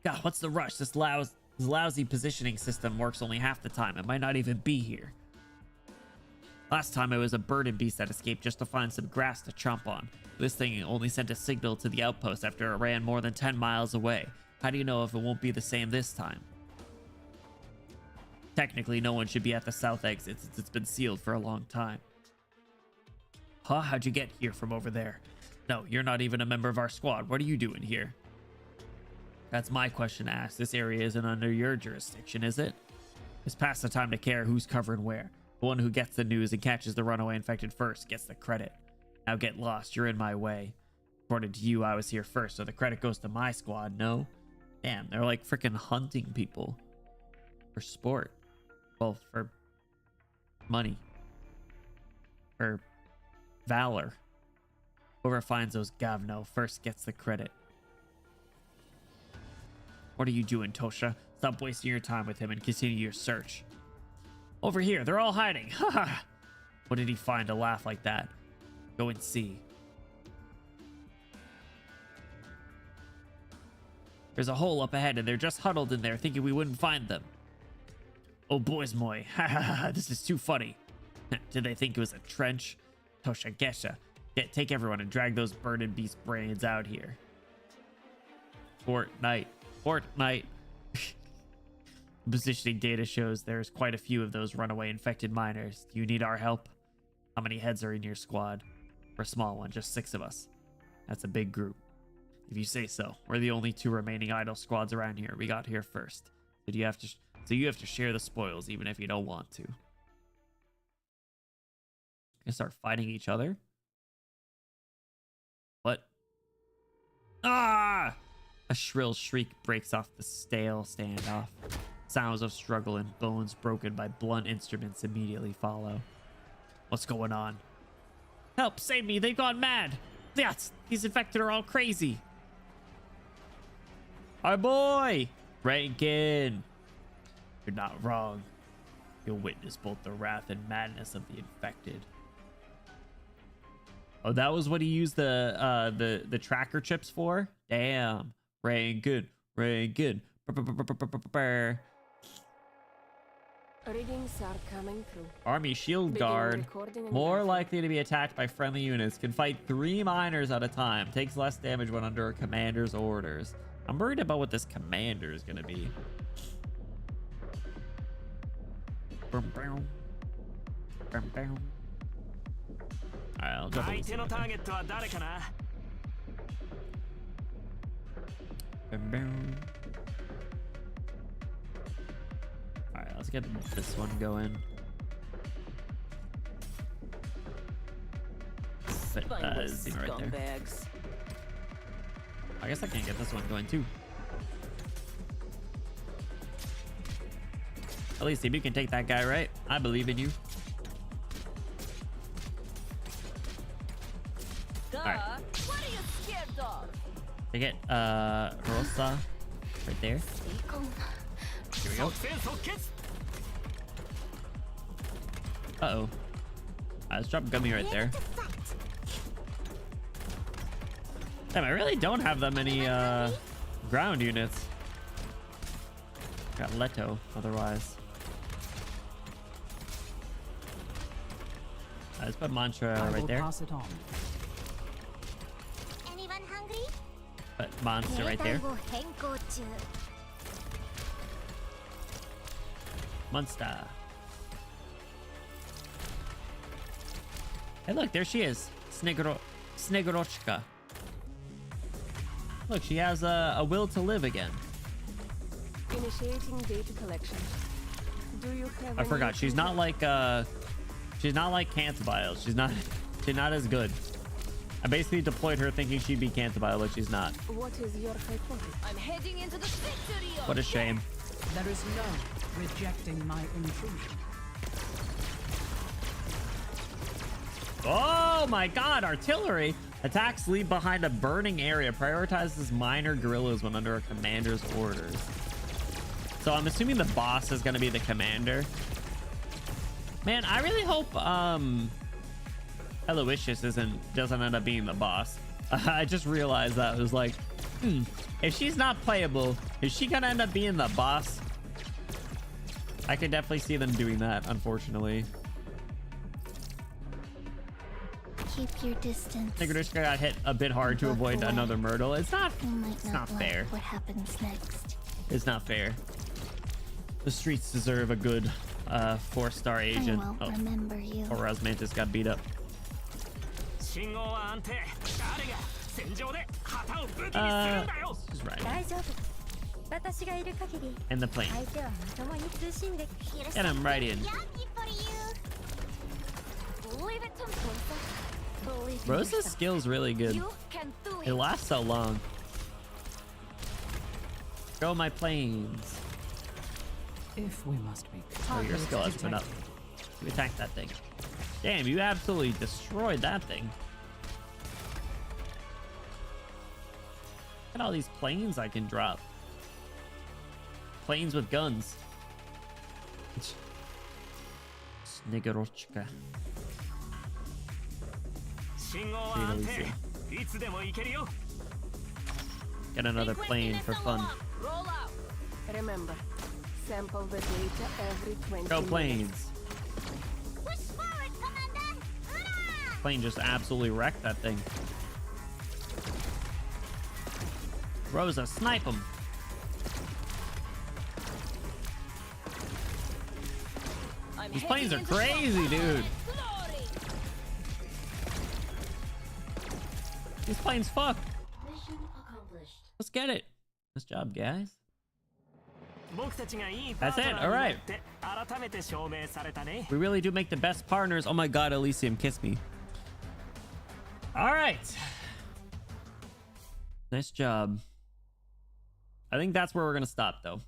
A: God, what's the rush? This lousy positioning system works only half the time. It might not even be here. Last time it was a bird and beast that escaped just to find some grass to chomp on. This thing only sent a signal to the outpost after it ran more than 10 miles away. How do you know if it won't be the same this time? Technically, no one should be at the south exit since it's been sealed for a long time. Huh? How'd you get here from over there? No, you're not even a member of our squad. What are you doing here? That's my question to ask. This area isn't under your jurisdiction, is it? It's past the time to care who's covering where. The one who gets the news and catches the runaway infected first gets the credit. Now get lost. You're in my way. According to you, I was here first, so the credit goes to my squad, no? Damn, they're like freaking hunting people. For sport. Well, for money. For valor. Whoever finds those Gavno first gets the credit. What are you doing, Tosha? Stop wasting your time with him and continue your search. Over here, they're all hiding. Haha. What did he find to laugh like that? Go and see. There's a hole up ahead and they're just huddled in there thinking we wouldn't find them. Oh boys moy. Ha, this is too funny. Did they think it was a trench? Tosha, Gesha. Take everyone and drag those bird and beast brains out here. Fortnite. Positioning data shows there's quite a few of those runaway infected miners. Do you need our help? How many heads are in your squad? We're a small one, just 6 of us. That's a big group. If you say so. We're the only 2 remaining idle squads around here. We got here first. So you have to share the spoils even if you don't want to. Gonna start fighting each other? What? Ah! A shrill shriek breaks off the stale standoff. Sounds of struggle and bones broken by blunt instruments immediately follow. What's going on? Help! Save me! They've gone mad! Yes! These infected are all crazy! Our boy! Rankin! You're not wrong. You'll witness both the wrath and madness of the infected. Oh, that was what he used the tracker chips for? Damn. Rankin.
G: Readings are coming through.
A: Army shield guard, more likely to be attacked by friendly units, can fight 3 miners at a time, takes less damage when under a commander's orders. I'm worried about what this commander is gonna be. Alright, I'll jump Alright, let's get this one going. Zima right there. I guess I can't get this one going too. At least if you can take that guy, right? I believe in you. Alright.
J: What are you scared of?
A: They get Rosa right there. Here we go. Uh-oh. Let's drop Gummy right there. Damn, I really don't have that many ground units. Got Leto otherwise. Let's put Mantra right there.
B: Pass it on.
C: Anyone hungry?
A: Put Monster right there. Monster. Hey, look, there she is. Snegorochka. Look, she has a will to live again.
G: Initiating data collection. Do you have
A: I forgot. She's not like Cantabile. She's not as good. I basically deployed her thinking she'd be Cantabile, but she's not.
G: What is your hypothesis?
J: I'm heading into the victory of
A: What a shame.
B: There is no rejecting my intrusion.
A: Oh my god, artillery! Attacks leave behind a burning area. Prioritizes minor guerrillas when under a commander's orders. So I'm assuming the boss is going to be the commander. Man, I really hope Aloysius doesn't end up being the boss. I just realized that. It was like, if she's not playable, is she going to end up being the boss? I could definitely see them doing that, unfortunately.
C: Keep your distance.
A: Niggerdushka got hit a bit hard to avoid another Myrtle. It's not fair.
C: What happens next?
A: It's not fair. The streets deserve a good 4-star agent.
C: I won't remember you.
A: Or Osmanthus got beat up. She's right. And the plane. Get him right in. Rosa's skill's really good. It lasts so long. Go my planes.
B: If we must be.
A: Oh, your skill has been up. You attacked that thing. Damn, you absolutely destroyed that thing. Look at all these planes I can drop. Planes with guns. Snigorochka. Get another plane for fun.
G: Remember, sample the data every 20
A: Go
G: minutes.
A: planes. Plane just absolutely wrecked that thing. Rosa, snipe him. These planes are crazy, dude. These planes fuck. Let's get it. Nice job, guys. That's it. All right. We really do make the best partners. Oh my god, Elysium, kiss me. All right. Nice job. I think that's where we're gonna stop, though.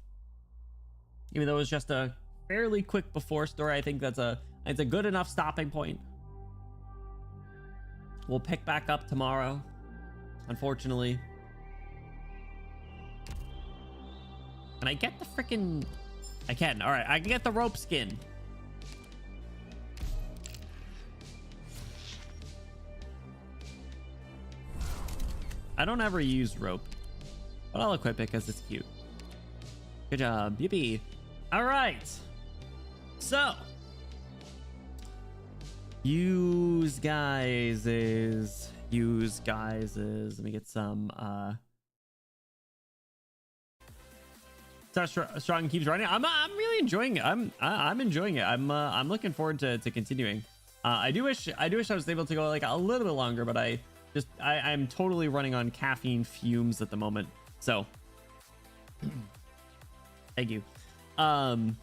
A: Even though it was just a fairly quick before story, I think it's a good enough stopping point. We'll pick back up tomorrow, unfortunately. Can I get the freaking... I can. All right, I can get the rope skin. I don't ever use rope, but I'll equip it because it's cute. Good job. Yippee. All right. So, use guys' let me get some Strong keeps running. I'm really enjoying it. I'm enjoying it. I'm looking forward to continuing. I do wish I was able to go like a little bit longer, but I'm totally running on caffeine fumes at the moment. So thank you. Thank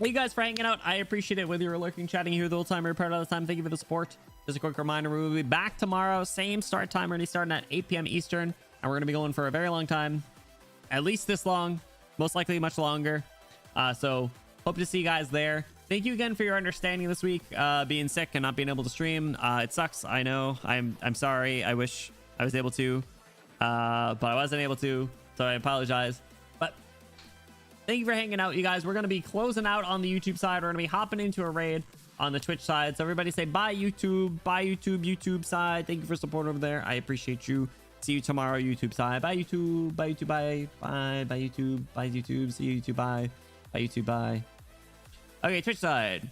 A: you guys for hanging out. I appreciate it. Whether you're lurking, chatting here the whole time or part of the time, thank you for the support. Just a quick reminder, we will be back tomorrow, same start time. We're gonna be starting at 8 p.m. Eastern, and we're gonna be going for a very long time, at least this long, most likely much longer. So hope to see you guys there. Thank you again for your understanding this week, being sick and not being able to stream. It sucks, I know. I'm sorry. I wish I was able to, but I wasn't able to, so I apologize. But Thank you for hanging out, you guys. We're going to be closing out on the YouTube side. We're going to be hopping into a raid on the Twitch side. So everybody say bye, YouTube. Bye, YouTube. YouTube side. Thank you for support over there. I appreciate you. See you tomorrow, YouTube side. Bye, YouTube. Bye, YouTube. Bye. Bye. Bye, YouTube. Bye, YouTube. See you, YouTube. Bye. Bye, YouTube. Bye. Okay, Twitch side.